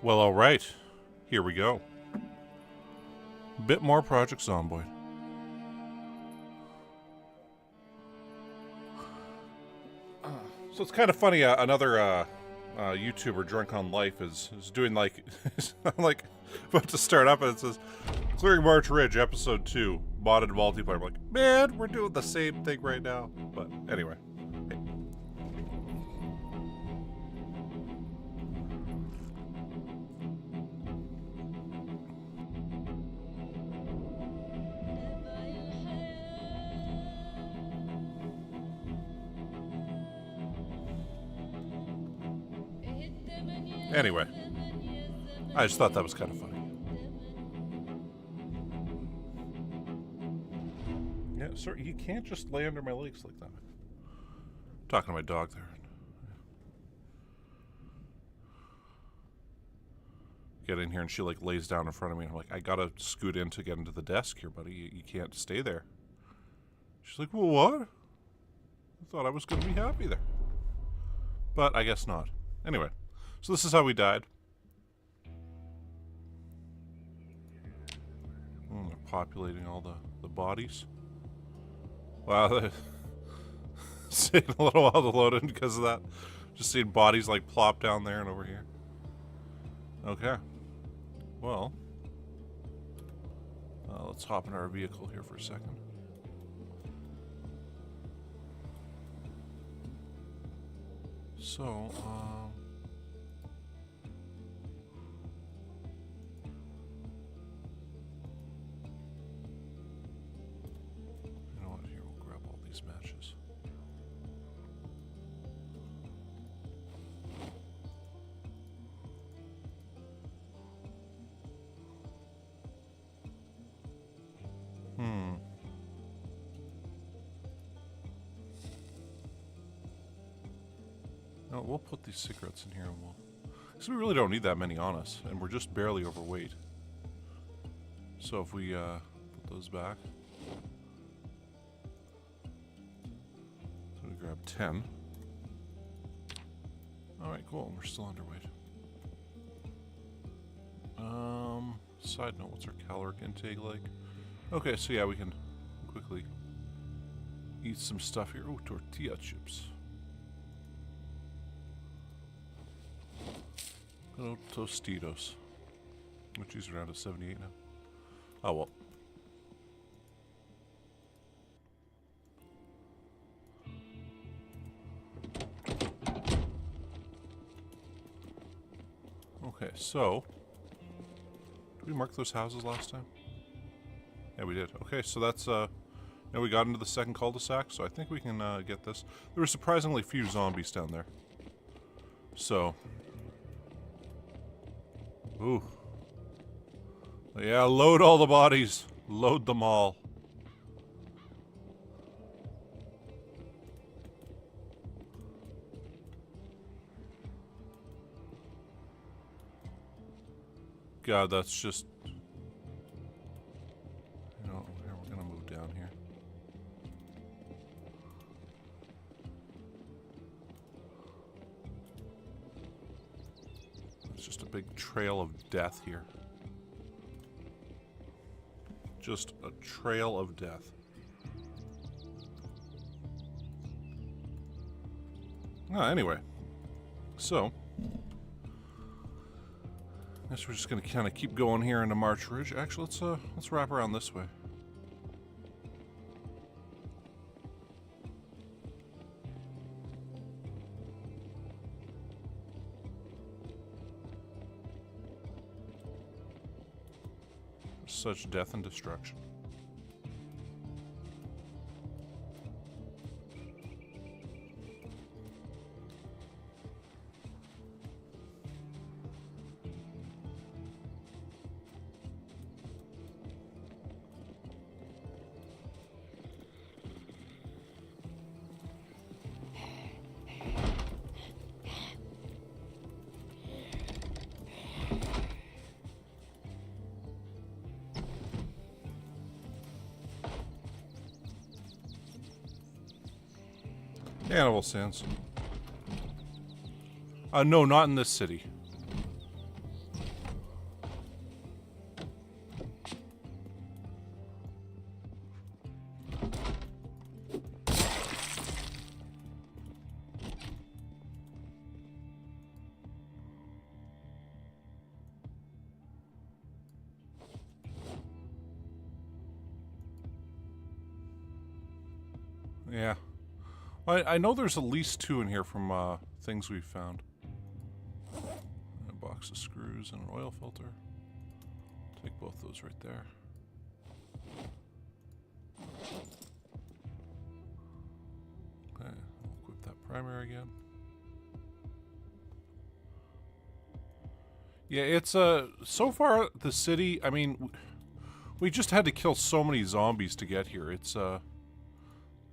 Well, alright. Here we go. Bit more Project Zomboid. So it's kind of funny, another YouTuber, Drunk on Life, is doing like... I'm like, about to start up and it says, Clearing March Ridge, Episode 2, modded multiplayer. I'm like, man, we're doing the same thing right now. But anyway. Anyway, I just thought that was kind of funny. Yeah, sir, you can't just lay under my legs like that. I'm talking to my dog there. Get in here and she like lays down in front of me and I'm like, I gotta scoot in to get into the desk here, buddy. You can't stay there. She's like, well, what? I thought I was gonna be happy there. But I guess not. Anyway. So this is how we died. Oh, they're populating all the bodies. Wow, it's taking a little while to load in because of that. Just seeing bodies like plop down there and over here. Okay. Well, let's hop in our vehicle here for a second. So, matches. No, we'll put these cigarettes in here and we'll... Because we really don't need that many on us, and we're just barely overweight. So if we put those back... Grab 10. Alright, cool. We're still underweight. Side note, what's our caloric intake like? Okay, so yeah, we can quickly eat some stuff here. Oh, tortilla chips. Good old Tostitos. Which is around a 78 now. Oh, well. Okay, so, did we mark those houses last time? Yeah, we did. Okay, so that's, now we got into the second cul-de-sac, so I think we can, get this. There were surprisingly few zombies down there. So. Ooh. Yeah, load all the bodies. Load them all. God, that's just... You know, here, we're gonna move down here. It's just a big trail of death here. Just a trail of death. Anyway. So... Guess we're just gonna kind of keep going here into March Ridge. Actually, let's wrap around this way. Such death and destruction. Animal Sands. No, not in this city. Yeah. I know there's at least 2 in here from things we've found. A box of screws and an oil filter. Take both those right there. Okay, we'll equip that primer again. Yeah, it's so far the city, I mean, we just had to kill so many zombies to get here. It's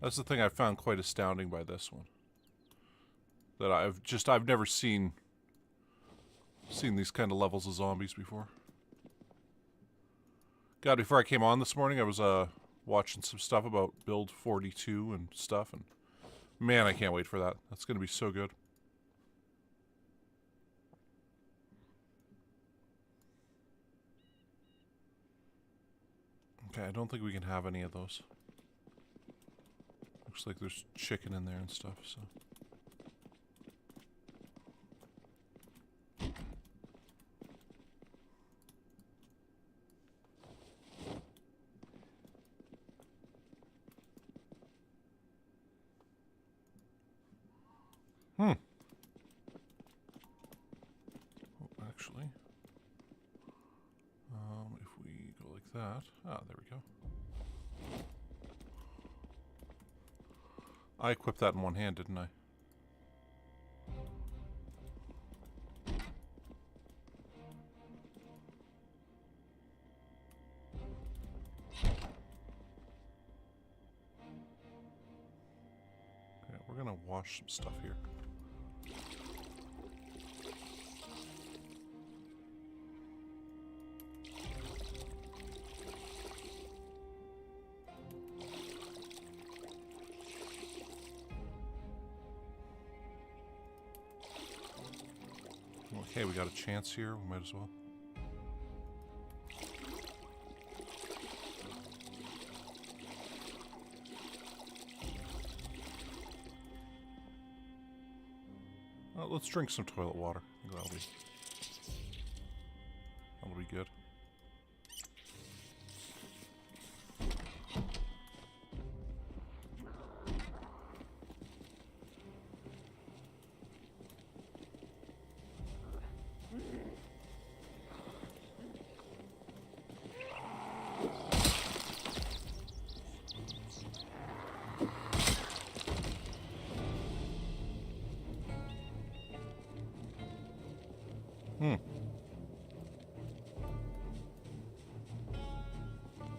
that's the thing I found quite astounding by this one. That I've never seen these kind of levels of zombies before. God, before I came on this morning, I was watching some stuff about Build 42 and stuff, and man, I can't wait for that. That's going to be so good. Okay, I don't think we can have any of those. Looks like there's chicken in there and stuff, so. Oh, actually. If we go like that. Ah, there we go. I equipped that in one hand, didn't I? Okay, we're gonna wash some stuff here. Okay, we got a chance here. We might as well. Well, let's drink some toilet water. I think that'll be good.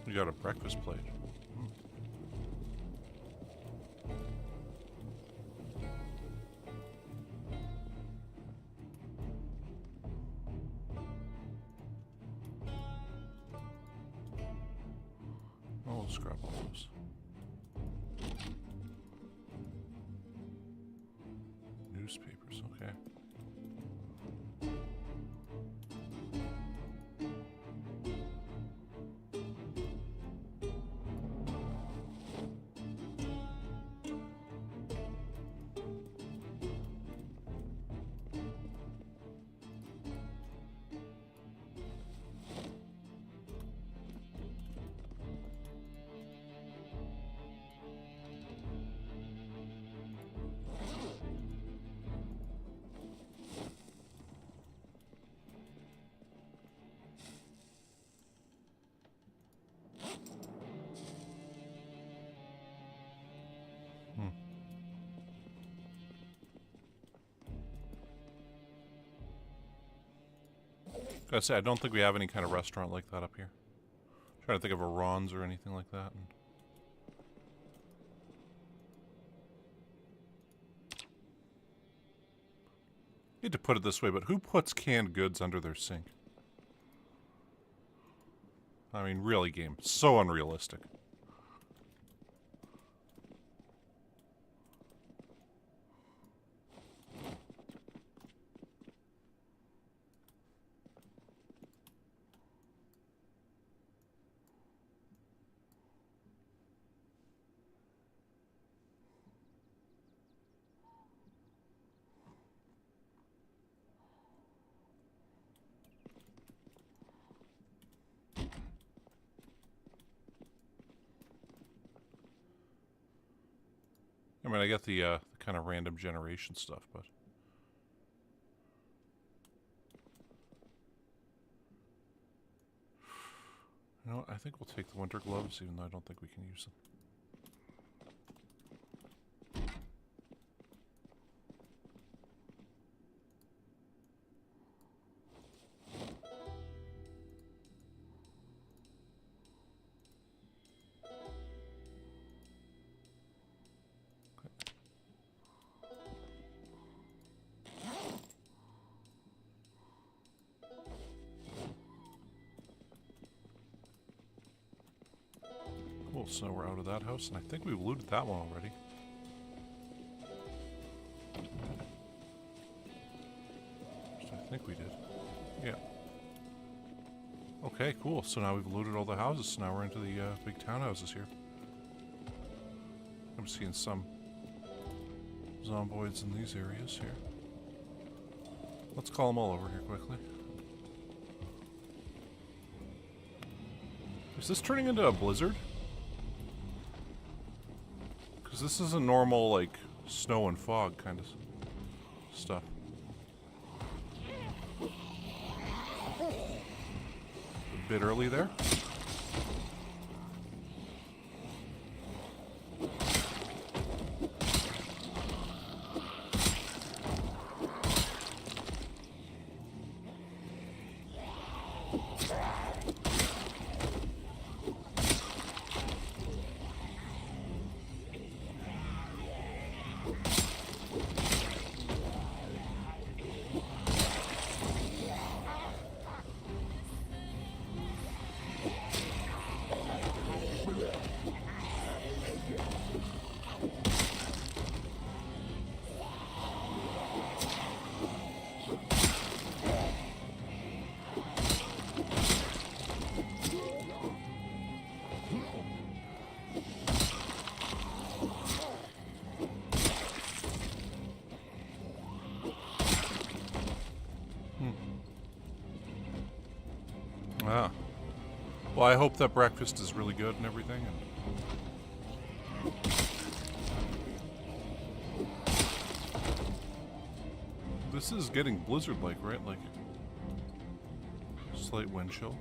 We got a breakfast plate. Oh, let's grab all those. Newspapers, okay. Gotta say, I don't think we have any kind of restaurant like that up here. I'm trying to think of a Ron's or anything like that. And I hate to put it this way, but who puts canned goods under their sink? I mean, really, game. So unrealistic. I mean, I get the kind of random generation stuff, but... You know what? I think we'll take the winter gloves, even though I don't think we can use them. Cool, so we're out of that house, and I think we've looted that one already. I think we did. Yeah. Okay, cool. So now we've looted all the houses. So now we're into the big townhouses here. I'm seeing some zomboids in these areas here. Let's call them all over here quickly. Is this turning into a blizzard? Because this is a normal, like, snow and fog kind of stuff. A bit early there. Ah. Well, I hope that breakfast is really good and everything. And this is getting blizzard-like, right? Like, slight wind chill.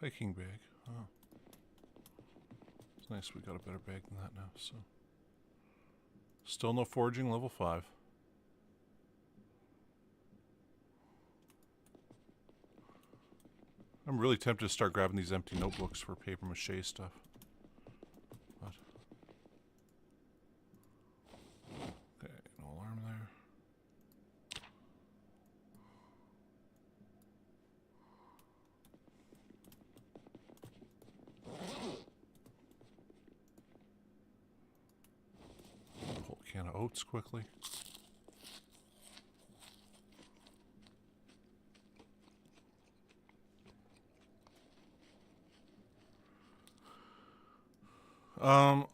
Hiking bag. Oh. It's nice we got a better bag than that now, so. Still no foraging, level 5. I'm really tempted to start grabbing these empty notebooks for paper mache stuff. But. Okay, no alarm there. Pull a can of oats quickly.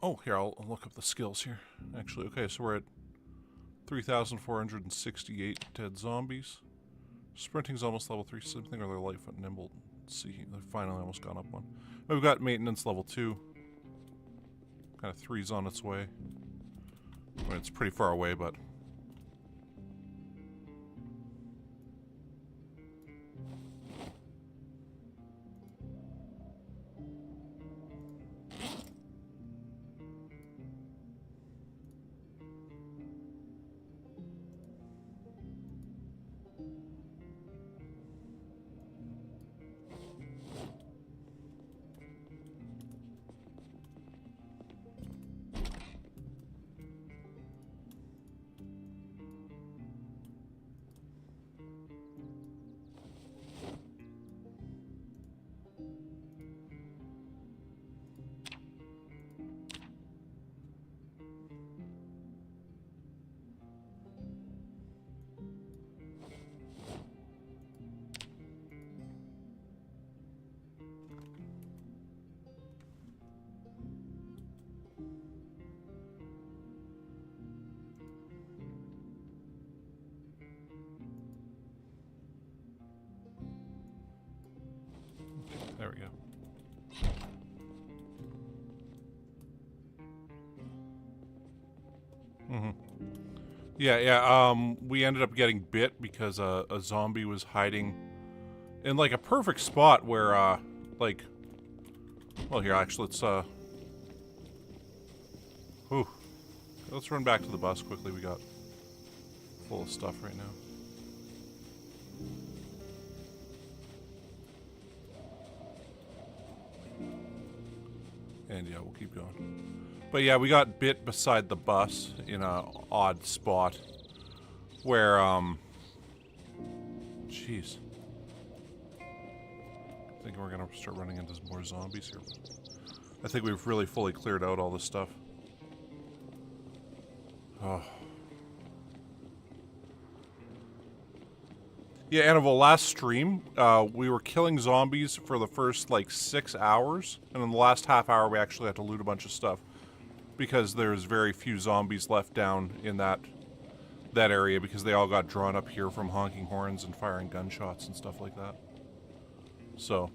Oh, here, I'll look up the skills here. Actually, okay, so we're at 3,468 dead zombies. Sprinting's almost level 3. Something or their life at nimble. Let's see, they finally almost gone up one. We've got maintenance level 2. Kind of 3's on its way. I mean, it's pretty far away, but... There we go. We ended up getting bit because a zombie was hiding in, like, a perfect spot where, like... Well, here, actually, let's run back to the bus quickly. We got full of stuff right now. And yeah, we'll keep going. But yeah, we got bit beside the bus in a odd spot where, jeez. I think we're gonna start running into more zombies here. I think we've really fully cleared out all this stuff. Oh. Yeah, and of the last stream, we were killing zombies for the first, like, 6 hours. And in the last half hour, we actually had to loot a bunch of stuff. Because there's very few zombies left down in that area, because they all got drawn up here from honking horns and firing gunshots and stuff like that. So.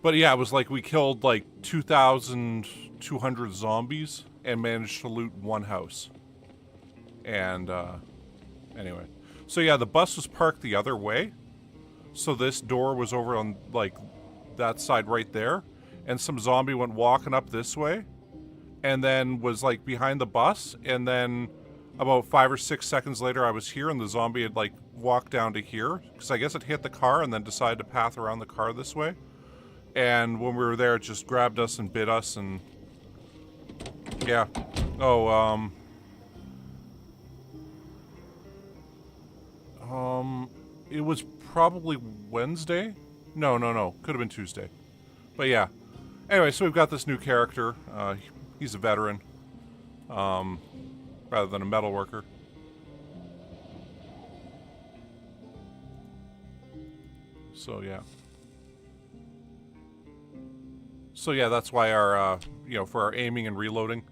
But yeah, it was like we killed, like, 2,200 zombies and managed to loot one house. And, anyway. So yeah, the bus was parked the other way. So this door was over on, like, that side right there. And some zombie went walking up this way. And then was, like, behind the bus. And then about 5 or 6 seconds later, I was here. And the zombie had, like, walked down to here. Because I guess it hit the car and then decided to path around the car this way. And when we were there, it just grabbed us and bit us. And yeah. Oh, it was probably Wednesday? No. Could have been Tuesday. But yeah. Anyway, so we've got this new character. He's a veteran. Rather than a metal worker. So yeah. So yeah, that's why our, you know, for our aiming and reloading.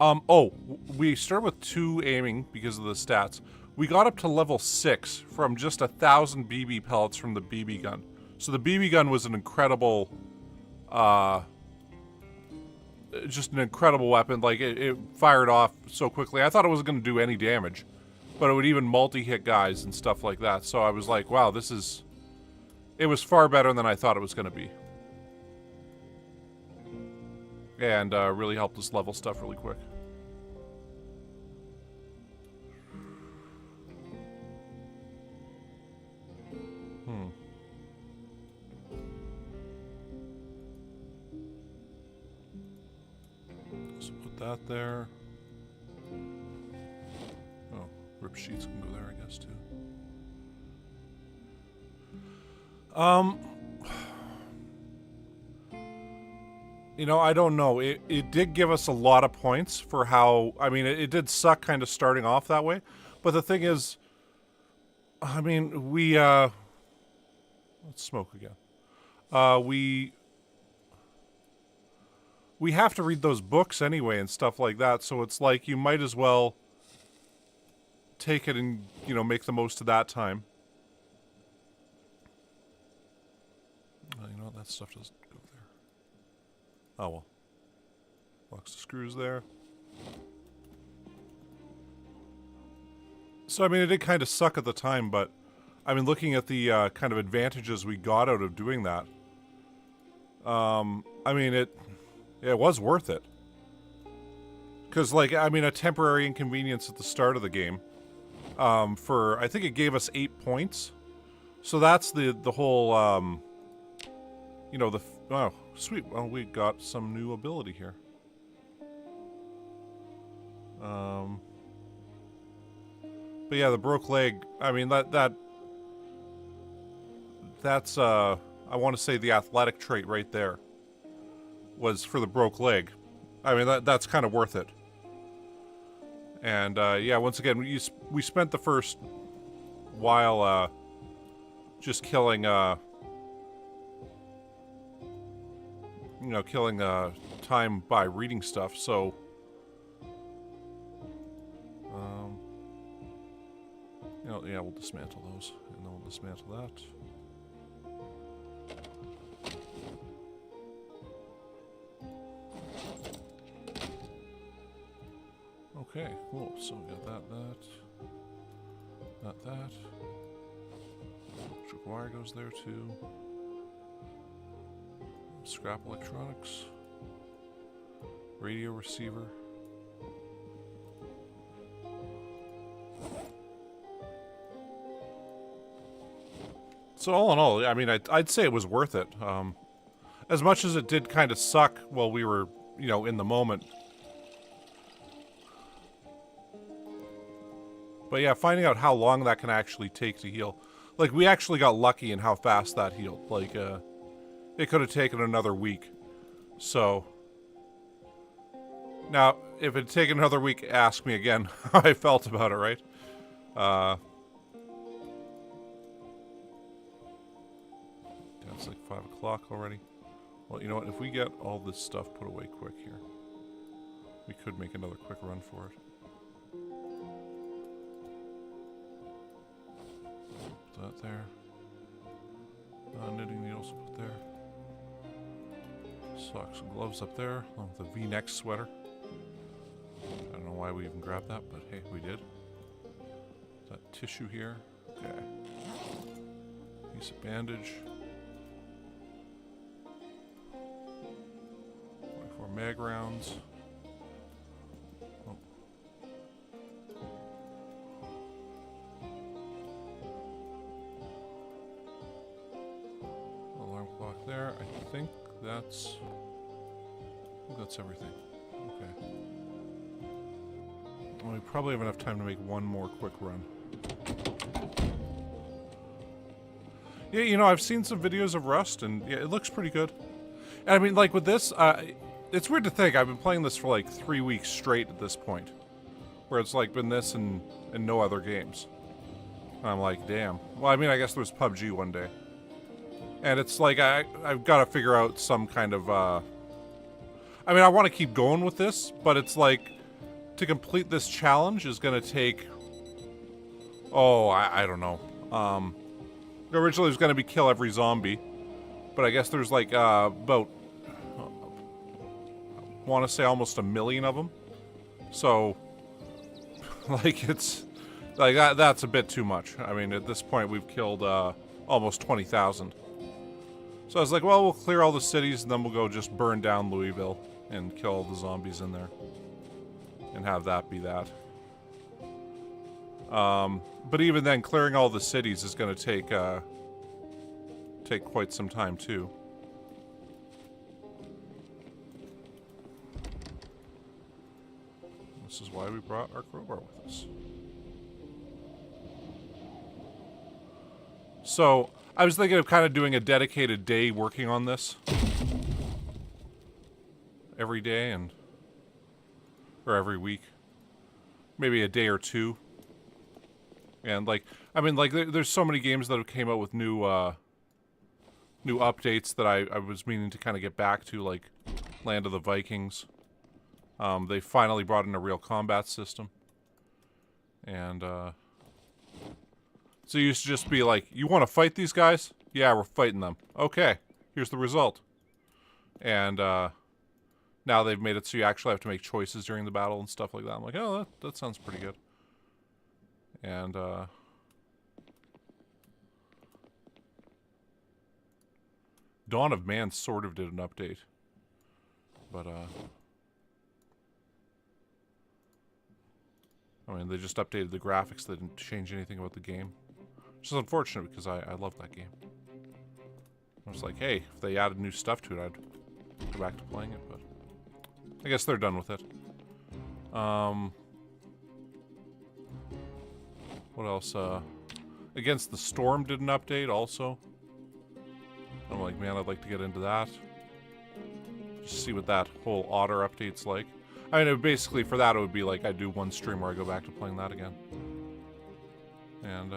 Oh, we started with 2 aiming because of the stats. We got up to level 6 from just 1,000 BB pellets from the BB gun. So the BB gun was an incredible, just an incredible weapon. Like, it fired off so quickly. I thought it wasn't going to do any damage. But it would even multi-hit guys and stuff like that. So I was like, wow, this is... It was far better than I thought it was going to be. And really helped us level stuff really quick. So put that there. Oh, rip sheets can go there, I guess, too. You know, I don't know. It did give us a lot of points for how... I mean, it did suck kind of starting off that way. But the thing is... I mean, we, let's smoke again. We have to read those books anyway and stuff like that. So it's like you might as well take it and, you know, make the most of that time. You know what? That stuff doesn't go there. Oh, well. Box of screws there. So, I mean, it did kind of suck at the time, but, I mean, looking at the kind of advantages we got out of doing that, I mean, it was worth it. Because, like, I mean, a temporary inconvenience at the start of the game, I think it gave us 8 points. So that's the whole, you know, oh, sweet. Well, we got some new ability here. But yeah, the broke leg, I mean, that's, I want to say the athletic trait right there was for the broke leg. I mean, that's kind of worth it. And, yeah, once again, we spent the first while, just killing, you know, killing, time by reading stuff, so, you know, yeah, we'll dismantle those, and then we'll dismantle that. Okay, cool. So we got that. Electric wire goes there too. Scrap electronics. Radio receiver. So all in all, I mean, I'd say it was worth it. As much as it did kind of suck while we were, you know, in the moment. But yeah, finding out how long that can actually take to heal. Like, we actually got lucky in how fast that healed. Like, it could have taken another week. So, now, if it had taken another week, ask me again how I felt about it, right? It's like 5 o'clock already. Well, you know what? If we get all this stuff put away quick here, we could make another quick run for it. Put that there. Knitting needles put there. Socks and gloves up there, along with a V-neck sweater. I don't know why we even grabbed that, but hey, we did. That tissue here. Okay. Piece of bandage. 24 mag rounds. Oh. Alarm clock there. I think that's everything. Okay. Well, we probably have enough time to make one more quick run. Yeah, you know, I've seen some videos of Rust, and yeah, it looks pretty good. And I mean, like, with this, it's weird to think, I've been playing this for like 3 weeks straight at this point. Where it's like been this and no other games. And I'm like, damn. Well, I mean, I guess there was PUBG one day. And it's like, I've got to figure out some kind of, I mean, I want to keep going with this, but it's like, to complete this challenge is going to take, oh, I don't know. Originally it was going to be kill every zombie, but I guess there's like, about, I want to say almost 1 million of them. So, like, it's, like, that's a bit too much. I mean, at this point we've killed, almost 20,000. So I was like, well, we'll clear all the cities and then we'll go just burn down Louisville and kill all the zombies in there. And have that be that. But even then, clearing all the cities is going to take quite some time too. This is why we brought our crowbar with us. So, I was thinking of kind of doing a dedicated day working on this. Every day or every week. Maybe a day or two. And like, I mean, like, there's so many games that have came out with new updates that I was meaning to kind of get back to, like Land of the Vikings. They finally brought in a real combat system. And, so it used to just be like, you want to fight these guys? Yeah, we're fighting them. Okay, here's the result. And, now they've made it so you actually have to make choices during the battle and stuff like that. I'm like, oh, that sounds pretty good. And, Dawn of Man sort of did an update. But, I mean, they just updated the graphics. They didn't change anything about the game. Which is unfortunate because I love that game. I was like, hey, if they added new stuff to it, I'd go back to playing it, but I guess they're done with it. What else? Against the Storm did an update also. I'm like, man, I'd like to get into that. Just see what that whole Otter update's like. I mean, basically for that it would be like I do one stream where I go back to playing that again. And,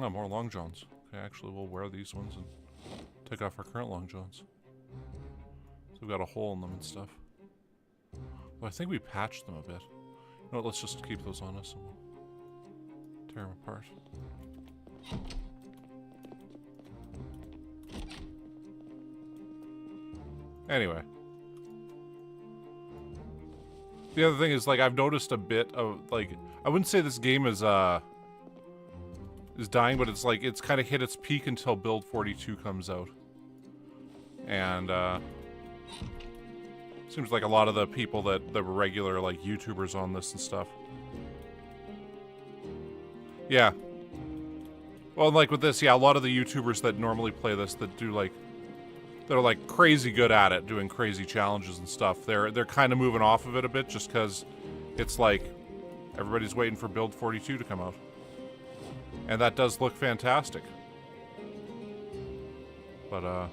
Oh, more long johns. Okay, actually we'll wear these ones and take off our current long johns. So we've got a hole in them and stuff. Well, I think we patched them a bit. You know what, let's just keep those on us and we'll tear them apart. Anyway. The other thing is, like, I've noticed a bit of, like, I wouldn't say this game is dying, but it's like, it's kind of hit its peak until Build 42 comes out. And, seems like a lot of the people that were regular, like, YouTubers on this and stuff. Yeah. Well, like with this, yeah, a lot of the YouTubers that normally play this, that do, like, they're, like, crazy good at it, doing crazy challenges and stuff. They're kind of moving off of it a bit, just because it's like, everybody's waiting for Build 42 to come out. And that does look fantastic. But,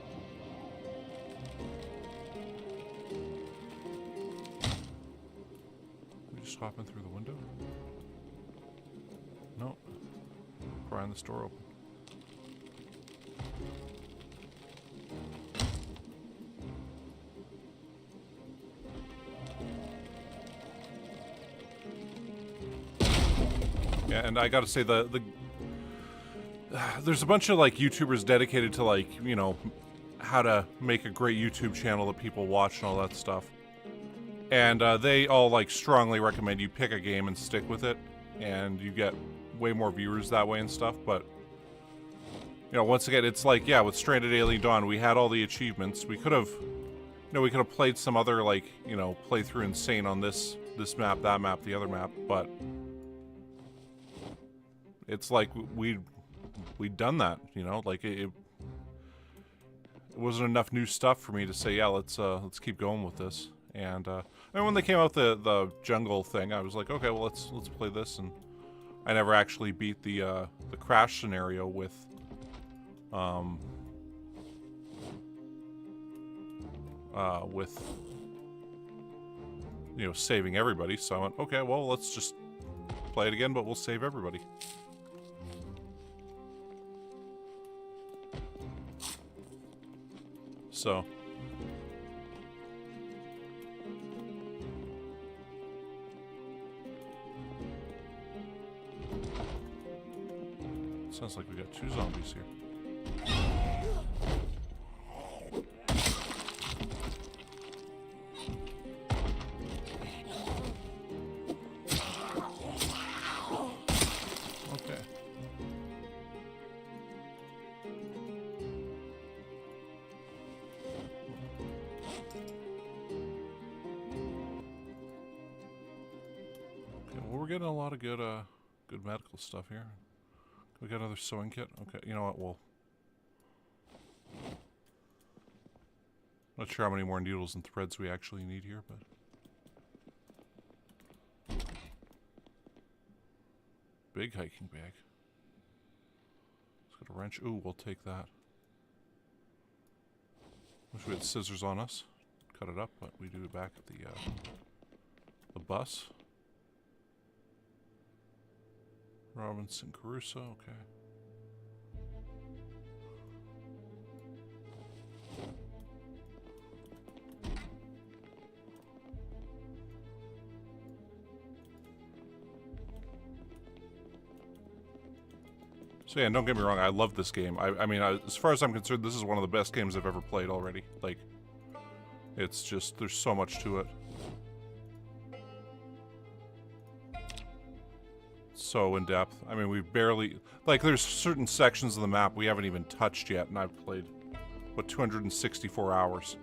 we just hopping through the window? No. Prying this door open. Yeah, and I gotta say, there's a bunch of, like, YouTubers dedicated to, like, you know, how to make a great YouTube channel that people watch and all that stuff. And they all, like, strongly recommend you pick a game and stick with it. And you get way more viewers that way and stuff. But, you know, once again, it's like, yeah, with Stranded Alien Dawn, we had all the achievements. We could have, you know, we could have played some other, like, you know, playthrough insane on this map, that map, the other map. But it's like we'd done that, you know, like it wasn't enough new stuff for me to say, yeah, let's keep going with this. And when they came out the jungle thing, I was like, okay, well let's play this. And I never actually beat the crash scenario with you know, saving everybody. So I went, okay, well let's just play it again, but we'll save everybody. So sounds like we got 2 zombies here. Okay. Well, we're getting a lot of good medical stuff here. We got another sewing kit? Okay, you know what, well... Not sure how many more needles and threads we actually need here, but... Big hiking bag. It's got a wrench. Ooh, we'll take that. Wish we had scissors on us. Cut it up, but we do it back at the bus. Robinson Crusoe, okay. So yeah, don't get me wrong, I love this game. I mean, as far as I'm concerned, this is one of the best games I've ever played already. Like, it's just, there's so much to it. So in-depth. I mean, we've barely... Like, there's certain sections of the map we haven't even touched yet, and I've played, what, 264 hours.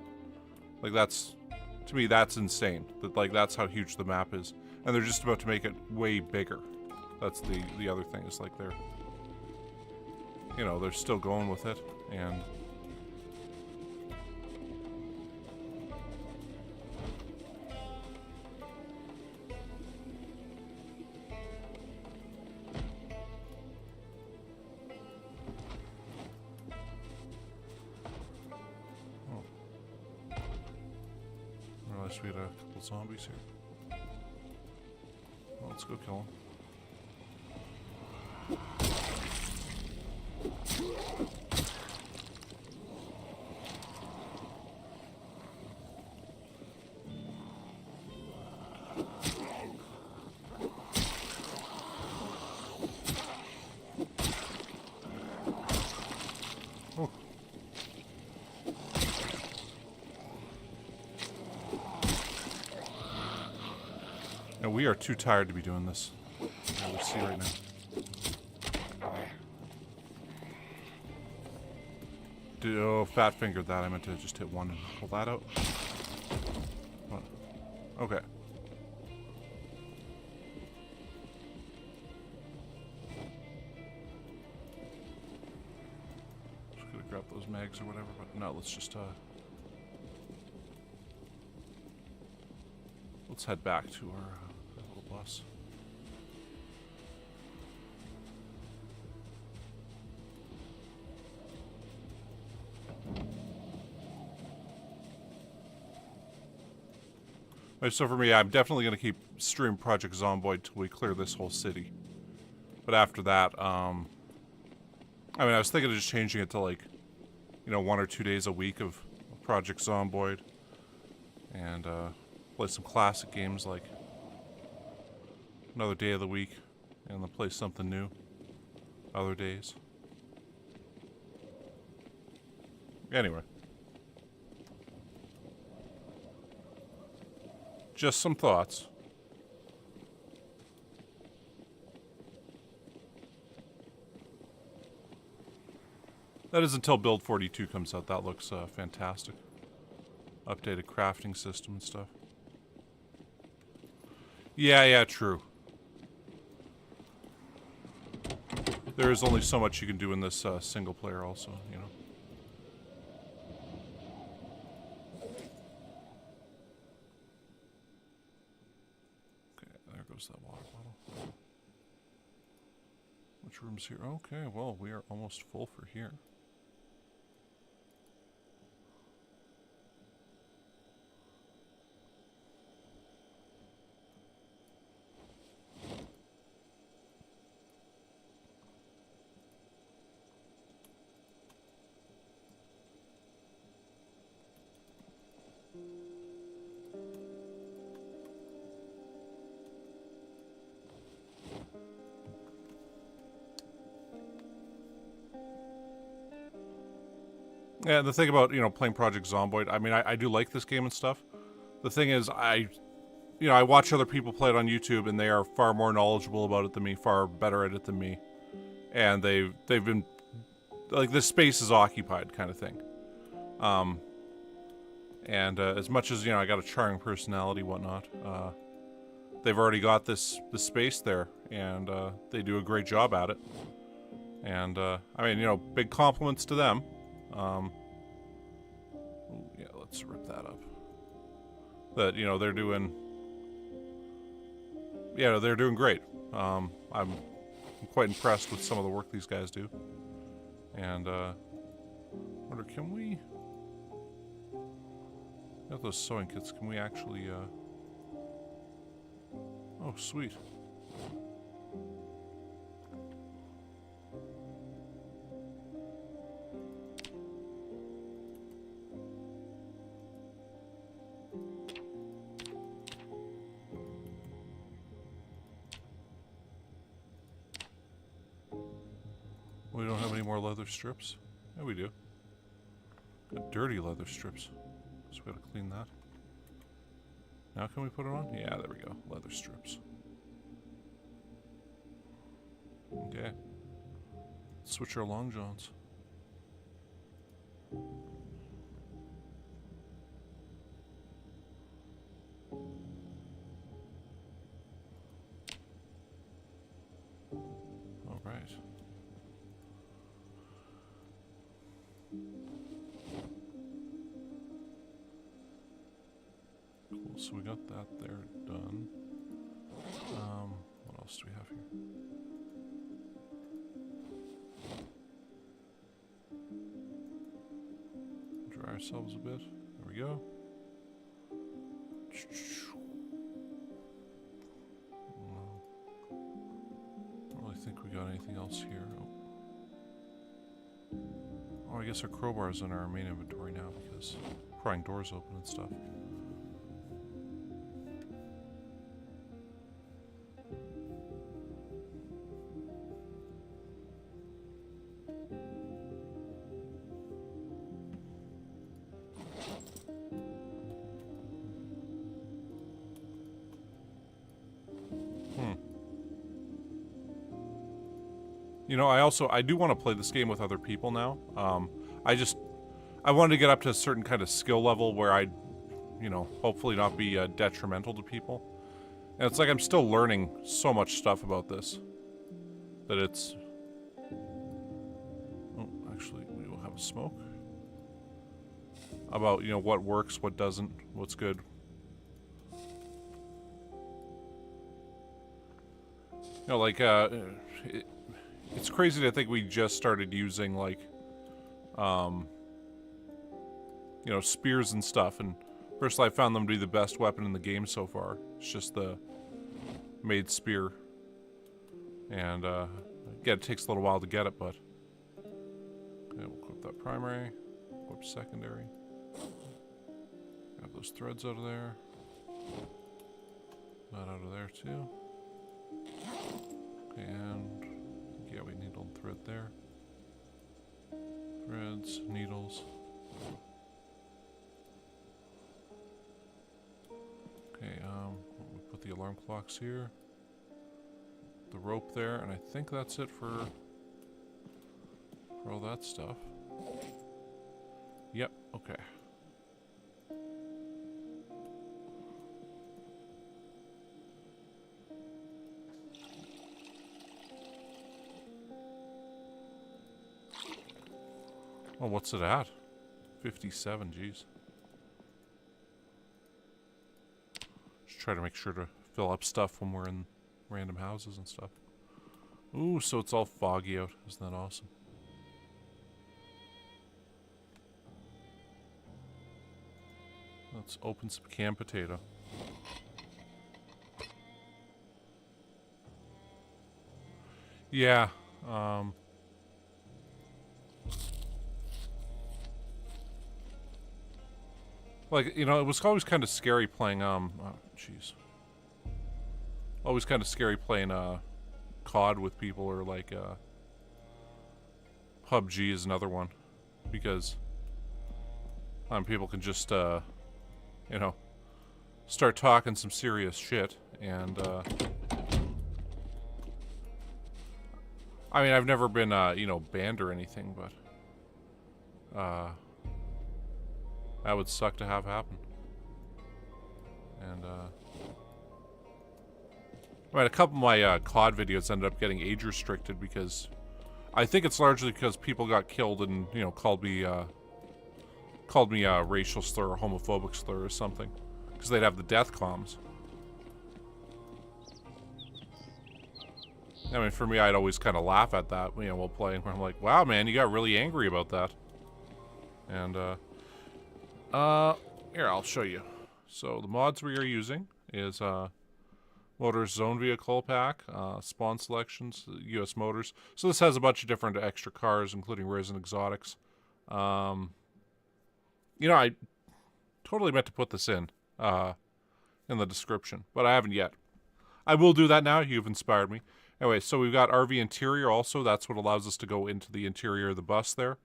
Like, that's... To me, that's insane. That, like, that's how huge the map is. And they're just about to make it way bigger. That's the other thing, is like they're... You know, they're still going with it, and... We had a couple zombies here. Well, let's go kill them. No, we are too tired to be doing this. Let's see right now. Oh, fat fingered that. I meant to just hit one and pull that out. What? Okay. Just gonna grab those mags or whatever, but no, let's just let's head back to our little bus. Right, so for me, I'm definitely going to keep streaming Project Zomboid till we clear this whole city. But after that, I mean, I was thinking of just changing it to, like, you know, 1 or 2 days a week of Project Zomboid. And, play some classic games like another day of the week, and then play something new other days. Anyway. Just some thoughts. That is until Build 42 comes out. That looks fantastic. Updated crafting system and stuff. Yeah, true. There is only so much you can do in this single player also, you know. Okay, there goes that water bottle. Which room's here? Okay, well, we are almost full for here. Yeah, the thing about, you know, playing Project Zomboid, I mean, I do like this game and stuff. The thing is, I watch other people play it on YouTube, and they are far more knowledgeable about it than me, far better at it than me. And they've been, like, this space is occupied kind of thing. And as much as, you know, I got a charming personality, whatnot, they've already got this space there, and they do a great job at it. And, I mean, you know, big compliments to them. Yeah, let's rip that up. That, you know, they're doing... Yeah, they're doing great. I'm quite impressed with some of the work these guys do. And, I wonder, can we... Got those sewing kits. Can we actually, Oh, sweet. We don't have any more leather strips. Yeah, we do. Got dirty leather strips. So we gotta clean that. Now can we put it on? Yeah, there we go. Leather strips. Okay. Switch our long johns. All right. Cool, so we got that there done. What else do we have here? Dry ourselves a bit. There we go. Don't really think we got anything else here. Oh, I guess our crowbar's in our main inventory now because prying doors open and stuff. You know, I do want to play this game with other people now. I wanted to get up to a certain kind of skill level where I'd, you know, hopefully not be detrimental to people. And it's like I'm still learning so much stuff about this that it's... Oh, actually, we will have a smoke. About, you know, what works, what doesn't, what's good. You know, like, it's crazy to think we just started using, like, you know, spears and stuff, and personally I found them to be the best weapon in the game so far. It's just the made spear. And, again, it takes a little while to get it, but... Okay, we'll equip that primary, equip secondary. Grab those threads out of there. That out of there, too. Okay, and... Yeah, we need a thread there. Threads, needles. Okay, we put the alarm clocks here. The rope there, and I think that's it for all that stuff. Yep, okay. Oh, what's it at? 57, jeez. Just try to make sure to fill up stuff when we're in random houses and stuff. Ooh, so it's all foggy out. Isn't that awesome? Let's open some canned potato. Yeah, like, you know, it was always kind of scary playing, oh, jeez. Always kind of scary playing, COD with people, or, like, PUBG is another one. Because, people can just, you know, start talking some serious shit, and, I mean, I've never been, you know, banned or anything, but, that would suck to have happen. And, I mean, a couple of my COD videos ended up getting age restricted because I think it's largely because people got killed and, you know, called me a racial slur or homophobic slur or something. Because they'd have the death comms. I mean, for me, I'd always kind of laugh at that, you know, while playing, where I'm like, wow, man, you got really angry about that. And, Here, I'll show you. So the mods we are using is Motors Zone Vehicle Pack, Spawn Selections, US Motors. So this has a bunch of different extra cars, including rares and exotics. You know, I totally meant to put this in the description, but I haven't yet. I will do that now. You've inspired me. Anyway, so we've got RV interior also. That's what allows us to go into the interior of the bus there.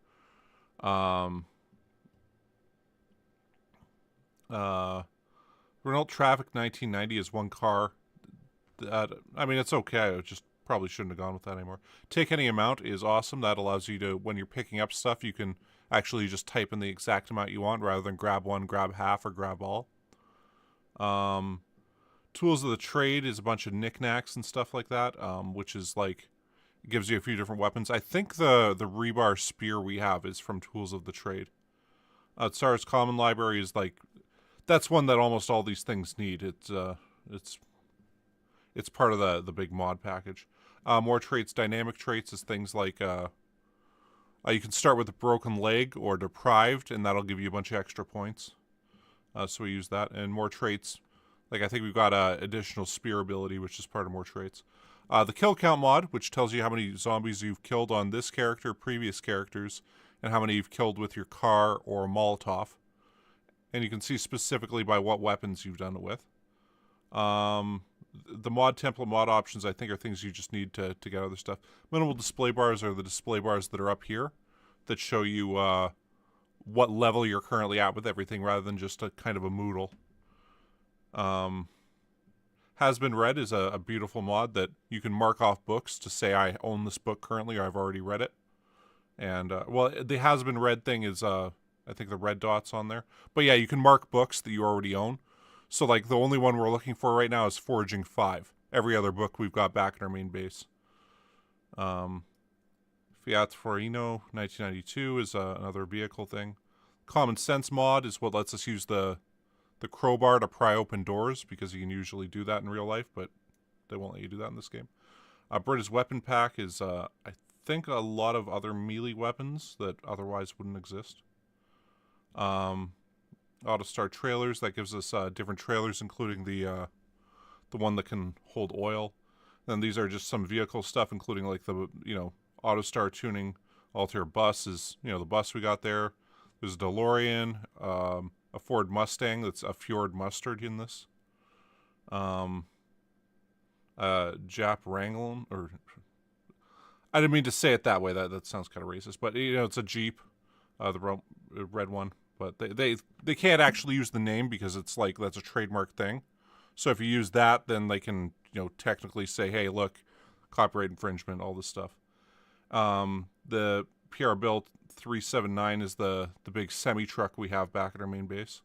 Renault Traffic 1990 is one car. I mean, it's okay. I just probably shouldn't have gone with that anymore. Take any amount is awesome. That allows you to, when you're picking up stuff, you can actually just type in the exact amount you want rather than grab one, grab half, or grab all. Tools of the trade is a bunch of knickknacks and stuff like that, which is like, it gives you a few different weapons. I think the rebar spear we have is from Tools of the Trade. Tsar's Common Library is like, that's one that almost all these things need. It's part of the big mod package. More traits, dynamic traits is things like you can start with a broken leg or deprived, and that'll give you a bunch of extra points. So we use that. And more traits, like I think we've got additional spear ability, which is part of more traits. The kill count mod, which tells you how many zombies you've killed on this character, previous characters, and how many you've killed with your car or a Molotov. And you can see specifically by what weapons you've done it with. The mod template mod options, I think, are things you just need to get other stuff. Minimal display bars are the display bars that are up here that show you what level you're currently at with everything rather than just a kind of a Moodle. Has Been Read is a beautiful mod that you can mark off books to say I own this book currently or I've already read it. And, well, the Has Been Read thing is, I think the red dot's on there. But yeah, you can mark books that you already own. So, like, the only one we're looking for right now is Foraging 5. Every other book we've got back in our main base. Fiat Forino 1992 is another vehicle thing. Common Sense mod is what lets us use the crowbar to pry open doors, because you can usually do that in real life, but they won't let you do that in this game. British Weapon Pack is, I think, a lot of other melee weapons that otherwise wouldn't exist. Auto-start trailers, that gives us different trailers, including the one that can hold oil. Then these are just some vehicle stuff, including like the, auto-star tuning. Altair bus is, the bus we got there. There's a DeLorean, a Ford Mustang that's a Fjord Mustard in this. Jap Wrangler, or I didn't mean to say it that way. That sounds kind of racist, but it's a Jeep, the red one. But they can't actually use the name because it's like that's a trademark thing. So if you use that, then they can technically say, hey, look, copyright infringement, all this stuff. The PR Built 379 is the big semi truck we have back at our main base.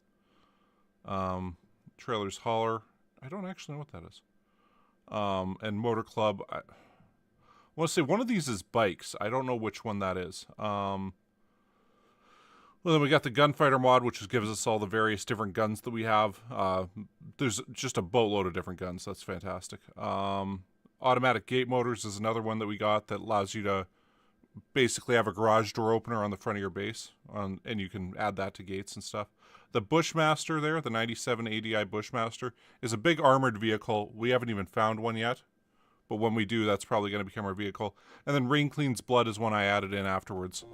Trailers Hauler, I don't actually know what that is. And Motor Club, I want to say one of these is bikes. I don't know which one that is. Well, then we got the Gunfighter mod, which gives us all the various different guns that we have. There's just a boatload of different guns. That's fantastic. Automatic Gate Motors is another one that we got that allows you to basically have a garage door opener on the front of your base, and you can add that to gates and stuff. The Bushmaster there, the 97 ADI Bushmaster, is a big armored vehicle. We haven't even found one yet, but when we do, that's probably going to become our vehicle. And then Rain Clean's Blood is one I added in afterwards.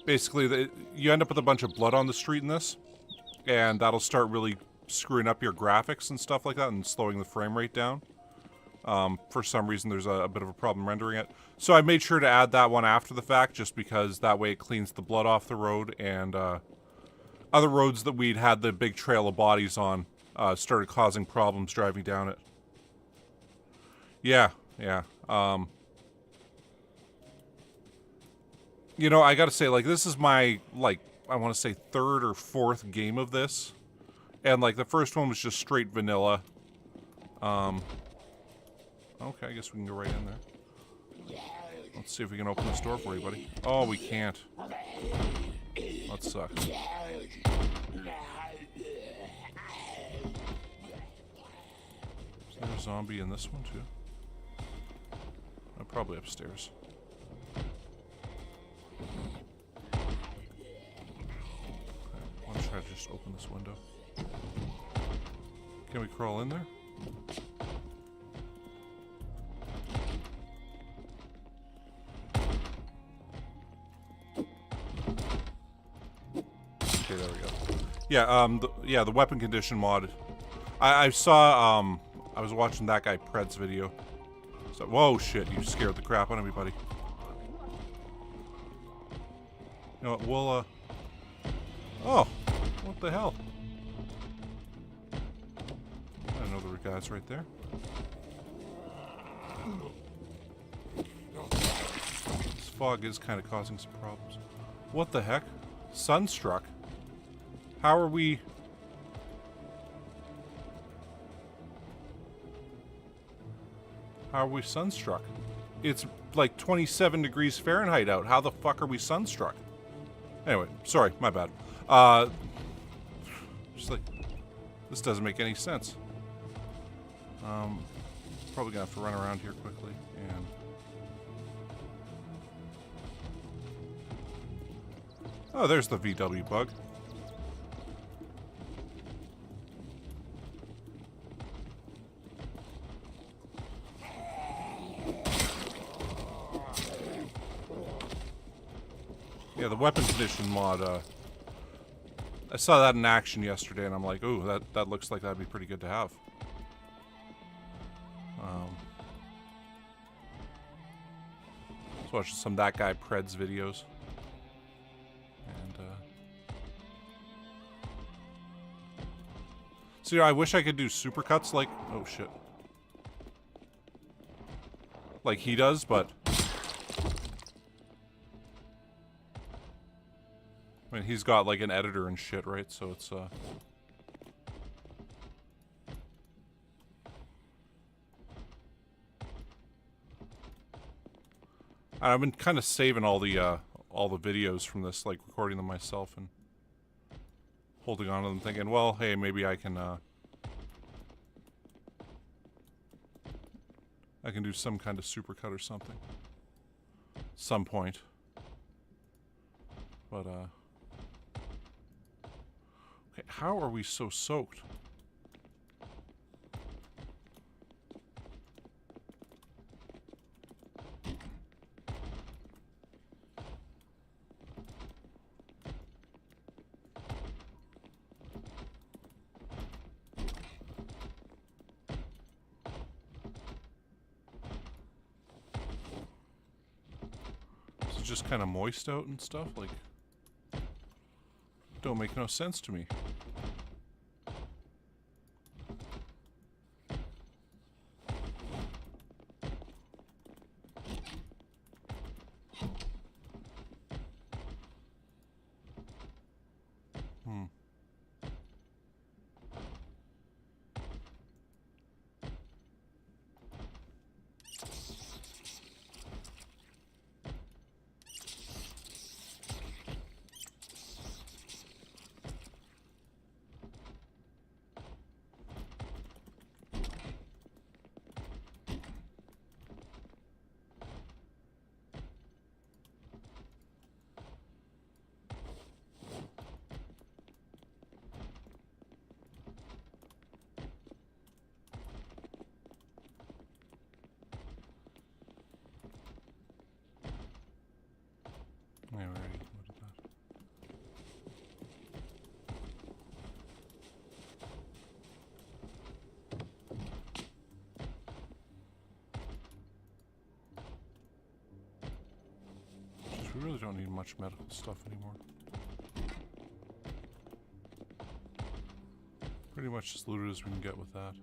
Basically, you end up with a bunch of blood on the street in this, and that'll start really screwing up your graphics and stuff like that and slowing the frame rate down. For some reason, there's a bit of a problem rendering it. So I made sure to add that one after the fact, just because that way it cleans the blood off the road, and other roads that we'd had the big trail of bodies on started causing problems driving down it. Yeah. I gotta say, like, this is my, I want to say third or fourth game of this. And, the first one was just straight vanilla. Okay, I guess we can go right in there. Let's see if we can open this door for you, buddy. Oh, we can't. That sucks. Is there a zombie in this one, too? Probably upstairs. Watch try to just open this window. Can we crawl in there? Okay, there we go. Yeah, the weapon condition mod. I saw, I was watching that guy Pred's video. So, whoa, shit, you scared the crap out of me, buddy. You know what, we'll, oh, what the hell? I didn't know there were guys right there. This fog is kind of causing some problems. What the heck? Sunstruck? How are we... How are we sunstruck? It's like 27 degrees Fahrenheit out. How the fuck are we sunstruck? Anyway, sorry, my bad. Just like, this doesn't make any sense. Probably gonna have to run around here quickly and... Oh, there's the VW bug. Yeah, the weapon condition mod, I saw that in action yesterday, and I'm like, ooh, that looks like that'd be pretty good to have. Let's watch some That Guy Pred's videos. And, so, yeah, I wish I could do supercuts like, oh shit. Like he does, but... I mean, he's got like an editor and shit, right? So it's I've been kind of saving all the videos from this, like recording them myself and holding on to them, thinking, well, hey, maybe I can do some kind of supercut or something, some point, but okay, how are we so soaked? Is it just kind of moist out and stuff? Like, don't make no sense to me. Yeah, we already loaded that. Just, we really don't need much medical stuff anymore. Pretty much as looted as we can get with that.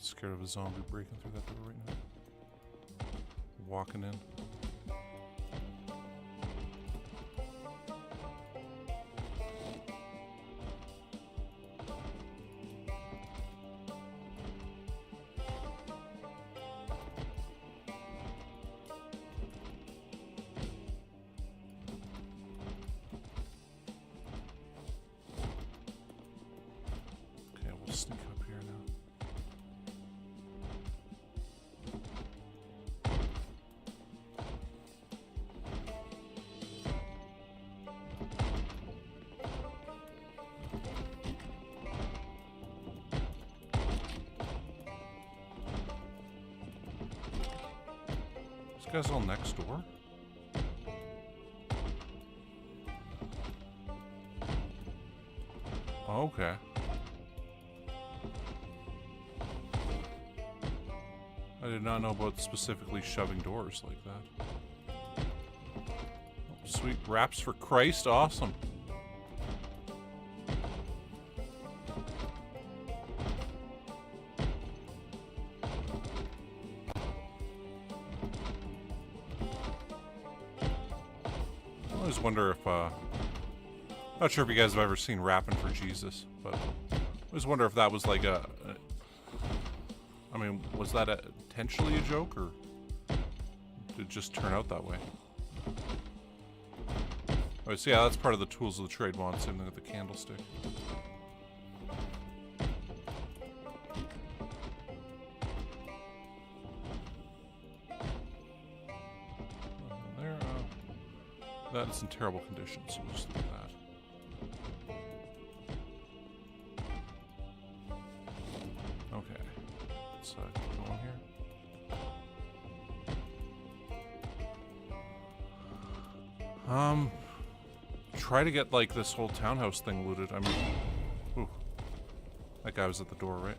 Scared of a zombie breaking through that door right now. Walking in. sneak up here now. This guy's all next door? Okay. I did not know about specifically shoving doors like that. Oh, sweet wraps for Christ, awesome. I always wonder if, not sure if you guys have ever seen Rapping for Jesus, but I always wonder if that was like I mean, was that intentionally a joke, or did it just turn out that way? Oh, so yeah, that's part of the tools of the trade mod, same thing with the candlestick. There, that is in terrible condition, so we'll just leave that. Keep going here. Try to get like this whole townhouse thing looted. I mean, ooh, that guy was at the door, right?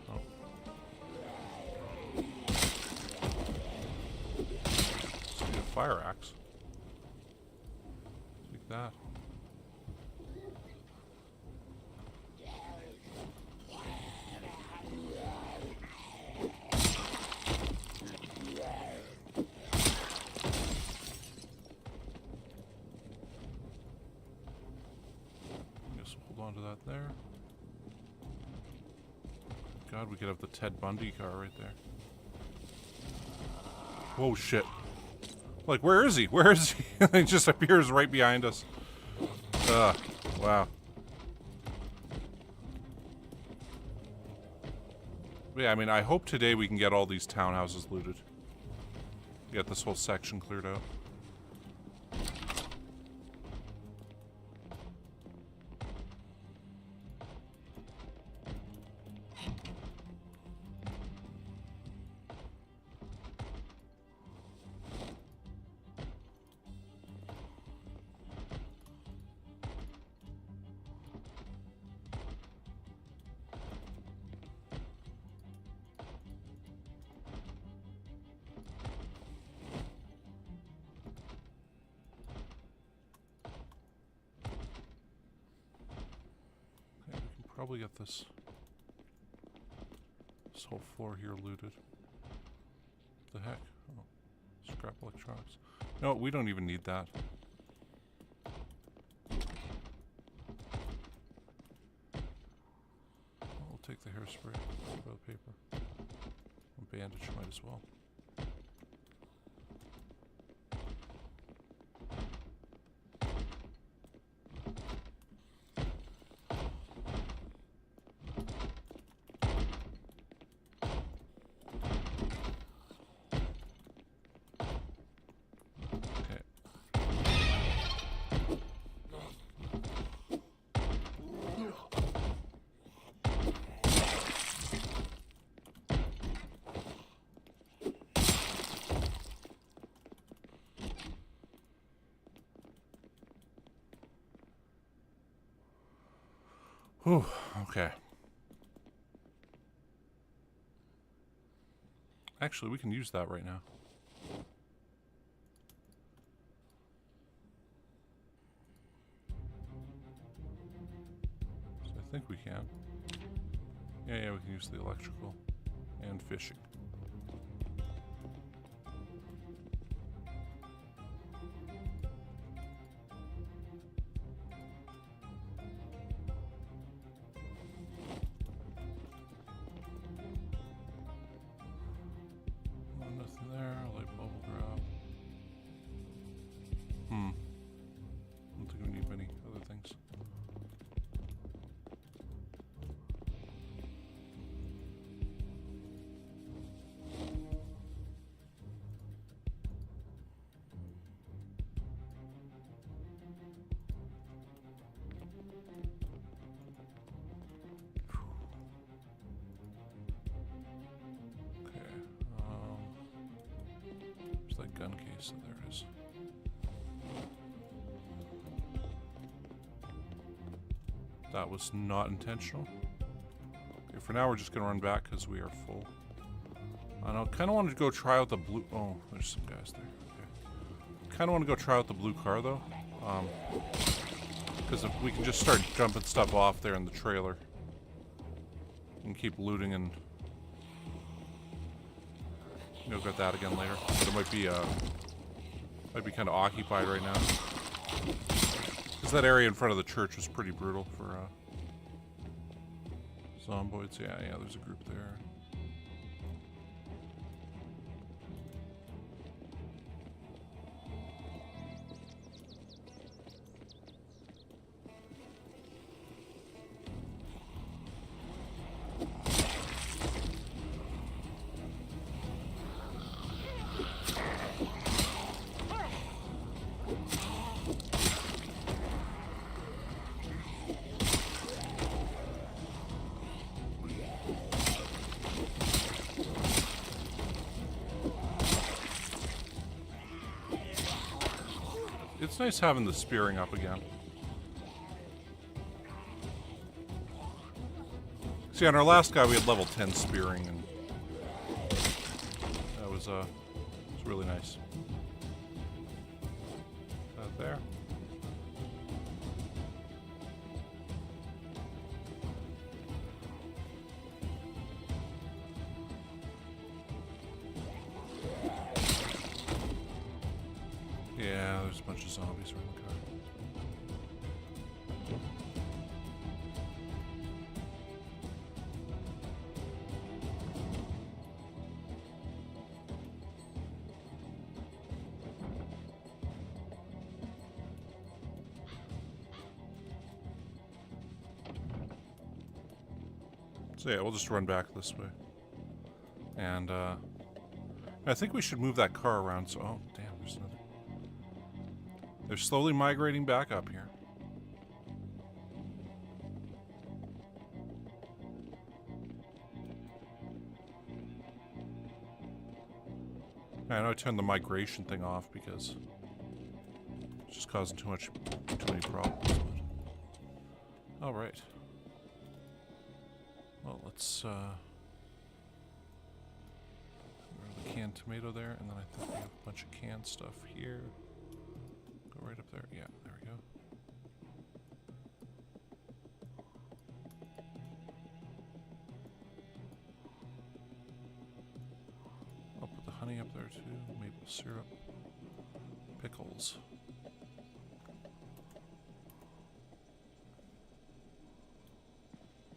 Oh. Let's get a fire axe. Take that. Onto that there. God, we could have the Ted Bundy car right there. Whoa, shit. Like, where is he? Where is he? He just appears right behind us. Wow. But yeah, I mean, I hope today we can get all these townhouses looted. Get this whole section cleared out. Probably get this whole floor here looted. What the heck? Oh, scrap electronics. No, we don't even need that. We'll take the hairspray, toilet paper, a bandage might as well. Whew, okay. Actually, we can use that right now. So I think we can. Yeah, we can use the electrical and fishing. gun case. There it is. That was not intentional. Okay, for now we're just gonna run back because we are full. I kind of wanted to go try out the blue. Oh, there's some guys there. Okay. Kind of want to go try out the blue car though, because if we can just start jumping stuff off there in the trailer, and keep looting and get that again later. But it might be kind of occupied right now. Because that area in front of the church was pretty brutal for Zomboids. Yeah, there's a group there. It's nice having the spearing up again. See, on our last guy we had level 10 spearing, and that was really nice. Out there. Yeah, there's a bunch of zombies around the car. So yeah, we'll just run back this way. And I think we should move that car around, so oh damn, there's another. They're slowly migrating back up here. I know I turned the migration thing off because it's just causing too many problems. All right. Well, let's grab the canned tomato there, and then I think we have a bunch of canned stuff here. Go right up there. Yeah, there we go. I'll put the honey up there too. Maple syrup. Pickles.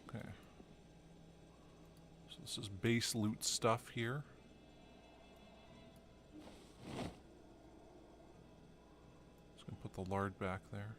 Okay. So this is base loot stuff here. Put the lard back there.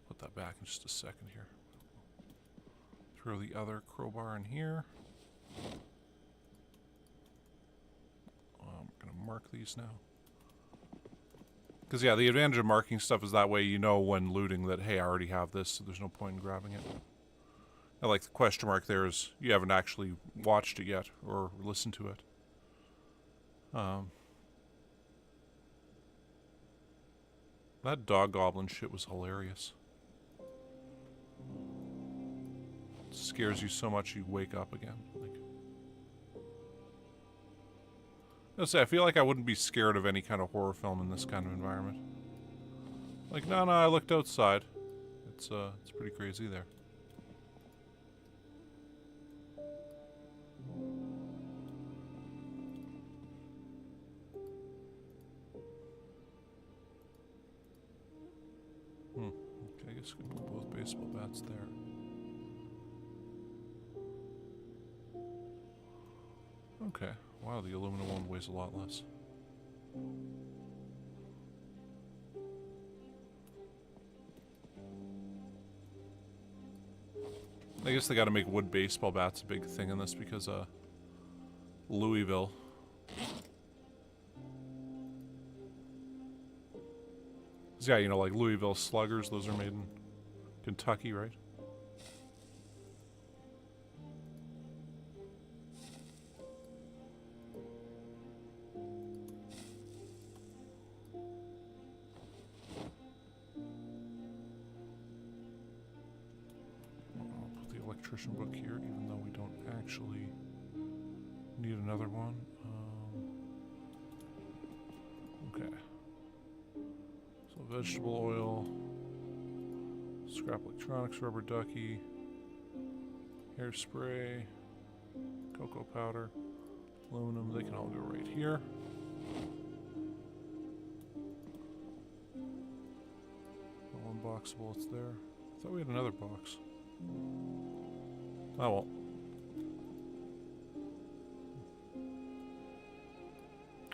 Put that back in just a second here. Throw the other crowbar in here. I'm going to mark these now. Because yeah, the advantage of marking stuff is that way you know when looting that, hey, I already have this, so there's no point in grabbing it. I like the question mark there is you haven't actually watched it yet or listened to it. That dog goblin shit was hilarious. It scares you so much you wake up again. I feel like I wouldn't be scared of any kind of horror film in this kind of environment. Like, no, I looked outside. It's pretty crazy there. Okay, I guess we can put both baseball bats there. Okay. Wow, the aluminum one weighs a lot less. I guess they gotta make wood baseball bats a big thing in this because, Louisville. Yeah, you know, like Louisville Sluggers, those are made in Kentucky, right? I'll put the electrician book here, even though we don't actually need another one. Okay. So vegetable oil, scrap electronics, rubber ducky, hairspray, cocoa powder, aluminum, they can all go right here. One box of bullets there. I thought we had another box. Oh well.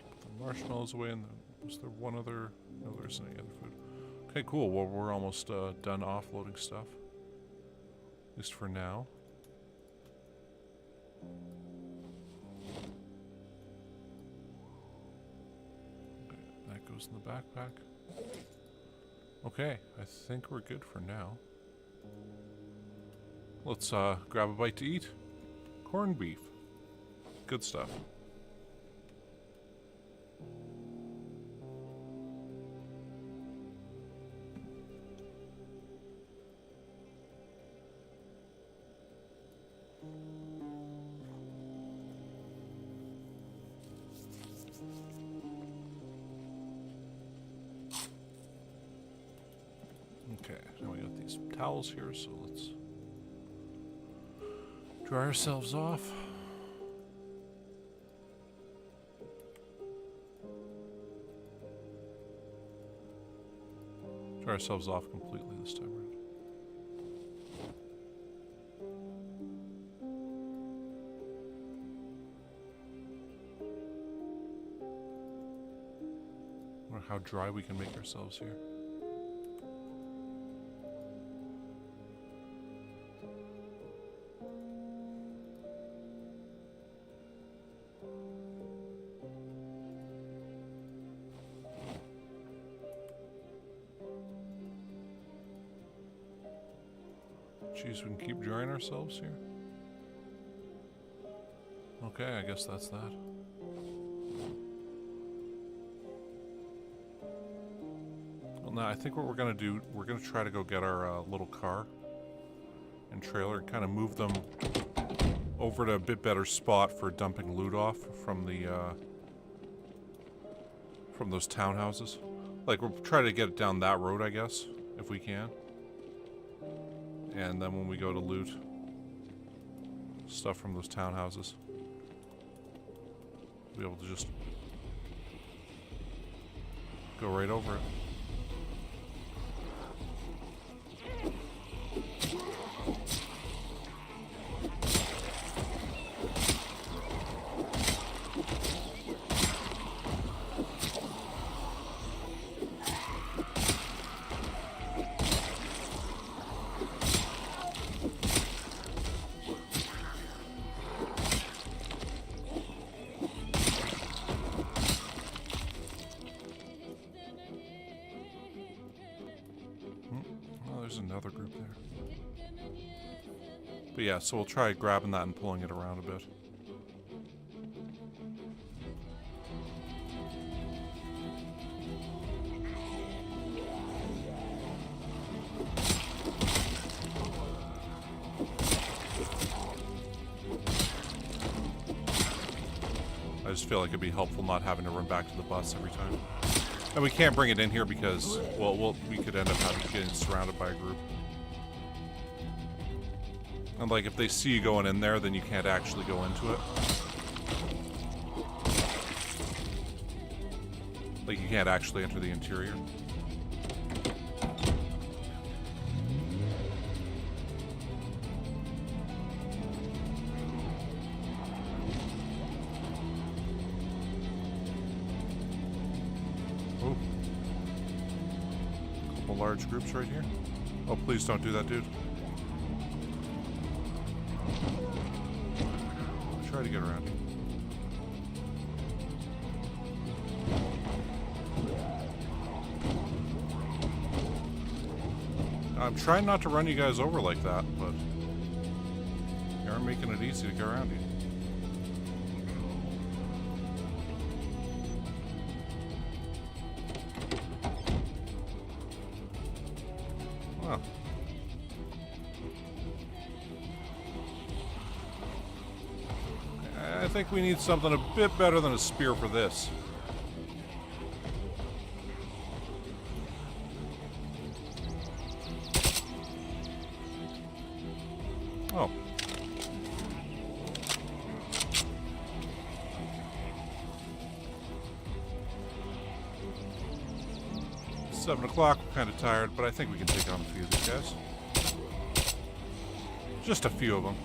Put the marshmallows away, and was there one other? No, there isn't any other food. Okay, cool. Well, we're almost done offloading stuff. At least for now. Okay, that goes in the backpack. Okay, I think we're good for now. Let's grab a bite to eat. Corned beef. Good stuff. Okay, now we got these towels here, so let's dry ourselves off. Dry ourselves off completely this time around. I wonder how dry we can make ourselves here. Jeez, we can keep drying ourselves here. Okay, I guess that's that. Well, now I think what we're gonna do, we're gonna try to go get our little car and trailer and kind of move them over to a bit better spot for dumping loot off from the from those townhouses. Like, we'll try to get it down that road, I guess, if we can. And then when we go to loot stuff from those townhouses, we'll be able to just go right over it. Another group there. But yeah, so we'll try grabbing that and pulling it around a bit. I just feel like it'd be helpful not having to run back to the bus every time. And we can't bring it in here because, well, we could end up getting surrounded by a group. And like, if they see you going in there, then you can't actually go into it. Like, you can't actually enter the interior. large groups right here. Oh, please don't do that, dude. I'll try to get around you. I'm trying not to run you guys over like that, but you aren't making it easy to get around you. Well. I think we need something a bit better than a spear for this. Oh. It's 7 o'clock, we're kind of tired, but I think we can take on a few of these guys. Just a few of them.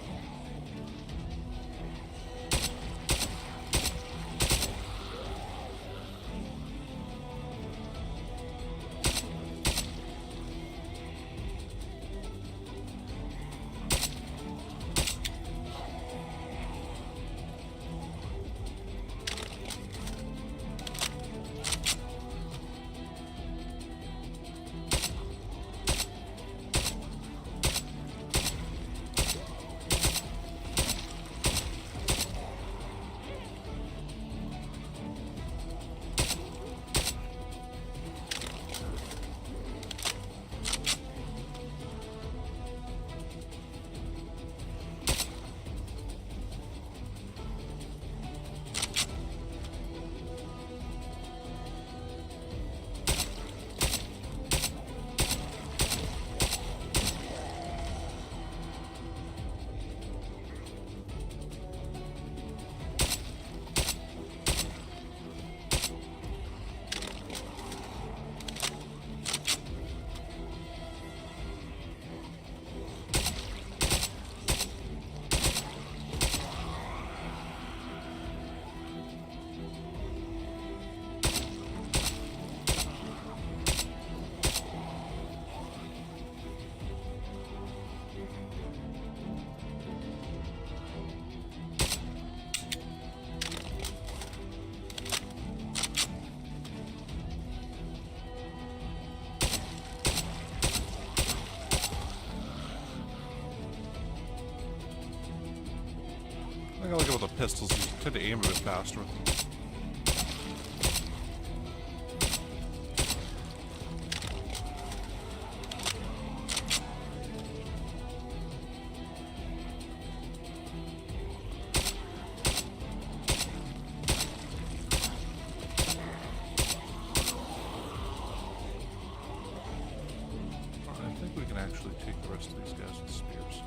I gotta look at all the pistols. You tend to aim a bit faster with them. I think we can actually take the rest of these guys with spears.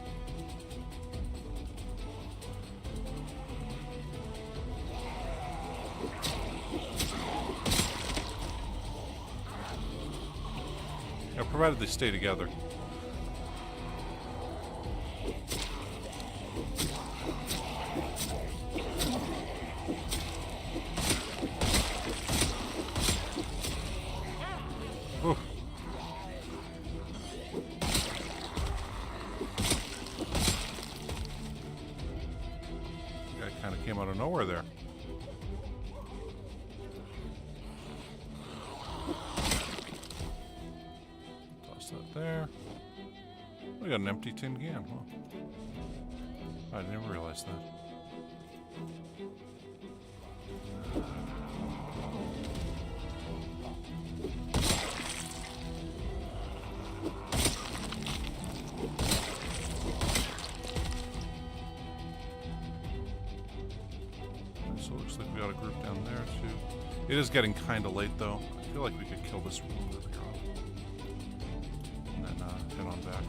Provided they stay together. Ooh. Guy kind of came out of nowhere there. There. We got an empty tin can. Huh? I didn't realize that. So it looks like we got a group down there too. It is getting kind of late though. I feel like we could kill this one earlier on. Head on back.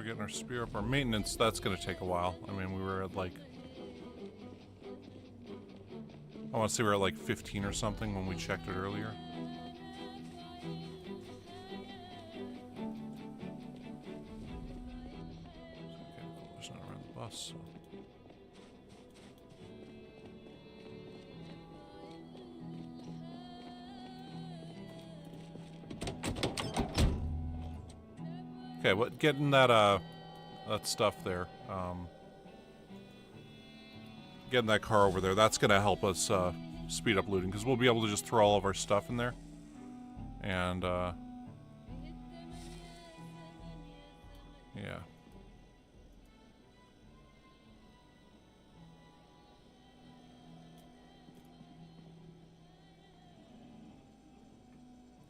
we're getting our spear up. Our maintenance, that's going to take a while. I mean, we were at like... I want to say we were at like 15 or something when we checked it earlier. There's not around the bus, so... Okay, what getting that that stuff there, getting that car over there, that's gonna help us speed up looting, because we'll be able to just throw all of our stuff in there. And yeah.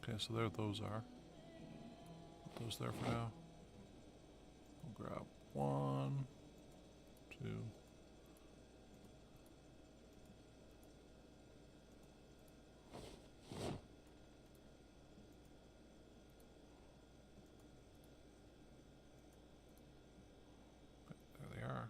Okay, so there those are. Put those there for now. We'll grab 1, 2. There they are.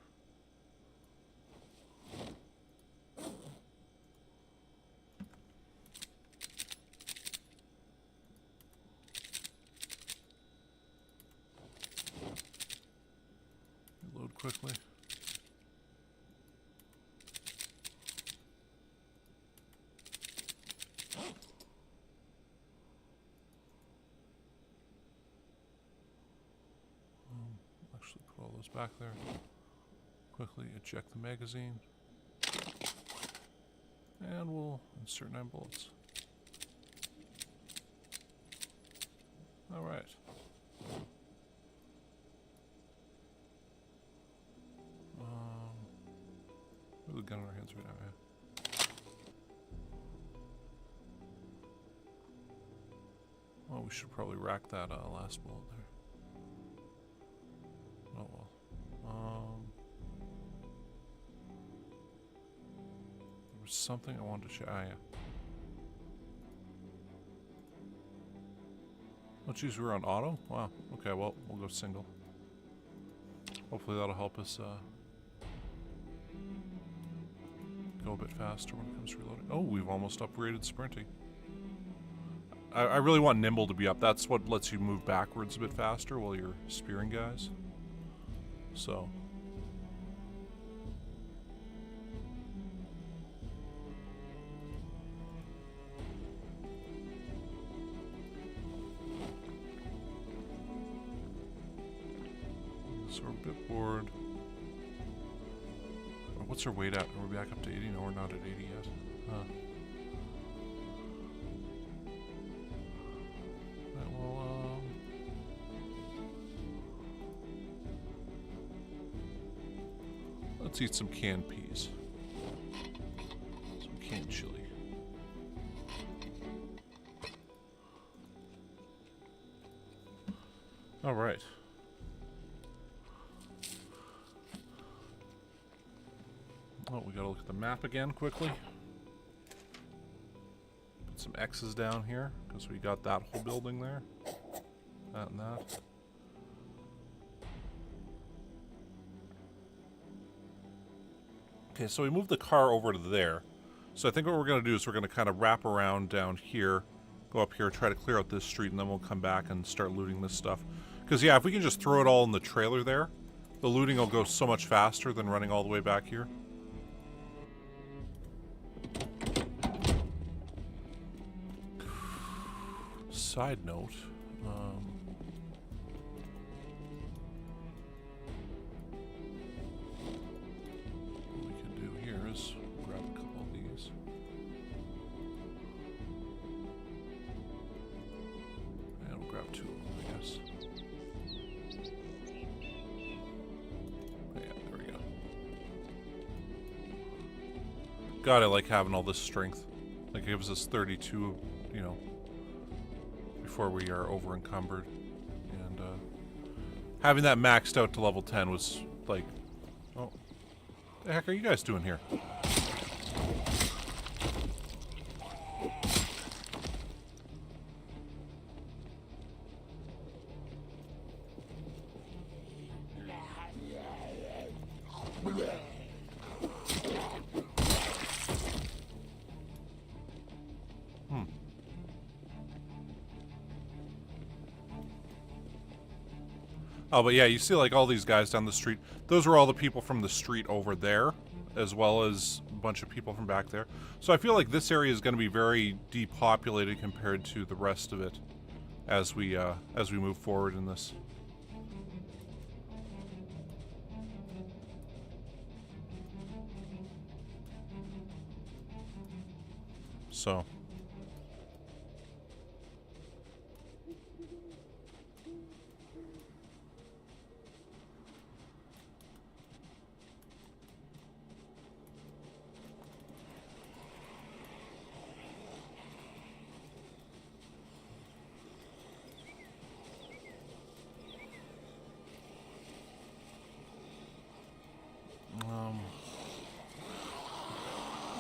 Load quickly. Actually put all those back there. Quickly eject the magazine. And we'll insert 9 bullets. Alright. We have a gun in our hands right now, yeah. Well, we should probably rack that last bullet there. Oh well. There was something I wanted to check. Ah, yeah. Oh, geez, we were on auto? Wow. Okay, well, we'll go single. Hopefully that'll help us go a bit faster when it comes to reloading. Oh, we've almost upgraded sprinting. I really want nimble to be up. That's what lets you move backwards a bit faster while you're spearing guys. So. So we're a bit bored. What's our weight at? Are we back up to 80? No, we're not at 80 yet. Huh. Right, well, let's eat some canned peas. Some canned chili. All right. Oh, we gotta look at the map again quickly. Put some X's down here, because we got that whole building there. That and that. Okay, so we moved the car over to there. So I think what we're gonna do is we're gonna kind of wrap around down here, go up here, try to clear out this street, and then we'll come back and start looting this stuff. Because yeah, if we can just throw it all in the trailer there, the looting will go so much faster than running all the way back here. Side note, what we can do here is grab a couple of these. And we'll grab 2 of them, I guess. Yeah, there we go. God, I like having all this strength. Like, it gives us 32, you know, before we are over encumbered, and having that maxed out to level 10 was like, oh, the heck are you guys doing here? Oh, but yeah, you see like all these guys down the street. Those are all the people from the street over there, as well as a bunch of people from back there. So I feel like this area is going to be very depopulated compared to the rest of it as we move forward in this. So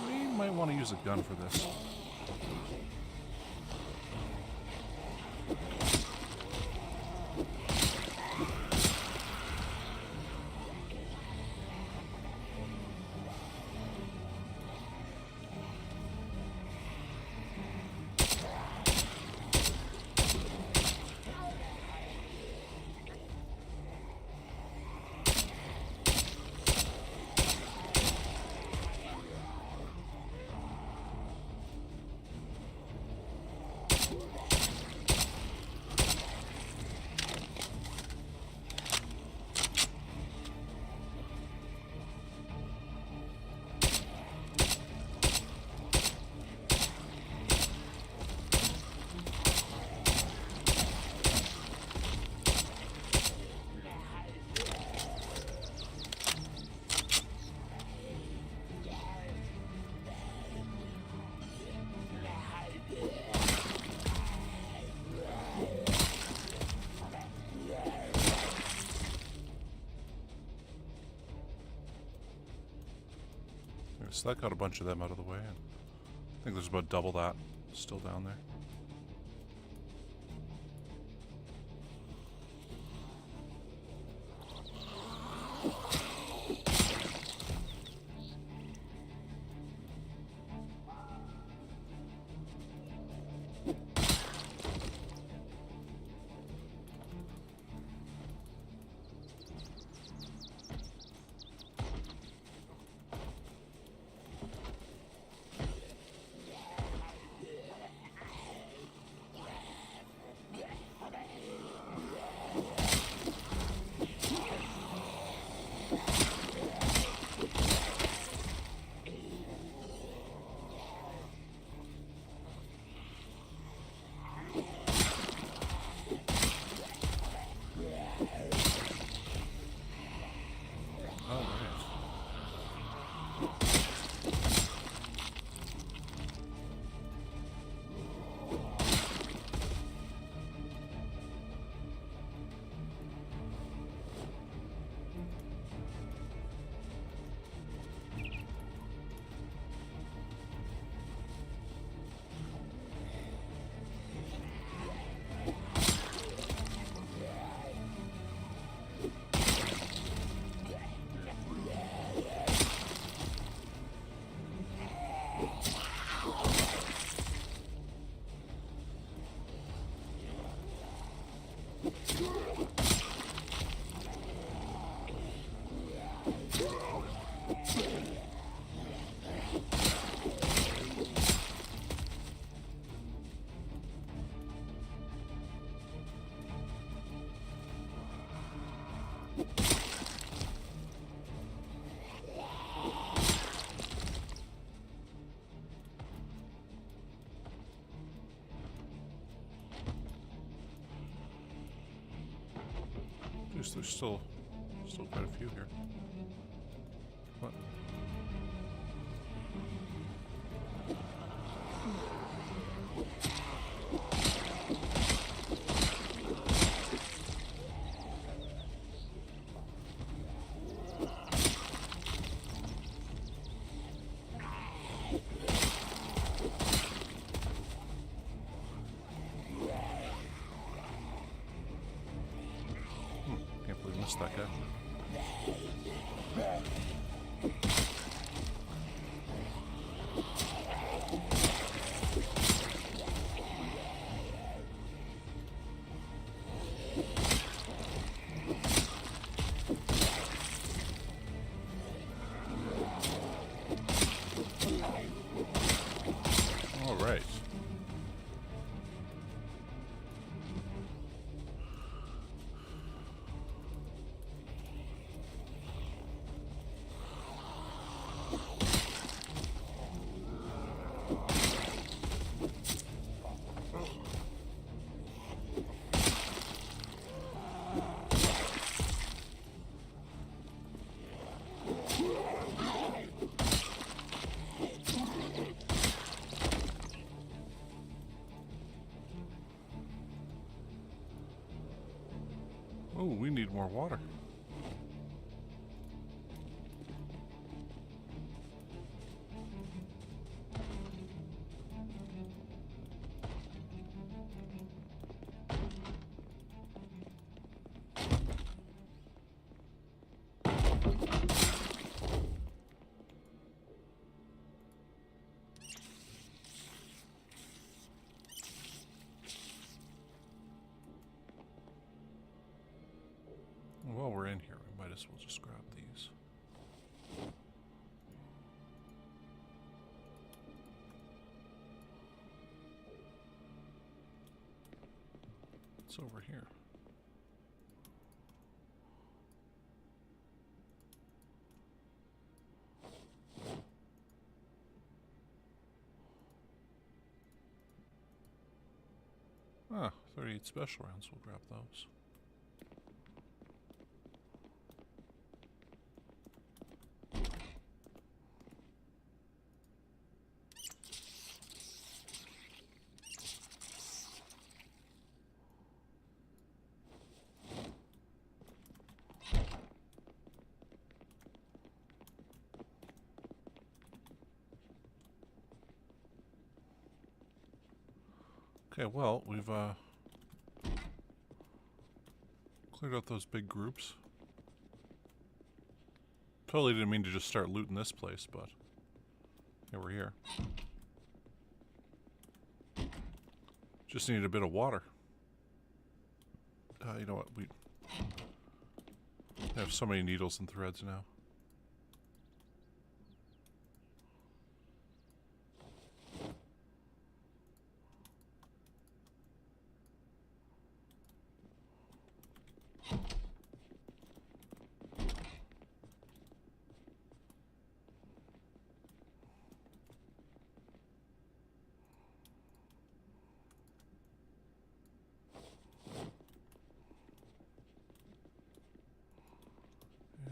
we might want to use a gun for this. So that got a bunch of them out of the way. I think there's about double that still down there. There's still quite a few here. What? That guy. Oh, we need more water. While we're in here, we might as well just grab these. It's over here. Ah, 38 special rounds, we'll grab those. Okay, well, we've cleared out those big groups. Totally didn't mean to just start looting this place, but here we're here. Just needed a bit of water. You know what, we have so many needles and threads now.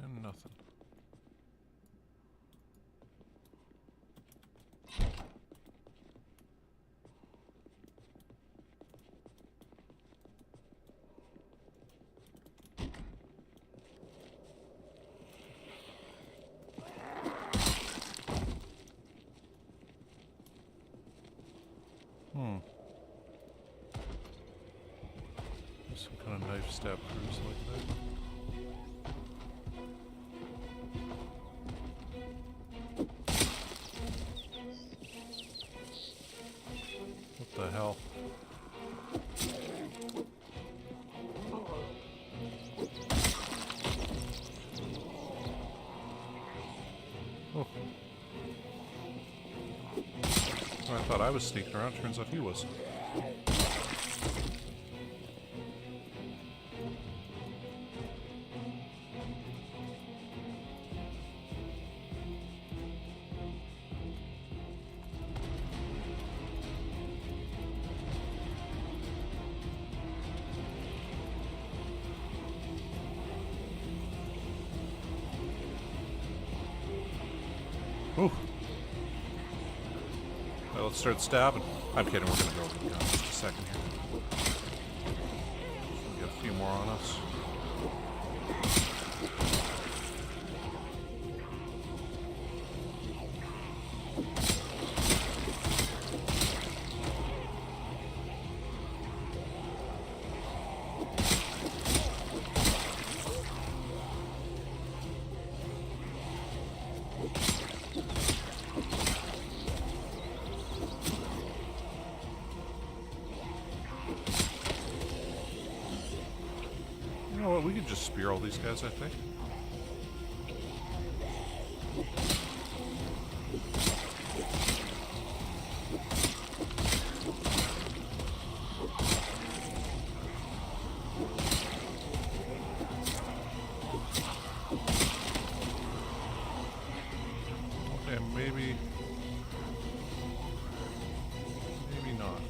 And nothing. Some kind of knife stab cruise like that. What the hell? Oh. I thought I was sneaking around, turns out he was. Ooh. Well, let's start stabbing. I'm kidding, we're gonna go over the gun in just a second here. We'll get a few more on us. You know what, we could just spear all these guys, I think. Okay, maybe not.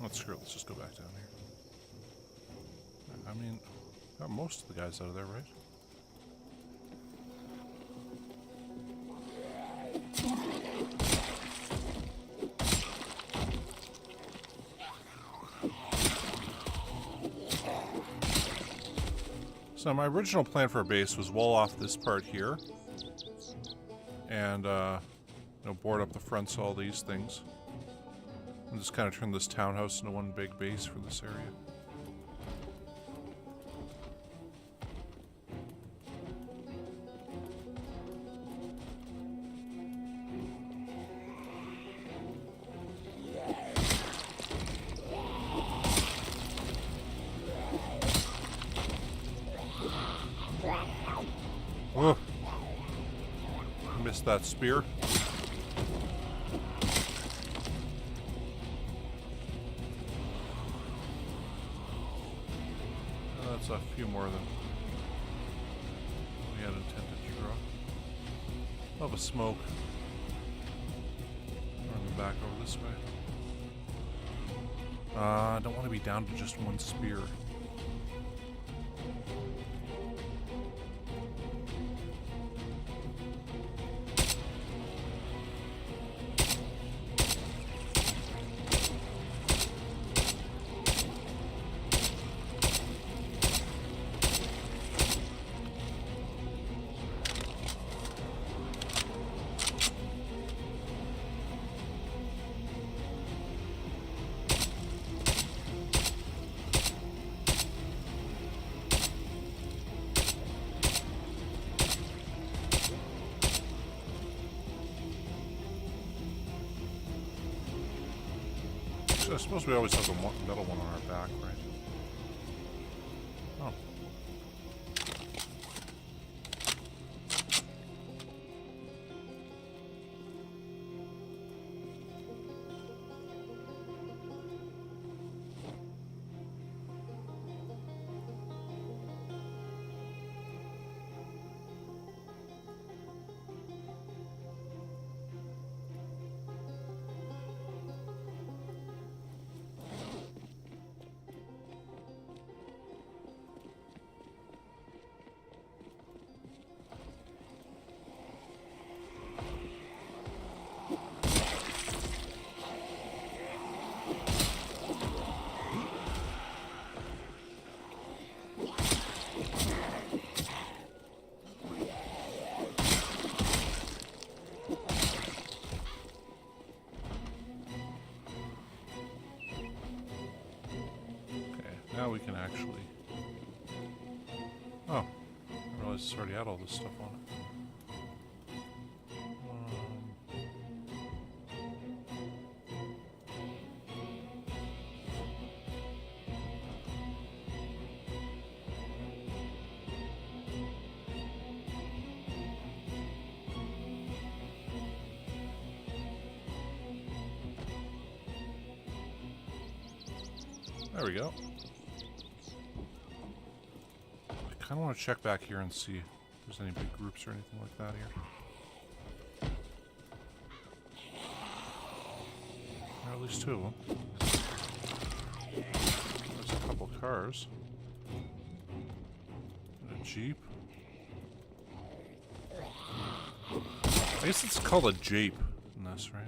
Let's screw it. Let's just go back down here. I mean, got most of the guys out of there, right? So my original plan for a base was wall off this part here, and you know, board up the fronts of all these things, and just kind of turn this townhouse into one big base for this area. Whoa. Missed that spear. That's a few more than we had intended to draw. Love a smoke. Run them back over this way. I don't want to be down to just one spear. I suppose we always have the metal one on our back, right? Oh. Now we can actually... Oh, I realized it's already had all this stuff on it. There we go. I kind of want to check back here and see if there's any big groups or anything like that here. Or at least two of them. There's a couple cars. And a Jeep. I guess it's called a Jeep in this, right?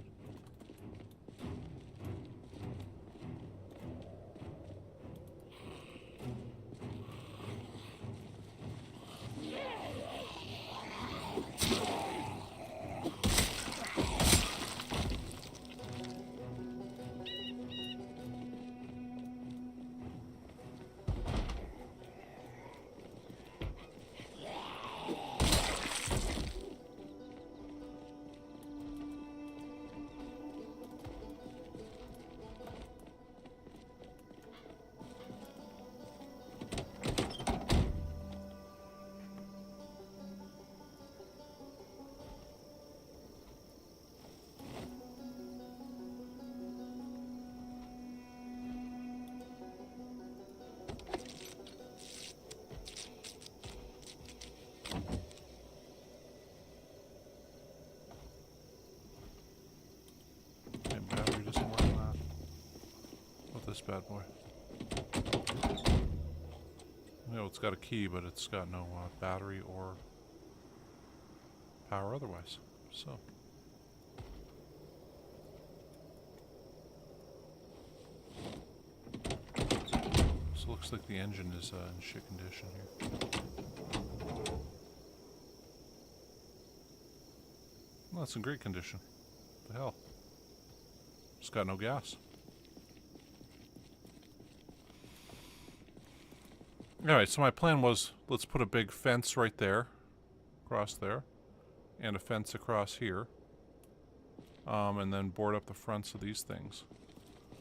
bad boy? You know, it's got a key, but it's got no battery or power otherwise. So. So looks like the engine is in shit condition here. Well, it's in great condition. What the hell? Just got no gas. Alright, so my plan was, let's put a big fence right there, across there, and a fence across here, and then board up the fronts of these things.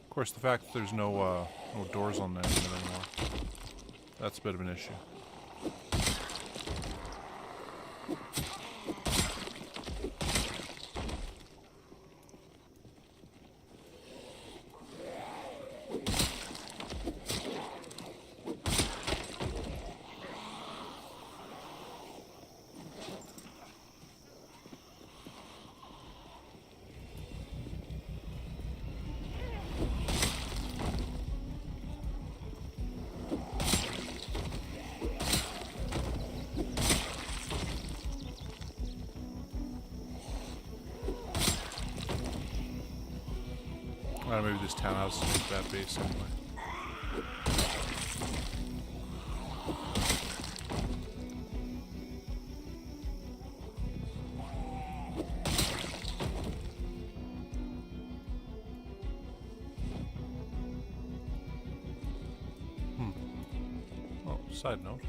Of course, the fact that there's no doors on them anymore, that's a bit of an issue. Maybe this townhouse is that base anyway. Oh, side note.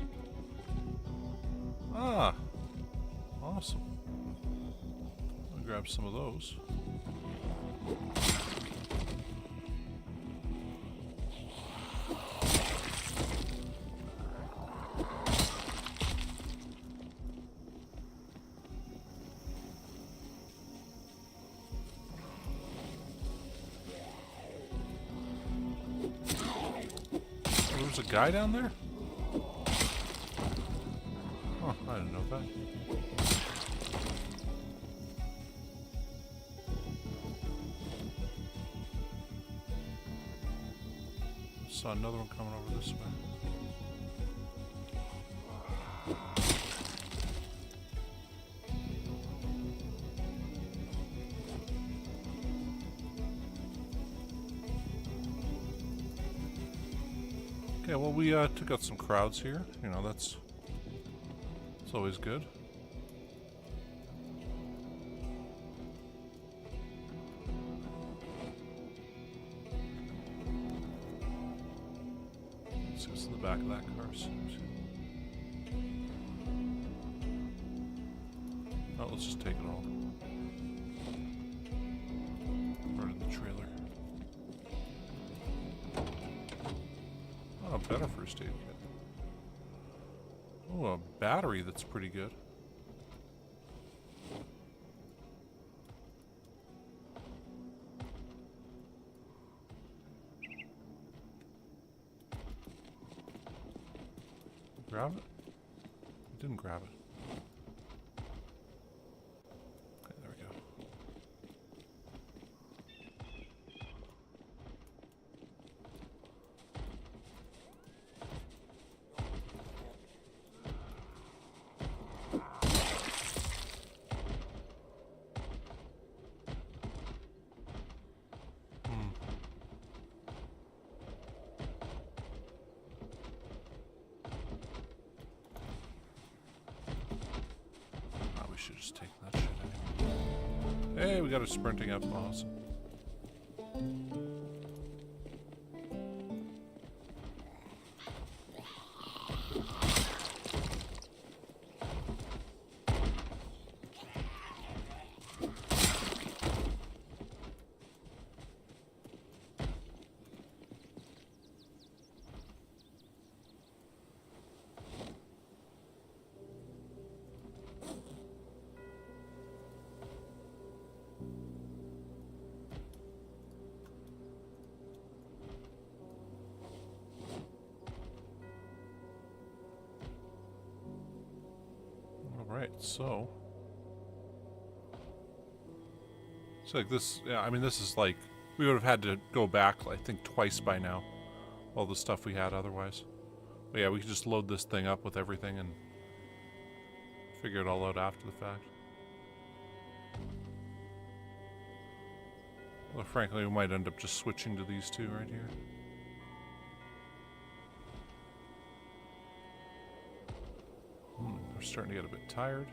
Ah, awesome. I'll grab some of those. There's a guy down there? Oh, I didn't know that. Saw another one coming over this way. Okay, well, we took out some crowds here. You know, that's always good. Let's go to the back of that car. Oh, let's just take it all. Right in the trailer. Oh, better first aid kit. Oh, a battery that's pretty good. Grab it? I didn't grab it. Okay, there we go. Should just take that shit anyway. Hey, we got her sprinting up. Awesome. Alright, so it's like this, yeah, I mean this is like, We would have had to go back, I think, twice by now. All the stuff we had otherwise. But yeah, we could just load this thing up with everything and figure it all out after the fact. Well, frankly, we might end up just switching to these two right here. We're starting to get a bit tired.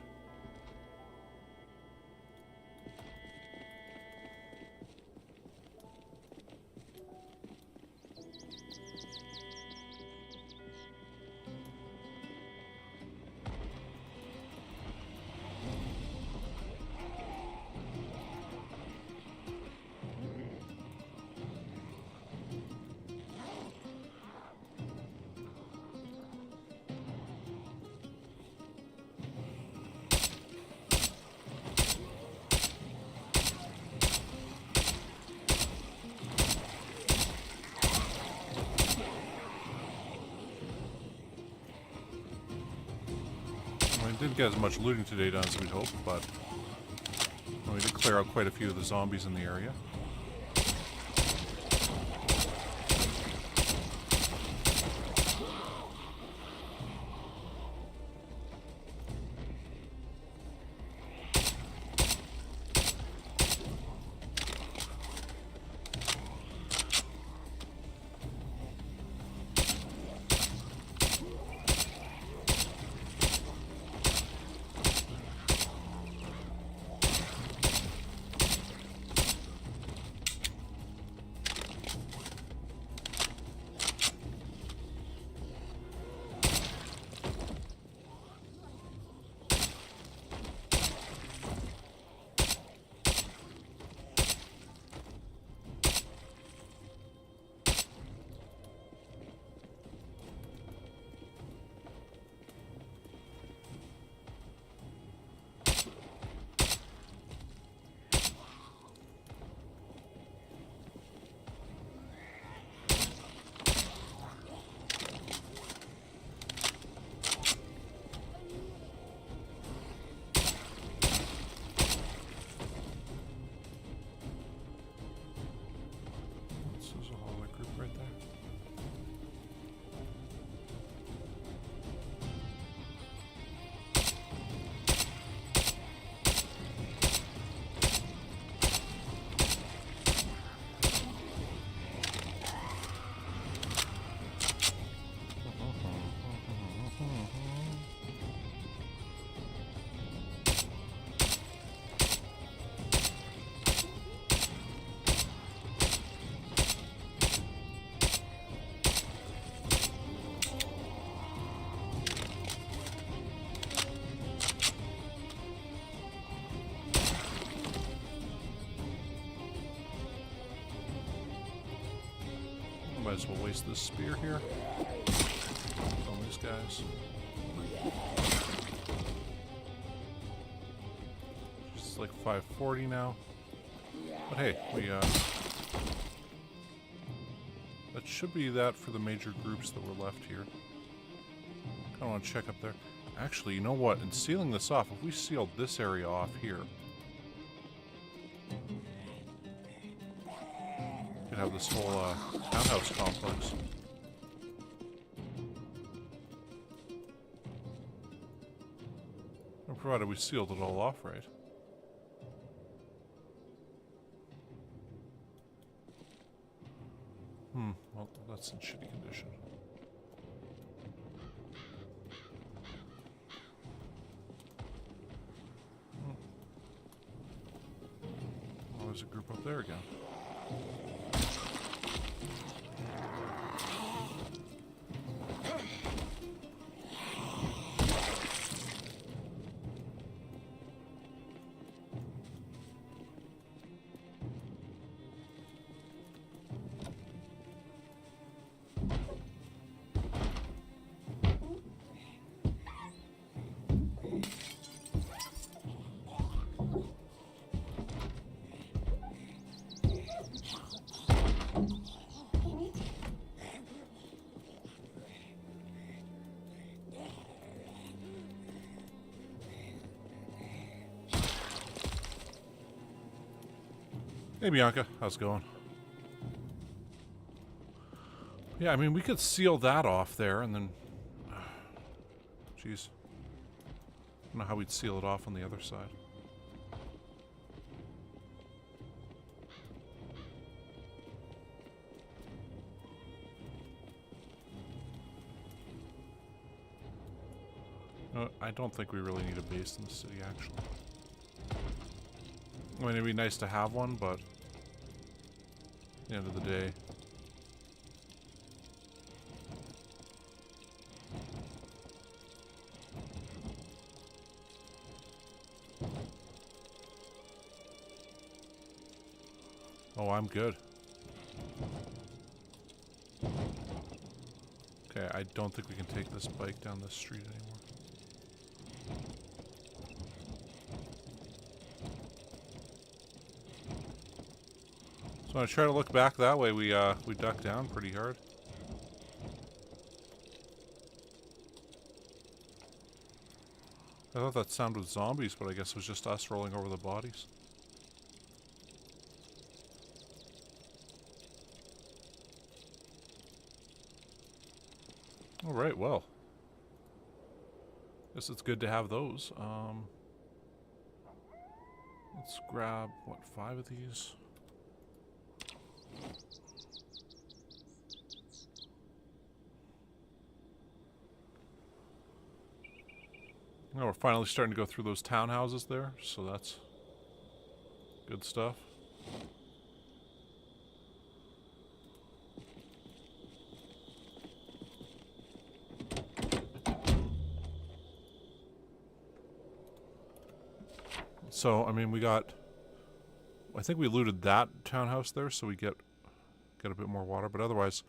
Didn't get as much looting today done as we'd hoped, but we did clear out quite a few of the zombies in the area. Might as well waste this spear here. Kill these guys. It's like 540 now. But hey, that should be that for the major groups that were left here. I want to check up there. Actually, you know what? In sealing this off, if we sealed this area off here, we could have this whole townhouse complex. And provided we sealed it all off right. Well, that's in shitty condition. Oh, there's a group up there again. Hey Bianca, how's it going? Yeah, I mean, we could seal that off there and then... Jeez. I don't know how we'd seal it off on the other side. No, I don't think we really need a base in the city, actually. I mean, it'd be nice to have one, but... At the end of the day... Oh, I'm good. Okay, I don't think we can take this bike down this street anymore. So when I try to look back that way, we duck down pretty hard. I thought that sound was zombies, but I guess it was just us rolling over the bodies. Alright, well. Guess it's good to have those. Let's grab, what, 5 of these? Now we're finally starting to go through those townhouses there, so that's good stuff. So, I mean, we got... I think we looted that townhouse there, so we get a bit more water. But otherwise,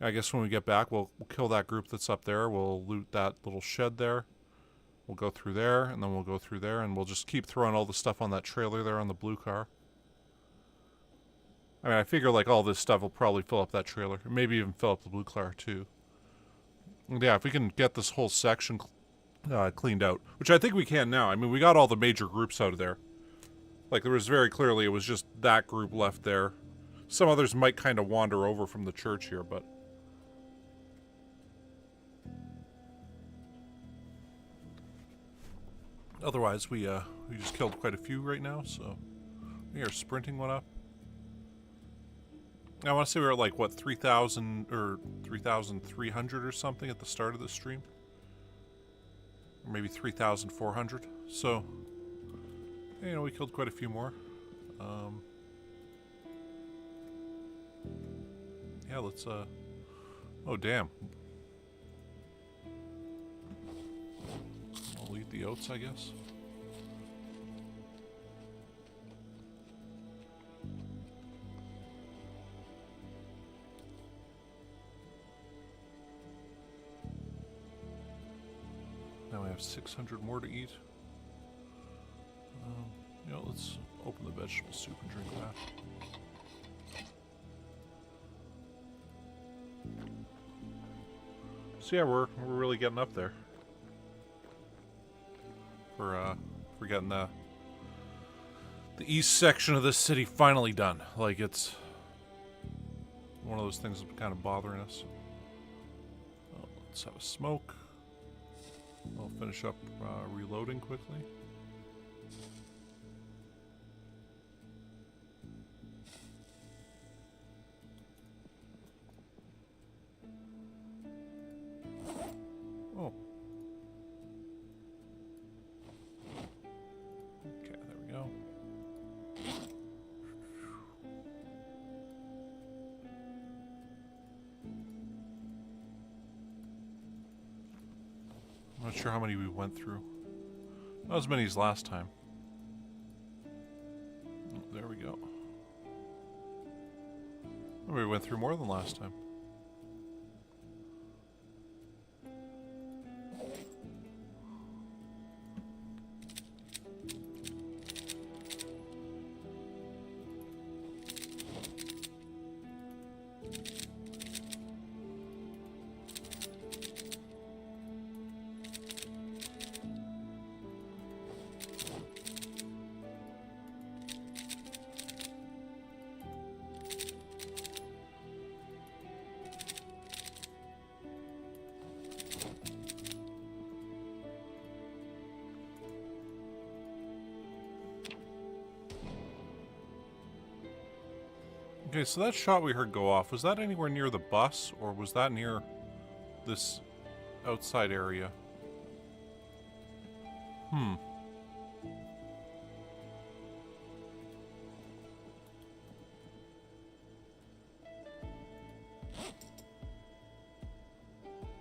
I guess when we get back, we'll kill that group that's up there. We'll loot that little shed there. We'll go through there, and then we'll go through there, and we'll just keep throwing all the stuff on that trailer there on the blue car. I mean, I figure, like, all this stuff will probably fill up that trailer. Or maybe even fill up the blue car, too. And yeah, if we can get this whole section cleaned out, which I think we can now. I mean, we got all the major groups out of there. Like, there was very clearly, it was just that group left there. Some others might kind of wander over from the church here, but... Otherwise, we just killed quite a few right now, so... We are sprinting one up. I want to say we were at, like, what, 3,000 or 3,300 or something at the start of the stream? Or maybe 3,400. So, you know, we killed quite a few more. Yeah, let's, oh, damn. I'll eat the oats, I guess. Now I have 600 more to eat. You know, let's open the vegetable soup and drink that. So yeah, we're really getting up there. We're getting the east section of this city finally done. Like, it's one of those things that's kind of bothering us. Oh, let's have a smoke. I'll finish up reloading quickly. Oh. Okay, there we go. I'm not sure how many we went through. Not as many as last time. Oh, there we go. Maybe we went through more than last time. Okay, so that shot we heard go off, was that anywhere near the bus, or was that near this outside area? Hmm.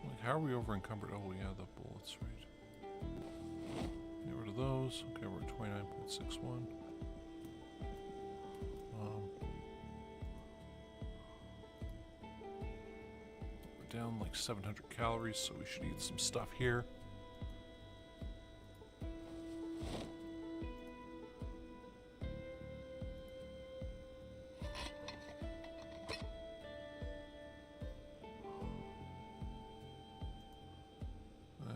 Like, how are we over encumbered? Oh, yeah, the bullets, right. Get rid of those. Okay, we're at 29.61. Down like 700 calories, so we should eat some stuff here. And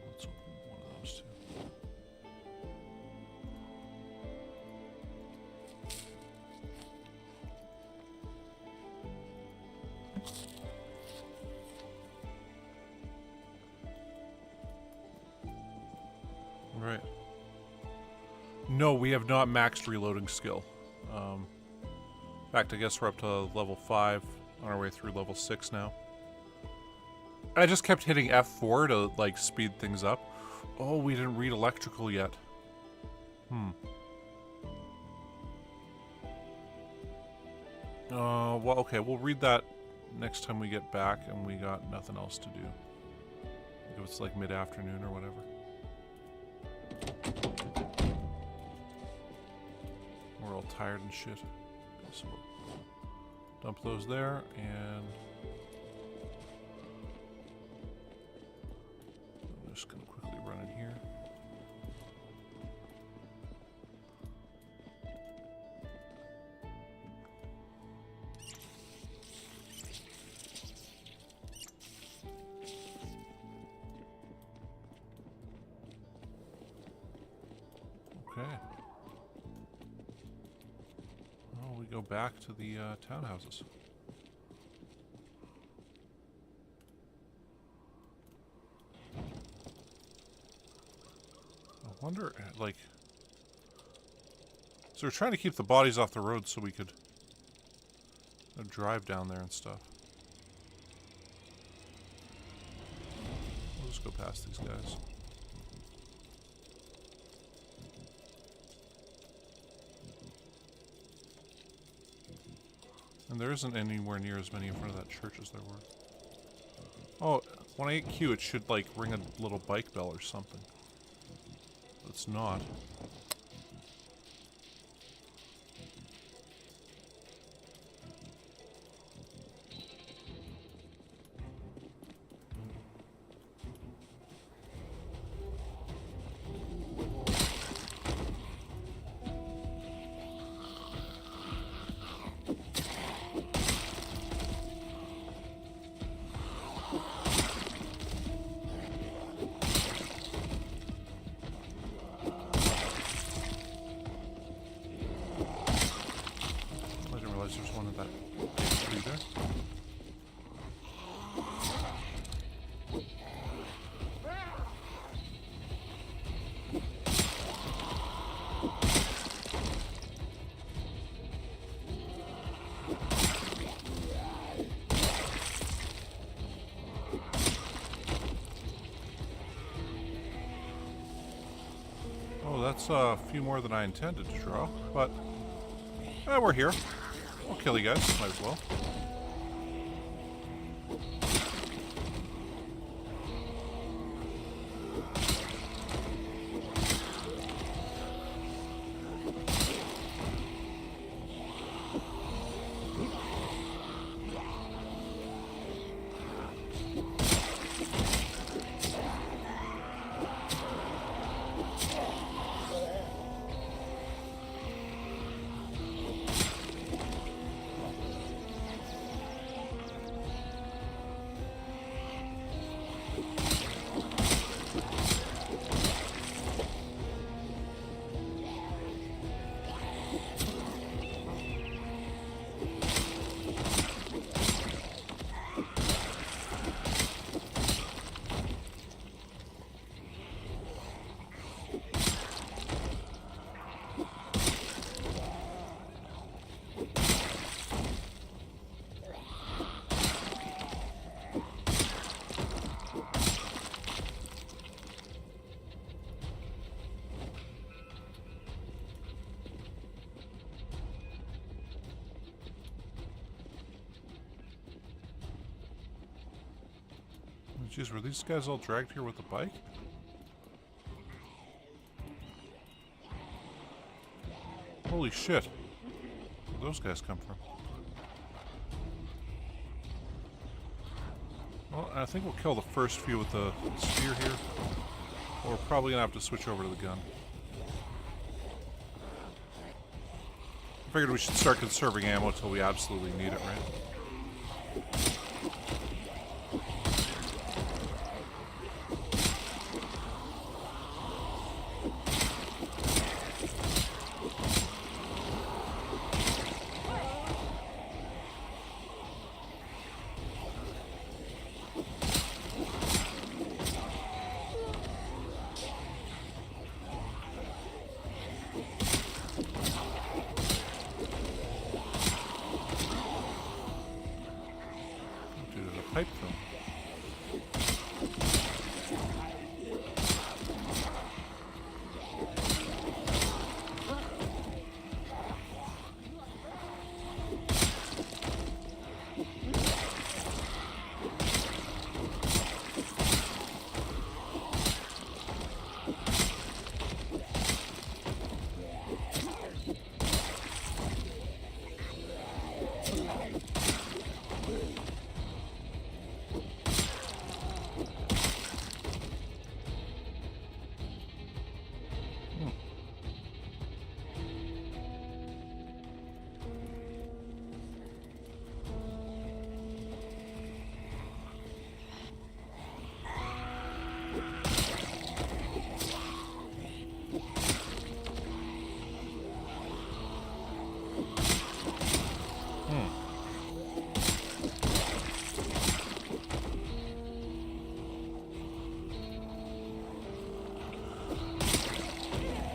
let's open one of those two. Right. No, we have not maxed reloading skill. In fact, I guess we're up to level 5, on our way through level 6 now. I just kept hitting F4 to, like, speed things up. Oh, we didn't read electrical yet. Well, okay, we'll read that next time we get back, and we got nothing else to do. If it's like mid-afternoon or whatever. We're all tired and shit. So we'll dump those there, and I'm just gonna quickly run in here. Okay. Well, we go back to the townhouses. I wonder, like... So we're trying to keep the bodies off the road so we could drive down there and stuff. We'll just go past these guys. And there isn't anywhere near as many in front of that church as there were. Oh, when I hit Q, it should, like, ring a little bike bell or something. But it's not. There's one of that tree there. Oh, that's a few more than I intended to draw, but we're here. I'll kill you guys, might as well. Jeez, were these guys all dragged here with a bike? Holy shit. Where'd those guys come from? Well, I think we'll kill the first few with the spear here. Or we're probably gonna have to switch over to the gun. I figured we should start conserving ammo until we absolutely need it, right? Pipe film.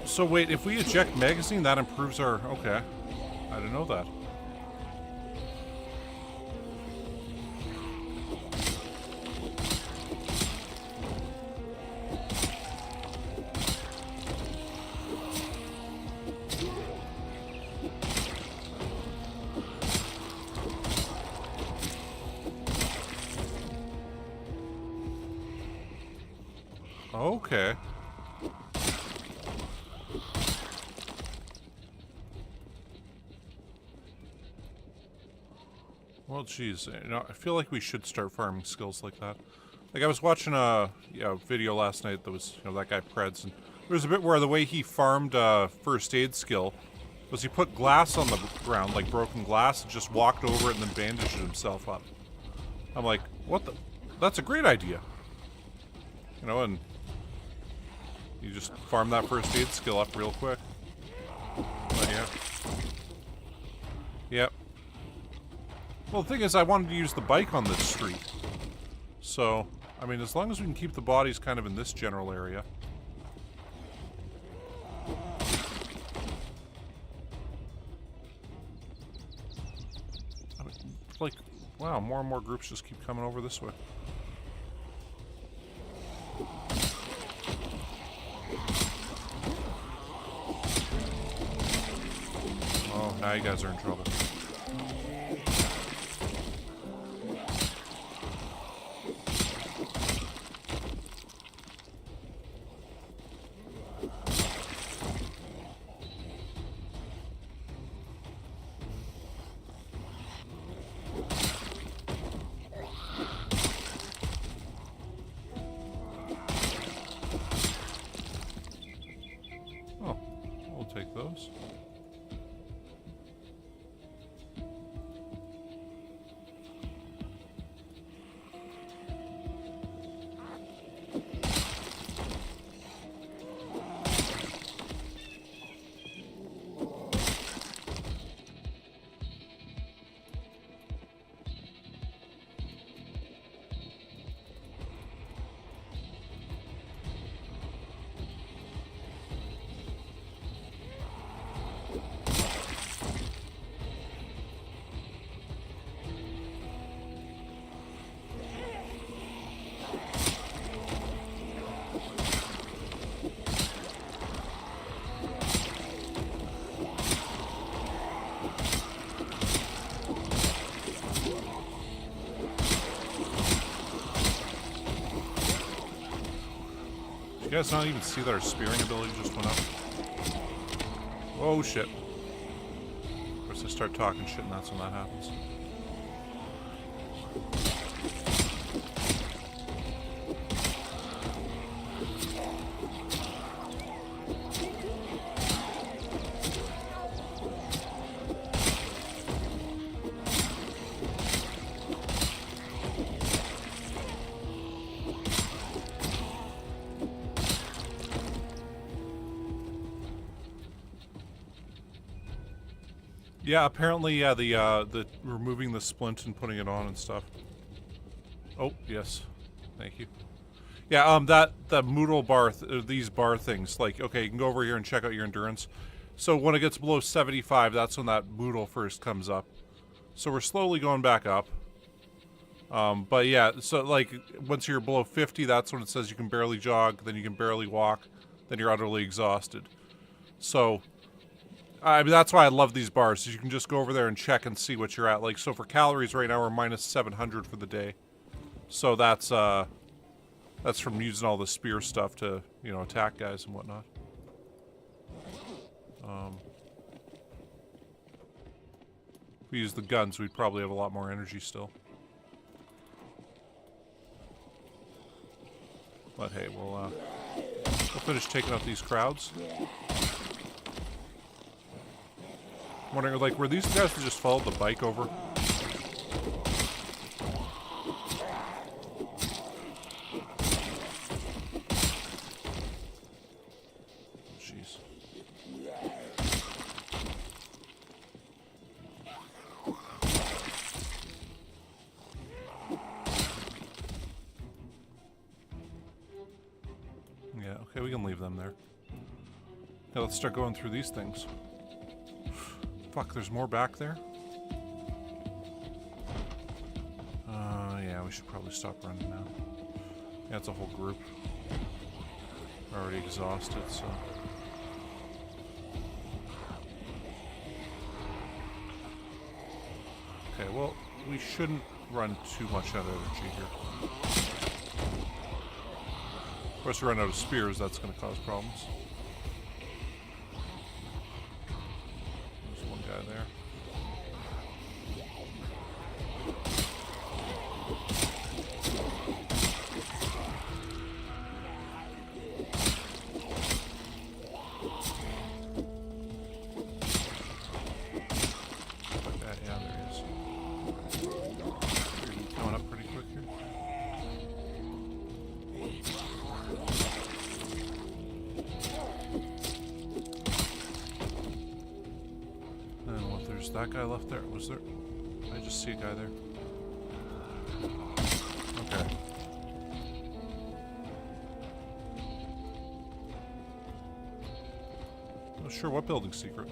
So wait, if we eject magazine, that improves our... Okay. I didn't know that. Okay. Well, geez, you know, I feel like we should start farming skills like that. Like, I was watching a video last night that was, you know, that guy Preds, and there was a bit where the way he farmed first aid skill was he put glass on the ground, like broken glass, and just walked over it and then bandaged himself up. I'm like, what the? That's a great idea. You know, and you just farm that first aid skill up real quick. But yeah. Yep. Well, the thing is, I wanted to use the bike on this street. So, I mean, as long as we can keep the bodies kind of in this general area. I mean, like, wow, more and more groups just keep coming over this way. Oh, now you guys are in trouble. Take those. you guys not even see that our spearing ability just went up? Oh shit. Of course I start talking shit and that's when that happens. Yeah, apparently, yeah, the removing the splint and putting it on and stuff. Oh, yes. Thank you. Yeah, the Moodle bar, these bar things, like, okay, you can go over here and check out your endurance. So when it gets below 75, that's when that Moodle first comes up. So we're slowly going back up. But yeah, so like, once you're below 50, that's when it says you can barely jog, then you can barely walk, then you're utterly exhausted. So I mean, that's why I love these bars. You can just go over there and check and see what you're at. Like, so for calories right now, we're minus 700 for the day. So that's from using all the spear stuff to, you know, attack guys and whatnot. If we use the guns, we'd probably have a lot more energy still. But hey, we'll finish taking out these crowds. I'm wondering, like, were these guys that just followed the bike over? Jeez. Yeah, okay, we can leave them there. Now let's start going through these things. Fuck, there's more back there? Yeah, we should probably stop running now. Yeah, it's a whole group. We're already exhausted, so... Okay, well, we shouldn't run too much out of energy here. Of course, we run out of spears, that's going to cause problems. There's one guy there. That guy left there? Was there? I just see a guy there. Okay. Oh, sure, what building secret?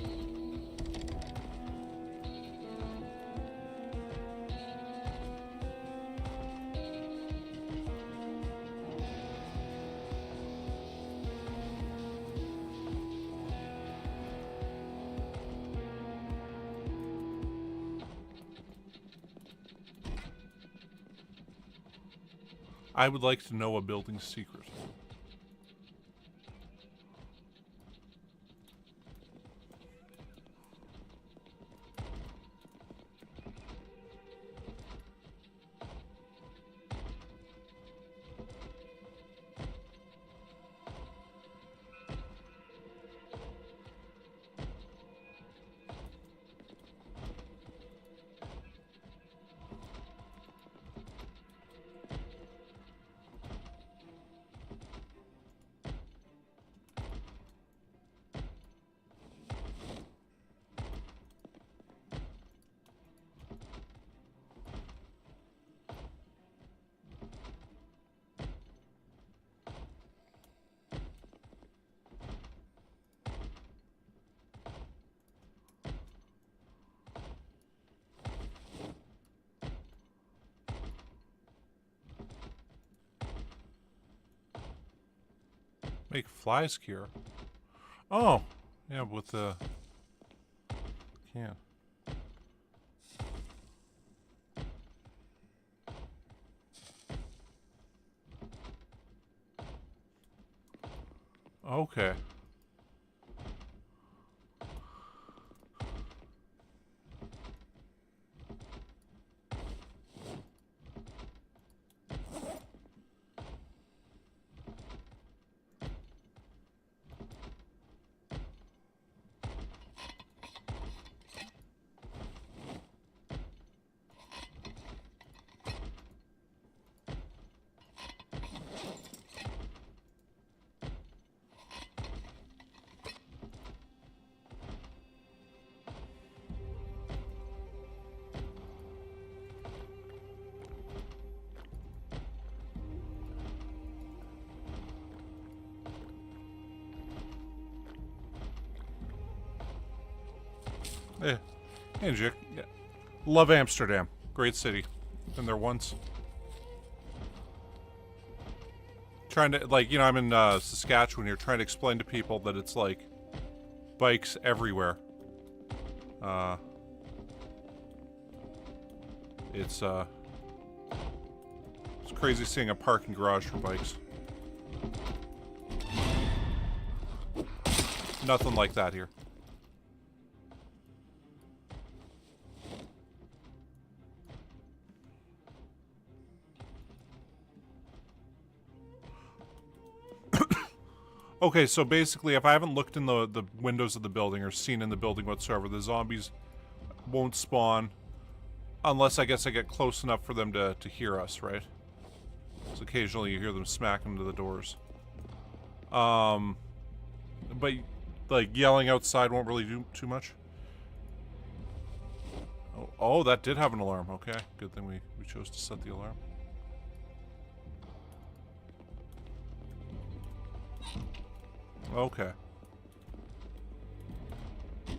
I would like to know a building secret. Make flies cure. Oh, yeah, with the can. Okay. Yeah. Hey, Jick. Yeah. Love Amsterdam. Great city. Been there once. Trying to, like, you know, I'm in Saskatchewan here, trying to explain to people that it's like bikes everywhere. It's crazy seeing a parking garage for bikes. Nothing like that here. Okay, so basically, if I haven't looked in the windows of the building or seen in the building whatsoever, the zombies won't spawn unless I guess I get close enough for them to hear us, right? Because occasionally you hear them smacking into the doors. But like yelling outside won't really do too much. Oh, that did have an alarm. Okay, good thing we chose to set the alarm. Okay. I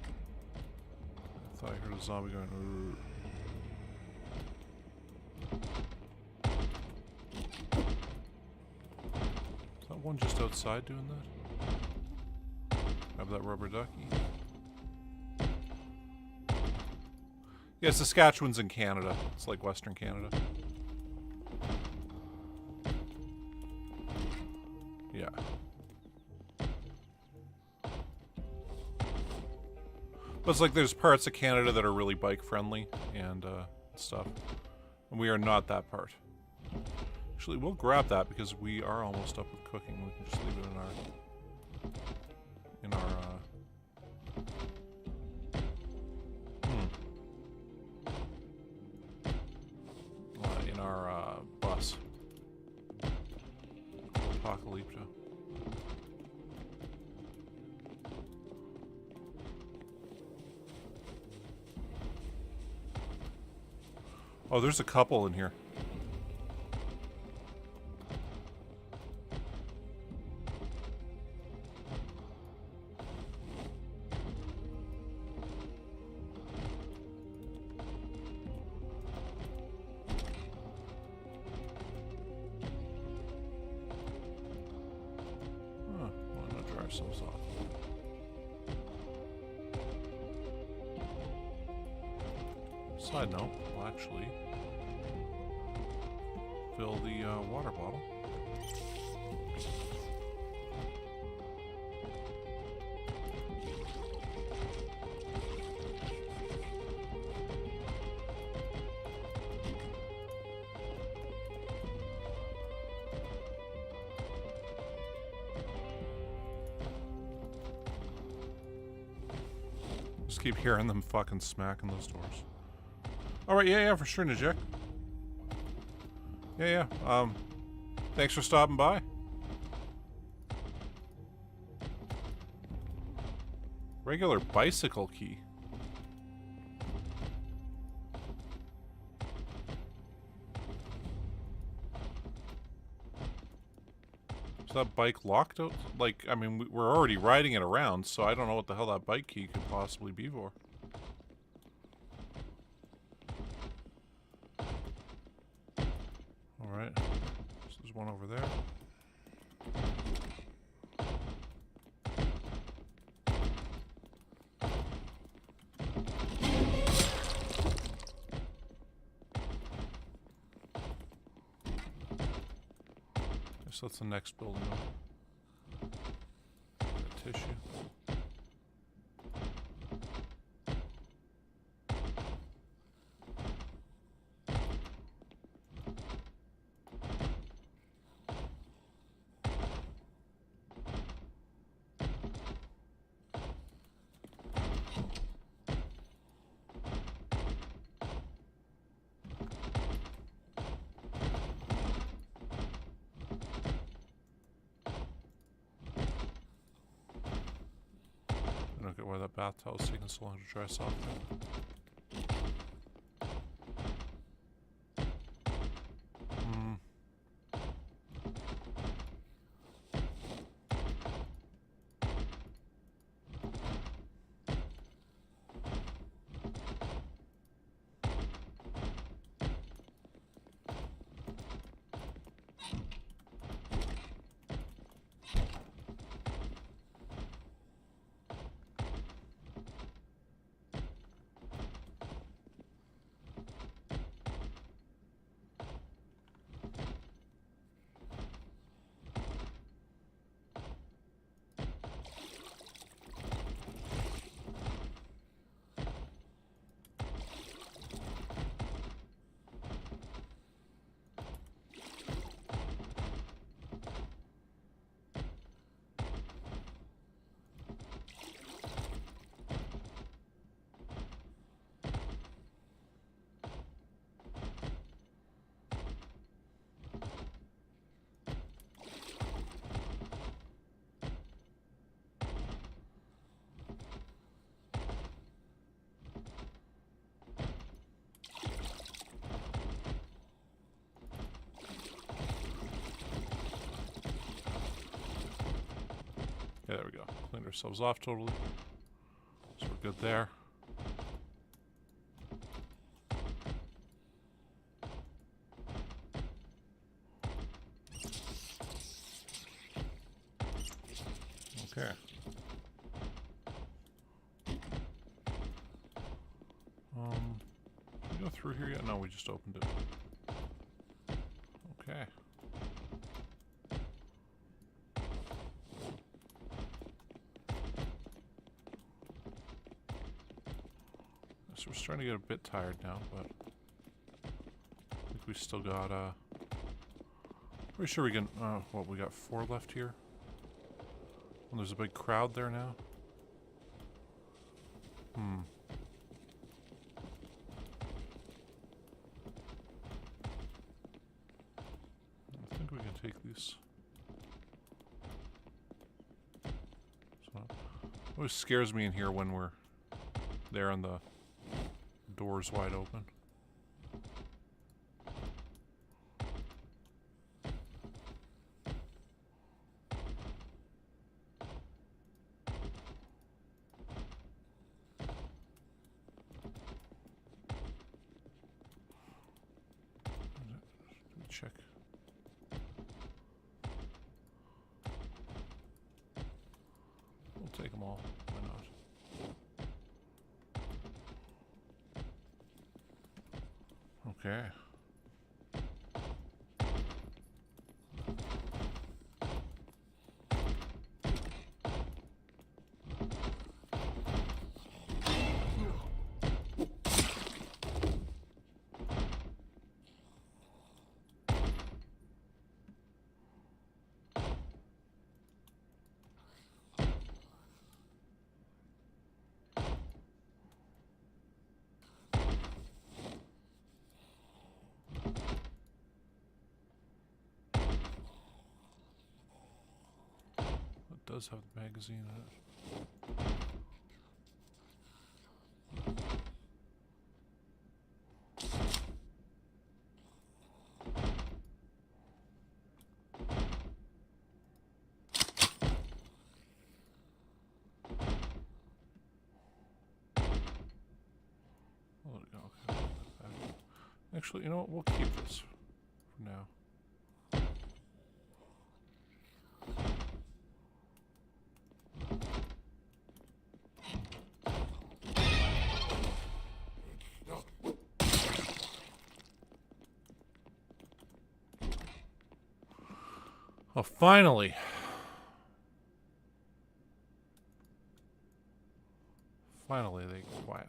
thought I heard a zombie going. Urgh. Is that one just outside doing that? Have that rubber ducky. Yeah, Saskatchewan's in Canada. It's like Western Canada. Yeah. But it's like there's parts of Canada that are really bike friendly and stuff. And we are not that part. Actually, we'll grab that because we are almost up with cooking. We can just leave it in our bus. Apocalypto. Oh, there's a couple in here. Huh, why not drive ourselves off? Side note, we'll actually fill the water bottle. Just keep hearing them fucking smacking those doors. Alright, yeah, for sure, Najek. Yeah. Thanks for stopping by. Regular bicycle key. Is that bike locked out? Like, I mean, we're already riding it around, so I don't know what the hell that bike key could possibly be for. Alright. So there's one over there. Guess that's the next building up. tissue. I don't get why that bath towel's taking so long to dry soft. Yeah, there we go. Cleaned ourselves off totally. So we're good there. Okay. Did we go through here yet? No, we just opened it. Okay. So we're starting to get a bit tired now, but I think we still got, pretty sure we can, what, we got 4 left here? And there's a big crowd there now? I think we can take these. So, it always scares me in here when we're there and the door's wide open. Check. We'll take them all. Why not? Okay. Does have the magazine in it. Oh, okay. Actually, you know what? We'll keep this for now. Oh, finally. Finally, they get quiet.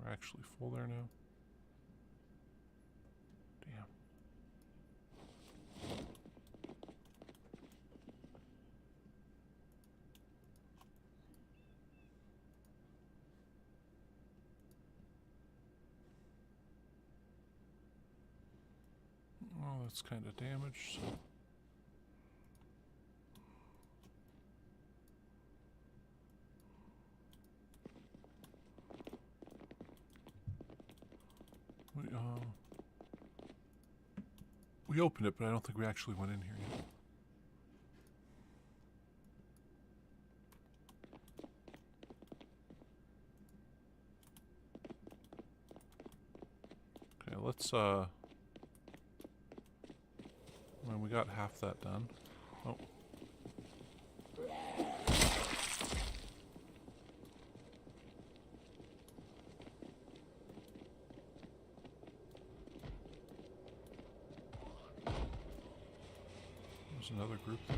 We're actually full there now. Damn. Oh, that's kind of damaged. So. We opened it, but I don't think we actually went in here yet. Okay, let's, well, we got half that done. Oh. There's another group there.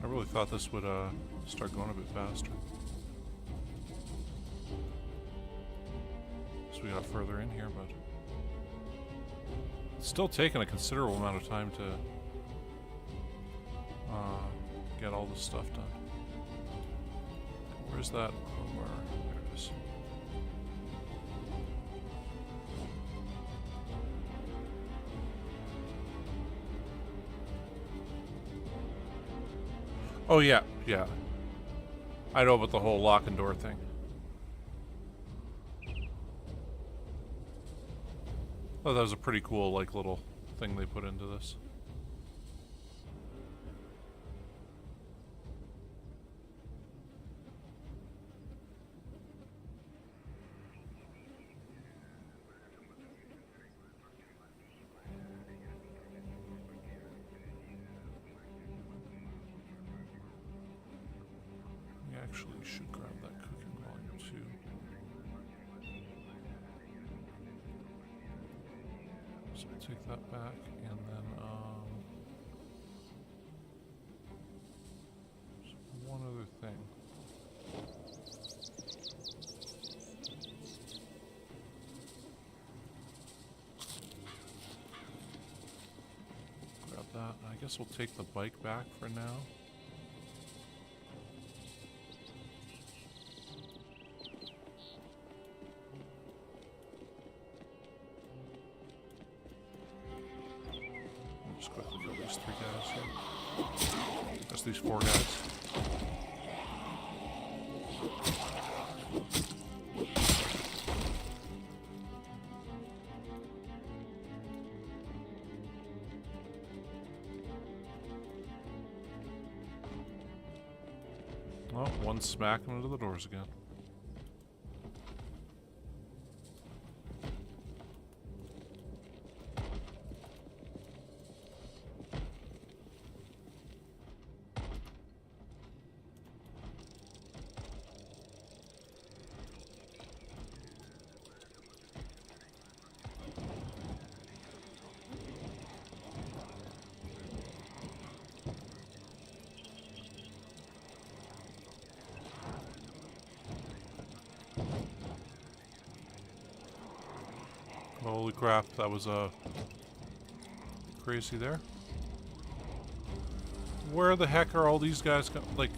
I really thought this would start going a bit faster. So we got further in here, but it's still taking a considerable amount of time to get all this stuff done. Where's that? Where? There it is. Oh, yeah, yeah. I know about the whole lock and door thing. Oh, that was a pretty cool, like, little thing they put into this. Actually, should grab that cooking volume too. So we'll take that back, and then one other thing. Grab that. I guess we'll take the bike back for now. Just quickly kill these 3 guys here. That's these 4 guys. Oh, one smacking into the doors again. Holy crap, that was crazy there. Where the heck are all these guys like,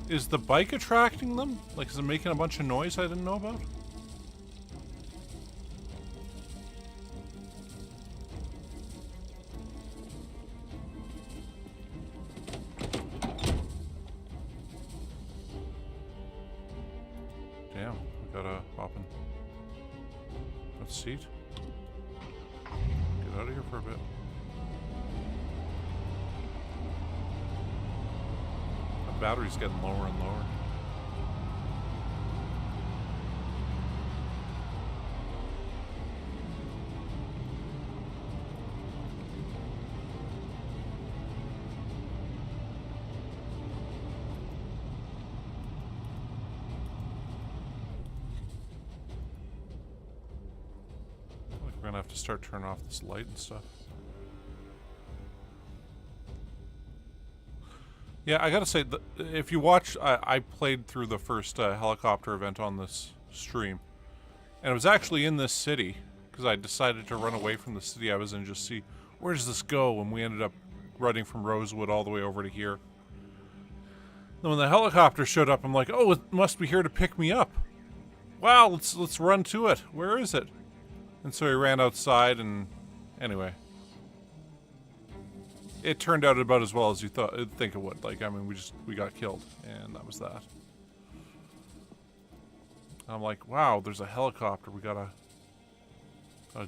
is the bike attracting them? Like, is it making a bunch of noise I didn't know about? Damn, we gotta hop in that seat. Get out of here for a bit. The battery's getting lower and lower. We're gonna have to start turning off this light and stuff. Yeah, I gotta say, if you watch, I played through the first helicopter event on this stream, and it was actually in this city, because I decided to run away from the city I was in and just see, where does this go? And we ended up running from Rosewood all the way over to here. Then when the helicopter showed up, I'm like, oh, it must be here to pick me up. Wow, let's run to it. Where is it? And so we ran outside, and anyway, it turned out about as well as you think it would. Like, I mean, we got killed, and that was that. I'm like, wow, there's a helicopter. We gotta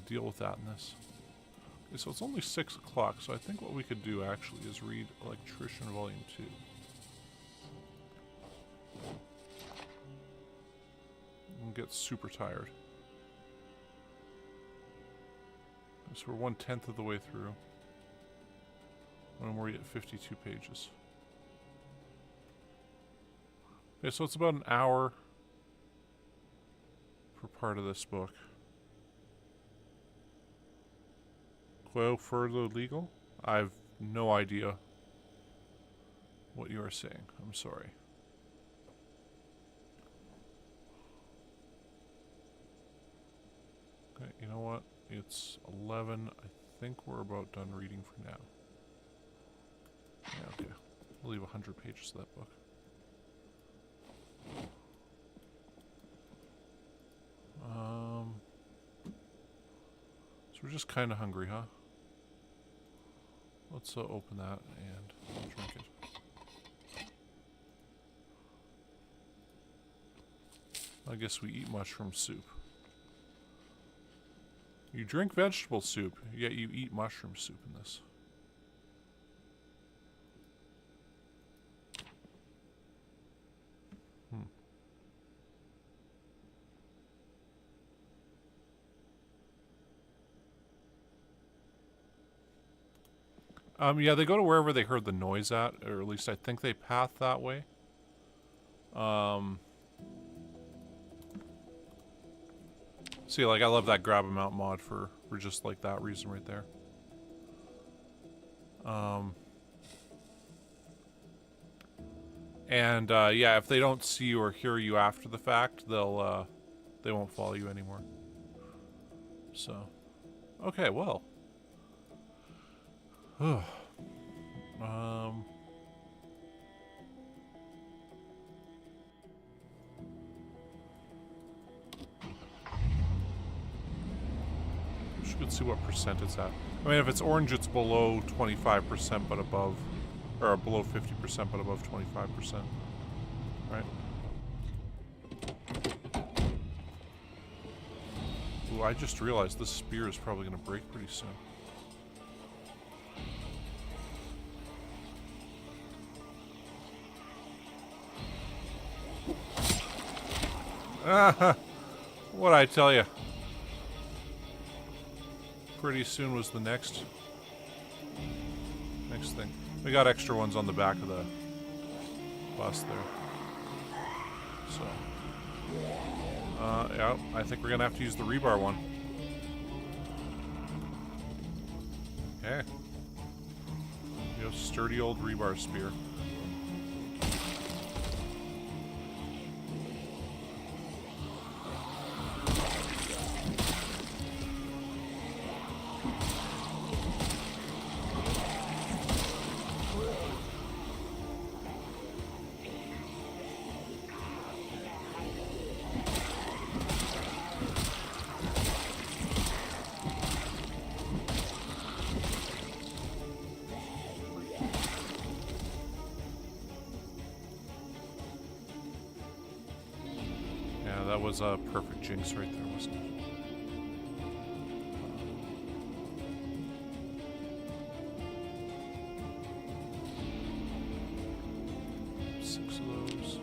deal with that in this. Okay, so it's only 6 o'clock. So I think what we could do actually is read Electrician Volume 2. And get super tired. So we're 1/10 of the way through. And we're at 52 pages. Okay, so it's about an hour for part of this book. Quo further legal? I have no idea what you are saying. I'm sorry. Okay, you know what? It's 11. I think we're about done reading for now. Yeah, okay. We'll leave 100 pages of that book. So we're just kind of hungry, huh? Let's open that and drink it. I guess we eat mushroom soup. You drink vegetable soup, yet you eat mushroom soup in this. Yeah, they go to wherever they heard the noise at, or at least I think they path that way. See, like, I love that grab 'em out mod for just like that reason right there. And yeah, if they don't see you or hear you after the fact, they won't follow you anymore. So, okay, well. Let's see what percent it's at. I mean, if it's orange, it's below 25%, but above, or below 50%, but above 25%. Right? Ooh, I just realized this spear is probably going to break pretty soon. What'd I tell you? Pretty soon was the next thing. We got extra ones on the back of the bus there. So, yeah, I think we're gonna have to use the rebar one. Okay. You have sturdy old rebar spear. Yeah, that was a perfect jinx right there, wasn't it? Six of those.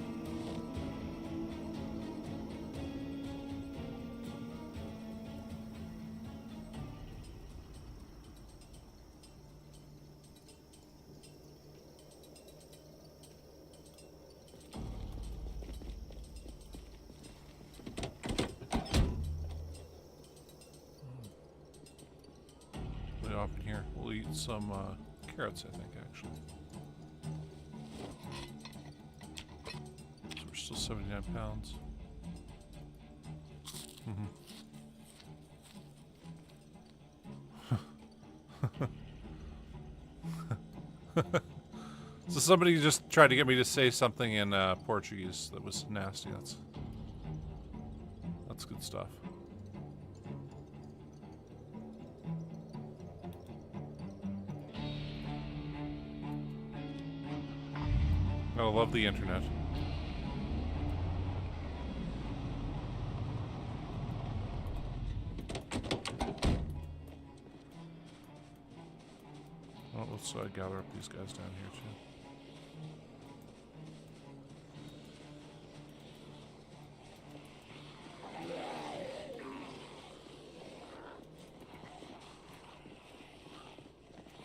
Up in here, we'll eat some carrots, I think, actually. So we're still 79 pounds. So somebody just tried to get me to say something in Portuguese that was nasty. That's good stuff. I love the internet. Well, let's gather up these guys down here too.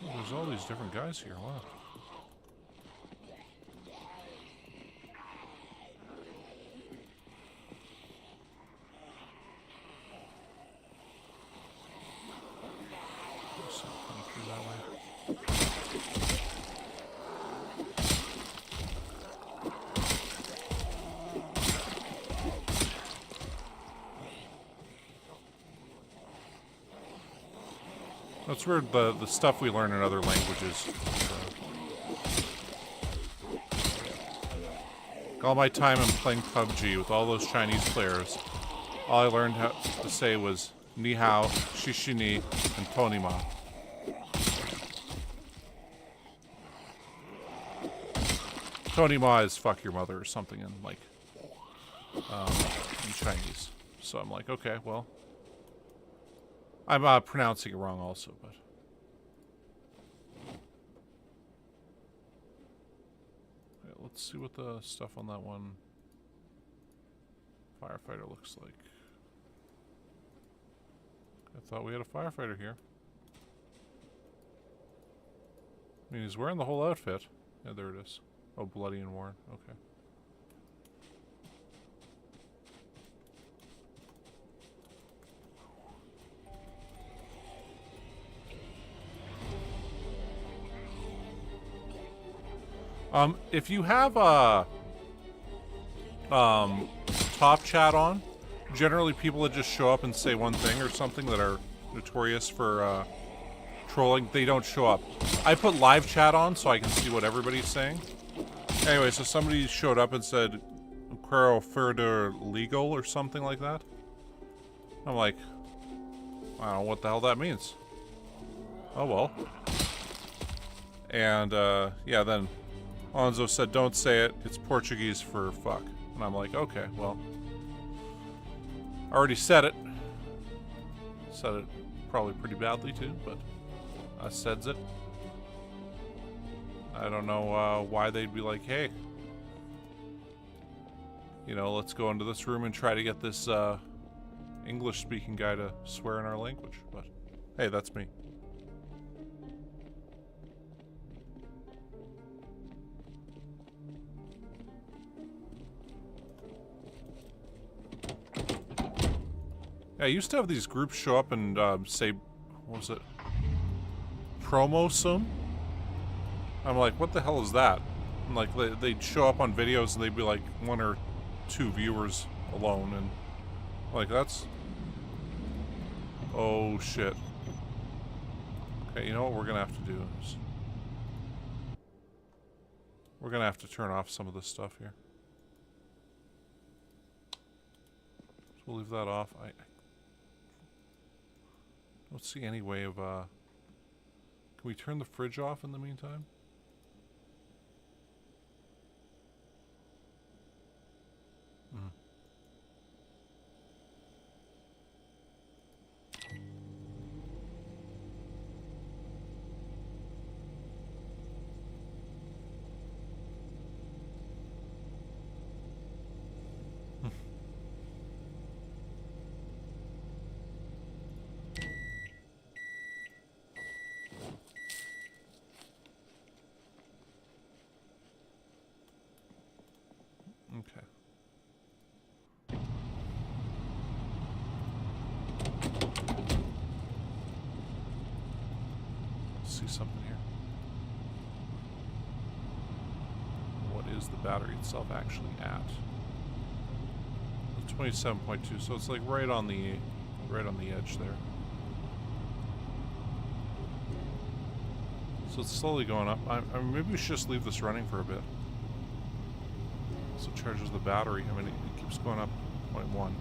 Oh, there's all these different guys here. Wow. That's weird, the stuff we learn in other languages. All my time in playing PUBG with all those Chinese players, all I learned how to say was Ni Hao, Shishini, and Tonima. Tonima is fuck your mother or something in like in Chinese. So I'm like, okay, well. I'm pronouncing it wrong also, but... Okay, let's see what the stuff on that one firefighter looks like. I thought we had a firefighter here. I mean, he's wearing the whole outfit. Yeah, there it is. Oh, bloody and worn. Okay. If you have top chat on, generally people that just show up and say one thing or something that are notorious for trolling, they don't show up. I put live chat on so I can see what everybody's saying. Anyway, so somebody showed up and said Quero further legal or something like that. I'm like, I don't know what the hell that means. Oh well. And yeah, then Alonzo said, don't say it, it's Portuguese for fuck. And I'm like, okay, well. I already said it. Said it probably pretty badly too, but I said it. I don't know why they'd be like, hey, you know, let's go into this room and try to get this English-speaking guy to swear in our language. But hey, that's me. Yeah, I used to have these groups show up and say, what was it? Promosum? I'm like, what the hell is that? And like, they'd show up on videos and they'd be like 1 or 2 viewers alone, and like, that's... Oh, shit. Okay, you know what we're gonna have to do is... We're gonna have to turn off some of this stuff here. So we'll leave that off. I don't see any way of, Can we turn the fridge off in the meantime? Okay. See something here. What is the battery itself actually at? 27.2, so it's like right on the edge there. So it's slowly going up. Maybe we should just leave this running for a bit. So it charges the battery. I mean, it keeps going up 0.1.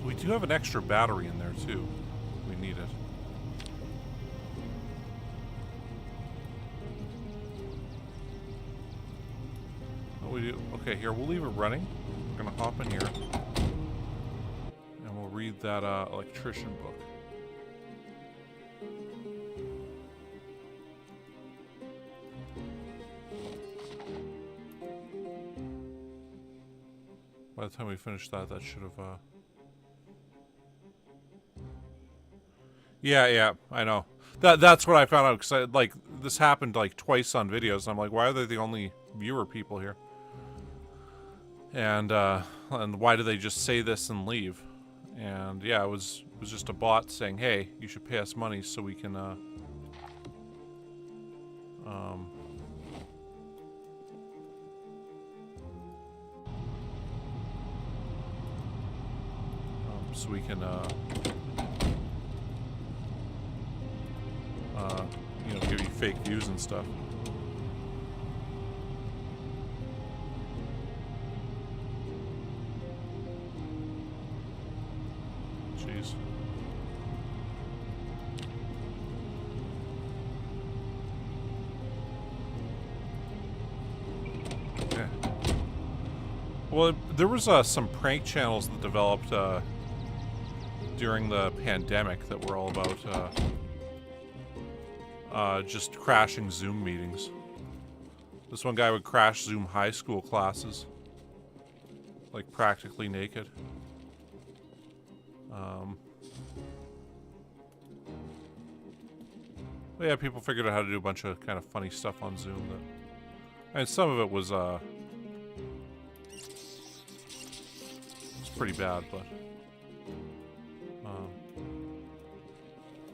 We do have an extra battery in there too. We need it. We do. Okay, here, we'll leave it running. We're gonna hop in here. And we'll read that electrician book. By the time we finish that, that should have, Yeah, I know. That's what I found out, because like, this happened like twice on videos. I'm like, why are they the only viewer people here? And why do they just say this and leave? And yeah, it was just a bot saying, hey, you should pay us money so we can you know, give you fake views and stuff. Jeez. Okay. Well, there was some prank channels that developed during the pandemic that were all about just crashing Zoom meetings. This one guy would crash Zoom high school classes, like practically naked. But yeah, people figured out how to do a bunch of kind of funny stuff on Zoom. And some of it was it's pretty bad, but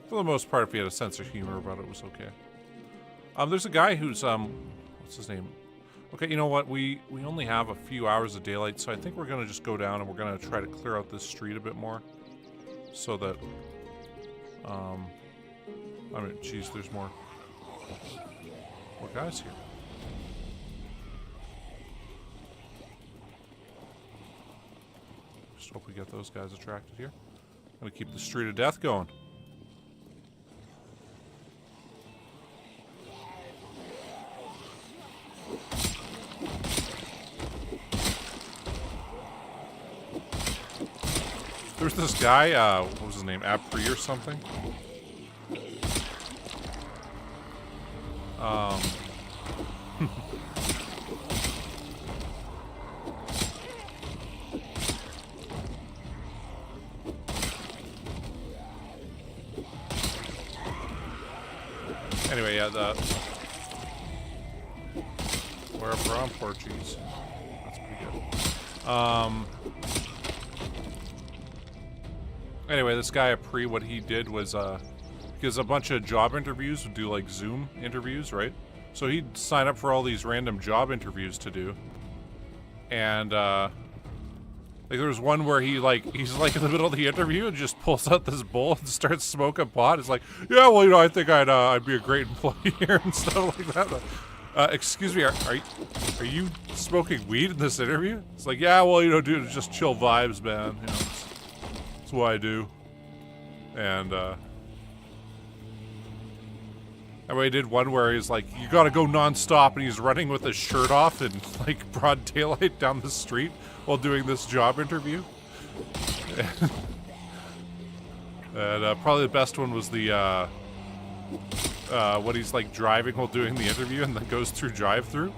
for the most part, if he had a sense of humor about it, it was okay. There's a guy who's what's his name? Okay, you know what? We only have a few hours of daylight, so I think we're gonna just go down and we're gonna try to clear out this street a bit more, so that I mean, geez, there's more guys here. Just hope we get those guys attracted here. I'm gonna keep the street of death going. There's this guy, what was his name? Apri or something? Anyway, yeah, where from Portuguese. That's pretty good. Anyway, this guy Apri, what he did was, because a bunch of job interviews would do like Zoom interviews, right? So he'd sign up for all these random job interviews to do. And, like there was one where he's like in the middle of the interview and just pulls out this bowl and starts smoking pot. It's like, yeah, well, you know, I think I'd be a great employee here and stuff like that. Excuse me, are you smoking weed in this interview? It's like, yeah, well, you know, dude, it's just chill vibes, man. You know, it's what I do. And I did one where he's like, you gotta go non-stop, and he's running with his shirt off in like broad daylight down the street while doing this job interview. And probably the best one was the when he's like driving while doing the interview and then goes through drive-through.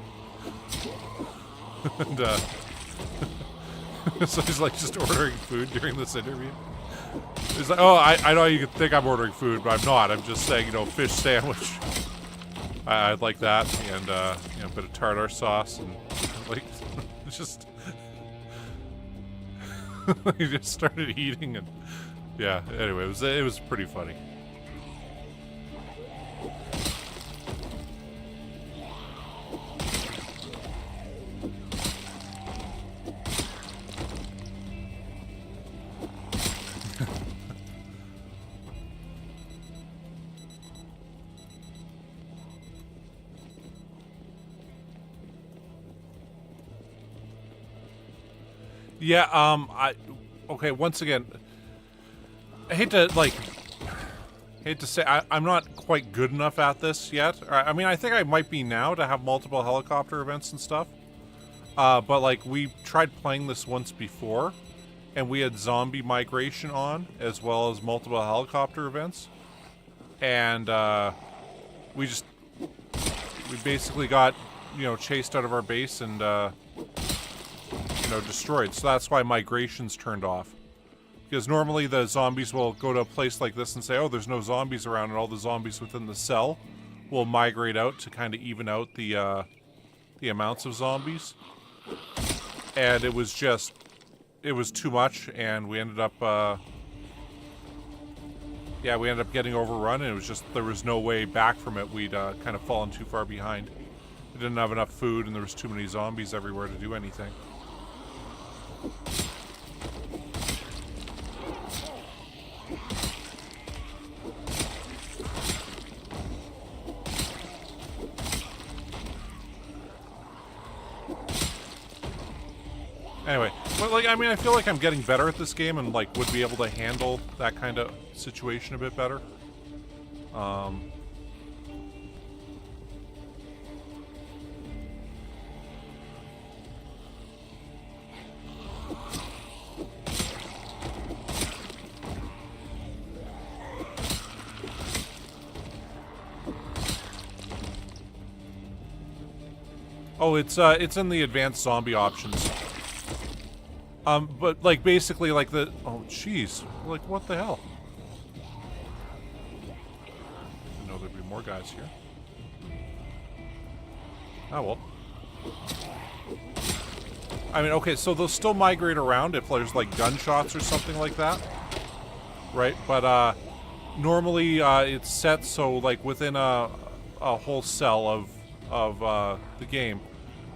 And so he's like just ordering food during this interview. He's like, oh, I know you could think I'm ordering food, but I'm not. I'm just saying, you know, fish sandwich. I'd like that, and, you know, a bit of tartar sauce, and, like, just... he just started eating, and, yeah, anyway, it was pretty funny. Yeah, okay, once again, I hate to say, I'm not quite good enough at this yet. I mean, I think I might be now to have multiple helicopter events and stuff. But, like, we tried playing this once before, and we had zombie migration on, as well as multiple helicopter events. And, we basically got, you know, chased out of our base and, you know, destroyed. So that's why migration's turned off. Because normally the zombies will go to a place like this and say, oh, there's no zombies around, and all the zombies within the cell will migrate out to kind of even out the amounts of zombies. And it was too much, and we ended up, yeah, we ended up getting overrun, and it was just, there was no way back from it. We'd kind of fallen too far behind. We didn't have enough food, and there was too many zombies everywhere to do anything. Anyway, but like, I mean, I feel like I'm getting better at this game and like would be able to handle that kind of situation a bit better. Oh, it's in the advanced zombie options. But like basically like the, oh jeez, like what the hell? I know there'd be more guys here. Oh well. I mean, okay, so they'll still migrate around if there's like gunshots or something like that, right? But normally it's set so like within a whole cell of the game,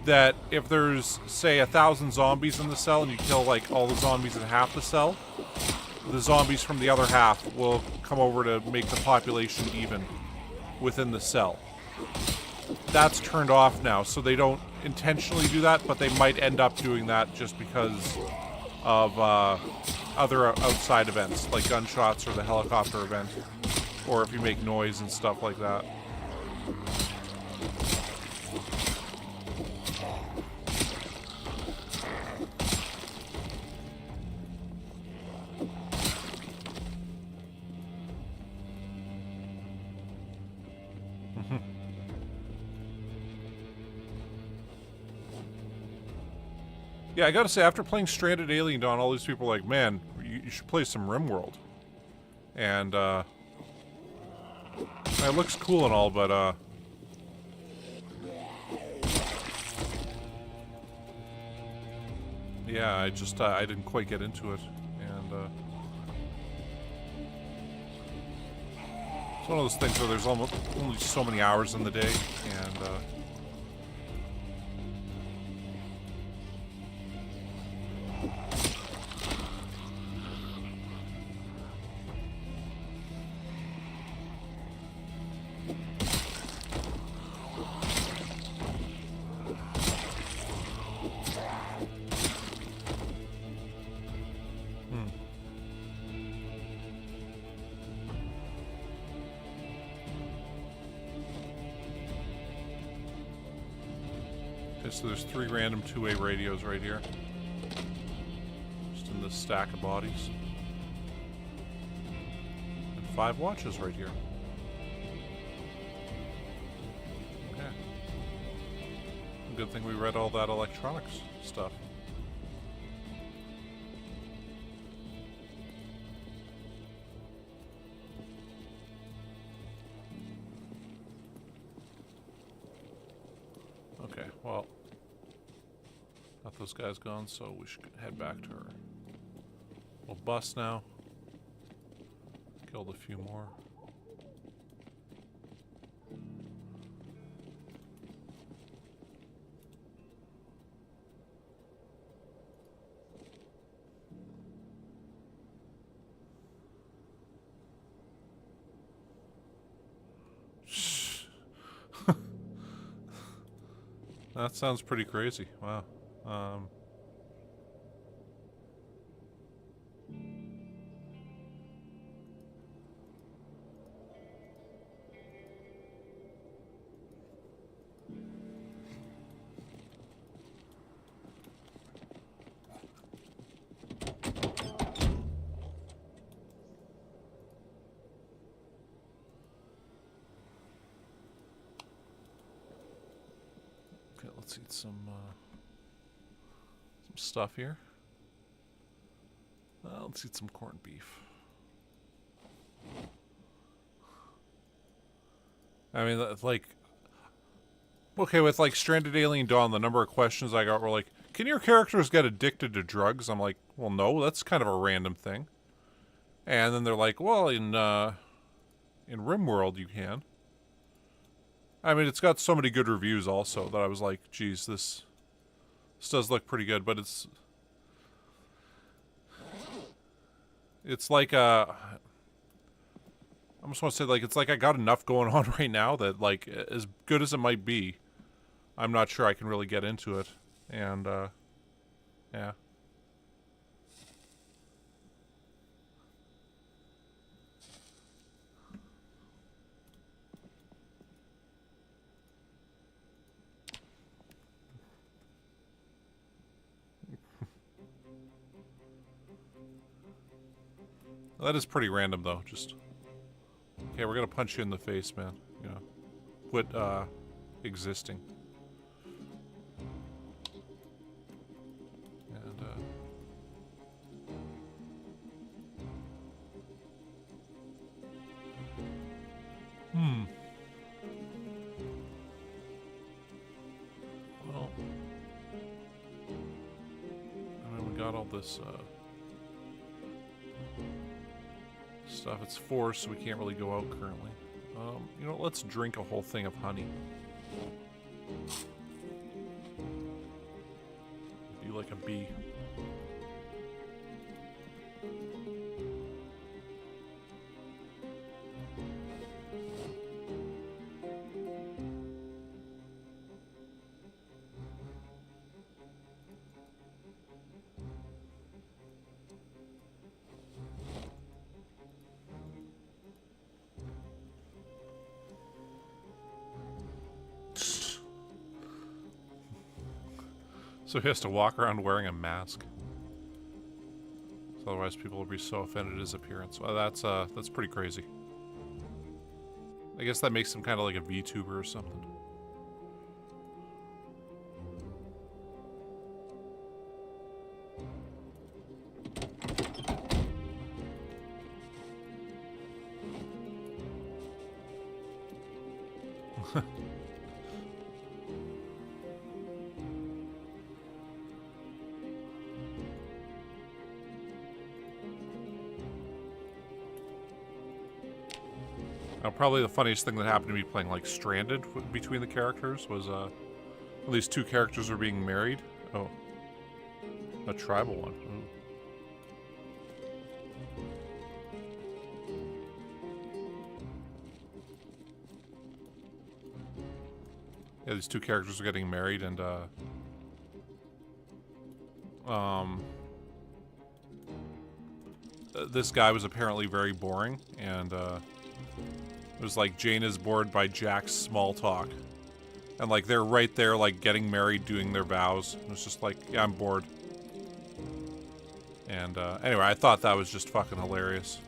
that if there's, say, 1,000 zombies in the cell and you kill, like, all the zombies in half the cell, the zombies from the other half will come over to make the population even within the cell. That's turned off now, so they don't intentionally do that, but they might end up doing that just because of other outside events, like gunshots or the helicopter event, or if you make noise and stuff like that. Yeah, I gotta say, after playing Stranded Alien Dawn, all these people are like, man, you should play some RimWorld. And, it looks cool and all, but, yeah, I just, I didn't quite get into it. And, it's one of those things where there's almost only so many hours in the day, and, so there's 3 random 2-way radios right here. Just in this stack of bodies. And 5 watches right here. Okay. Good thing we read all that electronics stuff. got those guys gone, so we should head back to our little bus now. Killed a few more. That sounds pretty crazy. Wow. Okay, let's eat some stuff here. Let's eat some corned beef. I mean, like, okay, with like Stranded Alien Dawn, the number of questions I got were like, can your characters get addicted to drugs? I'm like, well, no, that's kind of a random thing. And then they're like, well, in RimWorld you can. I mean, it's got so many good reviews also that I was like, geez, this does look pretty good, but it's like I just want to say, like, it's like I got enough going on right now that, like, as good as it might be, I'm not sure I can really get into it. And yeah. That is pretty random, though. Just, okay, we're gonna punch you in the face, man. You know, quit existing. And well, I mean, we got all this stuff. It's forced, so we can't really go out currently. You know, let's drink a whole thing of honey. Be like a bee. So he has to walk around wearing a mask. So otherwise people will be so offended at his appearance. Well, that's pretty crazy. I guess that makes him kind of like a VTuber or something. Probably the funniest thing that happened to me playing like Stranded between the characters was when these two characters were being married. Oh, a tribal one. Yeah, these two characters were getting married, and this guy was apparently very boring, and it was like Jane is bored by Jack's small talk. And like they're right there like getting married, doing their vows. And it's just like, yeah, I'm bored. And anyway, I thought that was just fucking hilarious.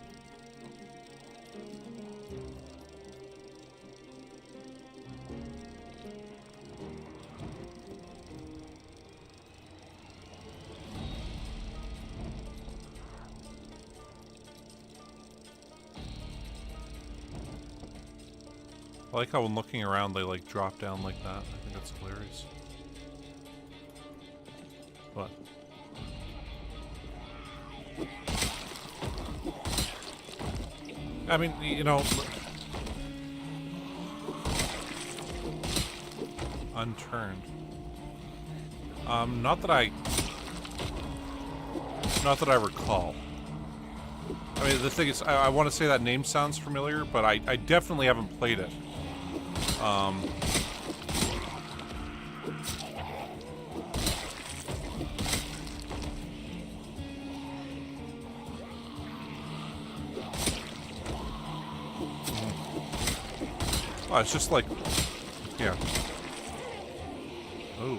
I like how when looking around they like drop down like that. I think that's hilarious. What? I mean, you know, unturned. Not that I recall. I mean, the thing is, I want to say that name sounds familiar, but I definitely haven't played it. Oh, it's just like, yeah. Oh.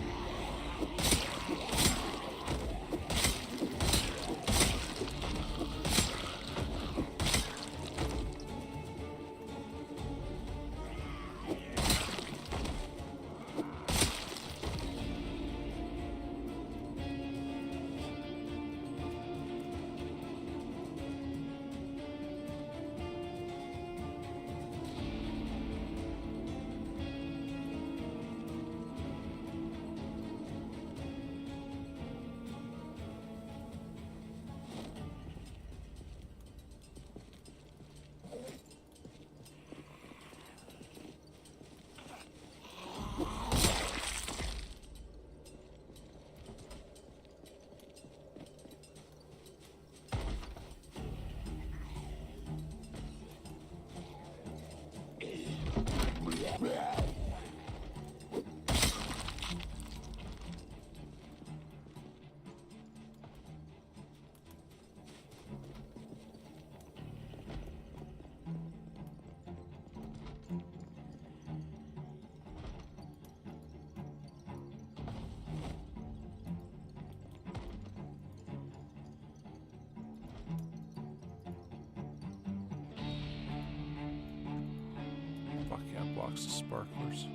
Blocks of sparklers.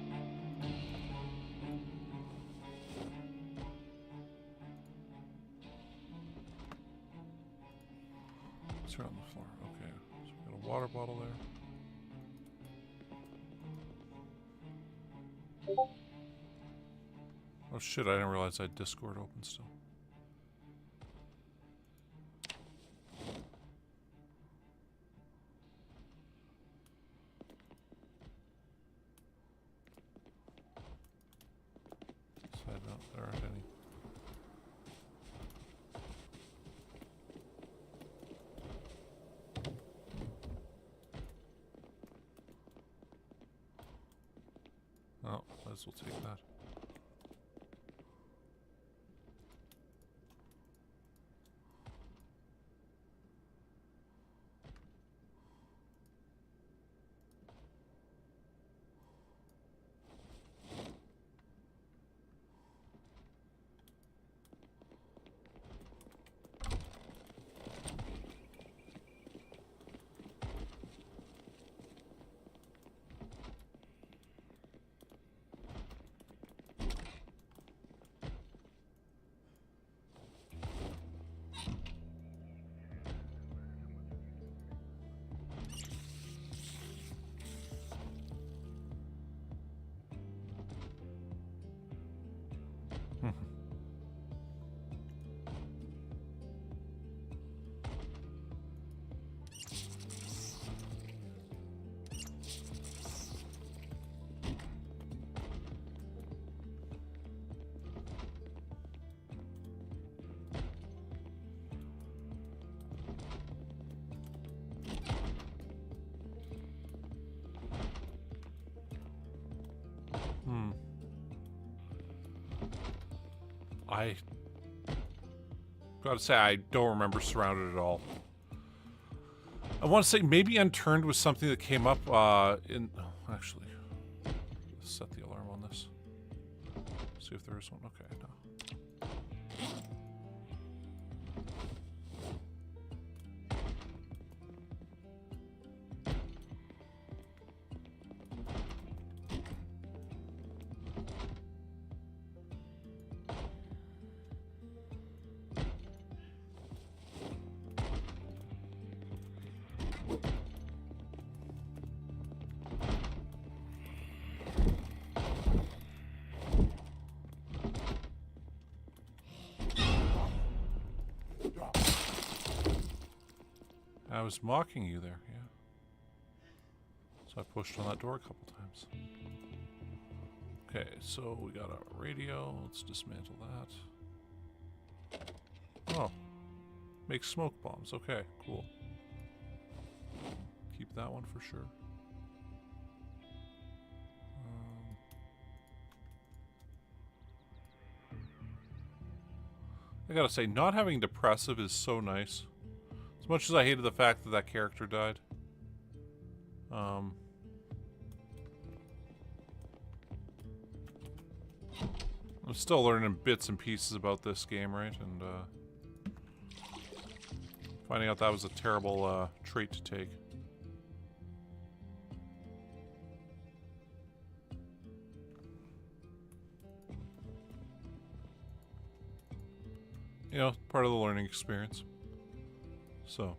It's right on the floor. Okay, so we got a water bottle there. Oh shit, I didn't realize I had Discord open still. There aren't any. Oh, might as well take that. I gotta say, I don't remember Surrounded at all. I want to say maybe Unturned was something that came up in... Oh, actually, let's set the alarm on this. See if there is one. Okay, no. I was mocking you there, yeah. So I pushed on that door a couple times. Okay, so we got a radio. Let's dismantle that. Oh. Make smoke bombs. Okay, cool. Keep that one for sure. I gotta say, not having depressive is so nice. As much as I hated the fact that that character died. I'm still learning bits and pieces about this game, right? And finding out that was a terrible trait to take. You know, part of the learning experience. So.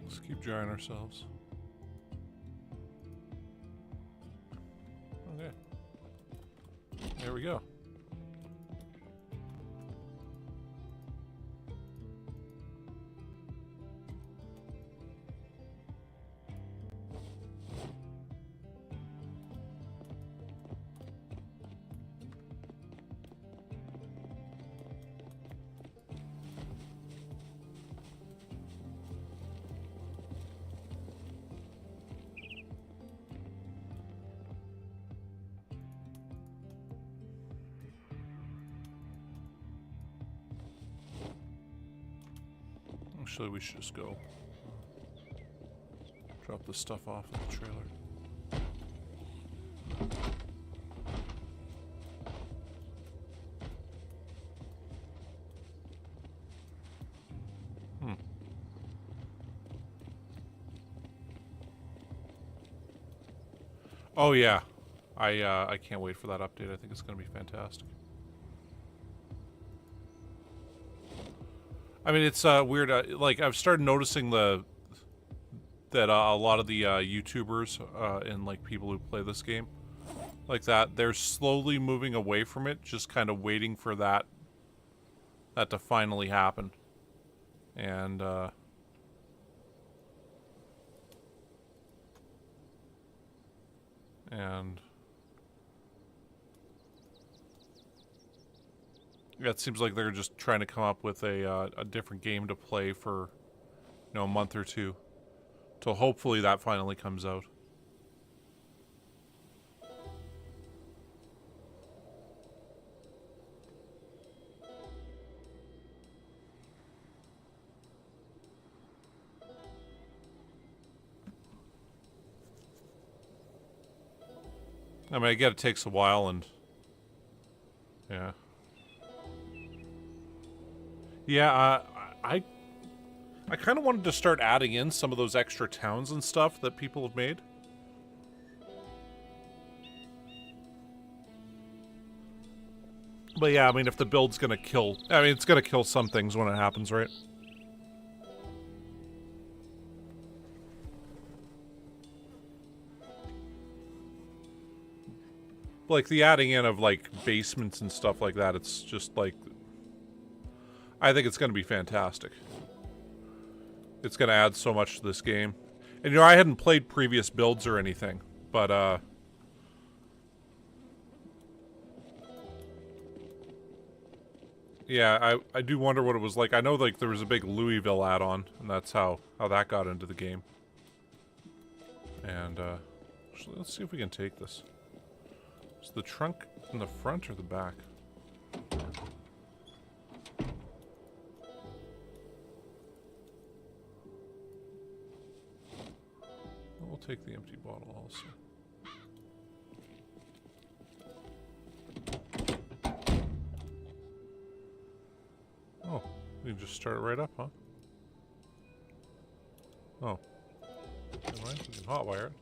Let's keep drying ourselves. Okay. There we go. Actually, we should just go drop this stuff off in the trailer. Oh yeah, I can't wait for that update. I think it's going to be fantastic. I mean, it's weird. Like, I've started noticing that a lot of the YouTubers and like people who play this game, like that, they're slowly moving away from it, just kind of waiting for that to finally happen. And yeah, it seems like they're just trying to come up with a different game to play for, you know, a month or two, till hopefully that finally comes out. I mean, I get it takes a while, and yeah. Yeah, I kind of wanted to start adding in some of those extra towns and stuff that people have made. But yeah, I mean, if the build's gonna kill... I mean, it's gonna kill some things when it happens, right? Like, the adding in of, like, basements and stuff like that, it's just, like... I think it's gonna be fantastic. It's gonna add so much to this game. And, you know, I hadn't played previous builds or anything, but, yeah, I do wonder what it was like. I know, like, there was a big Louisville add-on, and that's how that got into the game. And, actually, let's see if we can take this. Is the trunk in the front or the back? We'll take the empty bottle also. You can just start it right up, huh? Oh. Never mind, we can hotwire it.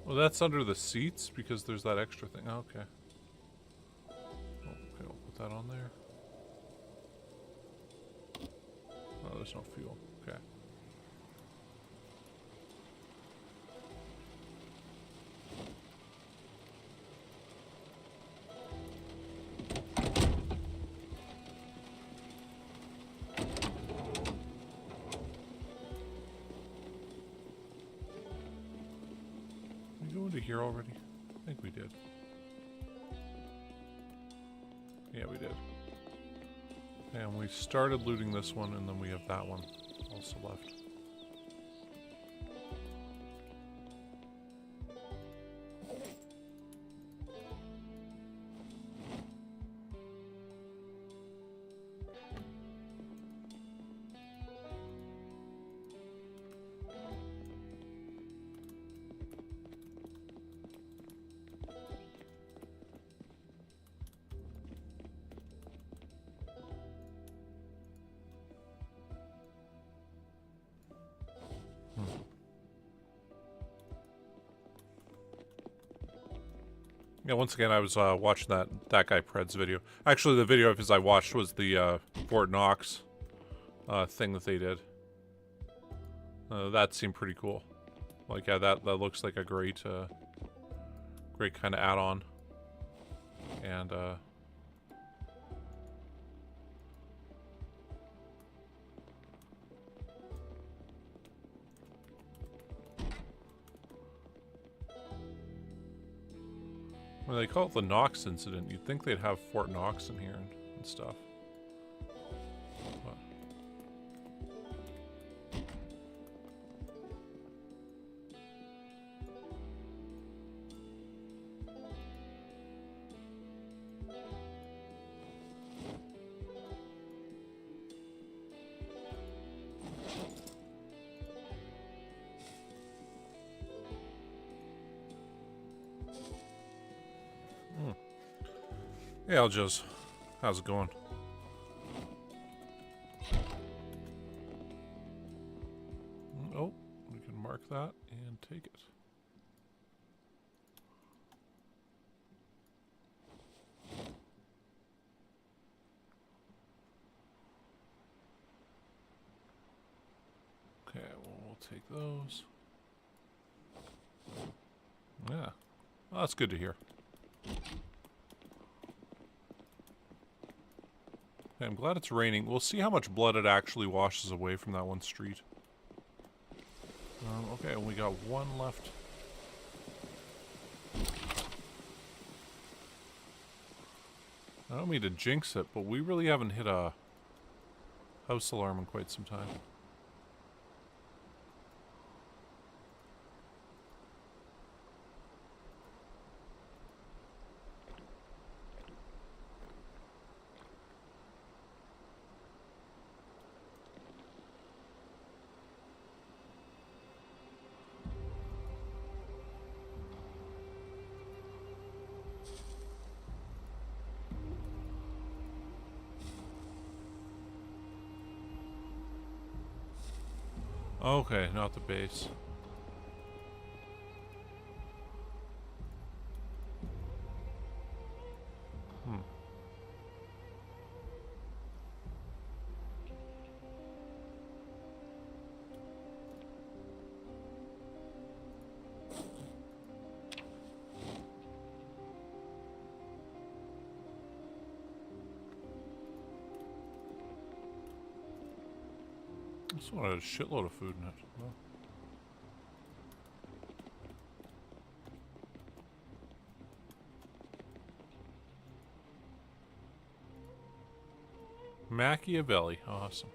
Well, that's under the seats because there's that extra thing. Oh, okay. Oh, okay, we'll put that on there. Oh, there's no fuel. Okay. Did we go into here already? I think we did. Yeah, we did. And we started looting this one, and then we have that one also left. Yeah, once again, I was watching that guy Pred's video. Actually, the video of his I watched was the Fort Knox thing that they did. That seemed pretty cool. Like, yeah, that looks like a great great kind of add-on. And well, they call it the Knox incident. You'd think they'd have Fort Knox in here and stuff. But yeah, I'll just. How's it going? Oh, we can mark that and take it. Okay, well, we'll take those. Yeah, well, that's good to hear. Okay, I'm glad it's raining. We'll see how much blood it actually washes away from that one street. Okay, we got one left. I don't mean to jinx it, but we really haven't hit a house alarm in quite some time. Okay, not the base. This one had a shitload of food in it. Well. Machiavelli, awesome.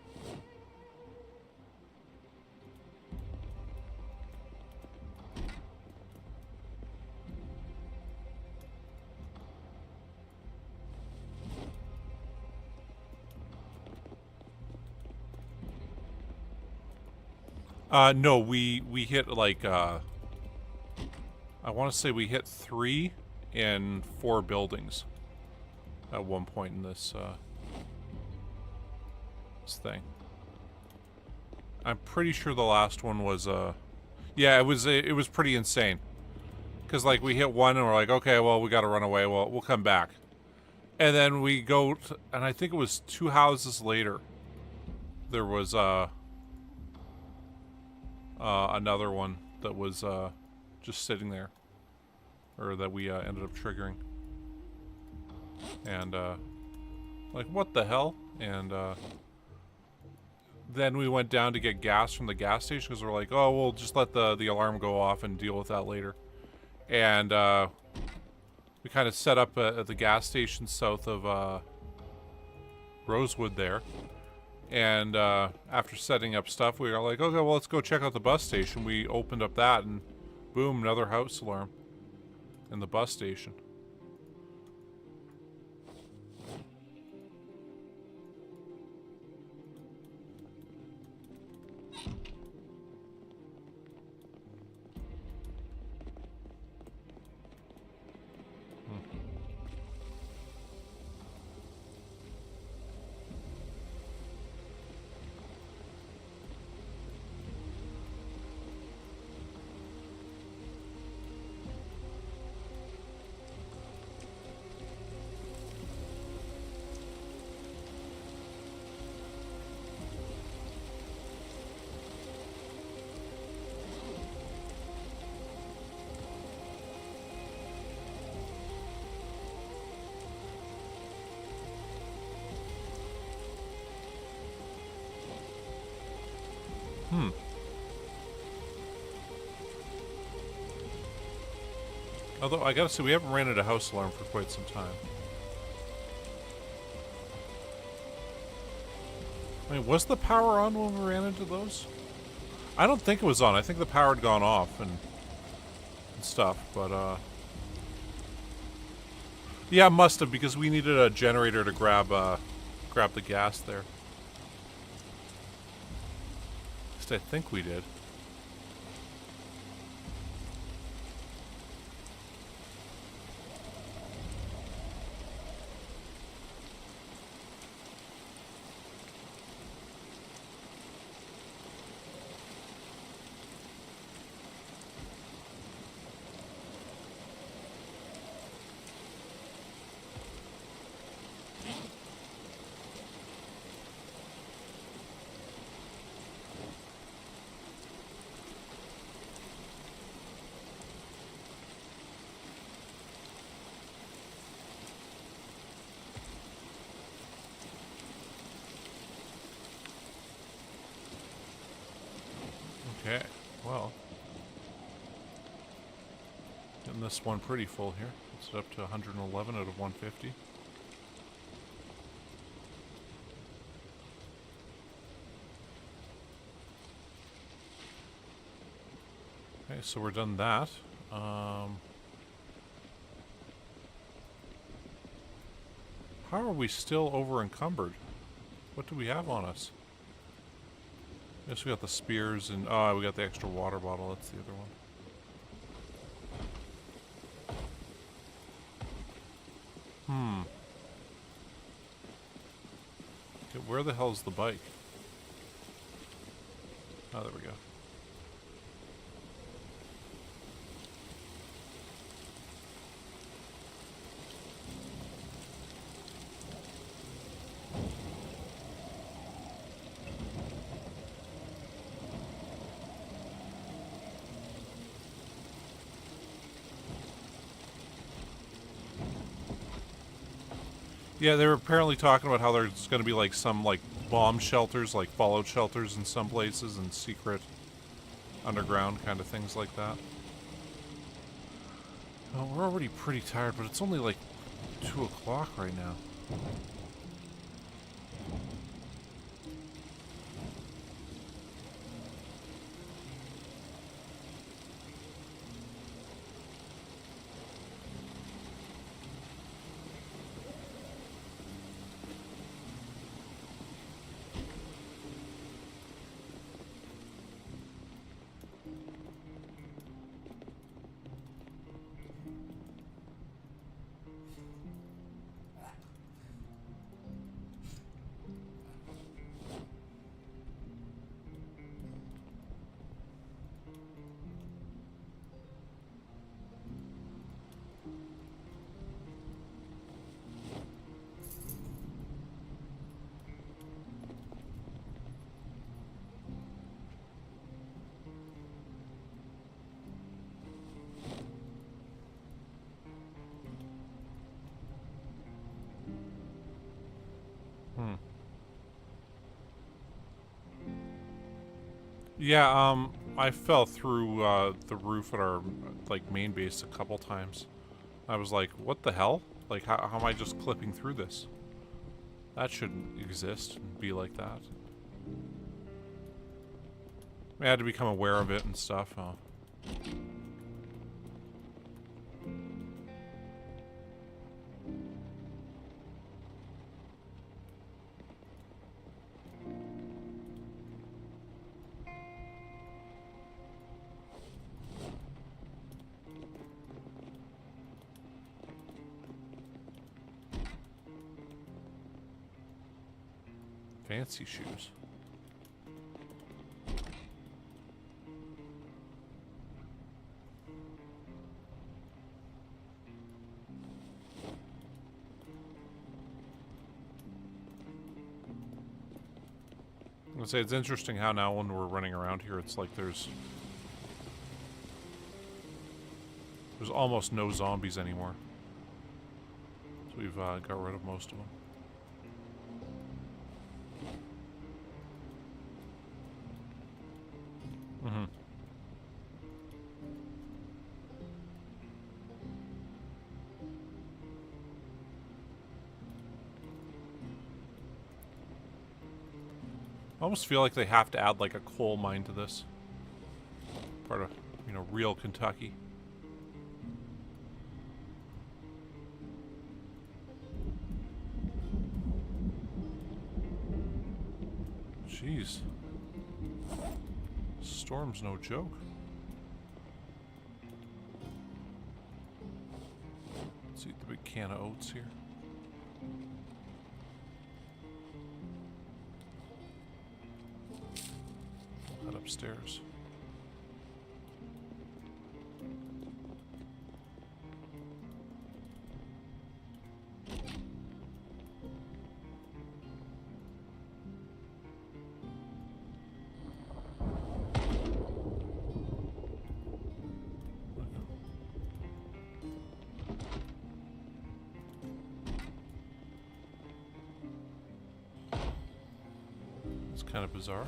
No, we hit like I want to say we hit 3 in 4 buildings at one point in this this thing. I'm pretty sure the last one was yeah, it was pretty insane. Cuz like we hit one and we're like, okay, well, we got to run away. Well, we'll come back. And then we go and I think it was 2 houses later there was another one that was just sitting there, or that we ended up triggering. And like, what the hell? And then we went down to get gas from the gas station because we're like, oh, we'll just let the alarm go off and deal with that later. And we kind of set up at the gas station south of Rosewood there. And after setting up stuff, we were like, okay, well, let's go check out the bus station. We opened up that, and boom, another house alarm in the bus station. Although, I gotta say, we haven't ran into a house alarm for quite some time. I mean, was the power on when we ran into those? I don't think it was on. I think the power had gone off and stuff, but, yeah, it must have, because we needed a generator to grab the gas there. At least I think we did. Okay, well, getting this one pretty full here. It's up to 111 out of 150. Okay, so we're done that. How are we still over encumbered? What do we have on us? Yes, we got the spears and we got the extra water bottle. That's the other one. Okay, where the hell's the bike? Oh, there we go. Yeah, they were apparently talking about how there's going to be like some like bomb shelters, like fallout shelters in some places, and secret underground kind of things like that. Well, we're already pretty tired, but it's only like 2 o'clock right now. Yeah, I fell through the roof at our like main base a couple times. I was like, what the hell? Like, how am I just clipping through this? That shouldn't exist and be like that. I had to become aware of it and stuff. Fancy shoes. I'm gonna say it's interesting how now when we're running around here, it's like there's almost no zombies anymore. So we've got rid of most of them. Mm-hmm. I almost feel like they have to add like a coal mine to this. Part of, you know, real Kentucky. Jeez. Storm's no joke. Let's eat the big can of oats here. Head upstairs. It's kind of bizarre.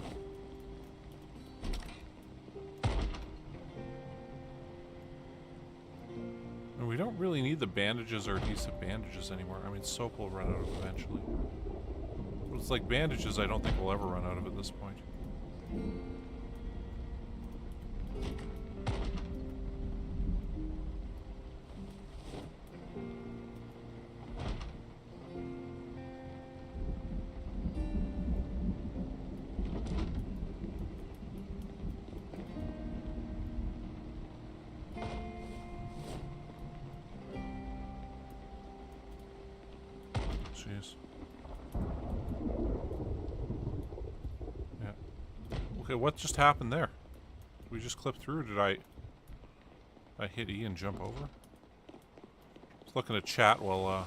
And we don't really need the bandages or adhesive bandages anymore. I mean, soap will run out of eventually. But it's like bandages, I don't think we'll ever run out of at this point. Jeez. Yeah. Okay, what just happened there? Did we just clip through, or did I hit E and jump over? I was looking at chat while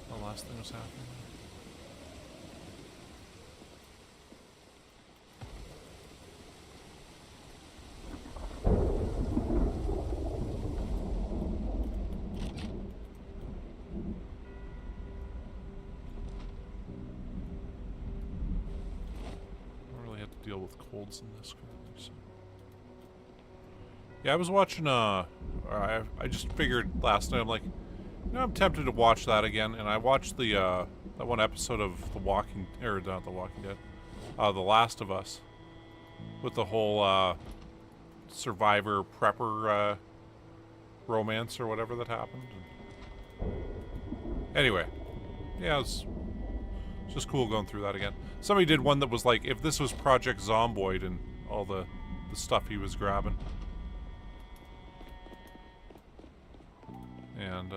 the last thing was happening. Deal with colds in this currently, so. Yeah, I was watching I just figured last night, I'm like, you know, I'm tempted to watch that again, and I watched the that one episode of The Walking, or not The Walking Dead, The Last of Us, with the whole survivor prepper romance or whatever that happened. Anyway, yeah, it's just cool going through that again. Somebody did one that was like, if this was Project Zomboid and all the stuff he was grabbing. And,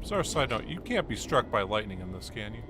So, our side note, you can't be struck by lightning in this, can you?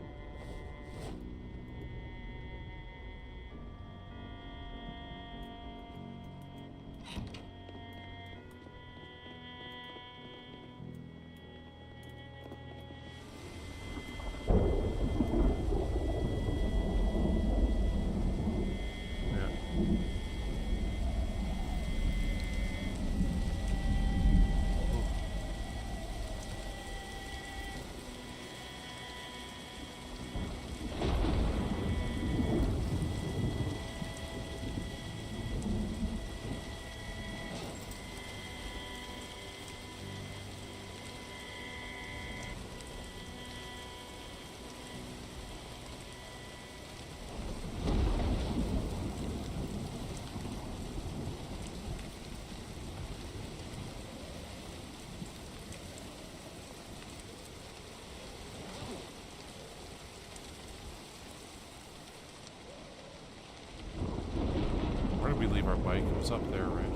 We leave our bike. It was up there, right?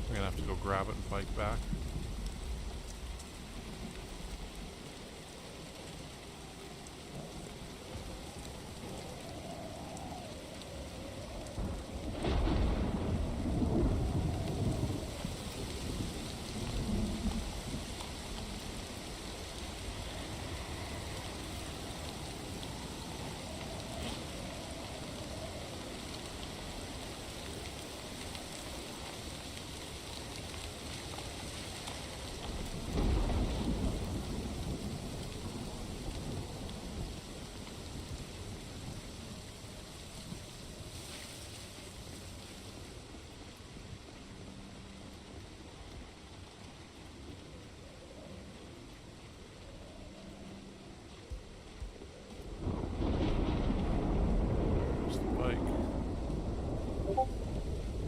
We're gonna have to go grab it and bike back.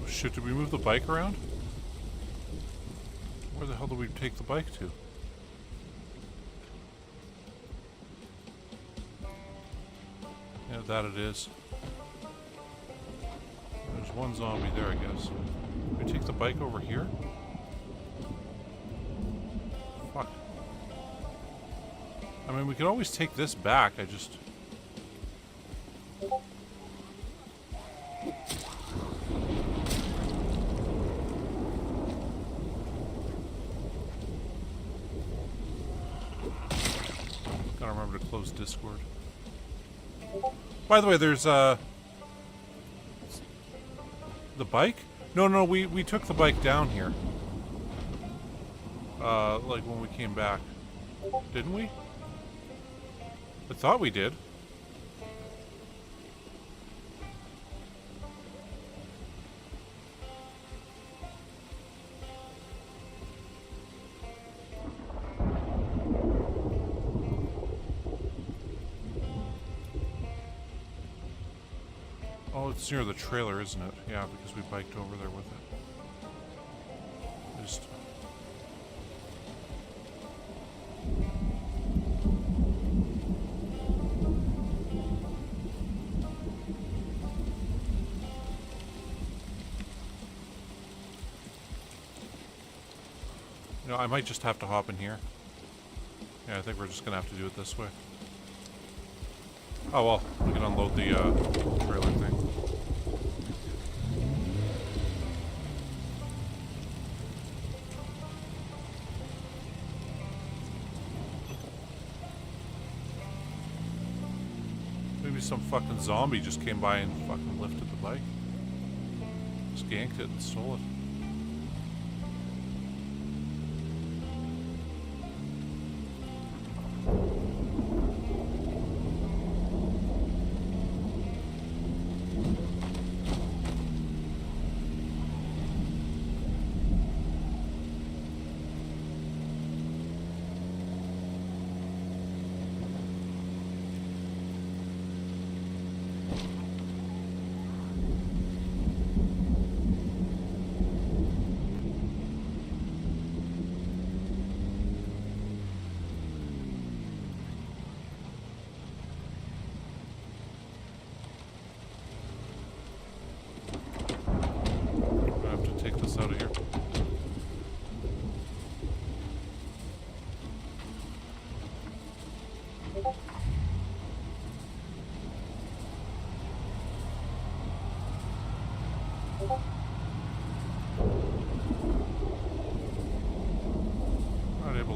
Shit, did we move the bike around? Where the hell did we take the bike to? Yeah, that it is. There's one zombie there, I guess. Did we take the bike over here? Fuck. I mean, we could always take this back, I just... Gotta remember to close Discord. By the way, there's the bike? No, we took the bike down here. Like when we came back. Didn't we? I thought we did. Oh, it's near the trailer, isn't it? Yeah, because we biked over there with it. Just... You know, I might just have to hop in here. Yeah, I think we're just gonna have to do it this way. Oh well, we can unload the trailer thing. Maybe some fucking zombie just came by and fucking lifted the bike. Skanked it and stole it.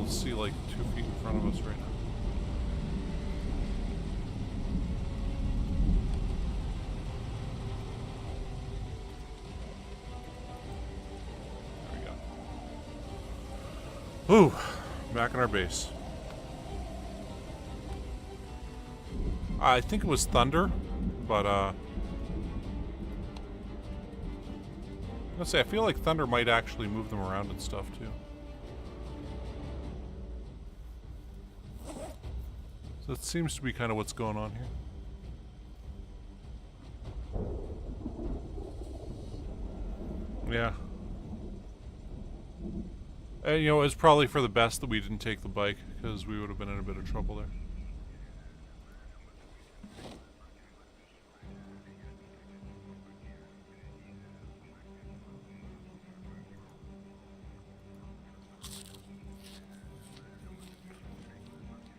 able to see like 2 feet in front of us right now. There we go. Ooh, back in our base. I think it was thunder, but let's say I feel like thunder might actually move them around and stuff too. So that seems to be kind of what's going on here. Yeah. And you know, it's probably for the best that we didn't take the bike, because we would have been in a bit of trouble there.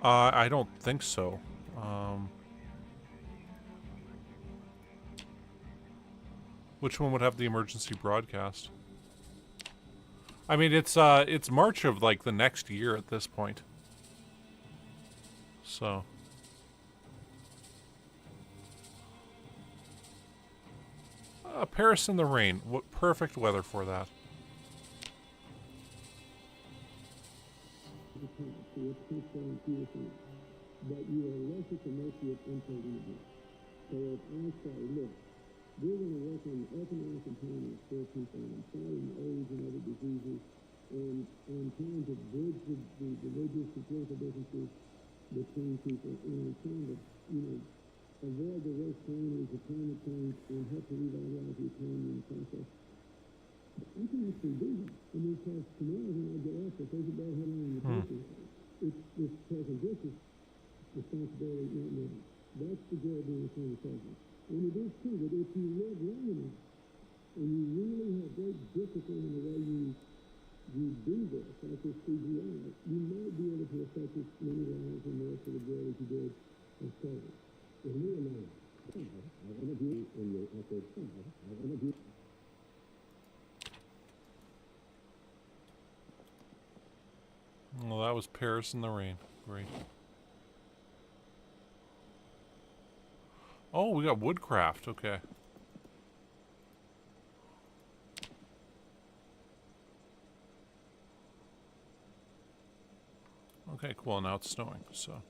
I don't think so. Which one would have the emergency broadcast? I mean, it's March of like the next year at this point. So. Paris in the rain. What perfect weather for that. But you are less at the mercy of unbelievers. So if I say, look, we're going to work on economic empowerment for people and fighting AIDS and other diseases and trying to bridge the religious and political differences between people and trying to, avoid the worst calamities of climate change and help to revitalize the economy in the process. But I can actually do that. I mean, because tomorrow when I get off, if there's a bad headline in the paper, it's President Bush's responsibility, not mine. That's the job being a former president. And it is true that if you live long enough and you really have great discipline in the way you do this, like this CGI, you might be able to affect as many lives and more for the good as you did as president. And we are now, I interview in your efforts, I interview. Well, that was Paris in the rain. Great. Oh, we got woodcraft. Okay. Okay, cool. Now it's snowing, so.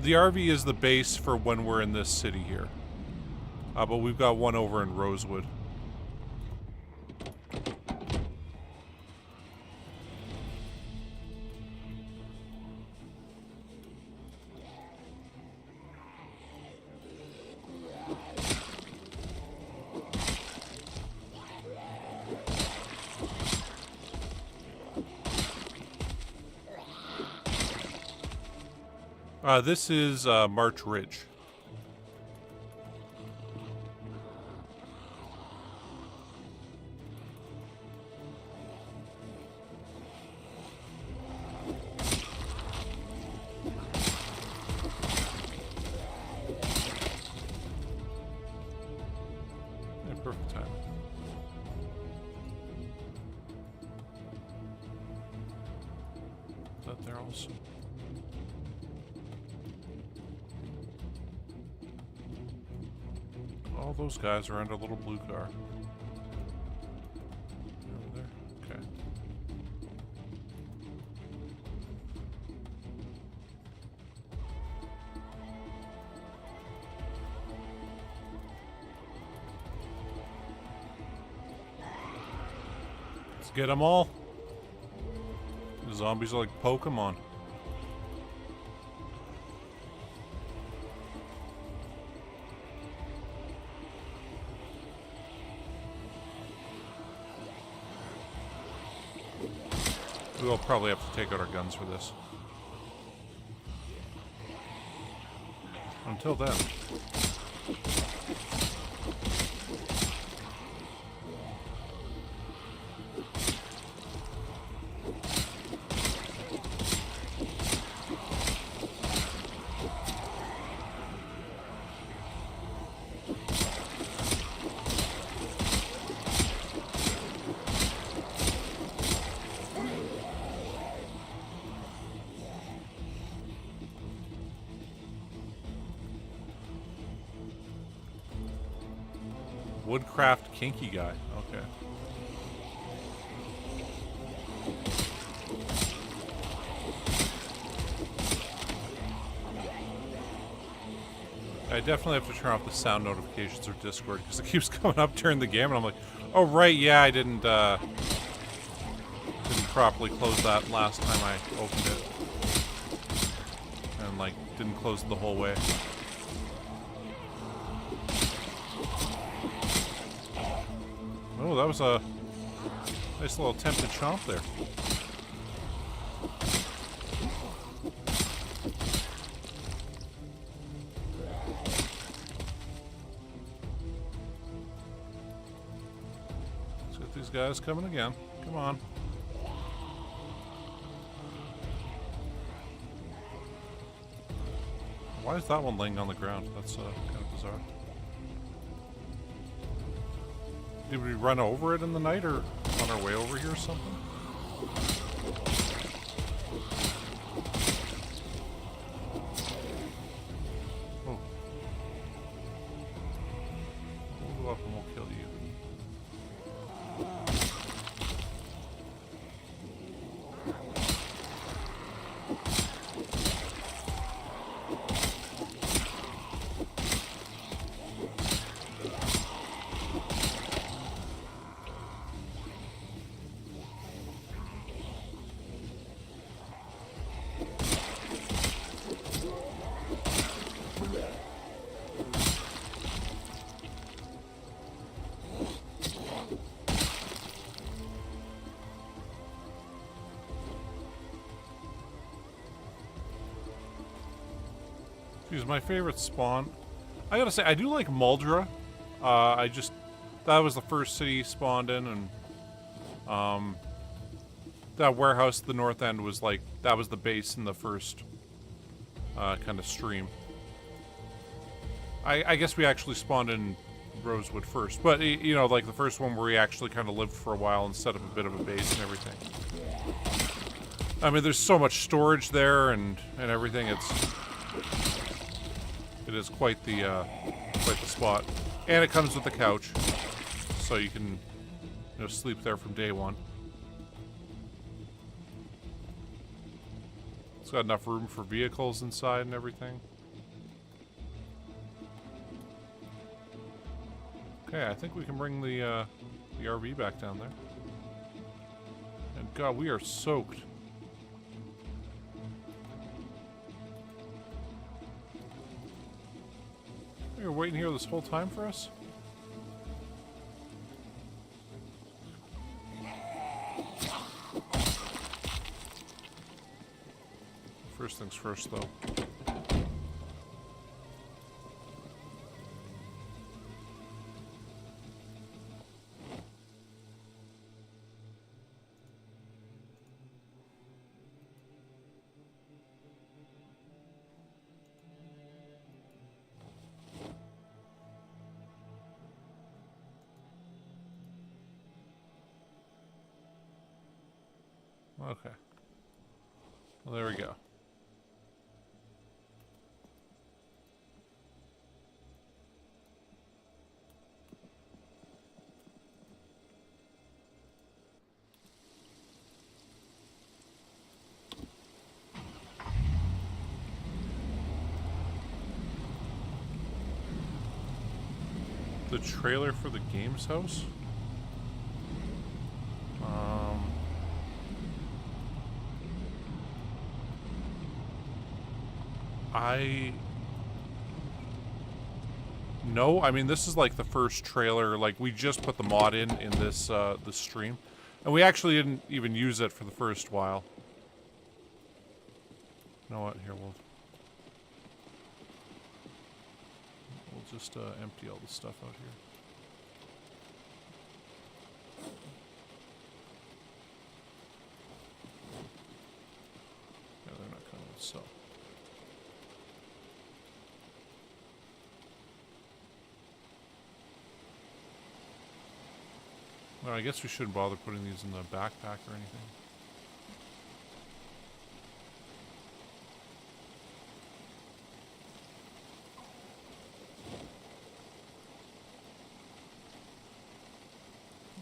The RV is the base for when we're in this city here. But we've got one over in Rosewood. This is March Ridge. Yeah, perfect time. Is that there also? All those guys are under a little blue car. Over there? Okay. Let's get them all. The zombies are like Pokemon. We'll probably have to take out our guns for this. Until then. Woodcraft kinky guy. Okay. I definitely have to turn off the sound notifications or Discord because it keeps coming up during the game, and I'm like, oh right, yeah, I didn't properly close that last time I opened it, and like didn't close it the whole way. Oh, that was a nice little attempted chomp there. Let's get these guys coming again. Come on. Why is that one laying on the ground? That's kind of bizarre. Did we run over it in the night or on our way over here or something? Oh. We'll go up and we'll kill you. She's my favorite spawn. I gotta say, I do like Muldra. That was the first city spawned in, and that warehouse at the north end was like, that was the base in the first kind of stream. I guess we actually spawned in Rosewood first, but you know, like the first one where we actually kind of lived for a while and set up a bit of a base and everything. I mean, there's so much storage there and everything. It is quite the spot, and it comes with a couch, so you can, you know, sleep there from day one. It's got enough room for vehicles inside and everything. Okay, I think we can bring the RV back down there. And God, we are soaked. You're waiting here this whole time for us? First things first, though. Okay. Well, there we go. The trailer for the games house? No, I mean, this is like the first trailer. Like, we just put the mod in this this stream, and we actually didn't even use it for the first while. You know what? Here, we'll just empty all the stuff out here. Yeah, they're not coming, so. Well, I guess we shouldn't bother putting these in the backpack or anything.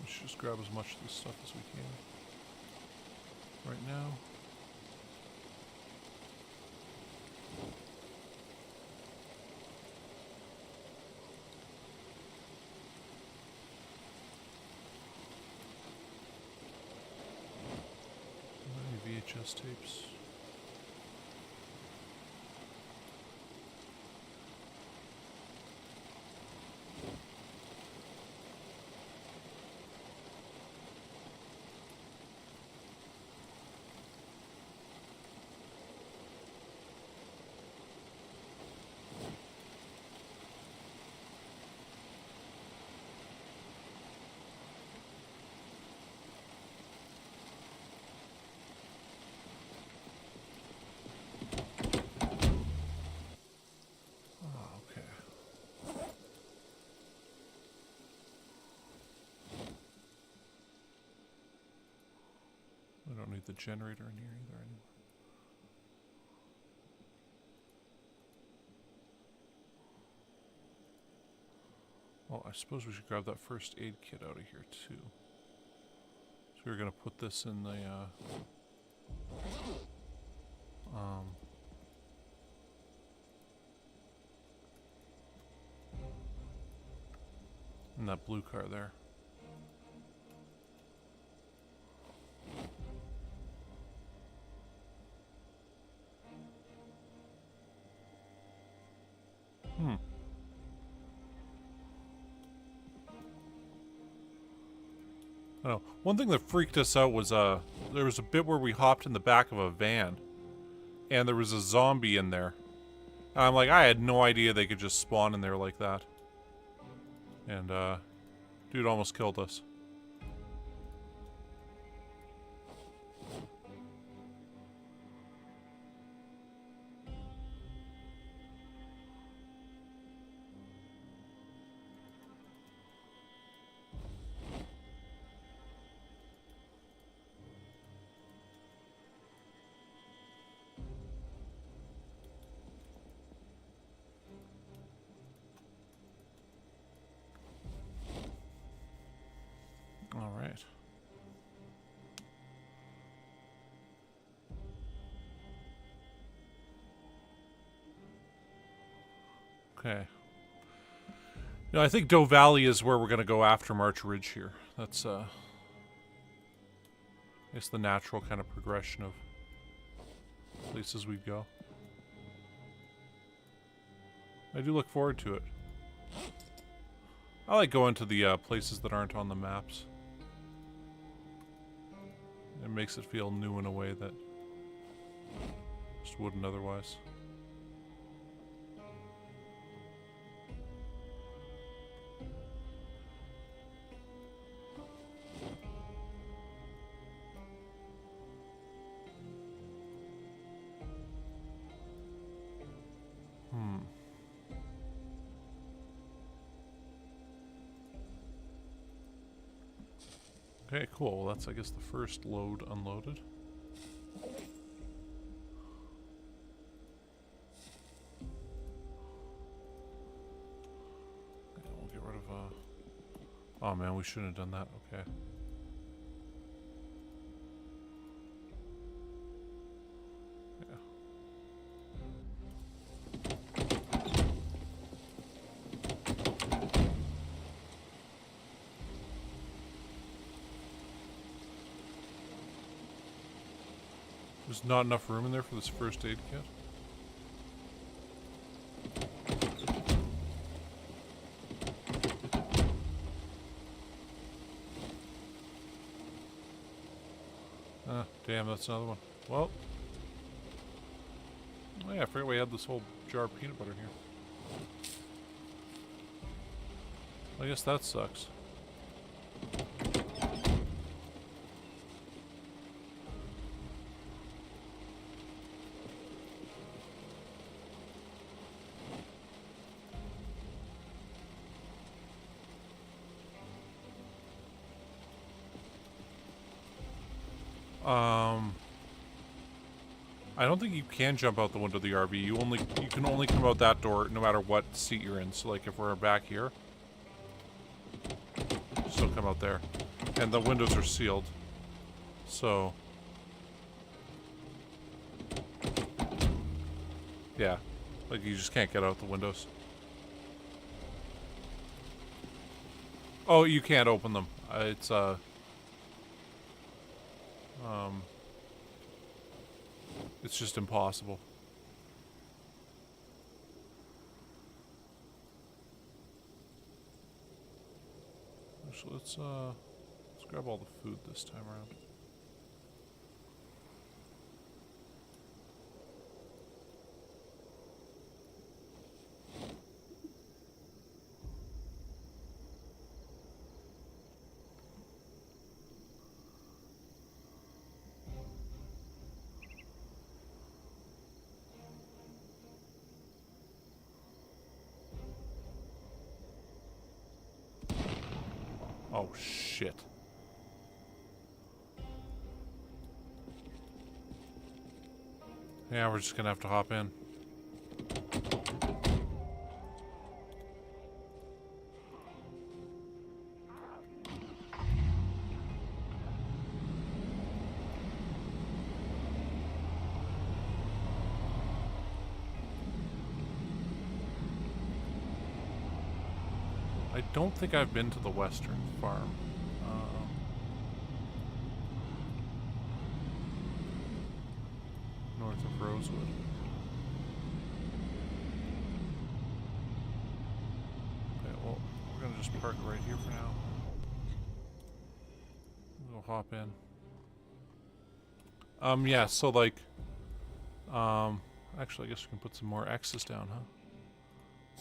We should just grab as much of this stuff as we can right now. VHS tapes. We don't need the generator in here either anymore. Well, I suppose we should grab that first aid kit out of here too. So we're gonna put this in the in that blue car there. I don't know. One thing that freaked us out was there was a bit where we hopped in the back of a van and there was a zombie in there. And I'm like, I had no idea they could just spawn in there like that. And dude almost killed us. All right. Okay. You know, I think Doe Valley is where we're going to go after March Ridge here. That's, I guess the natural kind of progression of places we'd go. I do look forward to it. I like going to the places that aren't on the maps. It makes it feel new in a way that just wouldn't otherwise. Okay, cool. Well, that's, I guess, the first load unloaded. Okay, we'll get rid of, oh man, we shouldn't have done that. Okay. There's not enough room in there for this first aid kit. Ah, damn, that's another one. Well. Oh yeah, I forgot we had this whole jar of peanut butter here. I guess that sucks. I don't think you can jump out the window of the RV. You can only come out that door no matter what seat you're in. So like if we're back here, still come out there. And the windows are sealed. So yeah. Like you just can't get out the windows. Oh, you can't open them. It's just impossible. Actually, let's grab all the food this time around. Oh, shit. Yeah, we're just gonna have to hop in. I don't think I've been to the western farm. North of Rosewood. Okay, well, we're gonna just park right here for now. We'll hop in. Yeah, so like, actually I guess we can put some more X's down, huh?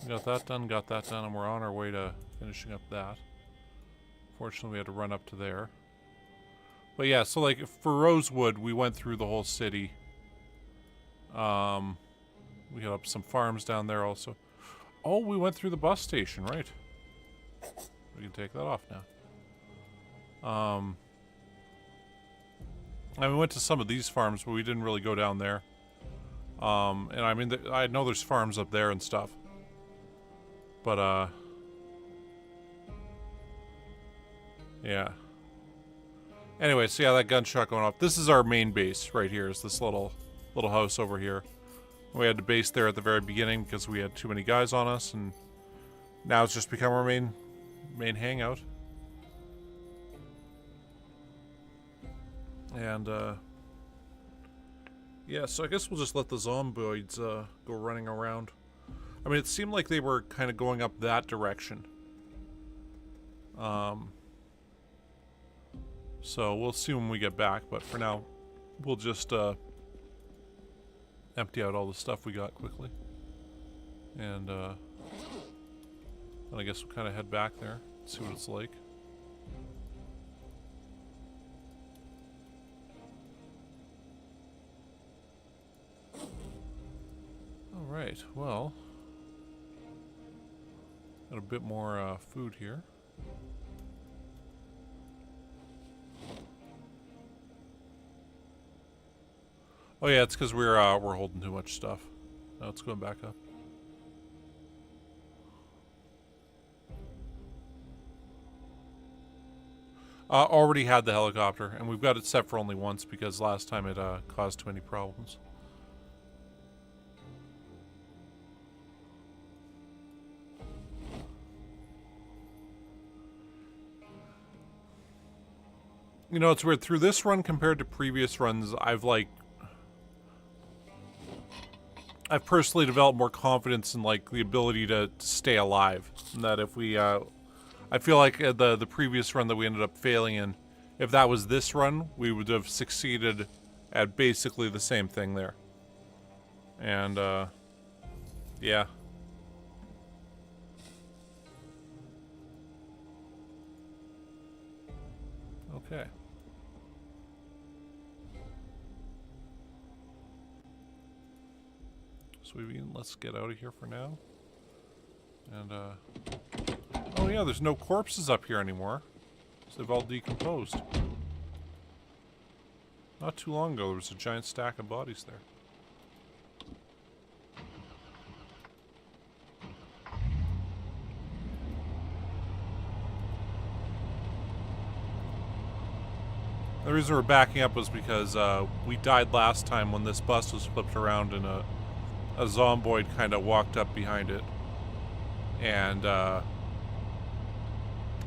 We got that done, and we're on our way to finishing up that. Fortunately, we had to run up to there. But yeah, so like, for Rosewood, we went through the whole city. We got up some farms down there also. Oh, we went through the bus station, right? We can take that off now. And we went to some of these farms, but we didn't really go down there. And I mean, I know there's farms up there and stuff. But, yeah. Anyway, so yeah, that gunshot going off. This is our main base right here, is this little house over here. We had to base there at the very beginning because we had too many guys on us, and now it's just become our main hangout. And, yeah, so I guess we'll just let the Zomboids, go running around. I mean, it seemed like they were kind of going up that direction. So we'll see when we get back, but for now, we'll just, empty out all the stuff we got quickly. And, I guess we'll kind of head back there, see what it's like. Alright, well, got a bit more food here. Oh yeah, it's because we're holding too much stuff. Now it's going back up. Already had the helicopter, and we've got it set for only once because last time it caused too many problems. You know, it's weird. Through this run compared to previous runs, I've personally developed more confidence in, like, the ability to stay alive. And that if we, I feel like the previous run that we ended up failing in, if that was this run, we would have succeeded at basically the same thing there. And, yeah. Okay. So let's get out of here for now. And, oh yeah, there's no corpses up here anymore. So they've all decomposed. Not too long ago, there was a giant stack of bodies there. The reason we're backing up was because we died last time when this bus was flipped around and a zomboid kind of walked up behind it. And I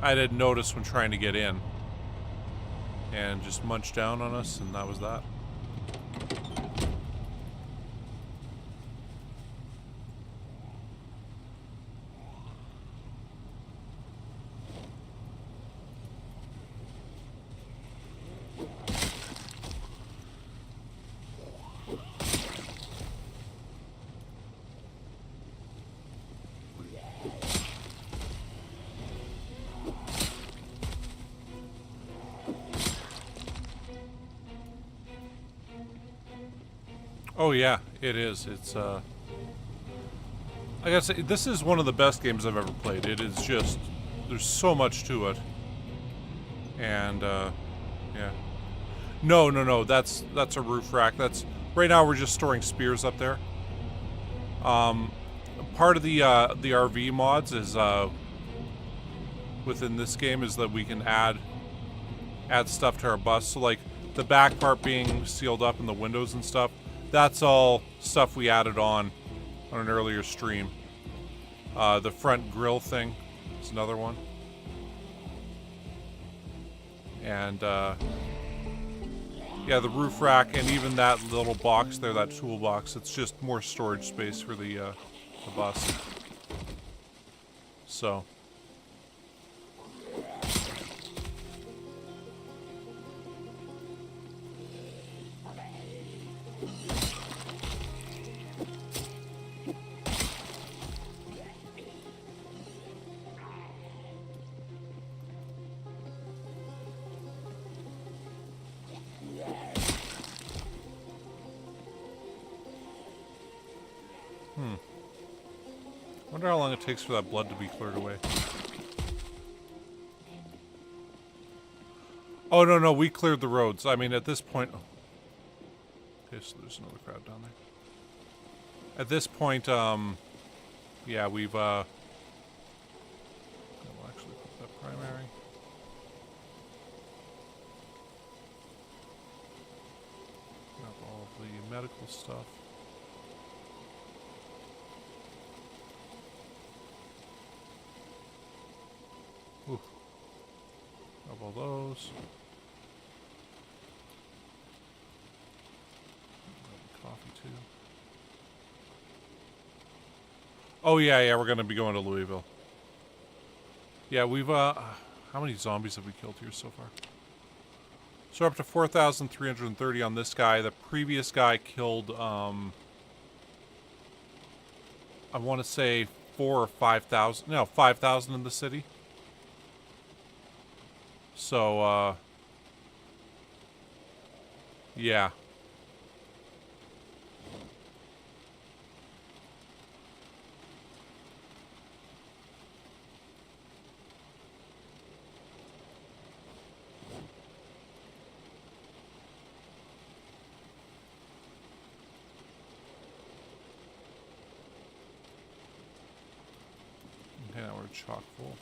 didn't notice when trying to get in. And just munched down on us, and that was that. Oh yeah, it is. It's I gotta say, this is one of the best games I've ever played. It is just, there's so much to it. And yeah. No, that's a roof rack. That's, right now we're just storing spears up there. Part of the RV mods is within this game is that we can add stuff to our bus. So like the back part being sealed up and the windows and stuff, that's all stuff we added on an earlier stream. The front grill thing is another one. And yeah, the roof rack and even that little box there, that toolbox, it's just more storage space for the bus. So. Wonder how long it takes for that blood to be cleared away. Oh, no, we cleared the roads. I mean, at this point... Oh. Okay, so there's another crowd down there. At this point, yeah, we've, we'll actually put that primary. Grab all of the medical stuff. Ooh. Grab all those. Coffee too. Oh yeah, we're gonna be going to Louisville. Yeah, we've how many zombies have we killed here so far? So we're up to 4,330 on this guy. The previous guy killed I want to say 4,000 or 5,000. No, 5,000 in the city. So yeah. Okay, now we're chock full.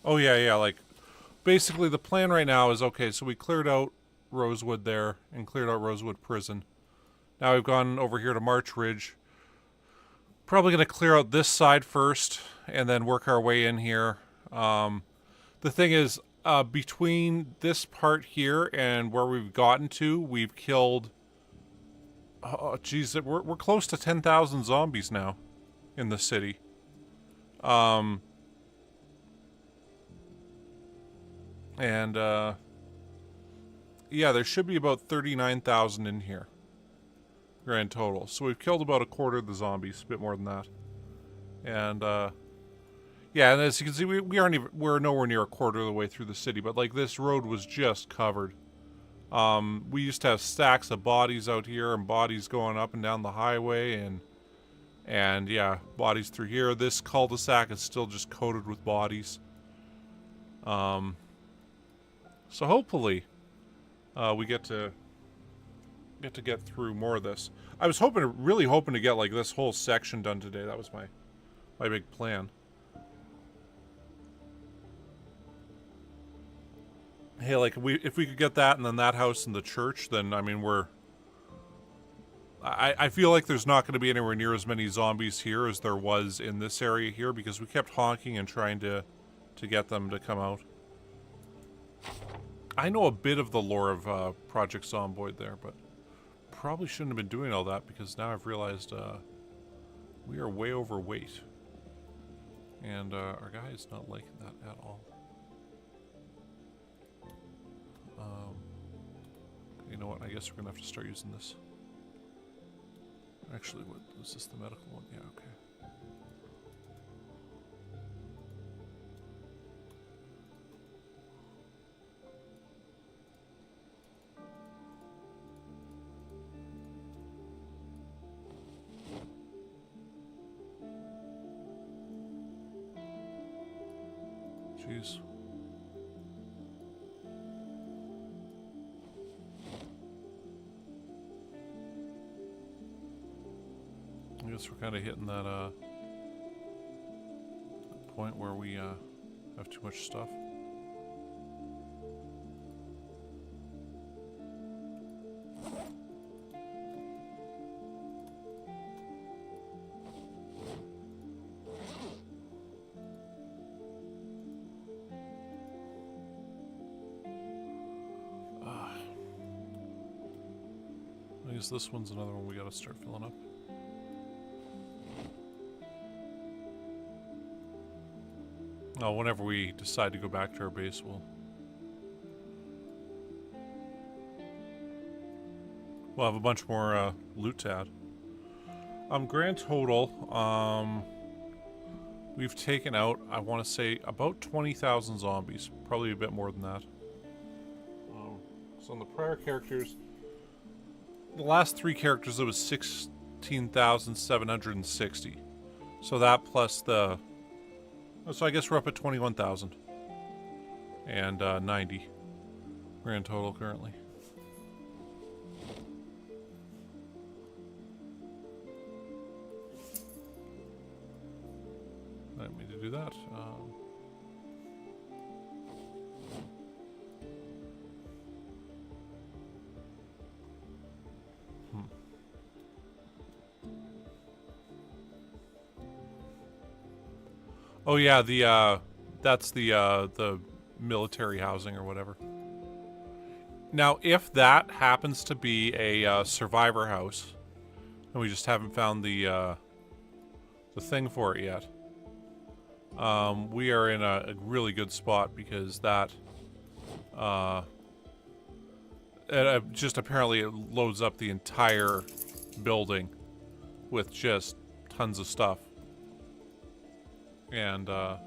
Oh yeah, like, basically the plan right now is, okay, so we cleared out Rosewood there, and cleared out Rosewood Prison. Now we've gone over here to March Ridge. Probably going to clear out this side first, and then work our way in here. The thing is, between this part here and where we've gotten to, we've killed... Oh, geez, we're close to 10,000 zombies now in the city. And, yeah, there should be about 39,000 in here. Grand total. So we've killed about a quarter of the zombies, a bit more than that. And yeah, and as you can see, we're nowhere near a quarter of the way through the city, but like this road was just covered. We used to have stacks of bodies out here and bodies going up and down the highway, and yeah, bodies through here. This cul-de-sac is still just coated with bodies. So hopefully we get to get through more of this. I was really hoping to get like this whole section done today. That was my big plan. Hey, like if we could get that and then that house and the church, then I mean I feel like there's not going to be anywhere near as many zombies here as there was in this area here, because we kept honking and trying to get them to come out. I know a bit of the lore of Project Zomboid there, but probably shouldn't have been doing all that, because now I've realized we are way overweight. And our guy is not liking that at all. You know what? I guess we're going to have to start using this. Actually, what is this, the medical one? Yeah, okay. Jeez. I guess we're kind of hitting that point where we have too much stuff. I guess this one's another one we gotta start filling up. Oh, whenever we decide to go back to our base, we'll have a bunch more loot to add. Grand total, we've taken out, I want to say, about 20,000 zombies. Probably a bit more than that. So on the prior characters, the last 3 characters, it was 16,760. So that plus the... So I guess we're up at 21,000 and 90 grand total currently. I didn't mean to do that. Oh yeah, that's the military housing or whatever. Now, if that happens to be a survivor house, and we just haven't found the thing for it yet, we are in a really good spot, because that just apparently it loads up the entire building with just tons of stuff. And not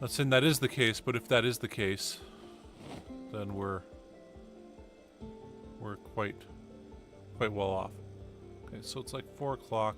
saying that is the case, but if that is the case, then we're quite well off. Okay, so it's like 4 o'clock.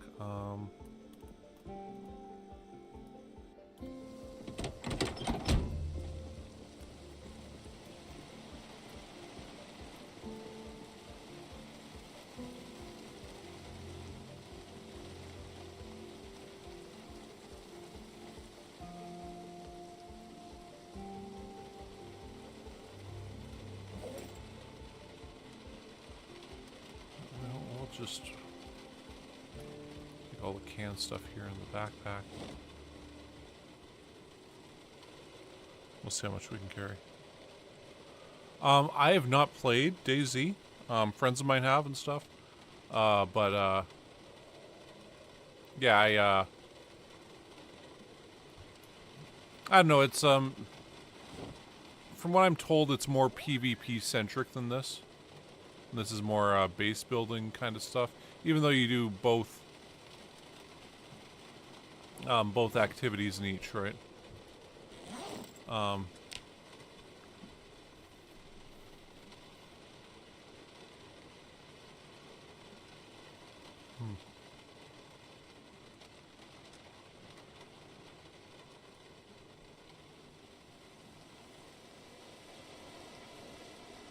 Just take all the canned stuff here in the backpack. We'll see how much we can carry. I have not played DayZ. Friends of mine have and stuff. But yeah, I don't know. It's from what I'm told, it's more PvP centric than this. This is more base building kind of stuff. Even though you do both activities in each, right?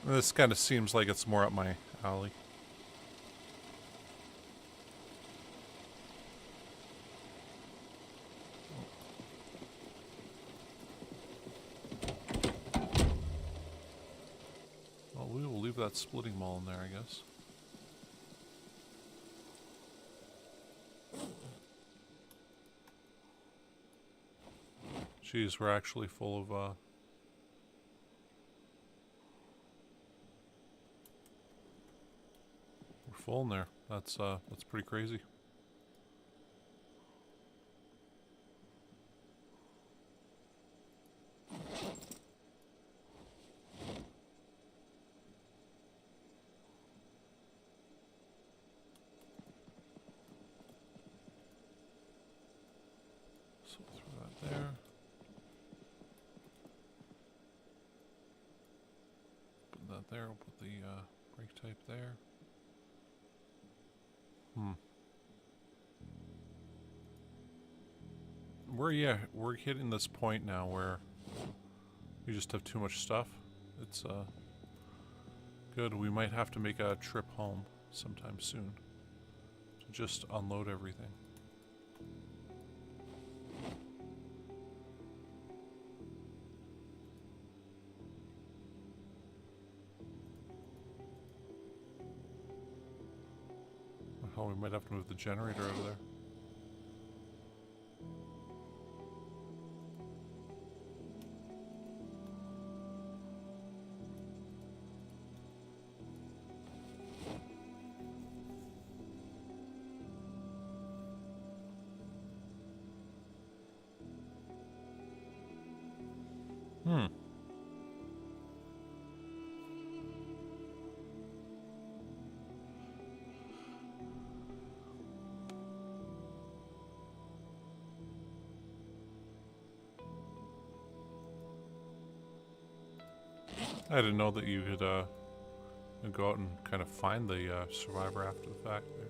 This kind of seems like it's more up my alley. Well, we will leave that splitting mall in there, I guess. Jeez, we're actually full of, we're full in there. That's pretty crazy. So we'll throw that there. Put that there. We'll put the brake type there. We're hitting this point now where we just have too much stuff. It's good. We might have to make a trip home sometime soon to just unload everything. Oh, we might have to move the generator over there. I didn't know that you could go out and kind of find the survivor after the fact there.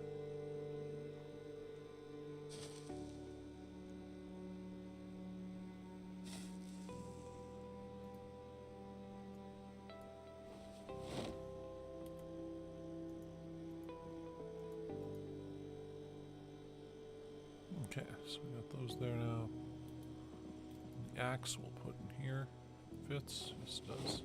Okay, so we got those there now. The axe we'll put in here. Fits. This does.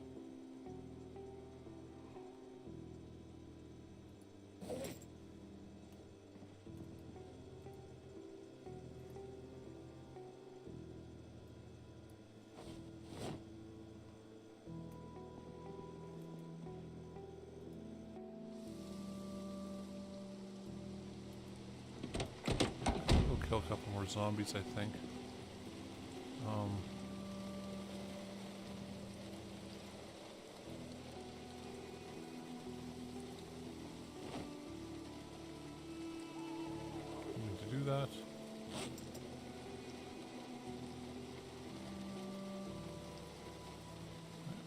Kill a couple more zombies, I think. Need to do that.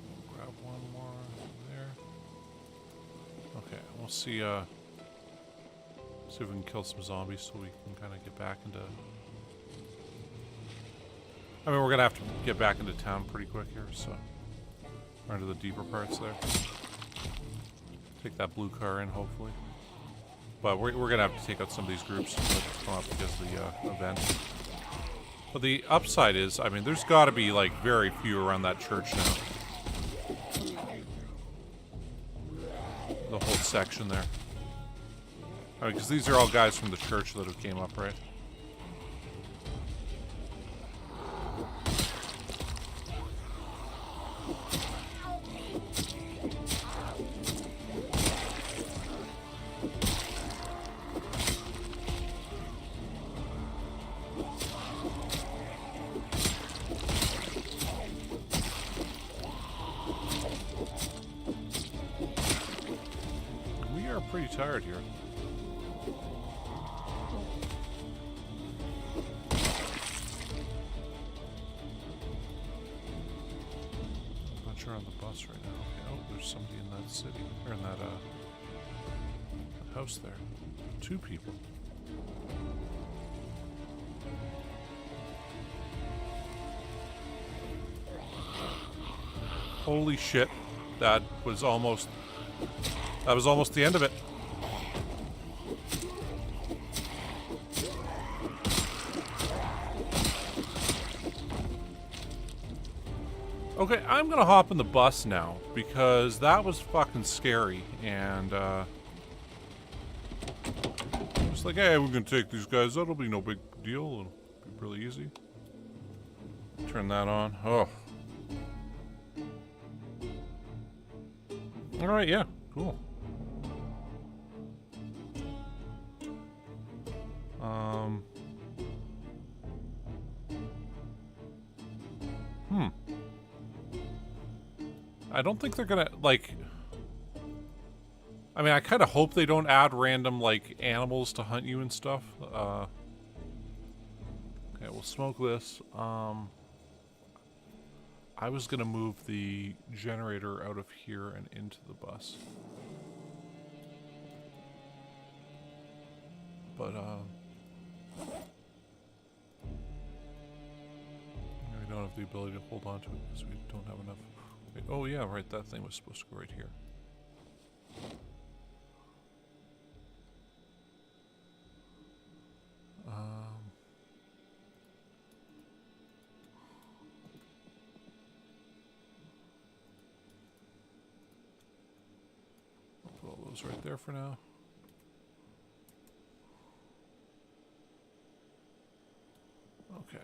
We'll grab one more there. Okay, we'll see. See if we can kill some zombies so we can kind of get back into... I mean, we're going to have to get back into town pretty quick here, so... Or into the deeper parts there. Take that blue car in, hopefully. But we're going to have to take out some of these groups that come up because of the event. But the upside is, I mean, there's got to be, like, very few around that church now. The whole section there. I mean, because these are all guys from the church that have came up, right? tired here. A bunch are on the bus right now. Okay. Oh, there's somebody in that city, or in that house there. 2 people. Holy shit. That was almost the end of it. Okay, I'm gonna hop in the bus now because that was fucking scary, and it's like, hey, we're gonna take these guys. That'll be no big deal. It'll be really easy. Turn that on. Oh. All right, yeah, cool. I don't think they're gonna, like... I mean, I kind of hope they don't add random, like, animals to hunt you and stuff. Okay, we'll smoke this. I was gonna move the generator out of here and into the bus. But, we don't have the ability to hold on to it because we don't have enough. Wait, oh yeah, right, that thing was supposed to go right here. Put all those right there for now. Okay.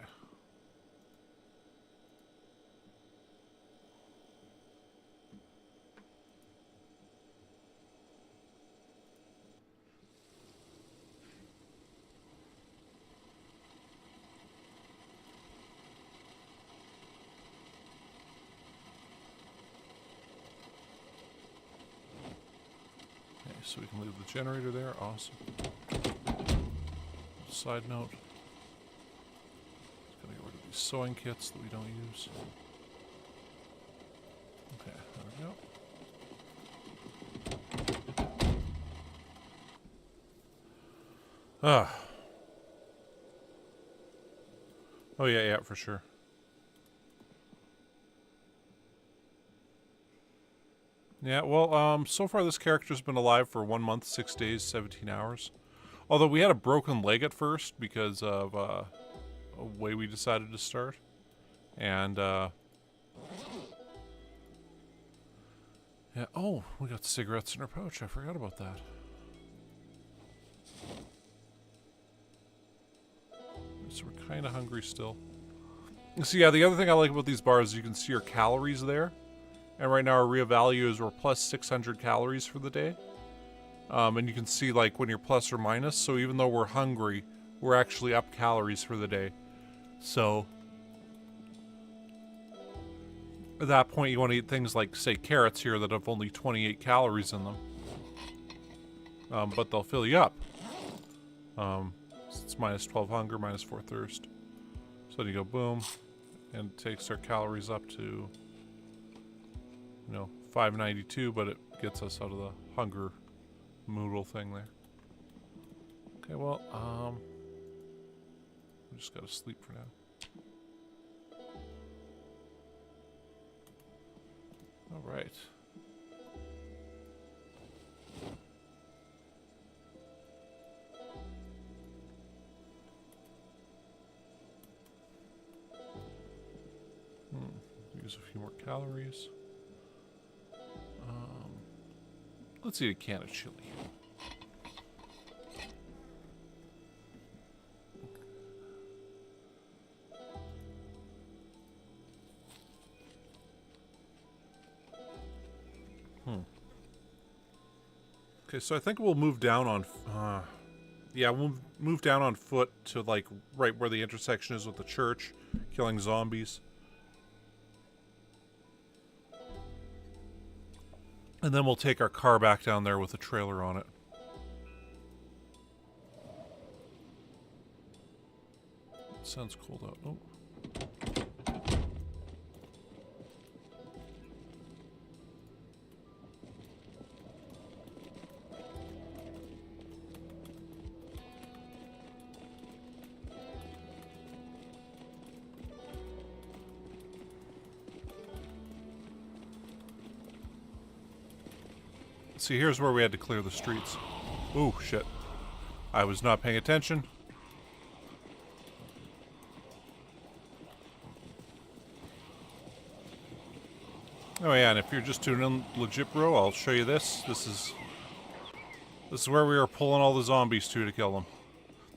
So we can leave the generator there. Awesome. Side note. Just gotta get rid of these sewing kits that we don't use. Okay, there we go. Ah. Oh yeah, for sure. Yeah, well, so far this character's been alive for 1 month, 6 days, 17 hours. Although we had a broken leg at first because of a way we decided to start. And, yeah, oh, we got cigarettes in our pouch. I forgot about that. So we're kind of hungry still. So yeah, the other thing I like about these bars is you can see your calories there. And right now our real value is we're plus 600 calories for the day. And you can see like when you're plus or minus. So even though we're hungry, we're actually up calories for the day. So at that point you want to eat things like, say, carrots here that have only 28 calories in them. But they'll fill you up. It's minus 12 hunger, minus 4 thirst. So then you go boom. And it takes our calories up to... 592, but it gets us out of the hunger moodle thing there. Okay, well, we just gotta sleep for now. All right. Use a few more calories. Let's eat a can of chili. Okay, so I think we'll move down on... yeah, we'll move down on foot to, like, right where the intersection is with the church, killing zombies. And then we'll take our car back down there with a trailer on it. Sounds cold out. Oh. See, here's where we had to clear the streets. Ooh, shit. I was not paying attention. Oh yeah, and if you're just tuning in legit, bro, I'll show you this. This is where we were pulling all the zombies to kill them.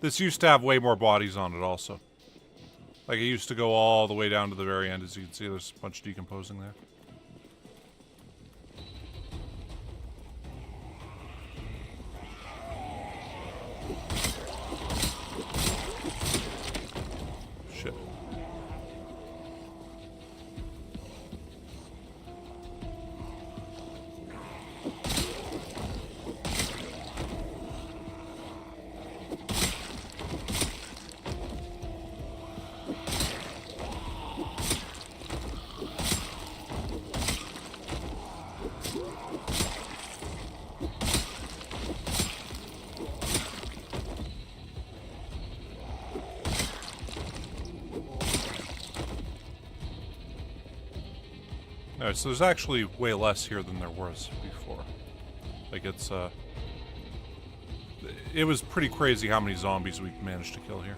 This used to have way more bodies on it also. Like, it used to go all the way down to the very end. As you can see, there's a bunch of decomposing there. Shit. Alright, so there's actually way less here than there was before. Like, it was pretty crazy how many zombies we managed to kill here.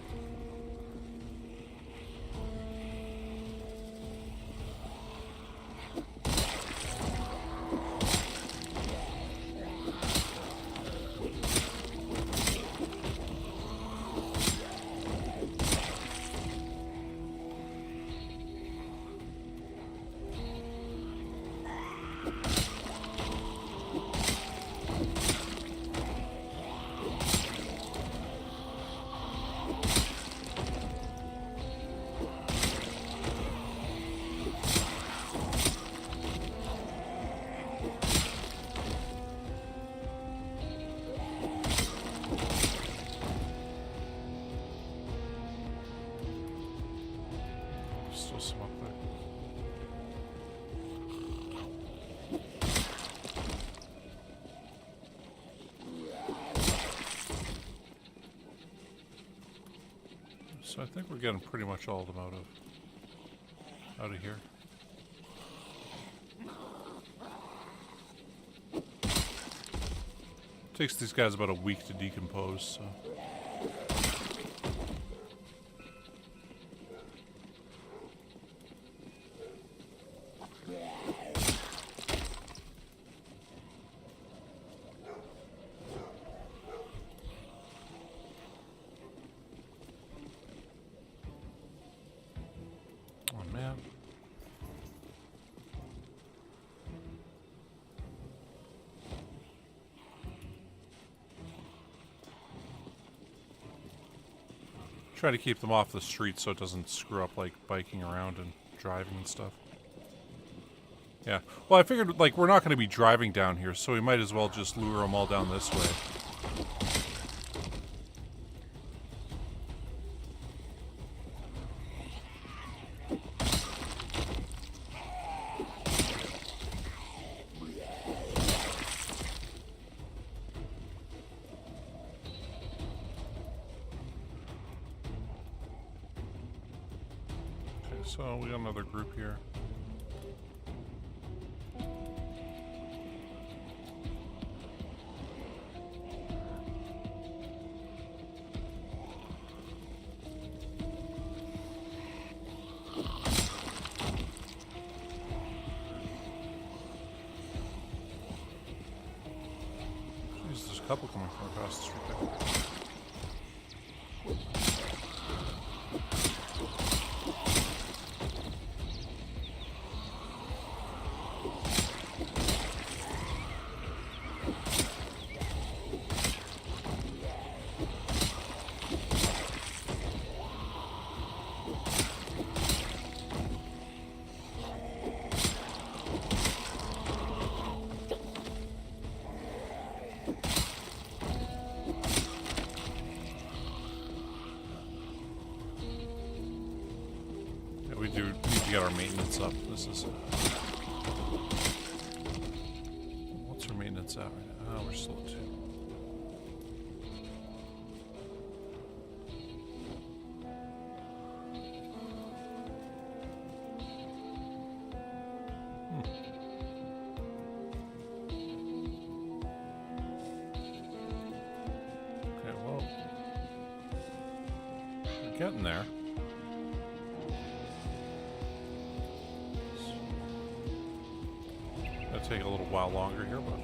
Still some up there. So I think we're getting pretty much all of them out of here. Takes these guys about a week to decompose, so. Oh man. Try to keep them off the street so it doesn't screw up, like, biking around and driving and stuff. Yeah. Well, I figured, like, we're not going to be driving down here, so we might as well just lure them all down this way. So we got another group here. Jeez, there's a couple coming from across the street there. get our maintenance up. This is... what's our maintenance at right now? Oh, we're slow too. Okay, well... we're getting there. Take a little while longer here, but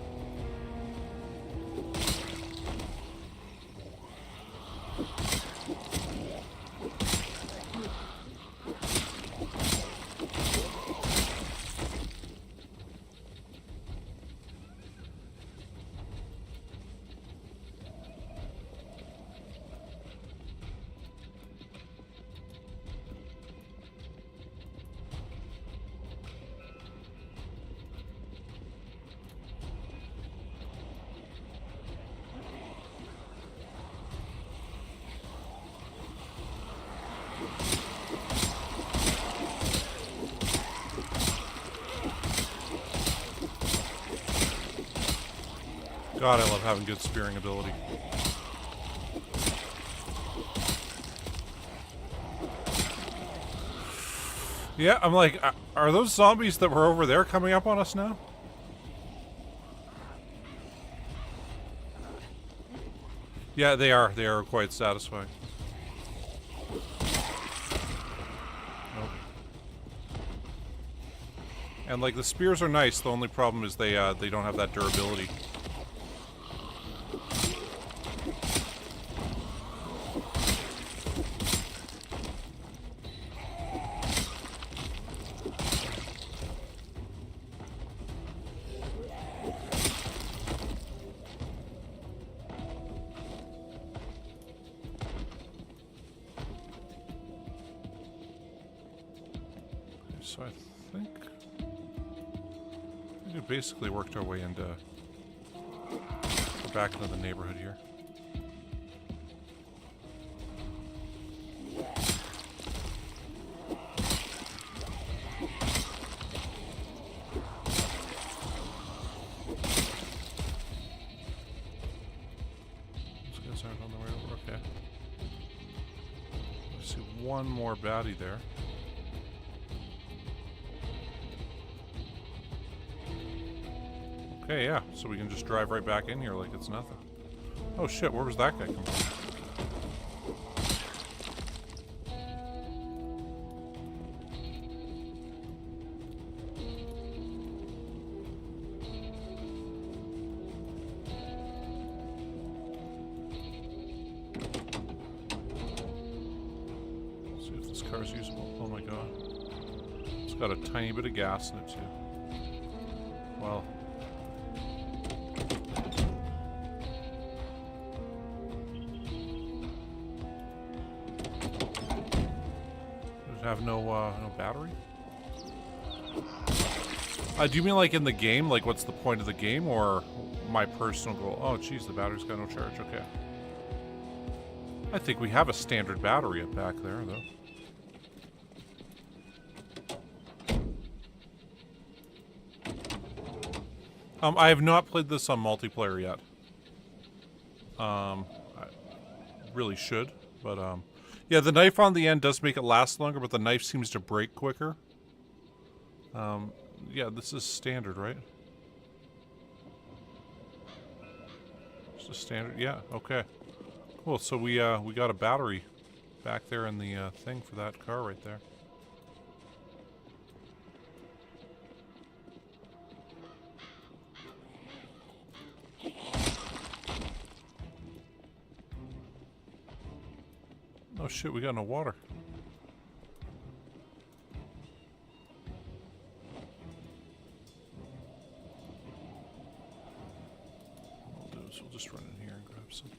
God, I love having good spearing ability. Yeah, I'm like, are those zombies that were over there coming up on us now? Yeah, they are. They are quite satisfying. Nope. And like the spears are nice. The only problem is they don't have that durability. So I think we basically worked our way into back into the neighborhood here. These guys aren't on the way over. Okay. I see one more baddie there. Okay, yeah, so we can just drive right back in here like it's nothing. Oh shit, where was that guy coming from? Let's see if this car's usable. Oh my god. It's got a tiny bit of gas in it too. Well... have no battery? Do you mean like in the game? Like what's the point of the game or my personal goal? Oh geez, the battery's got no charge. Okay. I think we have a standard battery up back there though. I have not played this on multiplayer yet. I really should, but yeah, the knife on the end does make it last longer, but the knife seems to break quicker. Yeah, this is standard, right? It's a standard, yeah, okay. Cool, so we got a battery back there in the thing for that car right there. Oh shit, we got no water. What we'll do is we'll just run in here and grab some.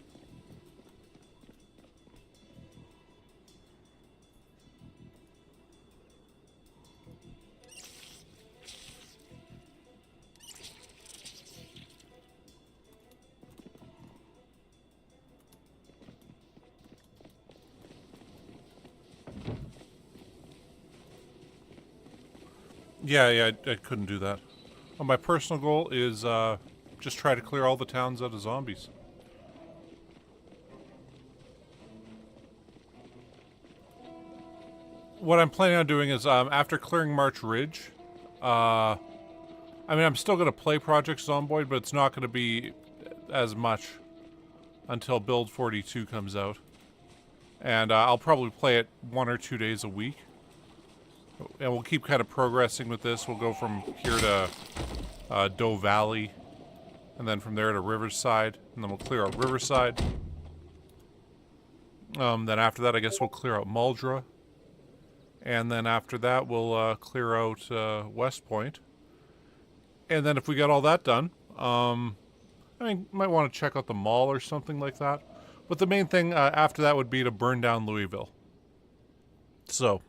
Yeah, I couldn't do that. Well, my personal goal is just try to clear all the towns out of zombies. What I'm planning on doing is after clearing March Ridge, I mean, I'm still going to play Project Zomboid, but it's not going to be as much until Build 42 comes out. And I'll probably play it 1 or 2 days a week. And we'll keep kind of progressing with this. We'll go from here to Doe Valley, and then from there to Riverside, and then we'll clear out Riverside. Then after that, I guess we'll clear out Muldra. And then after that, we'll clear out West Point. And then if we got all that done, I mean, might want to check out the mall or something like that. But the main thing after that would be to burn down Louisville. So,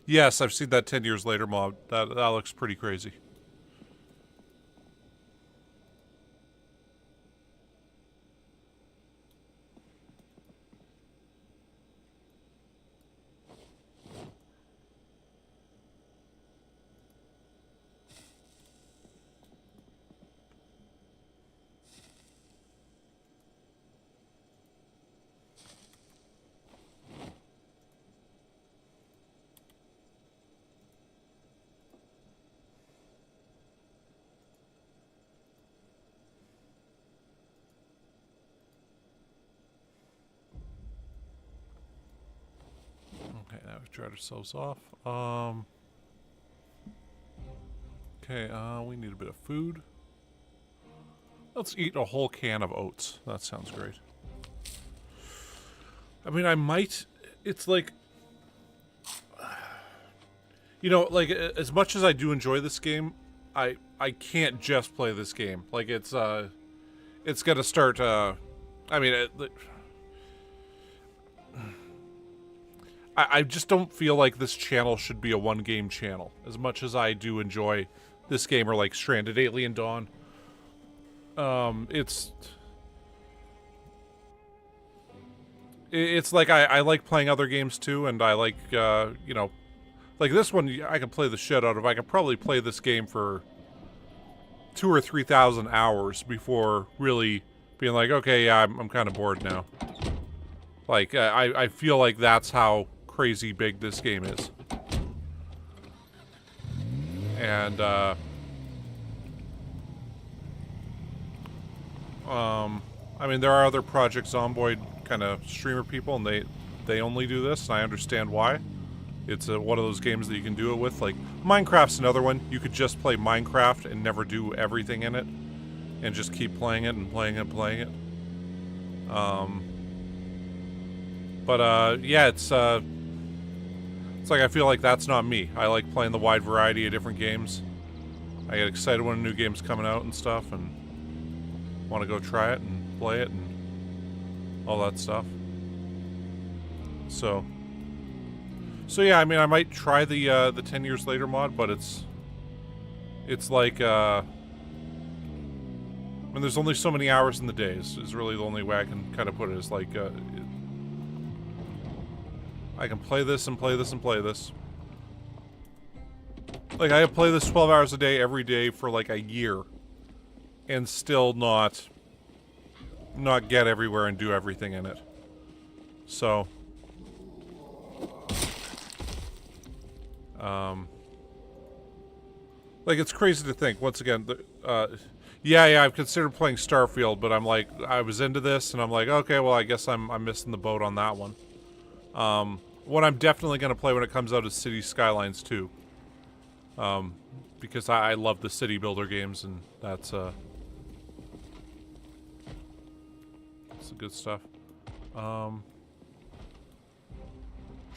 yes, I've seen that 10 years later mod. That looks pretty crazy. Okay, now we've dried ourselves off. Okay, we need a bit of food. Let's eat a whole can of oats. That sounds great. I mean, I might... It's like... You know, like, as much as I do enjoy this game, I can't just play this game. Like, it's gotta start, I mean... I just don't feel like this channel should be a one-game channel. As much as I do enjoy this game, or like Stranded Alien Dawn. It's like I like playing other games too, and I like, you know, like this one I can play the shit out of. I could probably play this game for 2,000 or 3,000 hours before really being like, okay, yeah, I'm kind of bored now. Like, I feel like that's how crazy big this game is. And, I mean, there are other Project Zomboid kind of streamer people, and they only do this, and I understand why. It's one of those games that you can do it with. Like, Minecraft's another one. You could just play Minecraft and never do everything in it, and just keep playing it and playing it and playing it. Yeah, it's like I feel like that's not me. I like playing the wide variety of different games. I get excited when a new game's coming out and stuff, and want to go try it and play it and all that stuff. So yeah, I mean, I might try the 10 years later mod, but it's like, I mean, there's only so many hours in the days, is really the only way I can kind of put it. Is like, I can play this and play this and play this. Like, I play this 12 hours a day every day for like a year, and still not get everywhere and do everything in it. So, like, it's crazy to think, once again, yeah, I've considered playing Starfield, but I'm like, I was into this, and I'm like, okay, well, I guess I'm missing the boat on that one. What I'm definitely going to play when it comes out is City Skylines 2. Because I love the city builder games, and that's the good stuff. Trying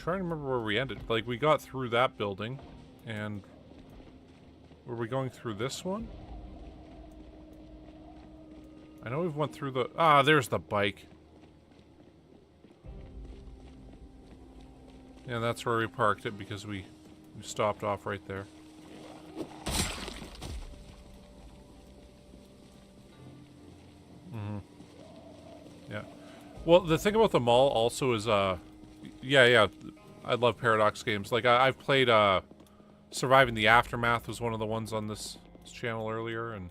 to remember where we ended. Like, we got through that building, and were we going through this one? I know we've went through the... Ah, there's the bike. Yeah, that's where we parked it, because we stopped off right there. Mm-hmm. Yeah. Well, the thing about the mall also is, yeah, I love Paradox games. Like, I've played, Surviving the Aftermath was one of the ones on this channel earlier, and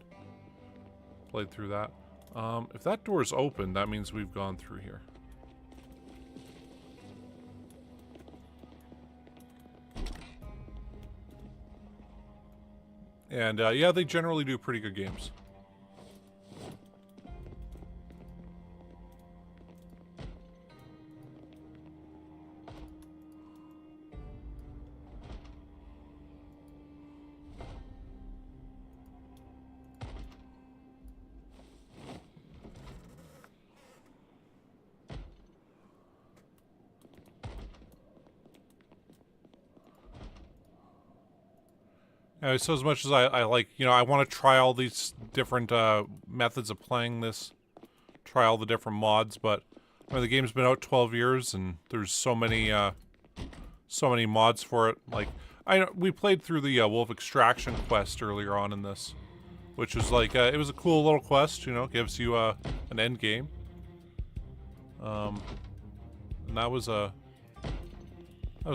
played through that. If that door is open, that means we've gone through here. And yeah, they generally do pretty good games. So as much as I like, you know, I want to try all these different methods of playing this, try all the different mods, but I mean, the game's been out 12 years and there's so many mods for it. Like, we played through the Wolf Extraction quest earlier on in this, which was like, it was a cool little quest, you know, gives you an end game. And that was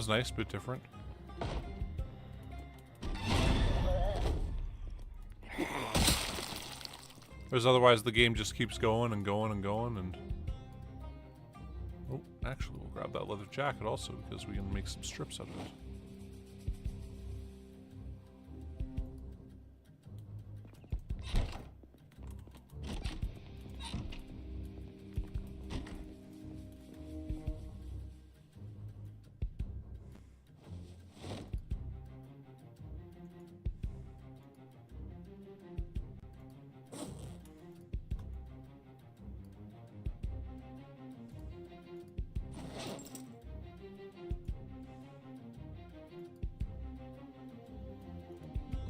nice, but different. Because otherwise the game just keeps going and going and going and... Oh, actually we'll grab that leather jacket also because we can make some strips out of it.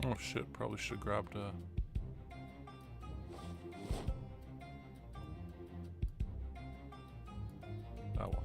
Oh shit, probably should have grabbed oh well.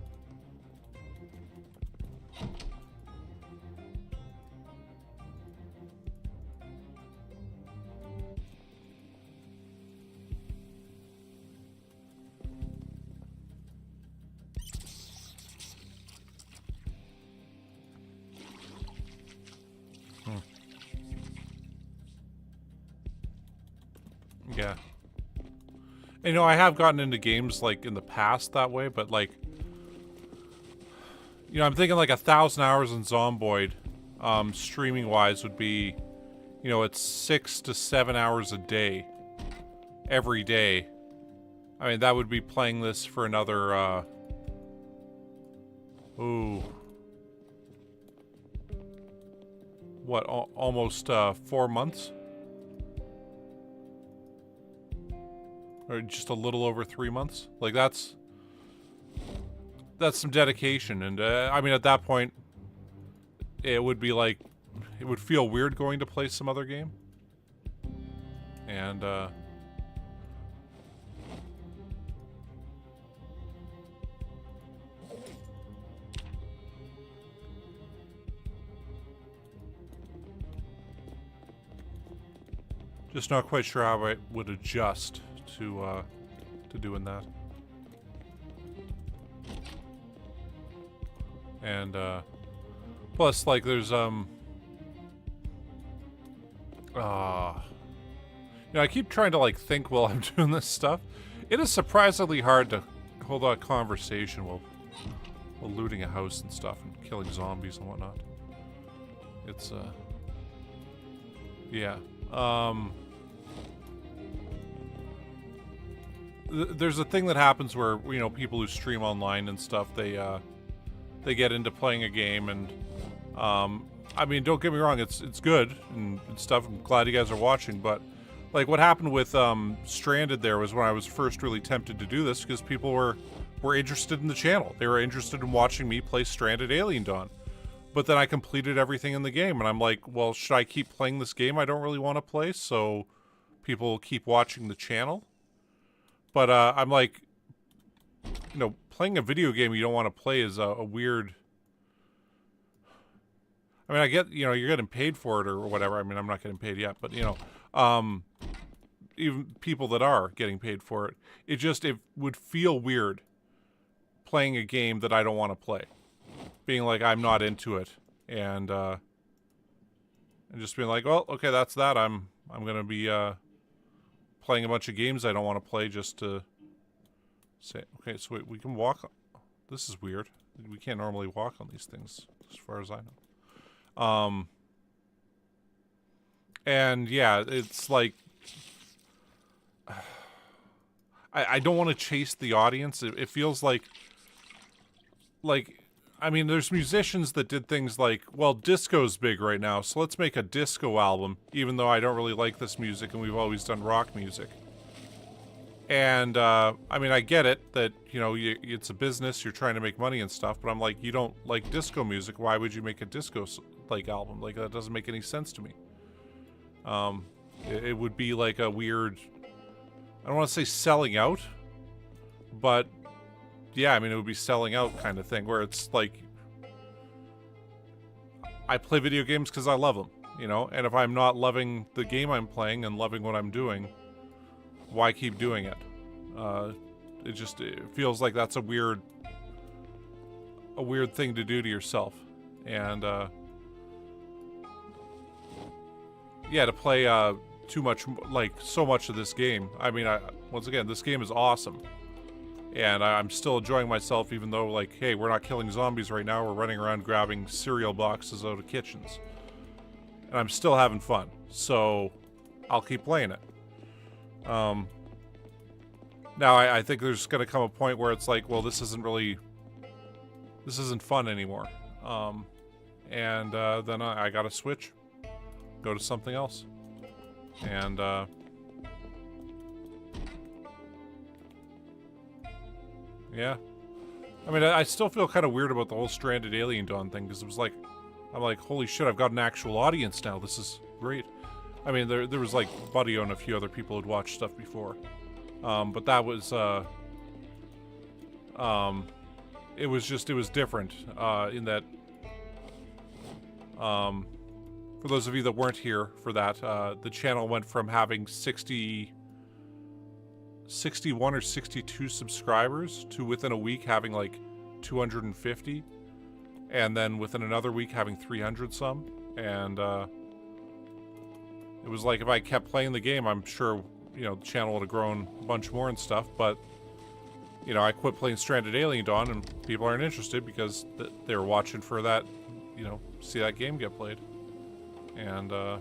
Yeah. You know, I have gotten into games, like, in the past that way, but, like... You know, I'm thinking, like, 1,000 hours in Zomboid, streaming-wise, would be... You know, it's 6 to 7 hours a day. Every day. I mean, that would be playing this for another, Ooh. What, almost, 4 months? Or just a little over 3 months. Like, that's some dedication. And, I mean, at that point, it would be like, it would feel weird going to play some other game. And, just not quite sure how I would adjust to doing that. And, plus, like, there's, you know, I keep trying to, like, think while I'm doing this stuff. It is surprisingly hard to hold a conversation while looting a house and stuff and killing zombies and whatnot. It's, yeah. There's a thing that happens where, you know, people who stream online and stuff, they get into playing a game and, I mean, don't get me wrong, it's good and stuff. I'm glad you guys are watching, but, like, what happened with, Stranded there was when I was first really tempted to do this because people were interested in the channel. They were interested in watching me play Stranded Alien Dawn. But then I completed everything in the game, and I'm like, well, should I keep playing this game I don't really want to play so people keep watching the channel? But I'm like, you know, playing a video game you don't want to play is a weird... I mean, I get, you know, you're getting paid for it or whatever. I mean, I'm not getting paid yet, but, you know, even people that are getting paid for it, it would feel weird playing a game that I don't want to play. Being like, I'm not into it. And, and just being like, well, okay, that's that. I'm gonna be playing a bunch of games I don't want to play just to say, okay, so wait, we can walk. This is weird. We can't normally walk on these things, as far as I know. And yeah, it's like, I don't want to chase the audience. It feels like, I mean, there's musicians that did things like, well, disco's big right now, so let's make a disco album, even though I don't really like this music and we've always done rock music. And, I mean, I get it that, you know, it's a business, you're trying to make money and stuff, but I'm like, you don't like disco music, why would you make a disco, like, album? Like, that doesn't make any sense to me. It would be like a weird, I don't want to say selling out, but yeah, I mean, it would be selling out kind of thing, where it's like, I play video games because I love them, you know, and if I'm not loving the game I'm playing and loving what I'm doing, why keep doing it? It feels like that's a weird thing to do to yourself. And, yeah, to play, too much, like, so much of this game. I mean, once again, this game is awesome. And I'm still enjoying myself, even though, like, hey, we're not killing zombies right now, we're running around grabbing cereal boxes out of kitchens. And I'm still having fun. So, I'll keep playing it. Now, I think there's going to come a point where it's like, well, this isn't fun anymore. And then I got to switch, go to something else. And, yeah. I mean, I still feel kind of weird about the whole Stranded Alien Dawn thing, because it was like, I'm like, holy shit, I've got an actual audience now, this is great. I mean, there was like Buddy and a few other people who'd watched stuff before. But that was, it was different, in that, for those of you that weren't here for that, the channel went from having 61 or 62 subscribers to within a week having like 250, and then within another week having 300 some, and, it was like, if I kept playing the game, I'm sure, you know, the channel would have grown a bunch more and stuff, but, you know, I quit playing Stranded Alien Dawn, and people aren't interested because they were watching for that, you know, see that game get played. And, I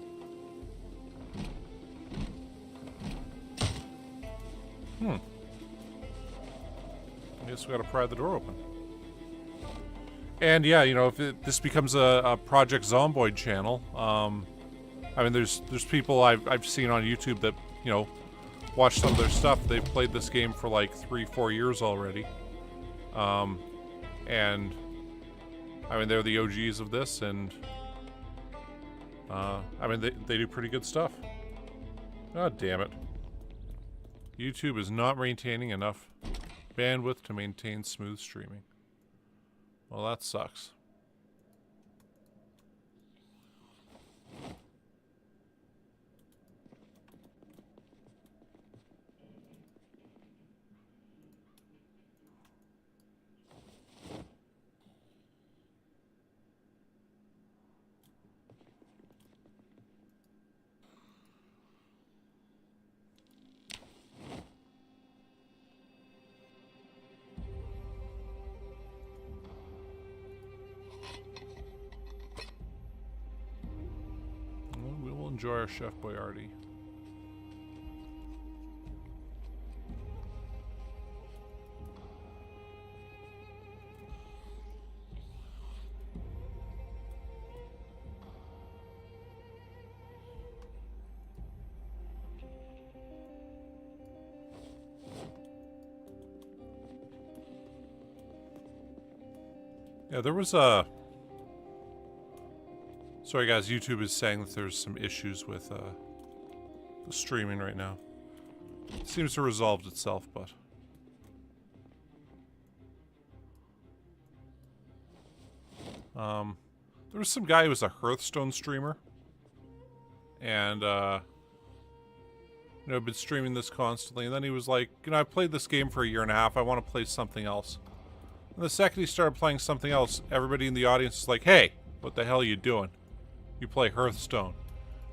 guess we gotta pry the door open. And yeah, you know, if this becomes a Project Zomboid channel, I mean, there's people I've seen on YouTube that, you know, watch some of their stuff. They've played this game for like 3-4 years already. And I mean, they're the OGs of this, and I mean, they do pretty good stuff. God damn it. YouTube is not maintaining enough bandwidth to maintain smooth streaming. Well, that sucks. We will enjoy our Chef Boyardee. Yeah, there was a... Sorry guys, YouTube is saying that there's some issues with the streaming right now. It seems to have resolved itself, but... there was some guy who was a Hearthstone streamer. And, you know, been streaming this constantly. And then he was like, you know, I played this game for a year and a half. I want to play something else. And the second he started playing something else, everybody in the audience was like, hey, what the hell are you doing? you play Hearthstone.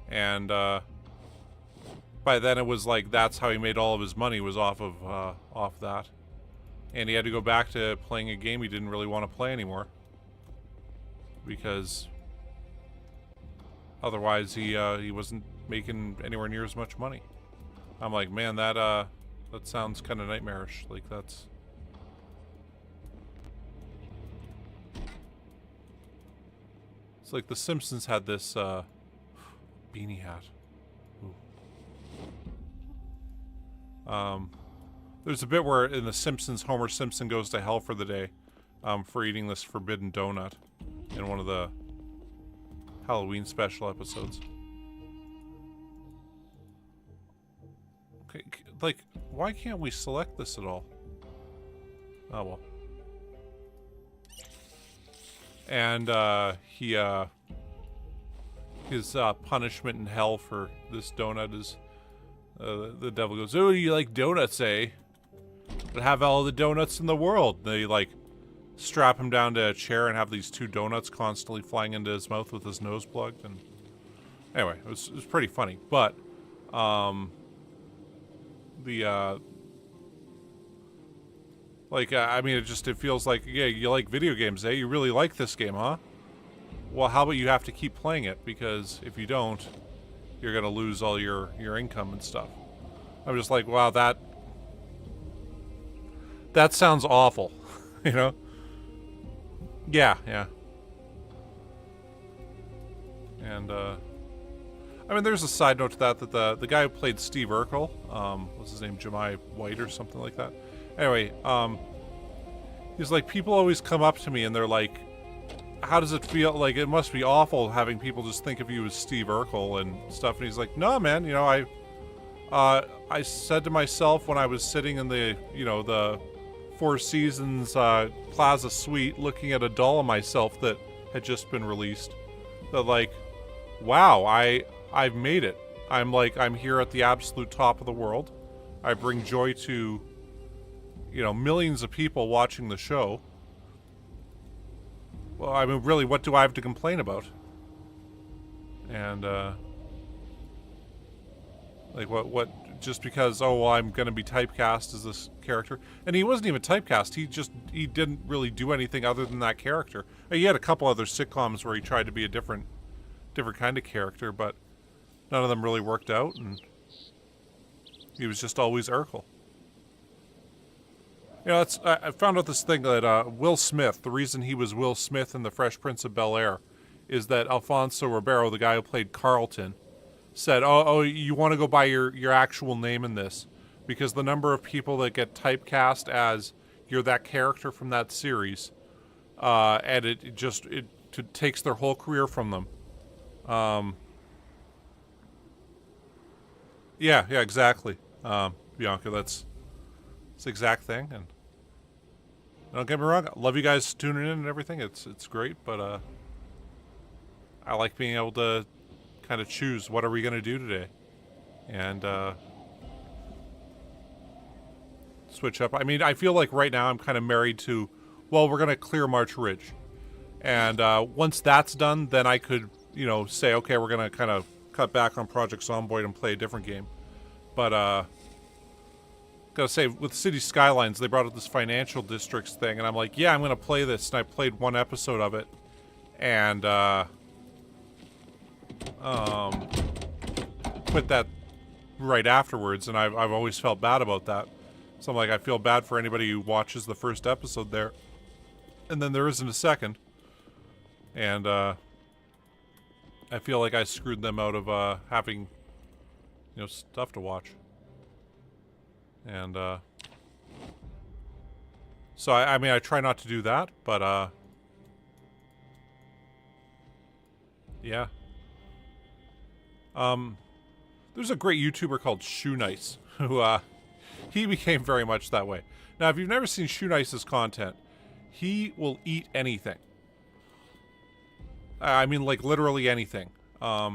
And by then it was like that's how he made all of his money, was off that. And he had to go back to playing a game he didn't really want to play anymore, because otherwise he wasn't making anywhere near as much money. I'm like, man, that sounds kind of nightmarish. Like, that's... It's like The Simpsons had this beanie hat. Ooh. There's a bit where in The Simpsons, Homer Simpson goes to hell for the day for eating this forbidden donut in one of the Halloween special episodes. Okay, like, why can't we select this at all? Oh well. And his punishment in hell for this donut is the devil goes, "Oh, you like donuts, eh? But have all the donuts in the world." And they like strap him down to a chair and have these 2 donuts constantly flying into his mouth with his nose plugged. And anyway, it was pretty funny. But I mean, it feels like, yeah, you like video games, eh? You really like this game, huh? Well, how about you have to keep playing it, because if you don't, you're gonna lose all your income and stuff. I'm just like, wow, that sounds awful, you know? Yeah. And I mean, there's a side note to that the guy who played Steve Urkel, what's his name, Jemai White or something like that. Anyway, he's like, people always come up to me and they're like, how does it feel? Like, it must be awful having people just think of you as Steve Urkel and stuff. And he's like, no, man, you know, I said to myself when I was sitting in the, you know, the Four Seasons Plaza Suite looking at a doll of myself that had just been released, that like, wow, I've made it. I'm here at the absolute top of the world. I bring joy to, you know, millions of people watching the show. Well, I mean, really, what do I have to complain about? And, like, what, just because, oh, well, I'm gonna be typecast as this character. And he wasn't even typecast, he didn't really do anything other than that character. He had a couple other sitcoms where he tried to be a different kind of character, but none of them really worked out, and he was just always Urkel. You know, I found out this thing that Will Smith, the reason he was Will Smith in The Fresh Prince of Bel-Air, is that Alfonso Ribeiro, the guy who played Carlton, said, oh, you want to go by your actual name in this, because the number of people that get typecast as you're that character from that series, and it takes their whole career from them. Yeah, exactly. Bianca, that's the exact thing. And don't get me wrong, I love you guys tuning in and everything. It's great, but I like being able to kind of choose what are we going to do today, and switch up. I mean, I feel like right now I'm kind of married to, well, we're going to clear March Ridge, and once that's done, then I could, you know, say, okay, we're going to kind of cut back on Project Zomboid and play a different game. But gotta say, with City Skylines, they brought up this financial districts thing, and I'm like, yeah, I'm gonna play this, and I played one episode of it, and quit that right afterwards, and I've always felt bad about that. So I'm like, I feel bad for anybody who watches the first episode there, and then there isn't a second, and I feel like I screwed them out of having, you know, stuff to watch. And so I mean, I try not to do that, but yeah. There's a great YouTuber called Shoe Nice who he became very much that way. Now, if you've never seen Shoe Nice's content, he will eat anything. I mean, like, literally anything.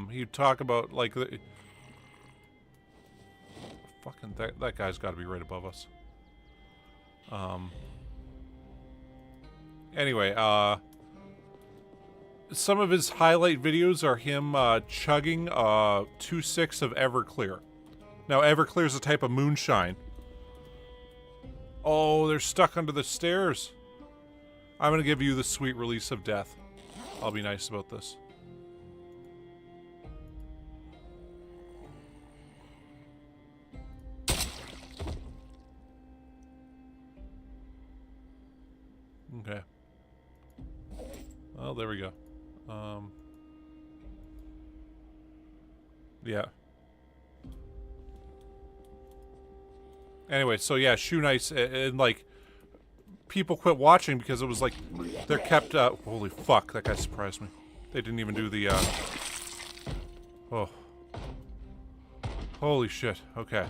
He'd talk about, like, fucking, that guy's got to be right above us. Anyway, some of his highlight videos are him chugging 2.6 of Everclear. Now, Everclear is a type of moonshine. Oh, they're stuck under the stairs. I'm gonna give you the sweet release of death. I'll be nice about this. Okay. Well, there we go. Yeah. Anyway, so yeah, Shoe Nice, and like, people quit watching because it was like, they're kept, holy fuck, that guy surprised me. They didn't even do the, oh. Holy shit, okay.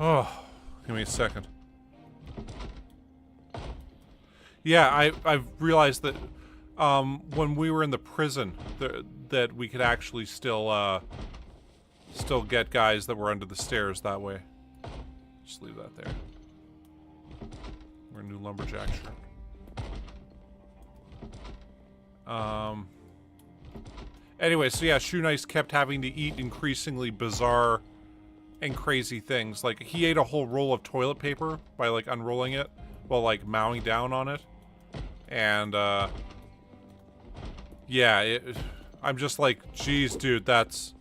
Oh, give me a second. Yeah, I've realized that when we were in the prison, that we could actually still get guys that were under the stairs that way. Just leave that there. We're a new lumberjack shirt. Anyway, so yeah, Shoe Nice kept having to eat increasingly bizarre and crazy things. Like, he ate a whole roll of toilet paper by, like, unrolling it while, like, mowing down on it. And, yeah, I'm just like, geez, dude, that's...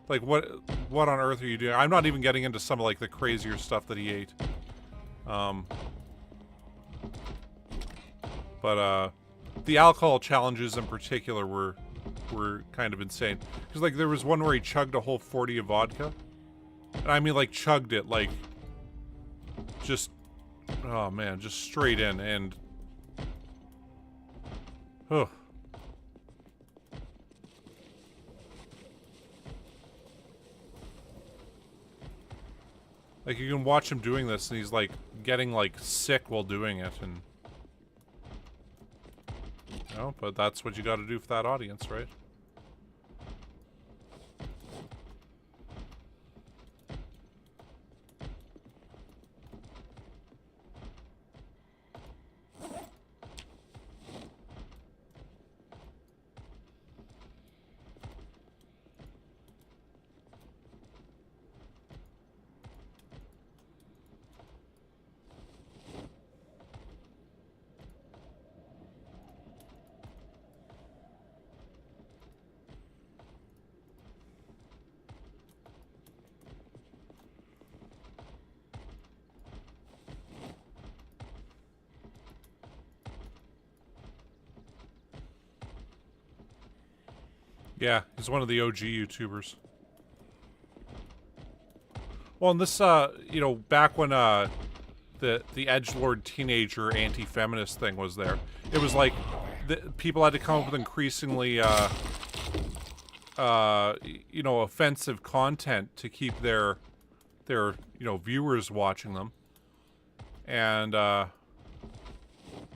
Like, what on earth are you doing? I'm not even getting into some of, like, the crazier stuff that he ate. But, the alcohol challenges in particular were kind of insane. Because, like, there was one where he chugged a whole 40 of vodka. And I mean, like, chugged it, like, just, oh man, just straight in, and, oh. Like, you can watch him doing this, and he's, like, getting, like, sick while doing it, and, you know, but that's what you gotta do for that audience, right? Yeah, he's one of the OG YouTubers. Well, and this, you know, back when, the edgelord teenager anti-feminist thing was there, it was like, people had to come up with increasingly, you know, offensive content to keep their, you know, viewers watching them. And, I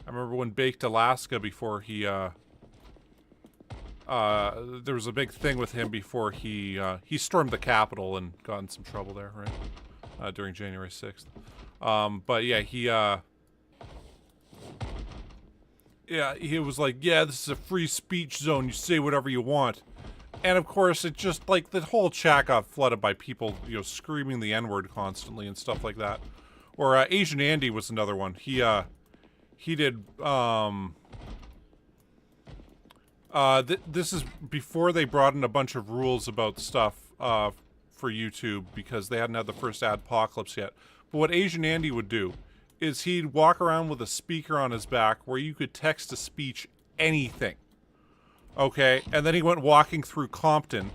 remember when Baked Alaska, before he, there was a big thing with him before he stormed the Capitol and got in some trouble there, right? During January 6th. But yeah, he was like, yeah, this is a free speech zone, you say whatever you want. And of course, it just, like, the whole chat got flooded by people, you know, screaming the N-word constantly and stuff like that. Or, Asian Andy was another one. He did, this is before they brought in a bunch of rules about stuff, for YouTube, because they hadn't had the first Apocalypse yet. But what Asian Andy would do is he'd walk around with a speaker on his back where you could text to speech anything. Okay? And then he went walking through Compton,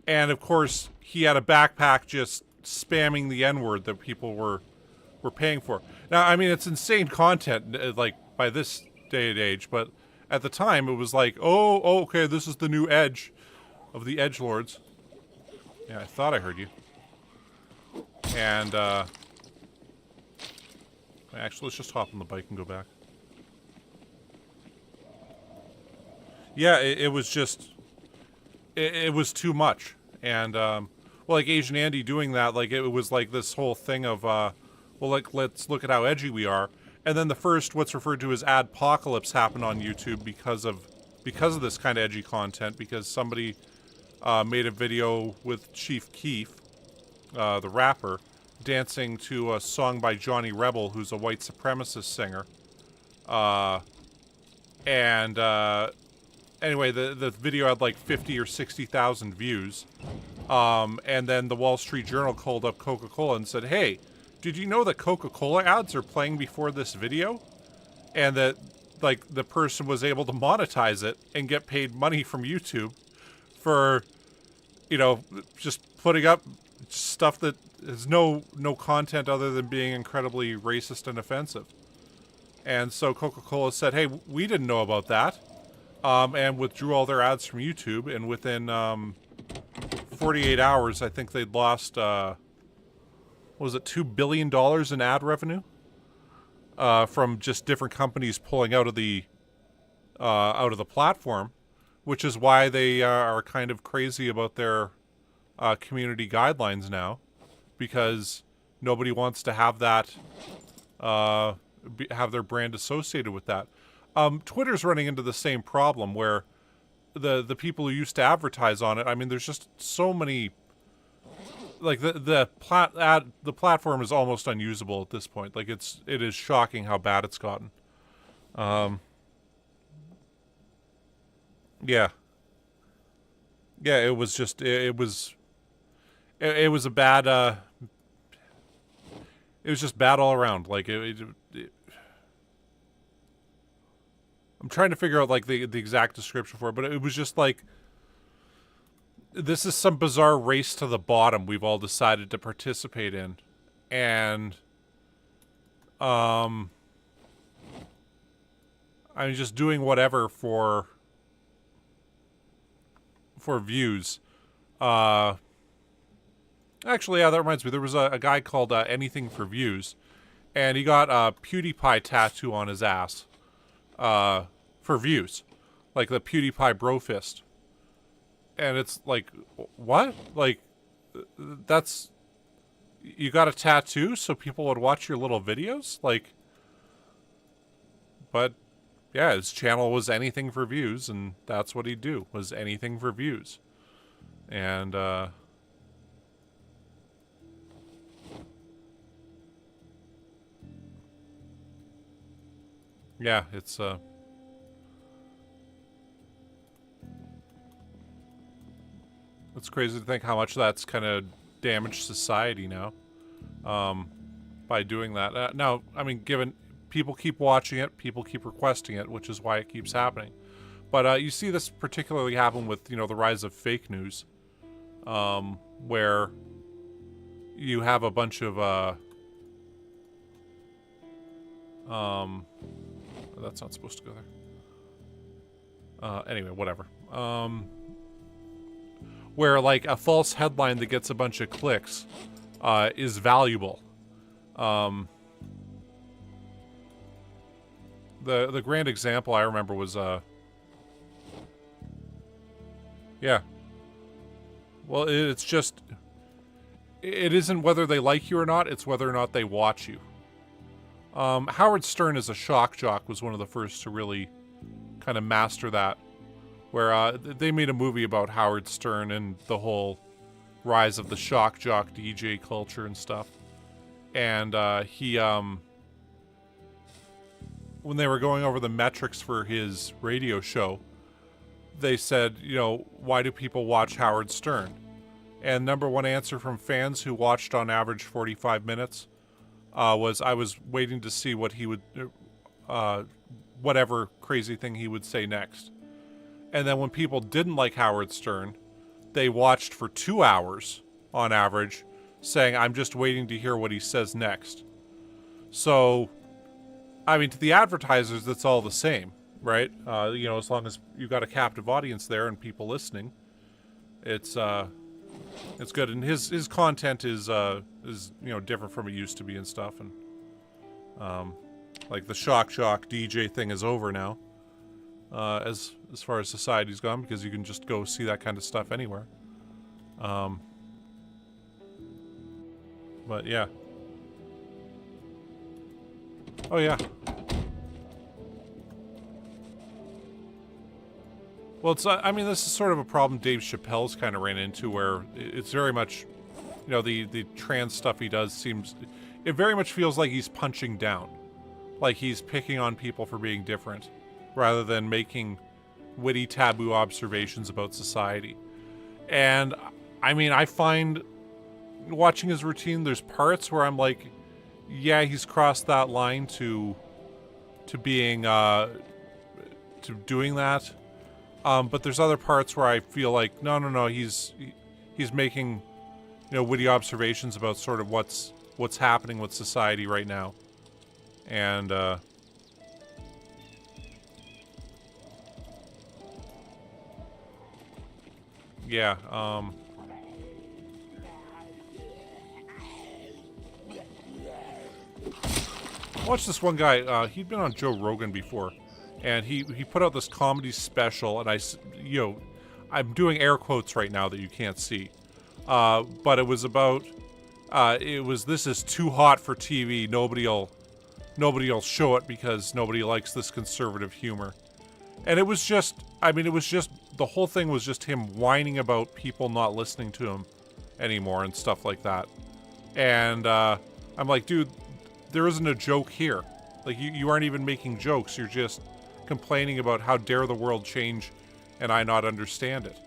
and of course, he had a backpack just spamming the N-word that people were paying for. Now, I mean, it's insane content, like, by this day and age, but at the time, it was like, oh, okay, this is the new edge of the edgelords. Yeah, I thought I heard you. And, actually, let's just hop on the bike and go back. Yeah, it was just... It was too much. And, well, like Asian Andy doing that, like, it was like this whole thing of, well, like, let's look at how edgy we are. And then the first, what's referred to as adpocalypse happened on YouTube because of this kind of edgy content, because somebody made a video with Chief Keef, the rapper, dancing to a song by Johnny Rebel, who's a white supremacist singer. Anyway, the video had like 50 or 60,000 views. And then the Wall Street Journal called up Coca-Cola and said, hey, did you know that Coca-Cola ads are playing before this video? And that, like, the person was able to monetize it and get paid money from YouTube for, you know, just putting up stuff that has no content other than being incredibly racist and offensive. And so Coca-Cola said, hey, we didn't know about that, and withdrew all their ads from YouTube. And within 48 hours, I think they'd lost, what was it, $2 billion in ad revenue from just different companies pulling out of the platform, which is why they are kind of crazy about their community guidelines now, because nobody wants to have that have their brand associated with that. Twitter's running into the same problem where the people who used to advertise on it, I mean, there's just so many, like the platform is almost unusable at this point. Like it is shocking how bad it's gotten. Yeah, it was just it was a bad it was just bad all around. Like I'm trying to figure out like the exact description for it, but it was just like, this is some bizarre race to the bottom we've all decided to participate in, and I'm just doing whatever for views. Actually, yeah, that reminds me. There was a guy called Anything for Views, and he got a PewDiePie tattoo on his ass for views, like the PewDiePie bro fist. And it's like, what? Like, that's, you got a tattoo so people would watch your little videos? Like, but yeah, his channel was Anything for Views, and that's what he'd do, was anything for views. And yeah, it's crazy to think how much that's kind of damaged society now, by doing that. Now, I mean, given people keep watching it, people keep requesting it, which is why it keeps happening. But you see this particularly happen with, you know, the rise of fake news, where you have a bunch of that's not supposed to go there. Anyway, whatever. Where like a false headline that gets a bunch of clicks is valuable. The grand example I remember was yeah. Well, it's just, it isn't whether they like you or not, it's whether or not they watch you. Howard Stern as a shock jock was one of the first to really kind of master that, where they made a movie about Howard Stern and the whole rise of the shock jock DJ culture and stuff. And he, when they were going over the metrics for his radio show, they said, you know, why do people watch Howard Stern? And number one answer from fans who watched on average 45 minutes was, I was waiting to see what he would, whatever crazy thing he would say next. And then when people didn't like Howard Stern, they watched for 2 hours on average, saying, I'm just waiting to hear what he says next. So, I mean, to the advertisers, that's all the same, right? You know, as long as you've got a captive audience there and people listening, it's good. And his content is you know, different from it used to be and stuff. And like the shock jock DJ thing is over now, as far as society's gone, because you can just go see that kind of stuff anywhere. But yeah. Oh yeah. Well, it's I mean, this is sort of a problem Dave Chappelle's kind of ran into, where it's very much, you know, the trans stuff he does seems, it very much feels like he's punching down, like he's picking on people for being different, rather than making witty taboo observations about society. And I mean, I find watching his routine, there's parts where I'm like, yeah, he's crossed that line to being to doing that. But there's other parts where I feel like no, he's making, you know, witty observations about sort of what's happening with society right now. And yeah, watch this one guy, he'd been on Joe Rogan before, and he put out this comedy special, and I'm doing air quotes right now that you can't see, but it was about, this is too hot for TV, nobody'll show it because nobody likes this conservative humor. And it was just, the whole thing was just him whining about people not listening to him anymore and stuff like that. And I'm like, dude, there isn't a joke here. Like, you aren't even making jokes. You're just complaining about how dare the world change and I not understand it.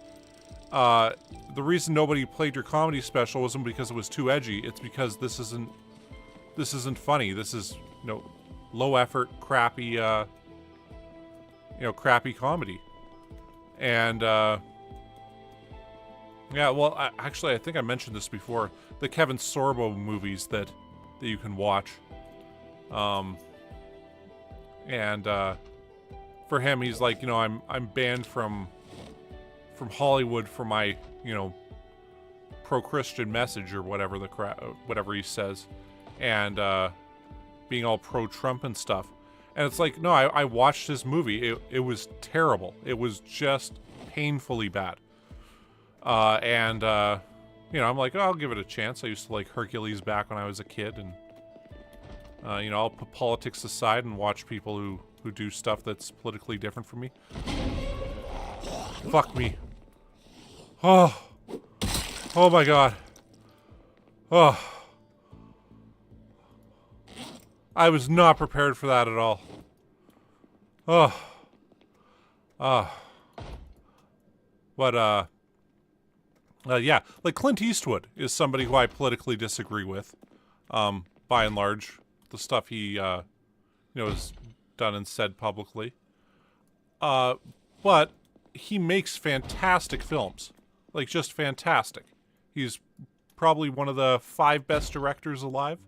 The reason nobody played your comedy special wasn't because it was too edgy. It's because this isn't funny. This is, you know, low effort, crappy, crappy comedy. And yeah, well, I think I mentioned this before. The Kevin Sorbo movies that you can watch. For him, he's like, you know, I'm banned from Hollywood for my, you know, pro-Christian message or whatever whatever he says, and being all pro-Trump and stuff. And it's like, no, I watched this movie. It was terrible. It was just painfully bad. You know, I'm like, oh, I'll give it a chance. I used to like Hercules back when I was a kid, and you know, I'll put politics aside and watch people who do stuff that's politically different from me. Fuck me. Oh my god. Oh. I was not prepared for that at all. Oh. But, yeah, like Clint Eastwood is somebody who I politically disagree with, by and large, the stuff he, you know, has done and said publicly. But he makes fantastic films. Like, just fantastic. He's probably one of the 5 best directors alive.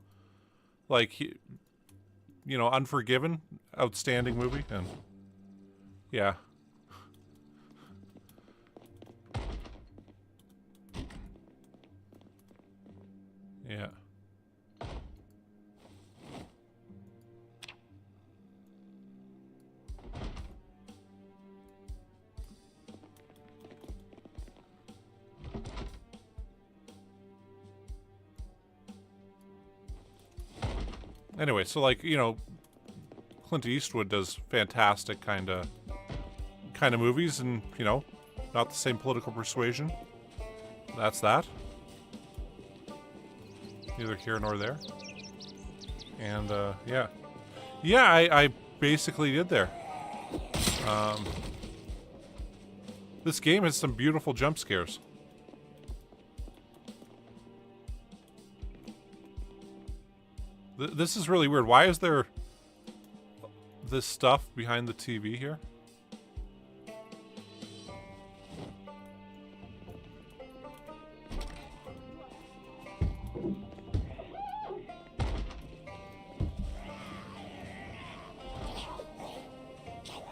Like, you know, Unforgiven, outstanding movie, and yeah. Yeah. Anyway, so like, you know, Clint Eastwood does fantastic kind of movies, and, you know, not the same political persuasion. That's that. Neither here nor there. And, yeah. Yeah, I basically did there. This game has some beautiful jump scares. This is really weird. Why is there this stuff behind the TV here?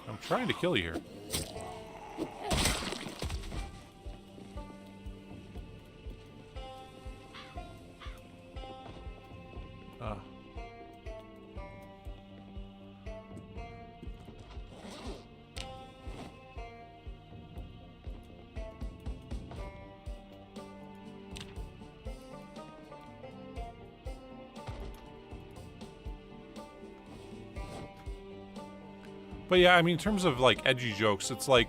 I'm trying to kill you here. But yeah, I mean, in terms of like edgy jokes, it's like,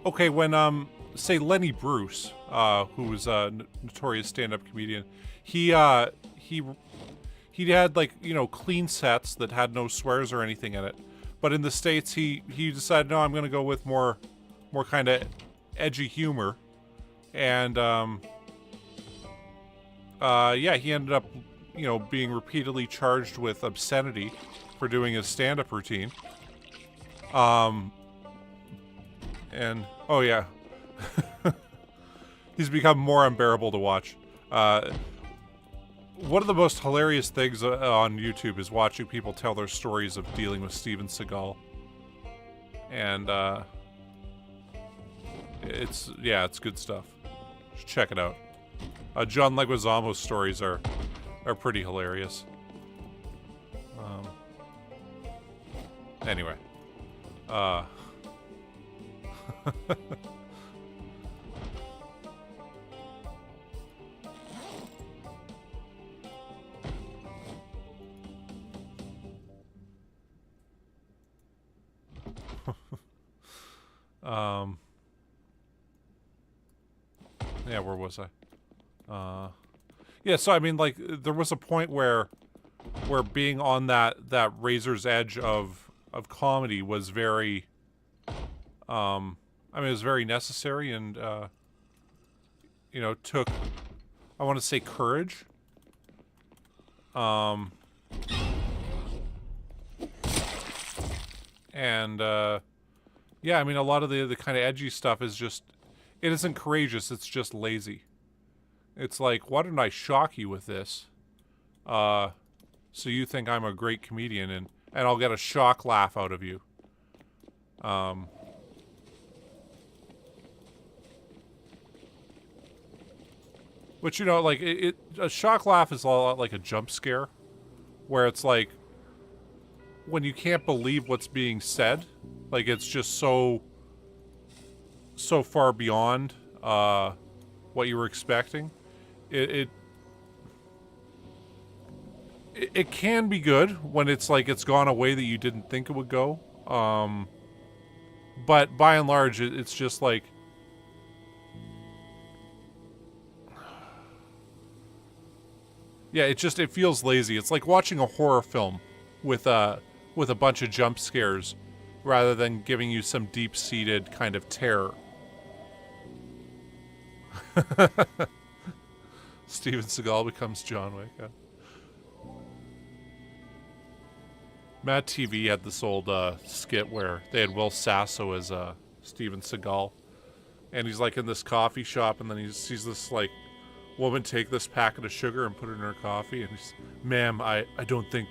okay, when say Lenny Bruce, who was a notorious stand-up comedian, he had like, you know, clean sets that had no swears or anything in it. But in the States, he decided, no, I'm gonna go with more kind of edgy humor, and yeah, he ended up, you know, being repeatedly charged with obscenity for doing his stand-up routine. And oh yeah, he's become more unbearable to watch. One of the most hilarious things on YouTube is watching people tell their stories of dealing with Steven Seagal. And it's good stuff. Just check it out. John Leguizamo's stories are pretty hilarious. Anyway. Yeah, where was I? Yeah, so I mean, like, there was a point where being on that razor's edge of comedy was very, I mean, it was very necessary, and you know, took, I want to say, courage. And yeah, I mean, a lot of the kind of edgy stuff is just, it isn't courageous, it's just lazy. It's like, why didn't I shock you with this? So you think I'm a great comedian, and I'll get a shock laugh out of you. Which, you know, like, a shock laugh is a lot like a jump scare, where it's like, when you can't believe what's being said, like, it's just so far beyond what you were expecting. It can be good when it's like it's gone a way that you didn't think it would go. But by and large, it's just like, yeah, it feels lazy. It's like watching a horror film with a bunch of jump scares rather than giving you some deep-seated kind of terror. Steven Seagal becomes John Wick. Yeah. Mad TV had this old skit where they had Will Sasso as Steven Seagal, and he's like in this coffee shop, and then he sees this like woman take this packet of sugar and put it in her coffee, and he's, "Ma'am, I don't think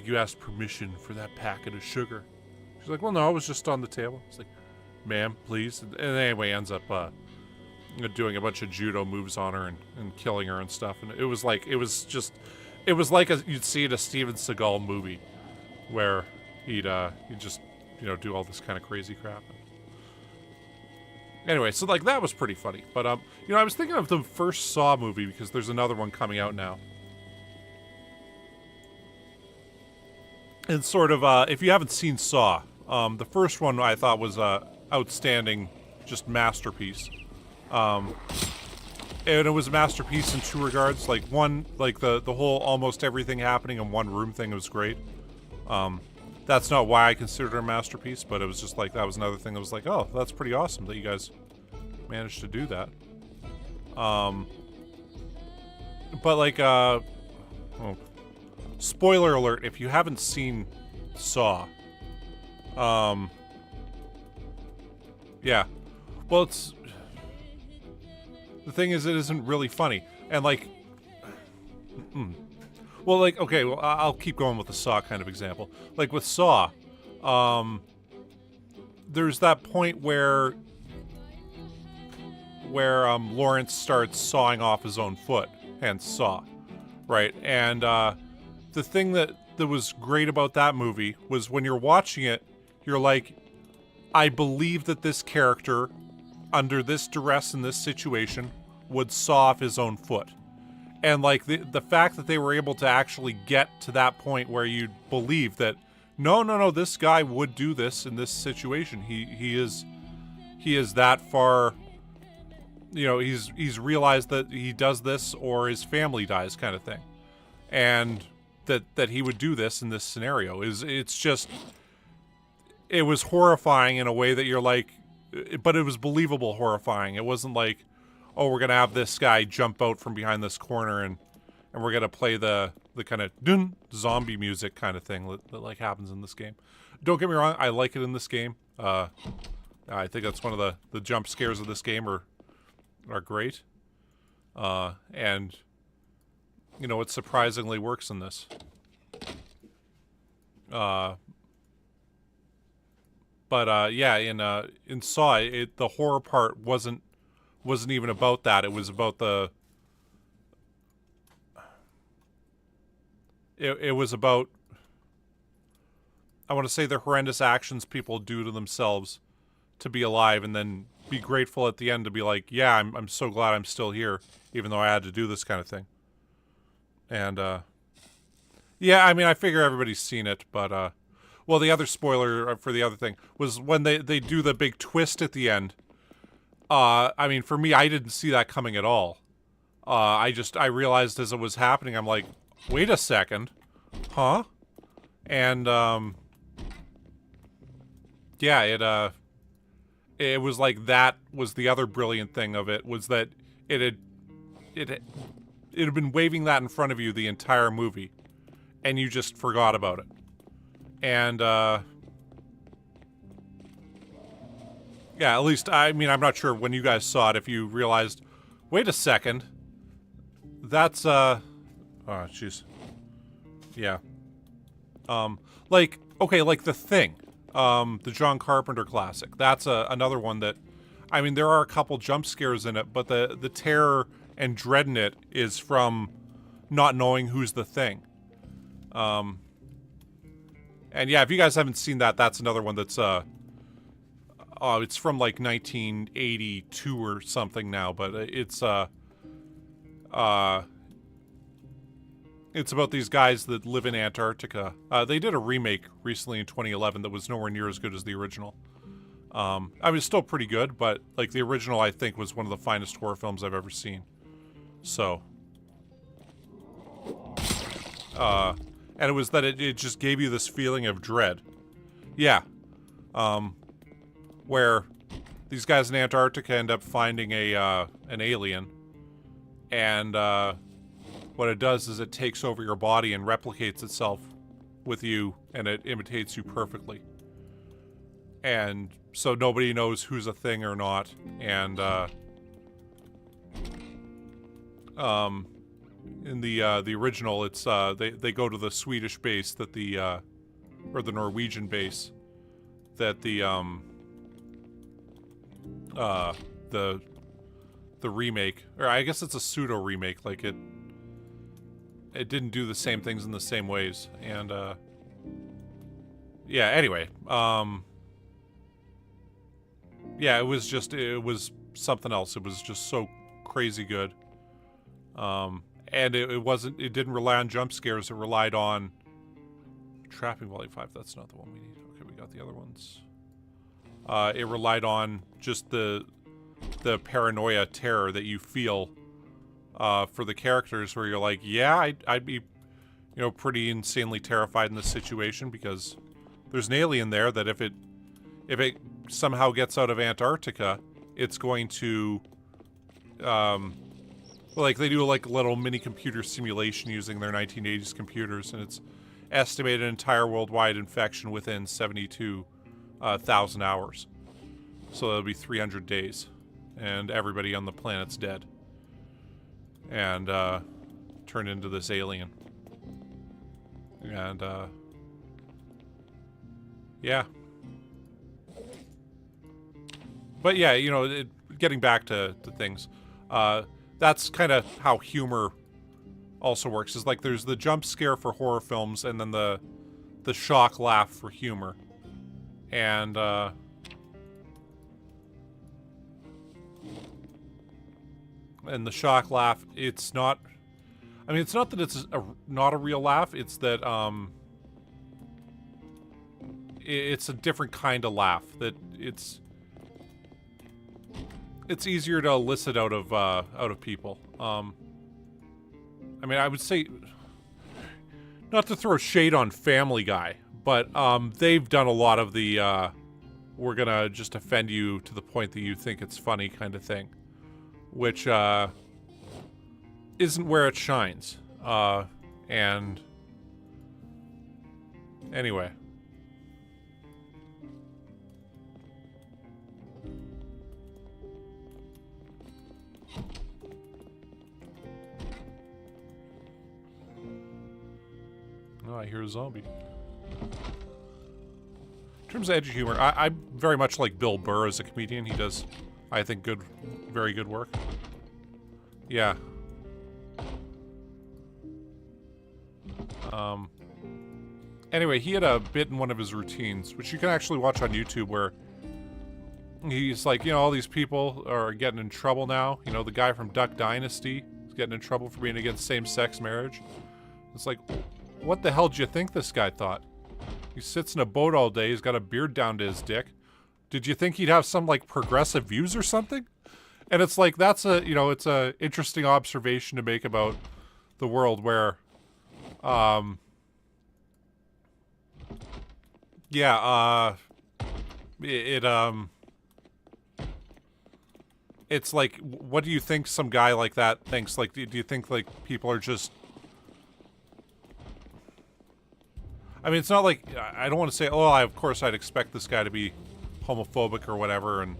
you asked permission for that packet of sugar." She's like, "Well, no, it was just on the table." He's like, "Ma'am, please." And anyway, ends up doing a bunch of judo moves on her and killing her and stuff. And it was like you'd see in a Steven Seagal movie where he'd just, you know, do all this kind of crazy crap. Anyway, so like that was pretty funny. But you know, I was thinking of the first Saw movie because there's another one coming out now. And sort of if you haven't seen Saw, the first one I thought was outstanding, just masterpiece. And it was a masterpiece in two regards. Like, one, like the whole almost everything happening in one room thing was great. That's not why I consider it a masterpiece, but it was just like, that was another thing that was like, oh, that's pretty awesome that you guys managed to do that. But like, spoiler alert, if you haven't seen Saw, yeah, well, it's, the thing is, it isn't really funny. And like, well, like, okay, well, I'll keep going with the Saw kind of example. Like with Saw, there's that point where Lawrence starts sawing off his own foot, hence Saw, right? And the thing that was great about that movie was when you're watching it, you're like, I believe that this character, under this duress in this situation, would saw off his own foot. And like the fact that they were able to actually get to that point where you'd believe that No. This guy would do this in this situation. He is that far. You know, he's realized that he does this or his family dies, kind of thing, and that he would do this in this scenario it's just, it was horrifying in a way that you're like, but it was believable horrifying. It wasn't like, oh, we're gonna have this guy jump out from behind this corner and we're gonna play the kind of dun zombie music kind of thing that like happens in this game. Don't get me wrong, I like it in this game. I think that's one of the jump scares of this game are great. And you know, it surprisingly works in this. But yeah, in Saw, the horror part wasn't even about that. It was about it was about, I want to say, the horrendous actions people do to themselves to be alive, and then be grateful at the end to be like, yeah, I'm so glad I'm still here, even though I had to do this kind of thing. And yeah, I mean, I figure everybody's seen it, but well, the other spoiler for the other thing was when they do the big twist at the end. I mean, for me, I didn't see that coming at all. I realized as it was happening, I'm like, wait a second, huh? And yeah, it was like, that was the other brilliant thing of it, was that it had been waving that in front of you the entire movie, and you just forgot about it. And yeah, at least, I mean, I'm not sure when you guys saw it if you realized, wait a second, that's oh jeez, yeah, like, okay, like The Thing, the John Carpenter classic. That's another one that, I mean, there are a couple jump scares in it, but the terror and dread in it is from not knowing who's the thing. And yeah, if you guys haven't seen that, that's another one that's it's from like 1982 or something now, but it's about these guys that live in Antarctica. They did a remake recently in 2011 that was nowhere near as good as the original. I mean, it's still pretty good, but like the original, I think, was one of the finest horror films I've ever seen. So, and it was that it just gave you this feeling of dread. Yeah. Where these guys in Antarctica end up finding an alien, and what it does is it takes over your body and replicates itself with you, and it imitates you perfectly. And so nobody knows who's a thing or not, and in the original, it's they go to the Swedish base that or the Norwegian base that the remake, or I guess it's a pseudo remake, like it didn't do the same things in the same ways, and yeah, anyway, yeah, it was something else. It was just so crazy good. And it didn't rely on jump scares, it relied on Trapping Volume 5. That's not the one we need. Okay, we got the other ones. It relied on just the paranoia, terror that you feel for the characters, where you're like, yeah, I'd be, you know, pretty insanely terrified in this situation, because there's an alien there that if it somehow gets out of Antarctica, it's going to like, they do like a little mini computer simulation using their 1980s computers, and it's estimated entire worldwide infection within 72,000 hours. So that'll be 300 days, and everybody on the planet's dead, and turned into this alien. And yeah. But yeah, you know, getting back to things, that's kind of how humor also works. Is like, there's the jump scare for horror films, and then the shock laugh for humor. And the shock laugh, it's not, I mean, it's not that it's not a real laugh, it's that it's a different kind of laugh that it's easier to elicit out of people. I mean, I would say, not to throw shade on Family Guy, but they've done a lot of the we're gonna just offend you to the point that you think it's funny kind of thing, which isn't where it shines. And anyway. Oh, I hear a zombie. In terms of edgy humor, I very much like Bill Burr as a comedian. He does, I think, very good work. Yeah. Anyway, he had a bit in one of his routines, which you can actually watch on YouTube, where he's like, you know, all these people are getting in trouble now. You know, the guy from Duck Dynasty is getting in trouble for being against same-sex marriage. It's like, what the hell did you think this guy thought? He sits in a boat all day, he's got a beard down to his dick. Did you think he'd have some, like, progressive views or something? And it's like, that's a, you know, it's a interesting observation to make about the world where, it's like, what do you think some guy like that thinks? Like, do you think, like, people are just... I mean, it's not like, I don't want to say, oh, of course I'd expect this guy to be homophobic or whatever and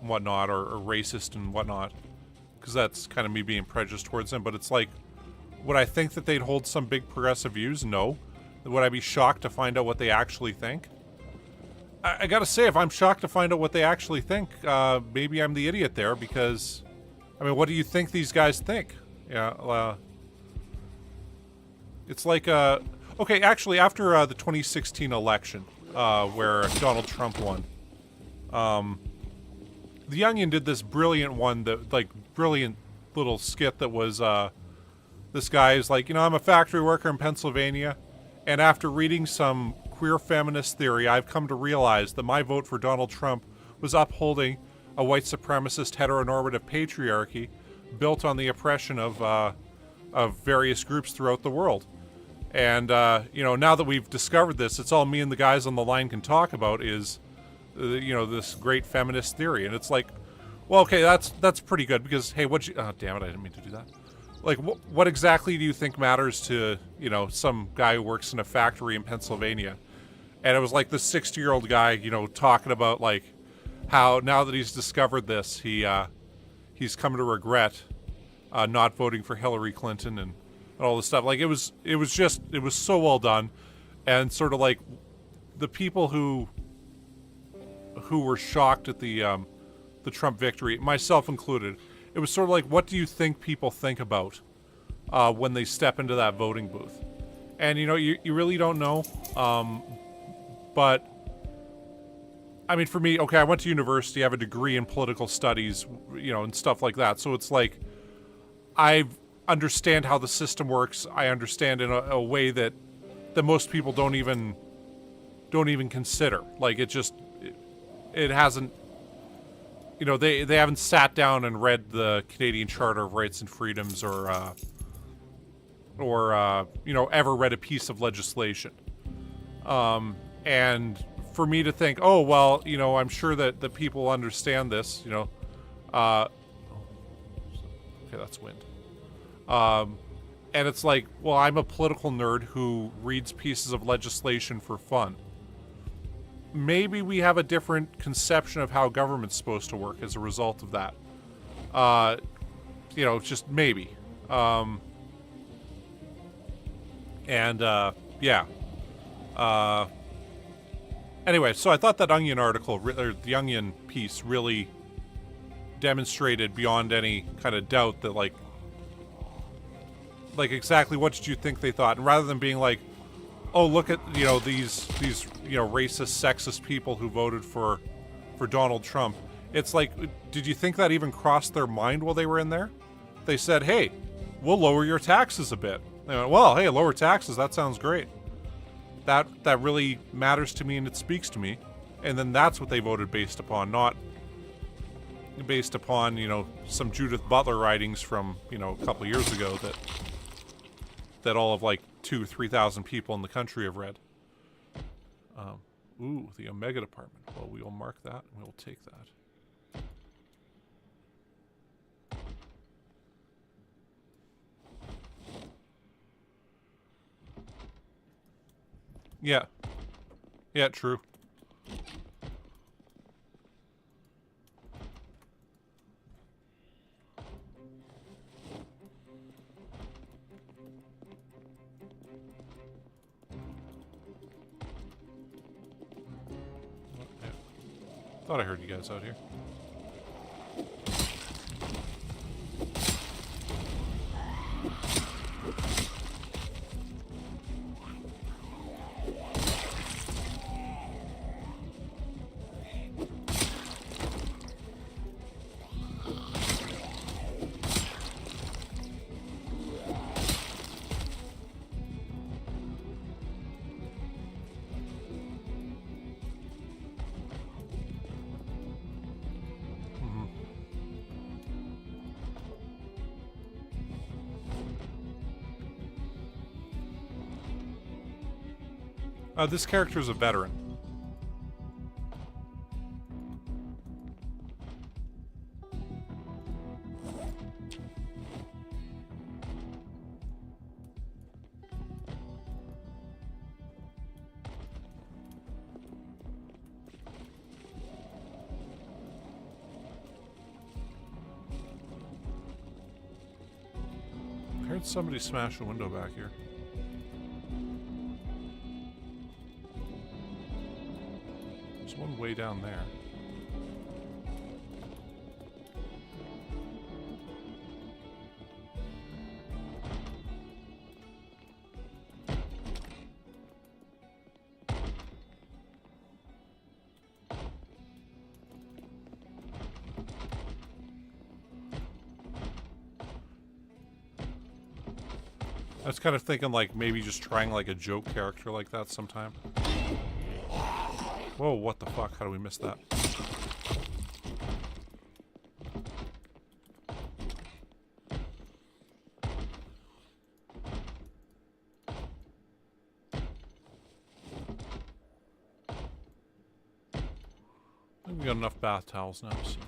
whatnot, or racist and whatnot, because that's kind of me being prejudiced towards him. But it's like, would I think that they'd hold some big progressive views? No. Would I be shocked to find out what they actually think? I gotta say, if I'm shocked to find out what they actually think, maybe I'm the idiot there, because, I mean, what do you think these guys think? Yeah, it's like, okay, actually, after the 2016 election, where Donald Trump won, The Onion did this brilliant one, that, like, brilliant little skit that was, this guy is like, you know, I'm a factory worker in Pennsylvania, and after reading some queer feminist theory, I've come to realize that my vote for Donald Trump was upholding a white supremacist heteronormative patriarchy built on the oppression of various groups throughout the world. And, you know, now that we've discovered this, it's all me and the guys on the line can talk about is, you know, this great feminist theory. And it's like, well, okay, that's pretty good, because, hey, oh, damn it, I didn't mean to do that. Like, what exactly do you think matters to, you know, some guy who works in a factory in Pennsylvania? And it was like this 60-year-old guy, you know, talking about, like, how now that he's discovered this, he's come to regret not voting for Hillary Clinton and all this stuff. Like, it was so well done. And sort of like the people who were shocked at the Trump victory, myself included, it was sort of like, what do you think people think about when they step into that voting booth? And, you know, you really don't know. But, I mean, for me, okay, I went to university, I have a degree in political studies, you know, and stuff like that. So it's like, I understand how the system works. I understand in a way that most people don't even consider. Like, it hasn't, you know, they haven't sat down and read the Canadian Charter of Rights and Freedoms or you know, ever read a piece of legislation. And for me to think, oh, well, you know, I'm sure that the people understand this, you know, okay, that's wind. And it's like, well, I'm a political nerd who reads pieces of legislation for fun. Maybe we have a different conception of how government's supposed to work as a result of that. You know, just maybe. Yeah. Anyway, so I thought that Onion article, or the Onion piece, really demonstrated beyond any kind of doubt that, like exactly what did you think they thought, and rather than being like, oh, look at, you know, these you know, racist, sexist people who voted for Donald Trump, it's like, did you think that even crossed their mind while they were in there? They said, hey, we'll lower your taxes a bit. They went, well, hey, lower taxes, that sounds great. that really matters to me and it speaks to me, and then that's what they voted based upon, not based upon, you know, some Judith Butler writings from, you know, a couple years ago that all of like 2,000 or 3,000 people in the country have read. Ooh, the Omega Department. Well, we will mark that and we will take that. Yeah. Yeah, true. Thought I heard you guys out here. This character is a veteran. I heard somebody smash a window back here. There's one way down there. I was kind of thinking like maybe just trying like a joke character like that sometime. Whoa, what the fuck? How do we miss that? I think we got enough bath towels now, so.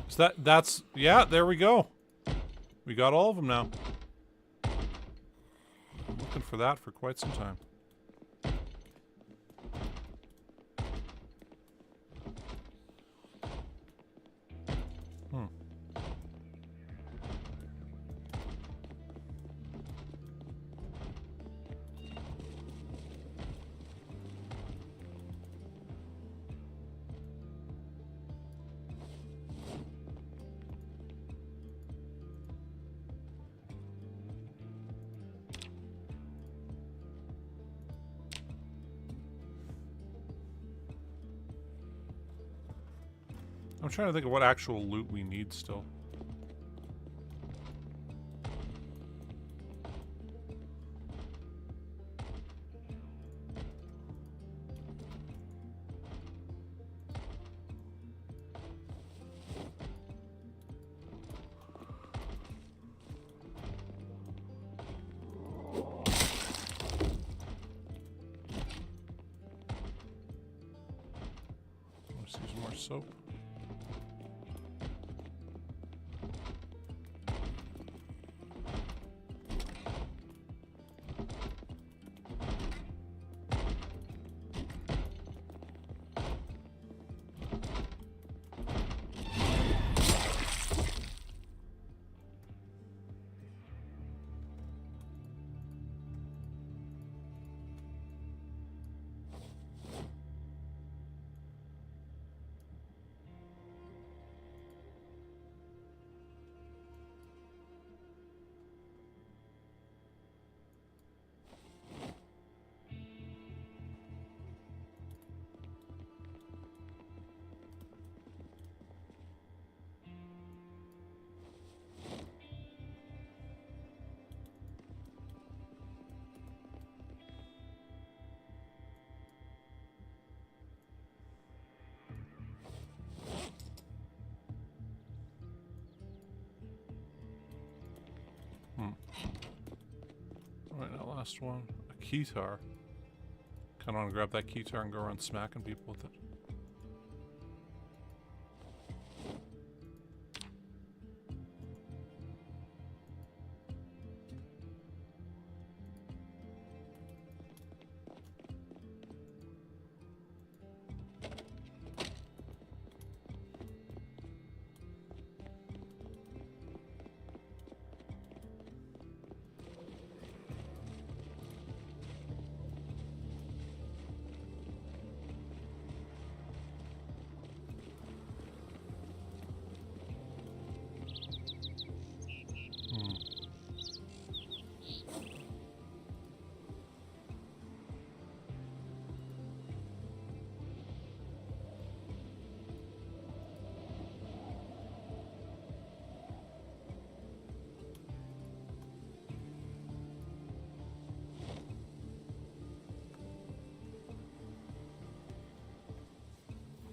So that's, yeah, there we go. We got all of them now. I'm looking for that for quite some time. I'm trying to think of what actual loot we need still. Let's use more soap. Last one. A keytar. Kind of want to grab that keytar and go around smacking people with it.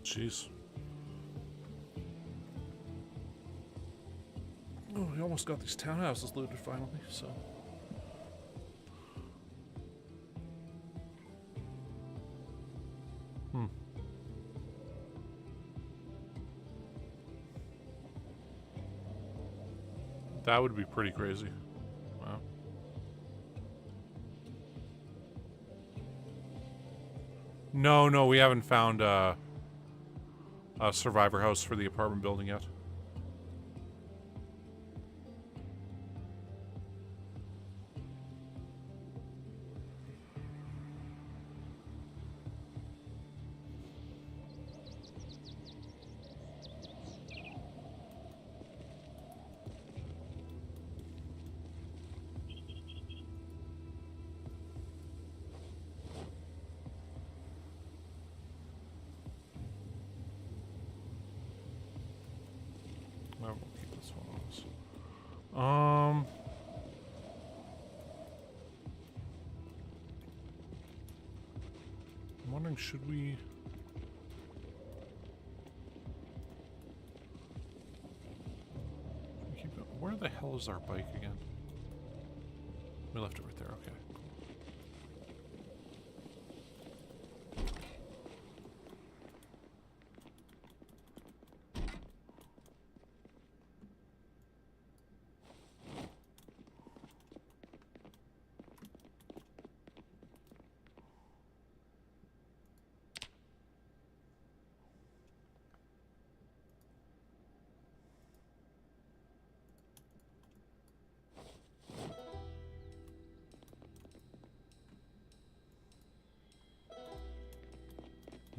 Jeez. Oh, we almost got these townhouses looted finally, so. That would be pretty crazy. Wow. No, we haven't found a survivor house for the apartment building yet. We'll keep this one on us. I'm wondering, should we keep it? Where the hell is our bike again? We left it right there. Okay.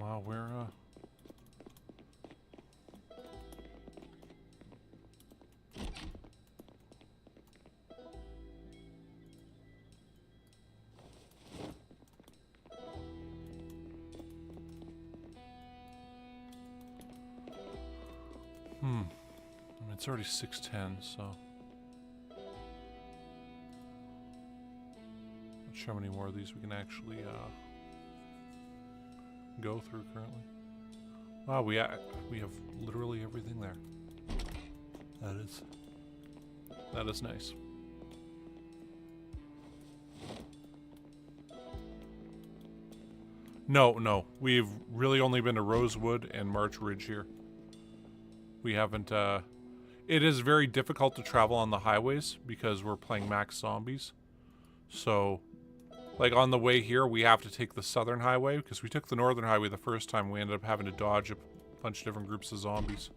Wow, we're I mean, it's already 6:10, so not sure how many more of these we can actually go through currently. Wow, we have literally everything there. That is nice. No, we've really only been to Rosewood and March Ridge here. We haven't. It is very difficult to travel on the highways because we're playing max zombies. So, like on the way here, we have to take the southern highway because we took the northern highway the first time. We ended up having to dodge a bunch of different groups of zombies.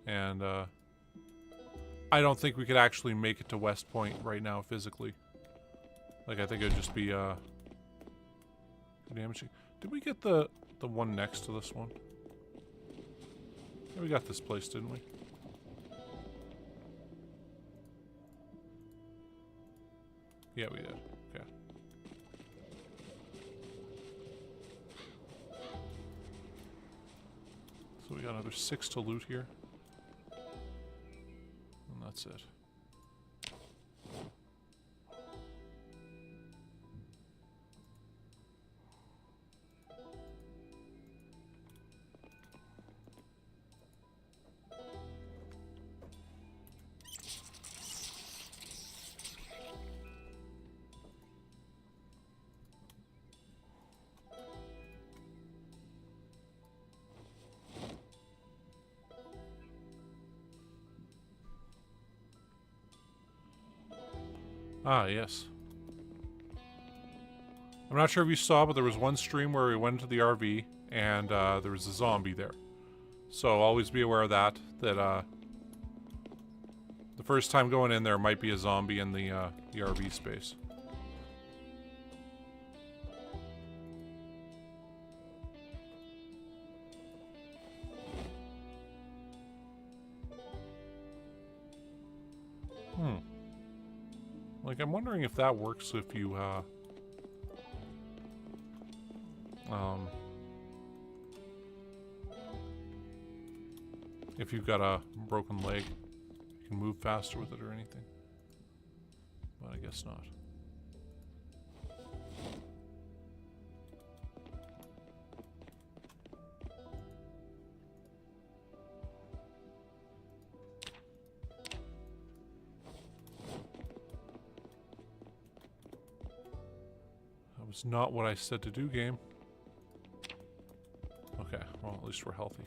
And I don't think we could actually make it to West Point right now physically. Like, I think it would just be damaging. Did we get the one next to this one? Yeah, we got this place, didn't we? Yeah, we did. Okay. So we got another 6 to loot here. And that's it. Ah, yes. I'm not sure if you saw, but there was one stream where we went into the RV and there was a zombie there. So always be aware of that. The first time going in there might be a zombie in the RV space. Like, I'm wondering if that works if you, if you've got a broken leg, you can move faster with it or anything. But I guess not. It's not what I said to do, game. Okay, well, at least we're healthy.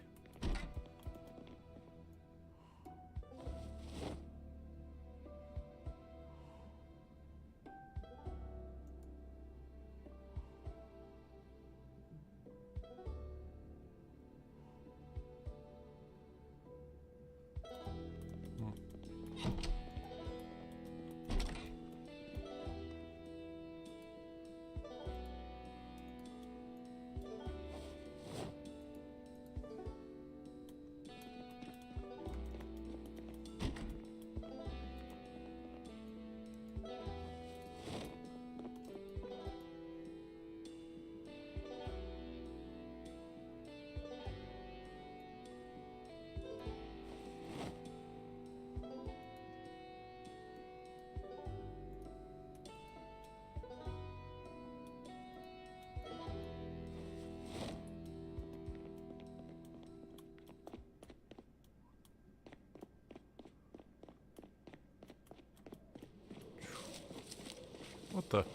What the? Where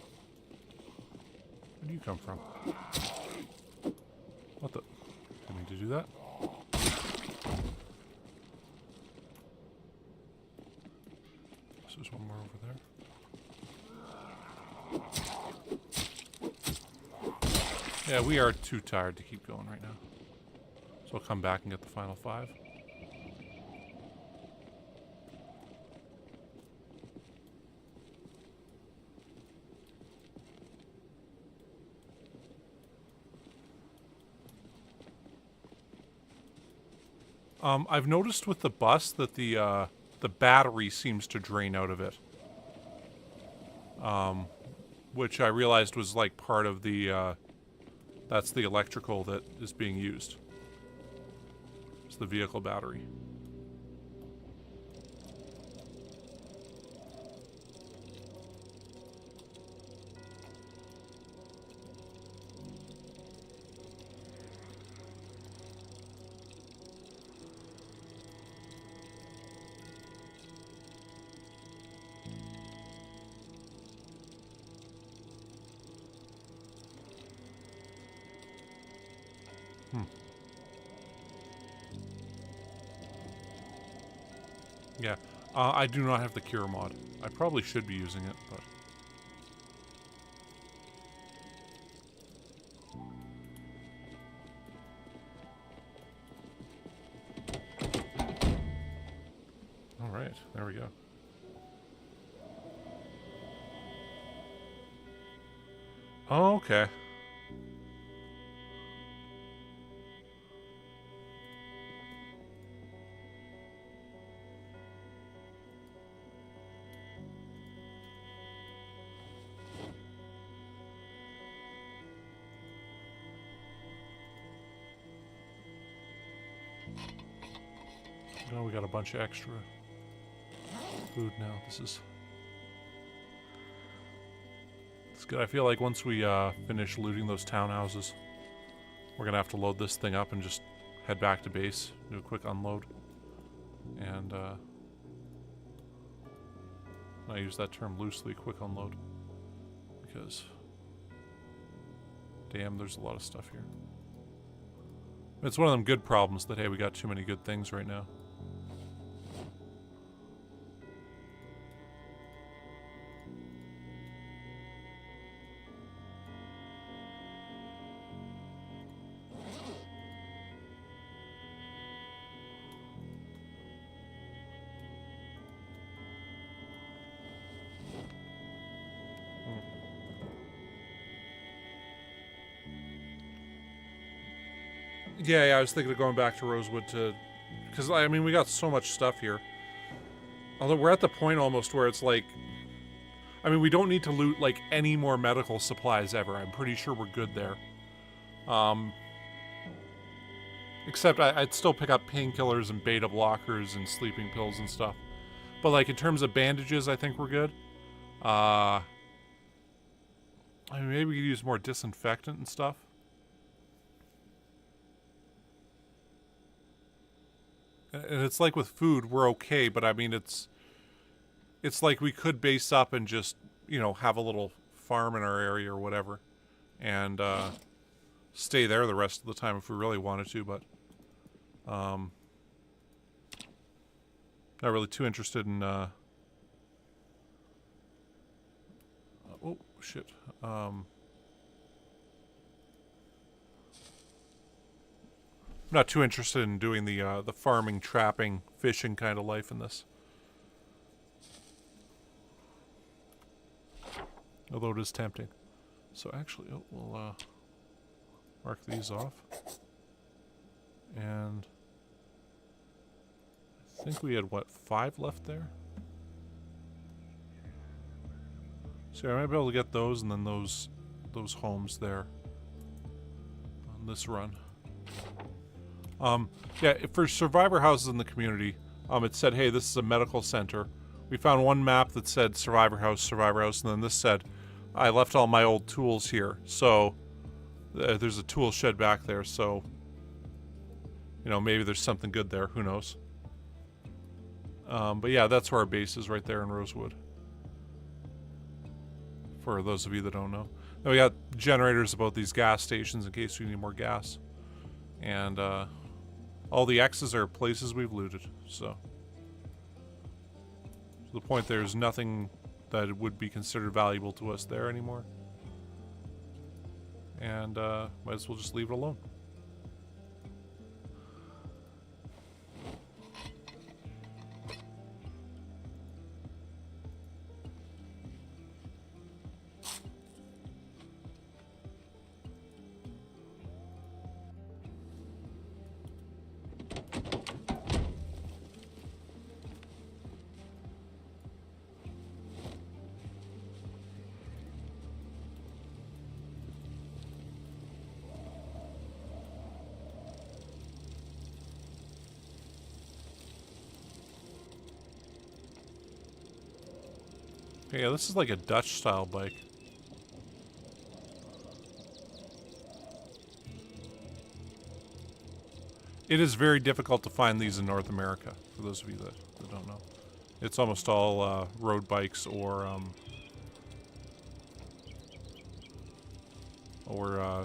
do you come from? What the? Didn't mean to do that. So there's one more over there. Yeah, we are too tired to keep going right now. So I'll come back and get the final 5. I've noticed with the bus that the battery seems to drain out of it. Which I realized was like part of the, that's the electrical that is being used. It's the vehicle battery. Yeah, I do not have the cure mod. I probably should be using it, but... Alright, there we go. Oh, okay. Oh, we got a bunch of extra food now. This is... It's good. I feel like once we finish looting those townhouses, we're gonna have to load this thing up and just head back to base, do a quick unload. And I use that term loosely, quick unload, because damn, there's a lot of stuff here. It's one of them good problems that, hey, we got too many good things right now. Yeah, I was thinking of going back to Rosewood to... Because, I mean, we got so much stuff here. Although we're at the point almost where it's like... I mean, we don't need to loot, like, any more medical supplies ever. I'm pretty sure we're good there. Except I'd still pick up painkillers and beta blockers and sleeping pills and stuff. But, like, in terms of bandages, I think we're good. I mean, maybe we could use more disinfectant and stuff. And it's like with food, we're okay, but I mean, it's like we could base up and just, you know, have a little farm in our area or whatever. And, stay there the rest of the time if we really wanted to, but, not really too interested in, oh, shit. I'm not too interested in doing the farming, trapping, fishing kind of life in this. Although it is tempting. So actually, oh, we'll mark these off. And I think we had, what, 5 left there? So I might be able to get those and then those homes there on this run. Yeah, for survivor houses in the community, it said, hey, this is a medical center. We found one map that said survivor house, and then this said, I left all my old tools here. So, there's a tool shed back there, so, you know, maybe there's something good there, who knows. But yeah, that's where our base is, right there in Rosewood. For those of you that don't know. Then we got generators about these gas stations in case we need more gas. And, all the X's are places we've looted, so. To the point there's nothing that would be considered valuable to us there anymore. And, might as well just leave it alone. Yeah, this is like a Dutch-style bike. It is very difficult to find these in North America, for those of you that don't know. It's almost all road bikes or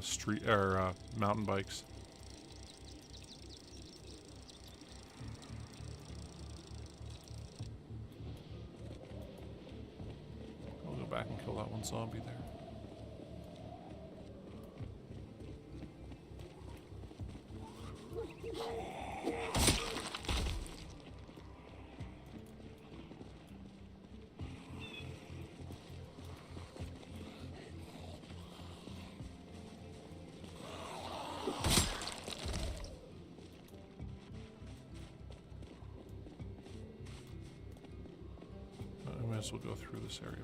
street or mountain bikes. Back and kill that one zombie there. I might as well go through this area.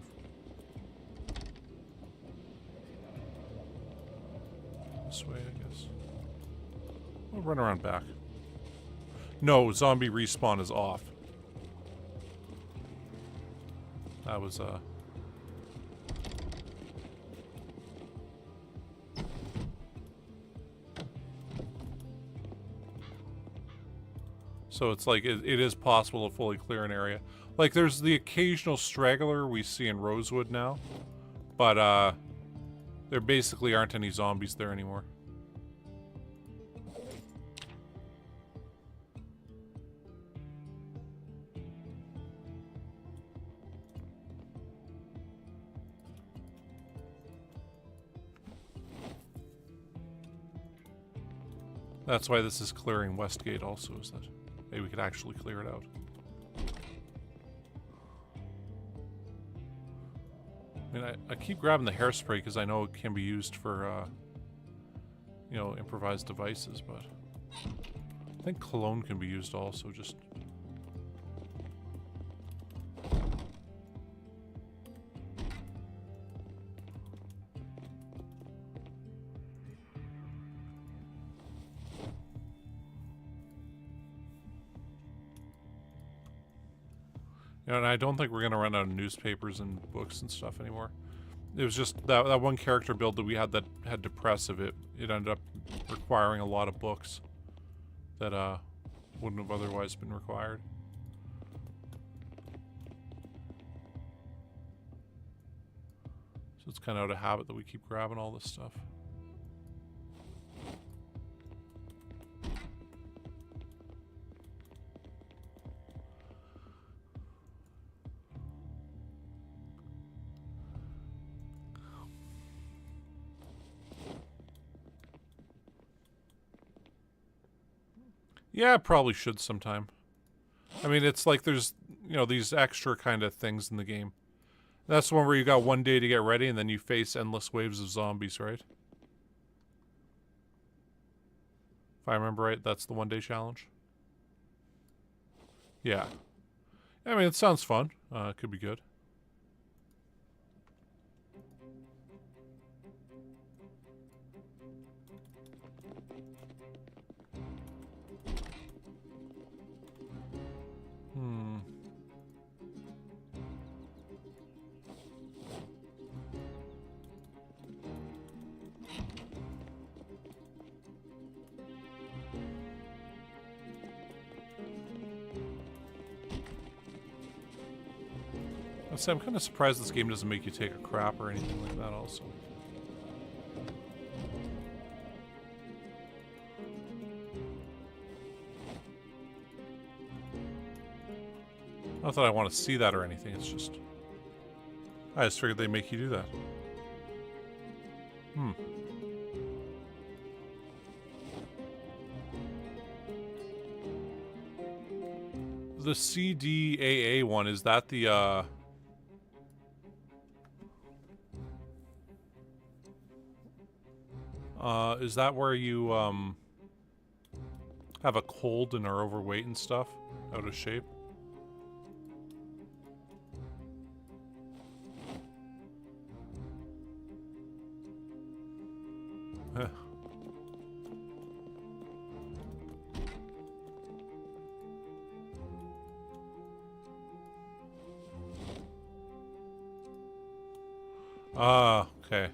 This way, I guess. We'll run around back. No, zombie respawn is off. That was, So it's like, it is possible to fully clear an area. Like, there's the occasional straggler we see in Rosewood now. But, there basically aren't any zombies there anymore. That's why this is clearing Westgate also, is that maybe we could actually clear it out. I mean, I keep grabbing the hairspray because I know it can be used for, you know, improvised devices, but I think cologne can be used also, just... You know, and I don't think we're going to run out of newspapers and books and stuff anymore. It was just that one character build that we had that had depressive. It ended up requiring a lot of books that wouldn't have otherwise been required. So it's kind of out of habit that we keep grabbing all this stuff. Yeah, I probably should sometime. I mean, it's like there's, you know, these extra kind of things in the game. That's the one where you got one day to get ready and then you face endless waves of zombies, right? If I remember right, that's the one-day challenge. Yeah. I mean, it sounds fun. It could be good. So I'm kind of surprised this game doesn't make you take a crap or anything like that also. Not that I want to see that or anything, it's just... I just figured they'd make you do that. The CDAA one, is that the, is that where you, have a cold and are overweight and stuff? Out of shape? Huh. Ah, okay.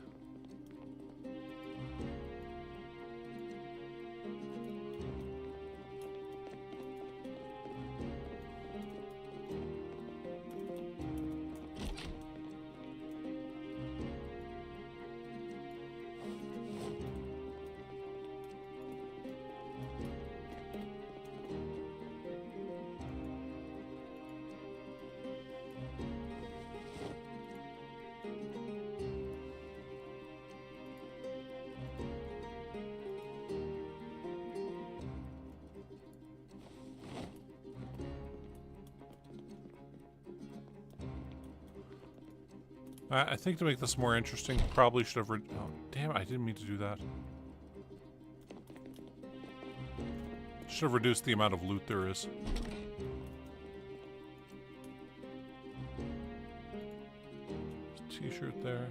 I think to make this more interesting, probably should have... Oh, damn it, I didn't mean to do that. Should have reduced the amount of loot there is. T-shirt there.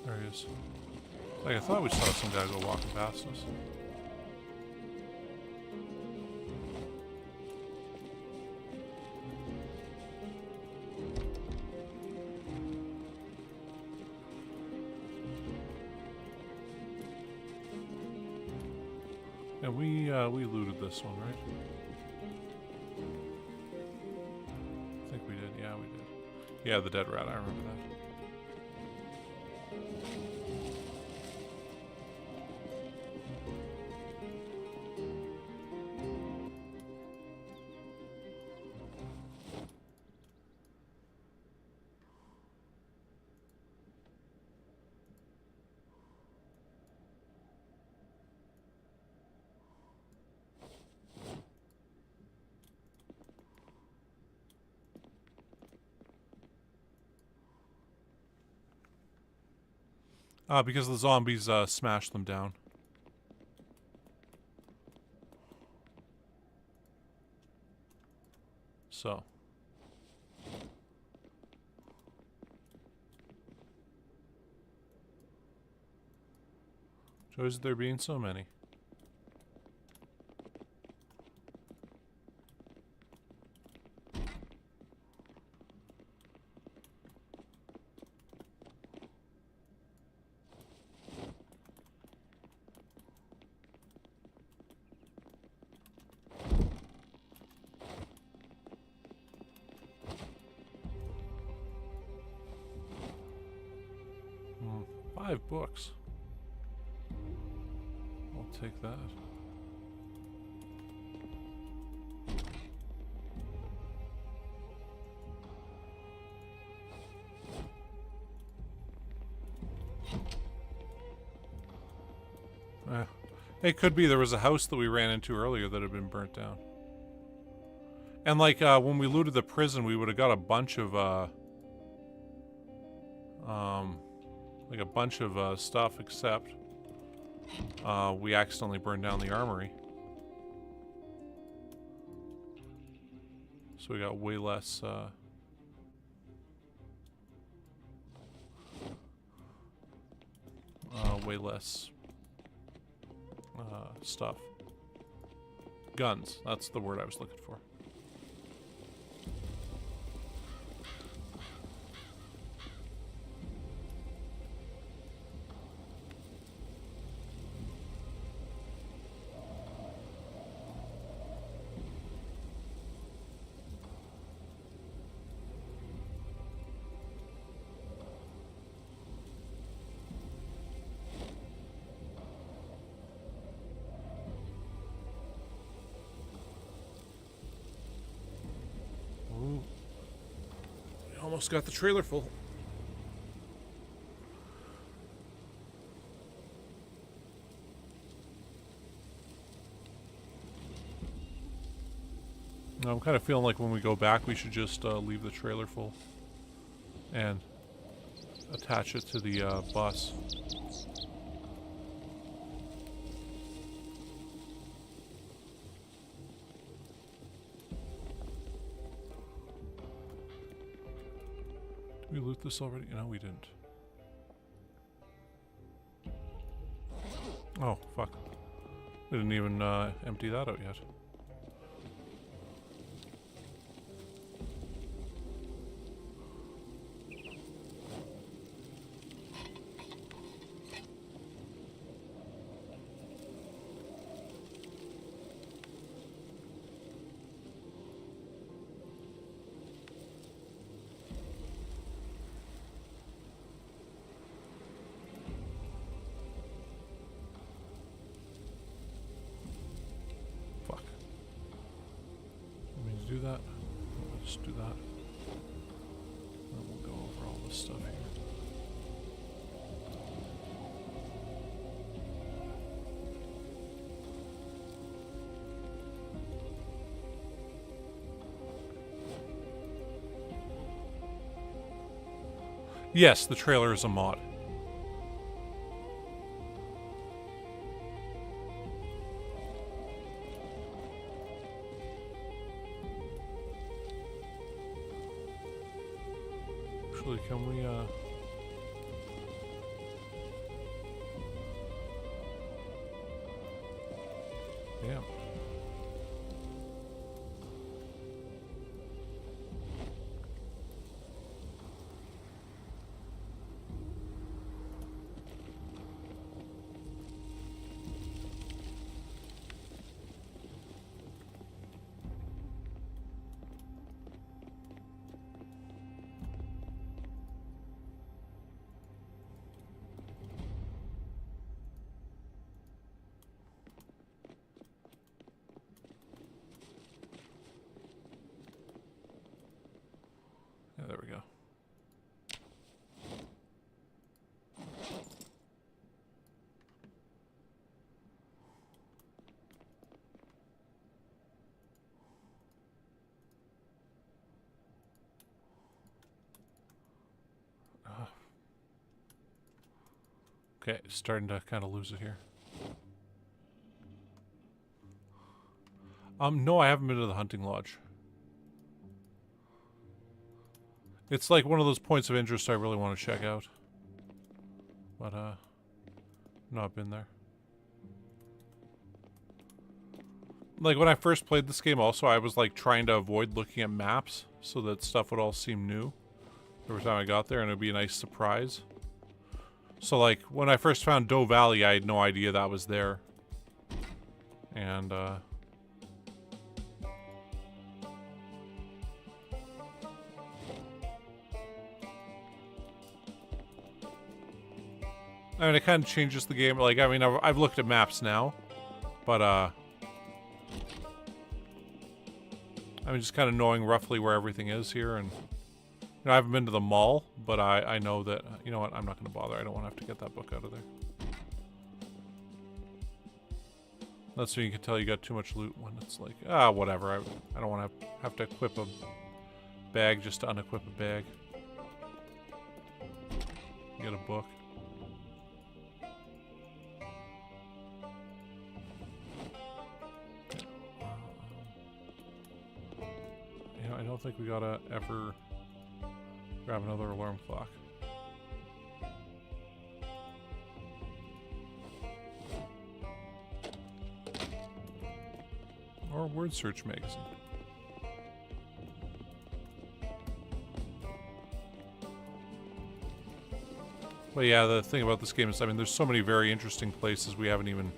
There he is. Like, I thought we saw some guy go walking past us. And we looted this one, right? I think we did. Yeah, we did. Yeah, the dead rat. I remember that. Because the zombies smashed them down. So. Shows there being so many. Hmm, 5 books. I'll take that. It could be there was a house that we ran into earlier that had been burnt down. And like when we looted the prison, we would have got a bunch of like a bunch of stuff, except we accidentally burned down the armory. So we got way less stuff. Guns, that's the word I was looking for. Almost got the trailer full. I'm kind of feeling like when we go back, we should just leave the trailer full and attach it to the bus. Did we loot this already? No, we didn't. Oh, fuck. We didn't even empty that out yet. Do that. We'll just do that. Then we'll go over all this stuff here. Yes, the trailer is a mod. Can we, damn. there we go. Okay, starting to kind of lose it here. No, I haven't been to the hunting lodge. It's like one of those points of interest I really want to check out. But, not been there. Like, when I first played this game also, I was, like, trying to avoid looking at maps so that stuff would all seem new every time I got there, and it would be a nice surprise. So, like, when I first found Doe Valley, I had no idea that was there. And, I mean, it kind of changes the game. Like, I mean, I've looked at maps now, but, I mean, just kind of knowing roughly where everything is here, and, you know, I haven't been to the mall, but I know that, you know what, I'm not going to bother. I don't want to have to get that book out of there. That's when you can tell you got too much loot, when it's like, ah, whatever. I don't want to have to equip a bag just to unequip a bag. Get a book. You know, I don't think we gotta ever grab another alarm clock. Or word search magazine. But yeah, the thing about this game is, I mean, there's so many very interesting places we haven't even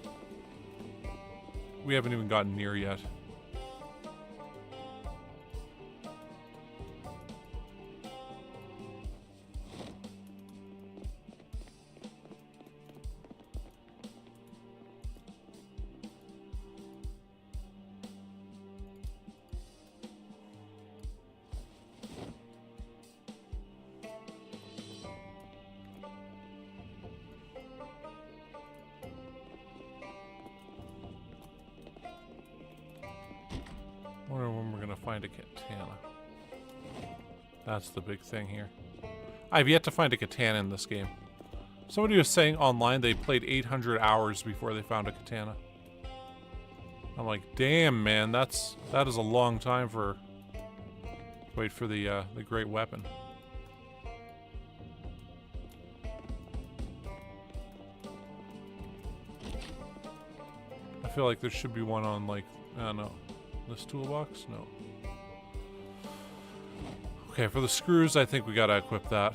gotten near yet. Wonder when we're gonna find a katana. That's the big thing here. I've yet to find a katana in this game. Somebody was saying online they played 800 hours before they found a katana. I'm like, damn, man, that is a long time for wait for the great weapon. I feel like there should be one on, like, I don't know, this toolbox? No. Okay, for the screws, I think we gotta equip that.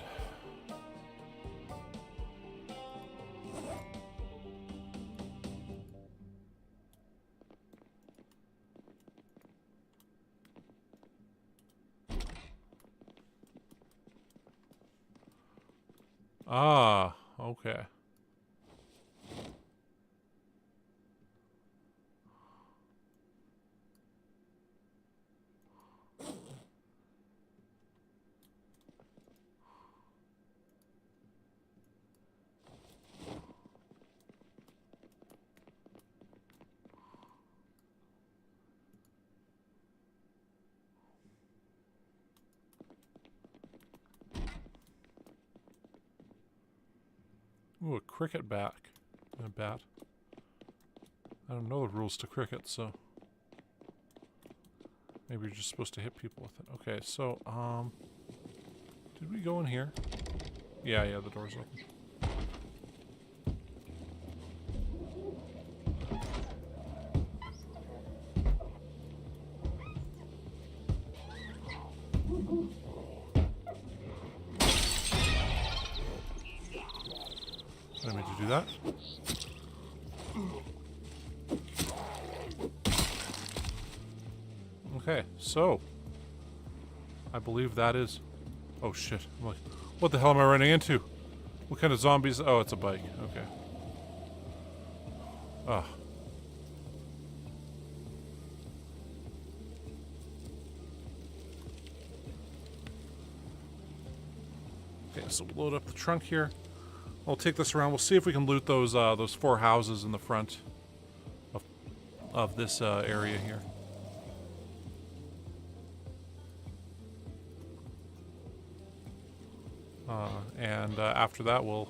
Ah, okay. Ooh, a cricket bat. A bat. I don't know the rules to cricket, so maybe you're just supposed to hit people with it. Okay, so did we go in here? Yeah, the door's open. I didn't mean to do that. Okay, so I believe that is. Oh shit! I'm like, what the hell am I running into? What kind of zombies? Oh, it's a bike. Okay. Ah. Okay, so we'll load up the trunk here. We'll take this around. We'll see if we can loot those 4 houses in the front of this area here. And after that, we'll...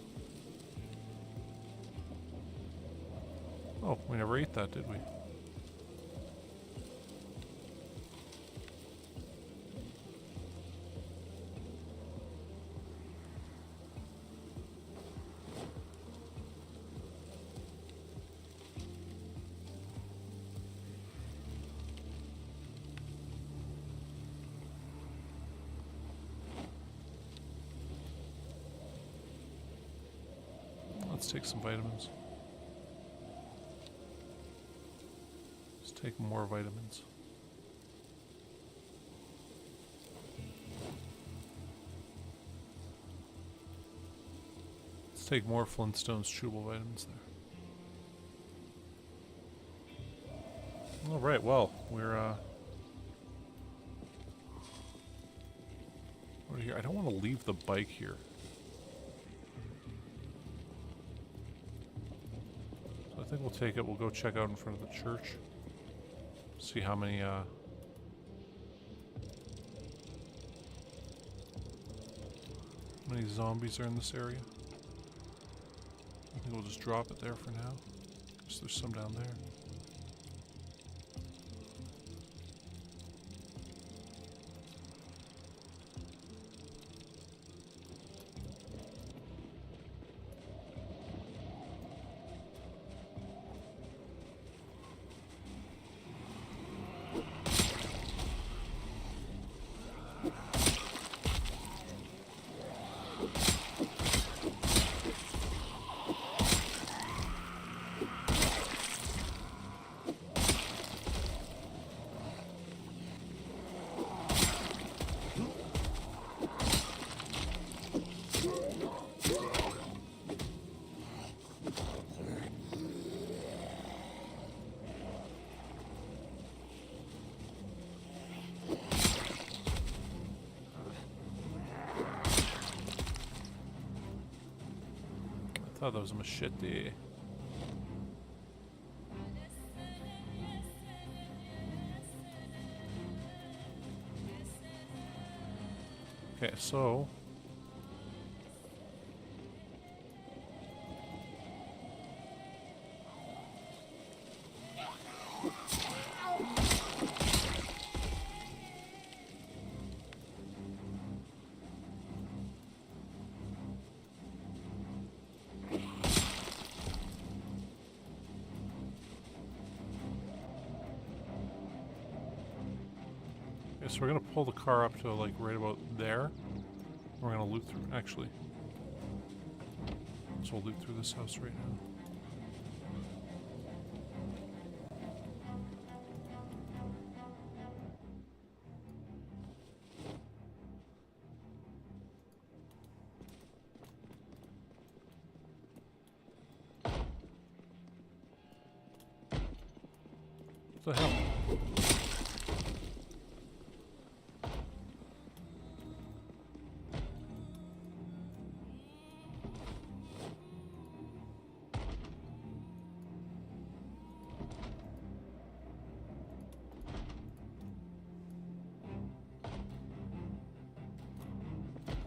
Oh, we never ate that, did we? Let's take some vitamins. Let's take more vitamins. Let's take more Flintstones chewable vitamins there. Alright, well, we're here. I don't want to leave the bike here. So I think we'll take it. We'll go check out in front of the church. See how many zombies are in this area. I think we'll just drop it there for now. Guess there's some down there. I thought that was a machete. Okay, so... So we're gonna pull the car up to like right about there. We're gonna loop through, actually. So we'll loop through this house right now. What the hell?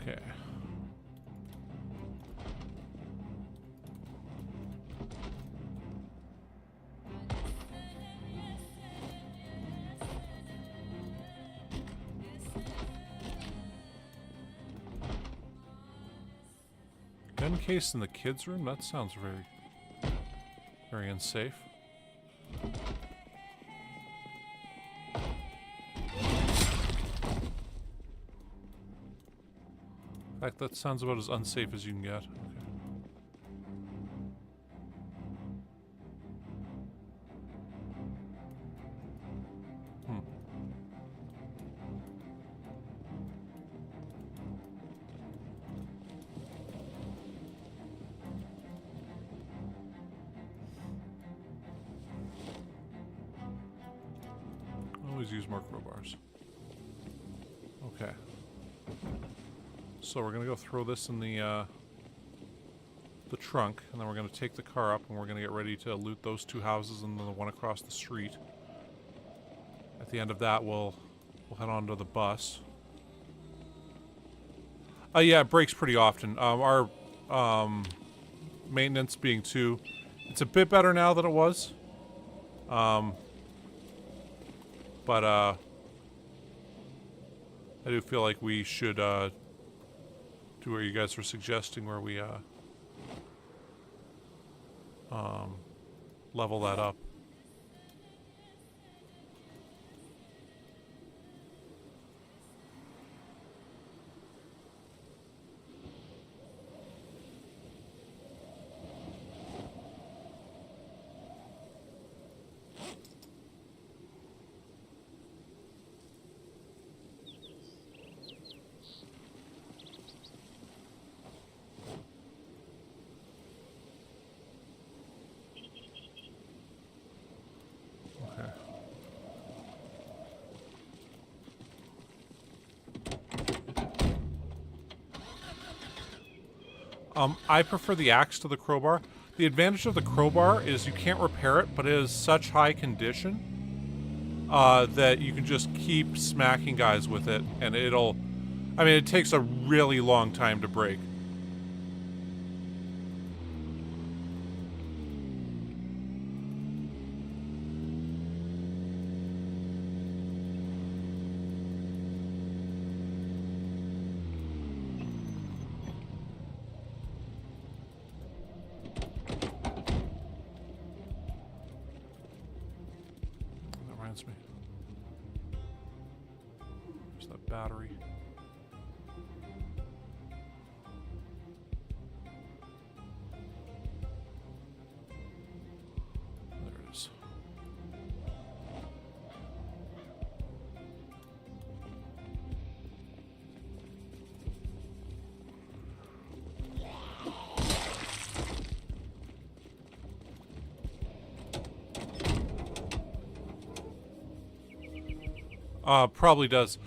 Okay. Gun case in the kids' room? That sounds very unsafe. In fact, that sounds about as unsafe as you can get. Okay. Always use more crowbars. Okay. So we're gonna go throw this in the trunk, and then we're gonna take the car up, and we're gonna get ready to loot those 2 houses and then the one across the street. At the end of that, we'll head on to the bus. Yeah, it breaks pretty often. Our maintenance being 2, it's a bit better now than it was. But I do feel like we should do what you guys were suggesting, where we level that up. I prefer the axe to the crowbar. The advantage of the crowbar is you can't repair it, but it is such high condition that you can just keep smacking guys with it, and it'll... I mean, it takes a really long time to break. Me. There's that battery. There it is. Probably does.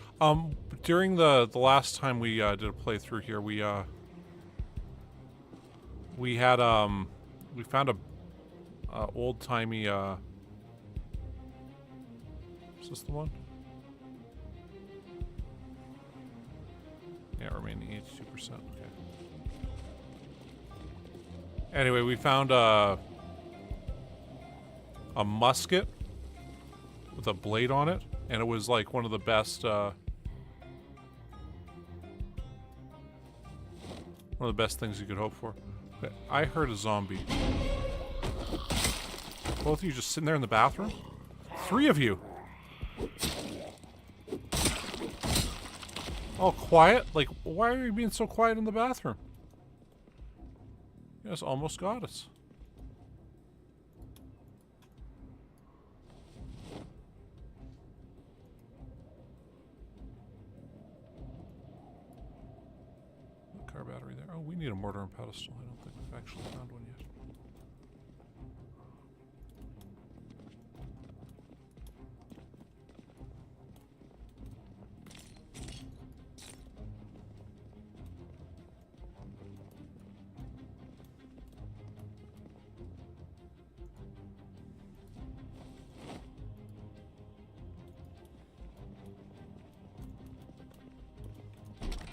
During the last time we did a playthrough here, we had we found a old-timey is this the one? Yeah, remaining 82%. Okay. Anyway, we found a musket with a blade on it. And it was like one of the best, one of the best things you could hope for. Okay, I heard a zombie. Both of you just sitting there in the bathroom? 3 of you! All quiet? Like, why are you being so quiet in the bathroom? You guys almost got us. Battery there. Oh, we need a mortar and pedestal. I don't think we've actually found one yet.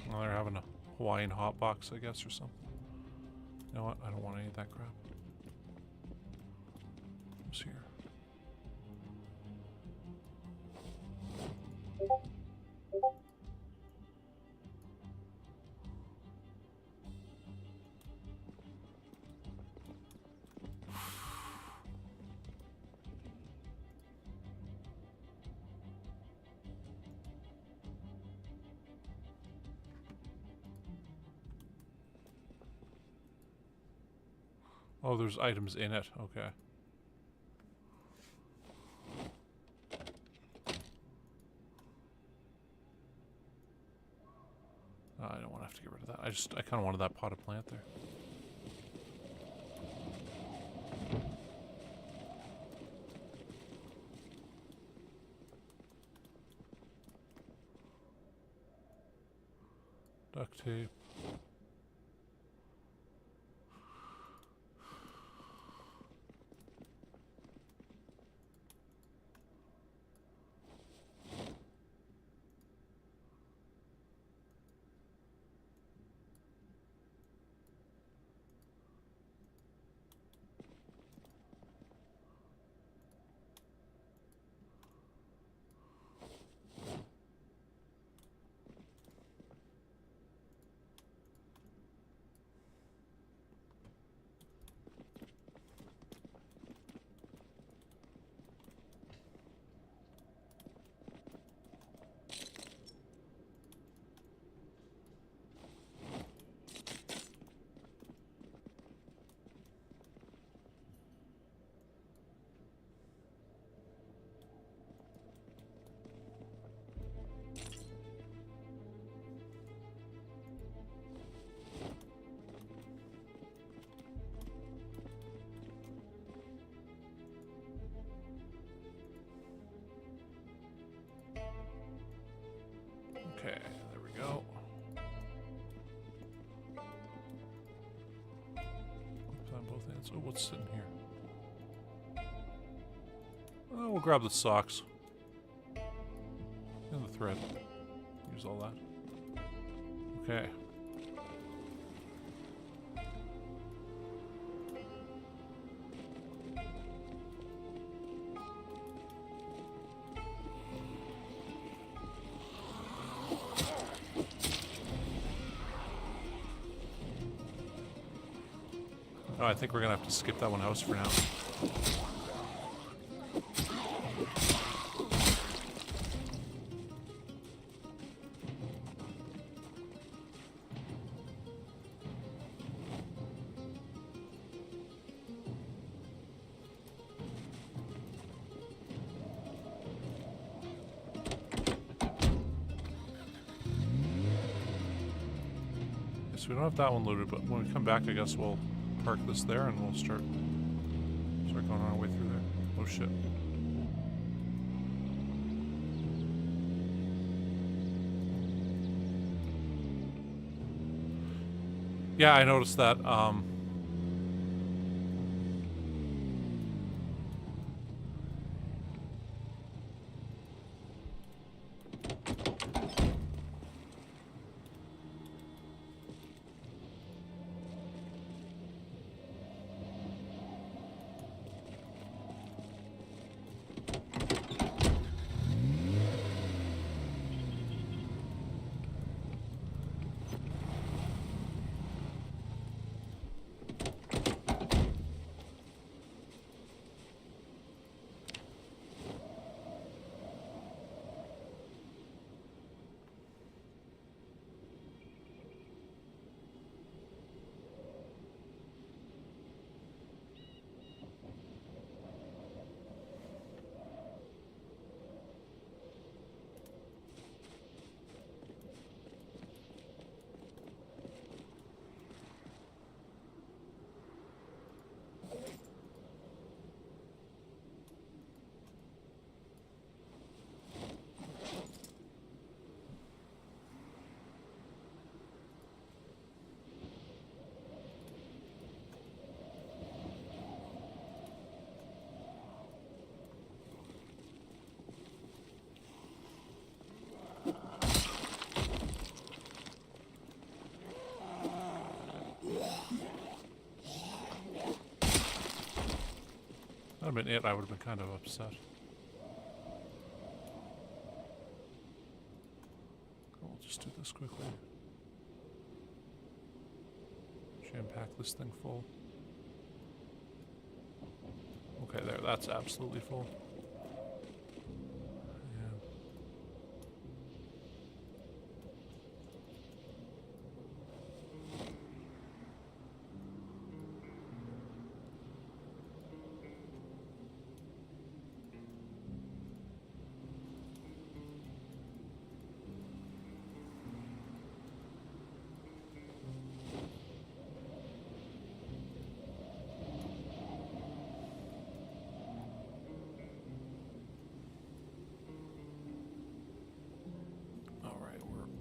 Well, they're having a Hawaiian hot box, I guess, or something. You know what? I don't want any of that crap. What's here? Oh, there's items in it. Okay. I don't want to have to get rid of that. I kind of wanted that potted plant there. Duct tape. Okay, there we go. On both ends. Oh, what's sitting here? Oh, we'll grab the socks. And the thread. Use all that. Okay. Oh, I think we're gonna have to skip that one house for now. So we don't have that one loaded, but when we come back, I guess we'll park this there and we'll start going on our way through there. Oh shit. Yeah, I noticed that. That would have been it, I would have been kind of upset. We'll just do this quickly. Jam pack this thing full. Okay, there, that's absolutely full.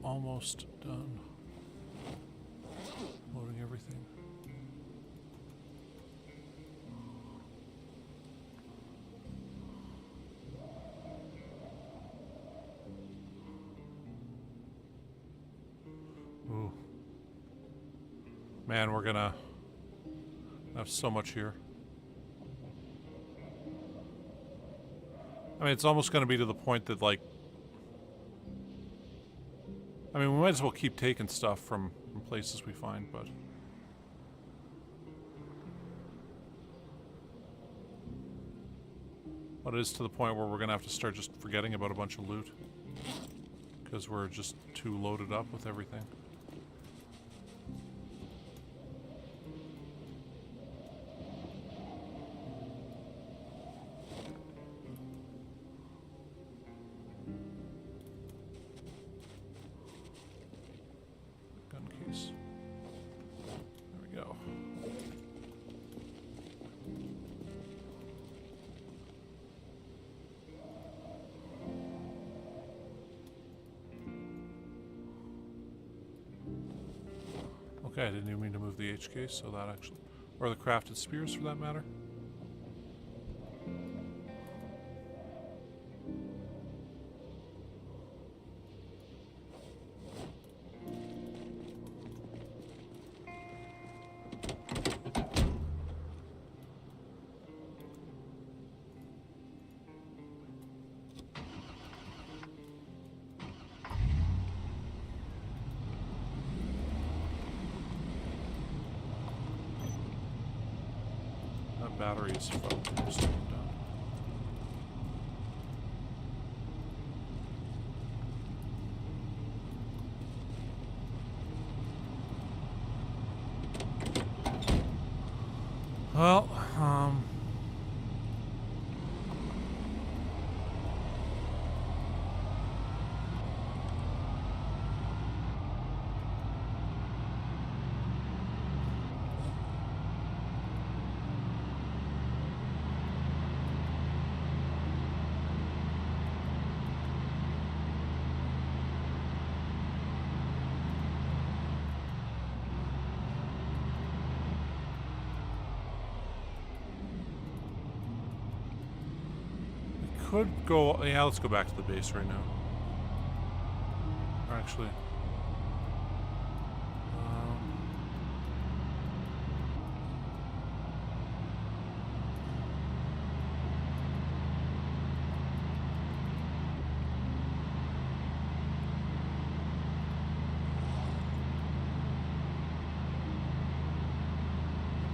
Almost done. anything. Ooh. Man, we're gonna have so much here. I mean, it's almost gonna be to the point that, like, I mean, we might as well keep taking stuff from places we find, but... But it is to the point where we're gonna have to start just forgetting about a bunch of loot. Because we're just too loaded up with everything. Gun case. There we go. Okay, I didn't even mean to move the H case, so that actually... Or the crafted spears, for that matter. Battery is fucking down. Well, could go... Yeah, let's go back to the base right now. Or actually...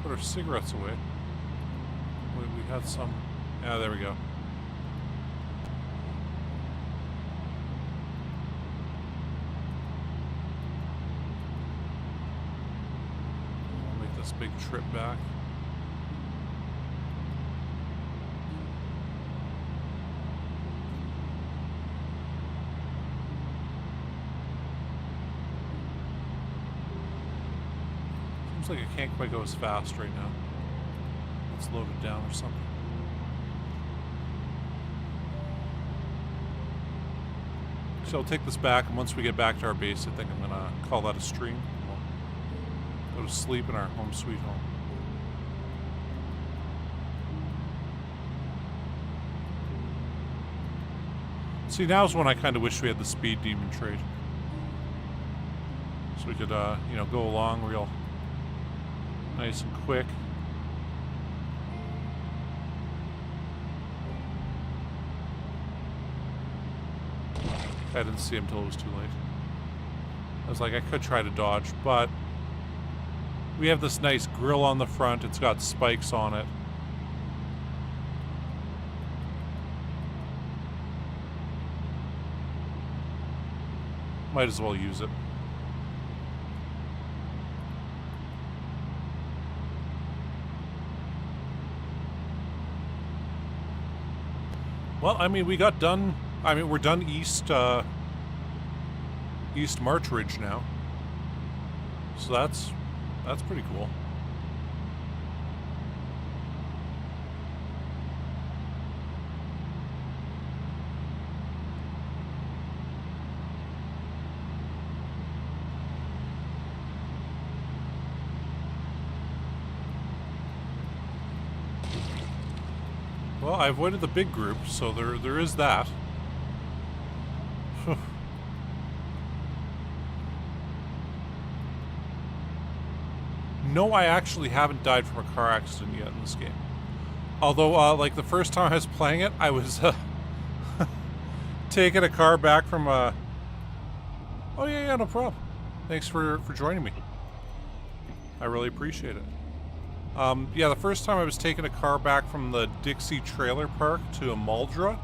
put our cigarettes away. We had some... Yeah, there we go. Big trip back. Seems like it can't quite go as fast right now. It's loaded down or something. So I'll take this back, and once we get back to our base, I think I'm gonna call that a stream. Go to sleep in our home sweet home. See, now's when I kind of wish we had the speed demon trade. So we could, you know, go along real nice and quick. I didn't see him till it was too late. I was like, I could try to dodge, but we have this nice grill on the front. It's got spikes on it. Might as well use it. Well, I mean, we got done. I mean, we're done East March Ridge now. So that's pretty cool. Well, I avoided the big group, so there is that. No, I actually haven't died from a car accident yet in this game. Although, like, the first time I was playing it, I was, taking a car back from, Oh, yeah, no problem. Thanks for joining me. I really appreciate it. Yeah, the first time I was taking a car back from the Dixie Trailer Park to Amaldra,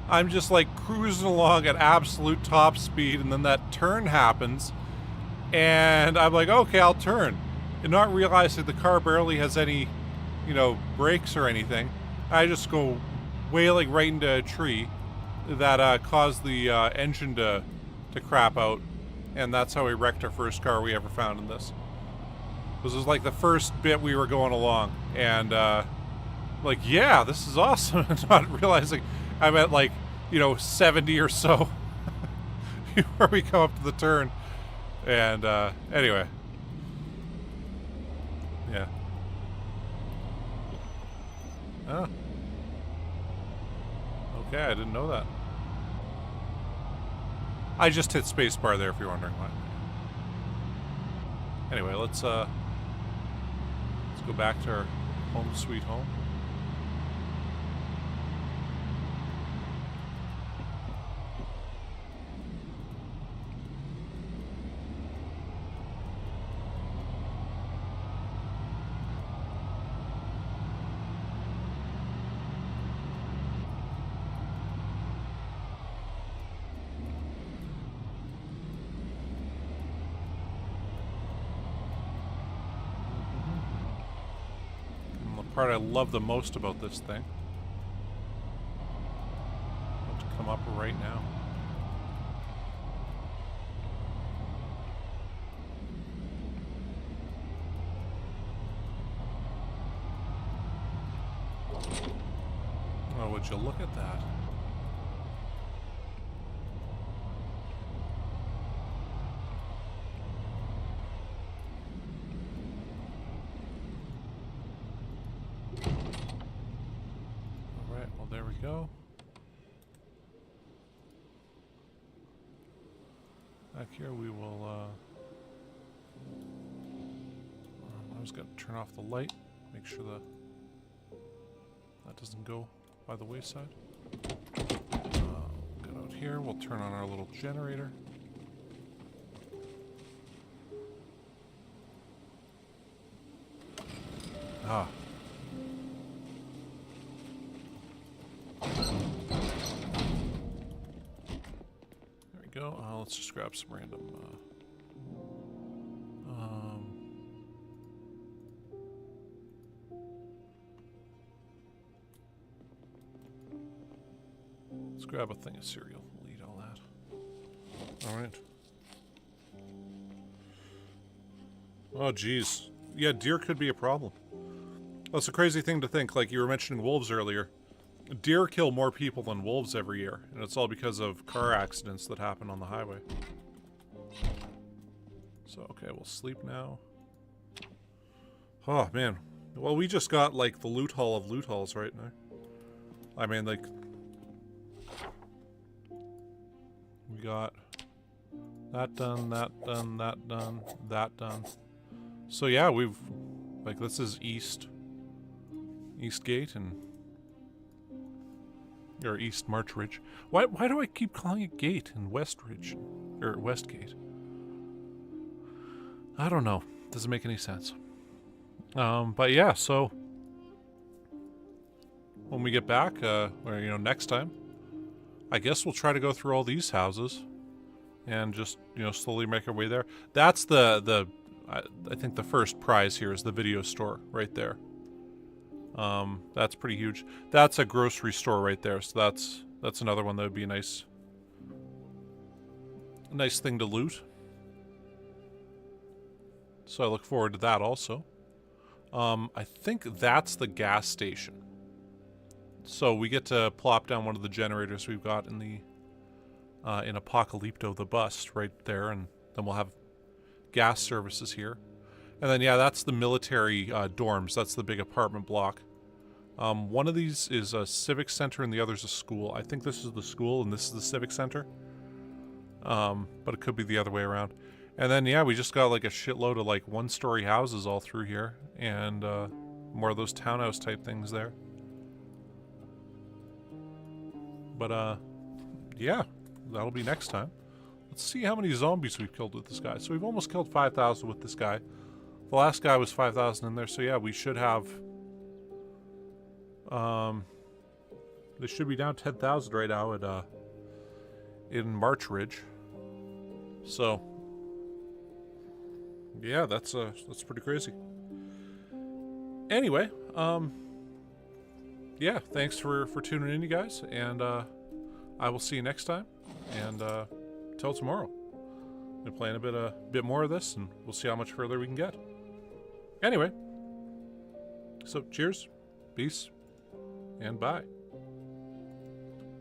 I'm just, like, cruising along at absolute top speed, and then that turn happens, and I'm like, okay, I'll turn. And not realizing the car barely has any, you know, brakes or anything. I just go wailing right into a tree that caused the engine to crap out, and that's how we wrecked our first car we ever found in this. This was like the first bit we were going along, and like, yeah, this is awesome. Not realizing I'm at, like, you know, 70 or so before we come up to the turn. And anyway, yeah. Oh. Okay, I didn't know that. I just hit spacebar there, if you're wondering why. Anyway, let's go back to our home sweet home. Part I love the most about this thing. About to come up right now. Oh, would you look at that? Go. Back here we will, I just got to turn off the light, make sure that doesn't go by the wayside. Get out here, we'll turn on our little generator. Ah. Go. Let's just grab some random. Let's grab a thing of cereal. We'll eat all that. All right. Oh, geez. Yeah, deer could be a problem. That's a crazy thing to think. Like you were mentioning wolves earlier. Deer kill more people than wolves every year, and it's all because of car accidents that happen on the highway. So, okay, we'll sleep now. Oh, man. Well, we just got, like, the loot haul of loot hauls right now. I mean, like... We got that done, that done, that done, that done. So, yeah, we've... Like, this is East Gate, and... Or East March Ridge. Why do I keep calling it Gate and West Ridge? Or West Gate? I don't know. Doesn't make any sense. But yeah, so... When we get back, or, you know, next time, I guess we'll try to go through all these houses. And just, you know, slowly make our way there. That's I think the first prize here is the video store right there. That's pretty huge. That's a grocery store right there, so that's another one that would be a nice thing to loot. So I look forward to that also. I think that's the gas station. So we get to plop down one of the generators we've got in the in Apocolypto, the bus right there, and then we'll have gas services here. And then, yeah, that's the military dorms. That's the big apartment block One of these is a civic center and the other's a school. I think this is the school and this is the civic center. But it could be the other way around. And then, yeah, we just got like a shitload of like one-story houses all through here. And more of those townhouse type things there. But, yeah, that'll be next time. Let's see how many zombies we've killed with this guy. So we've almost killed 5,000 with this guy. The last guy was 5,000 in there. So, yeah, we should have... they should be down 10,000 right now at, in March Ridge. So, yeah, that's pretty crazy. Anyway, yeah, thanks for tuning in, you guys, and I will see you next time, and till tomorrow. Been playing a bit more of this, and we'll see how much further we can get. Anyway, so cheers, peace, and bye.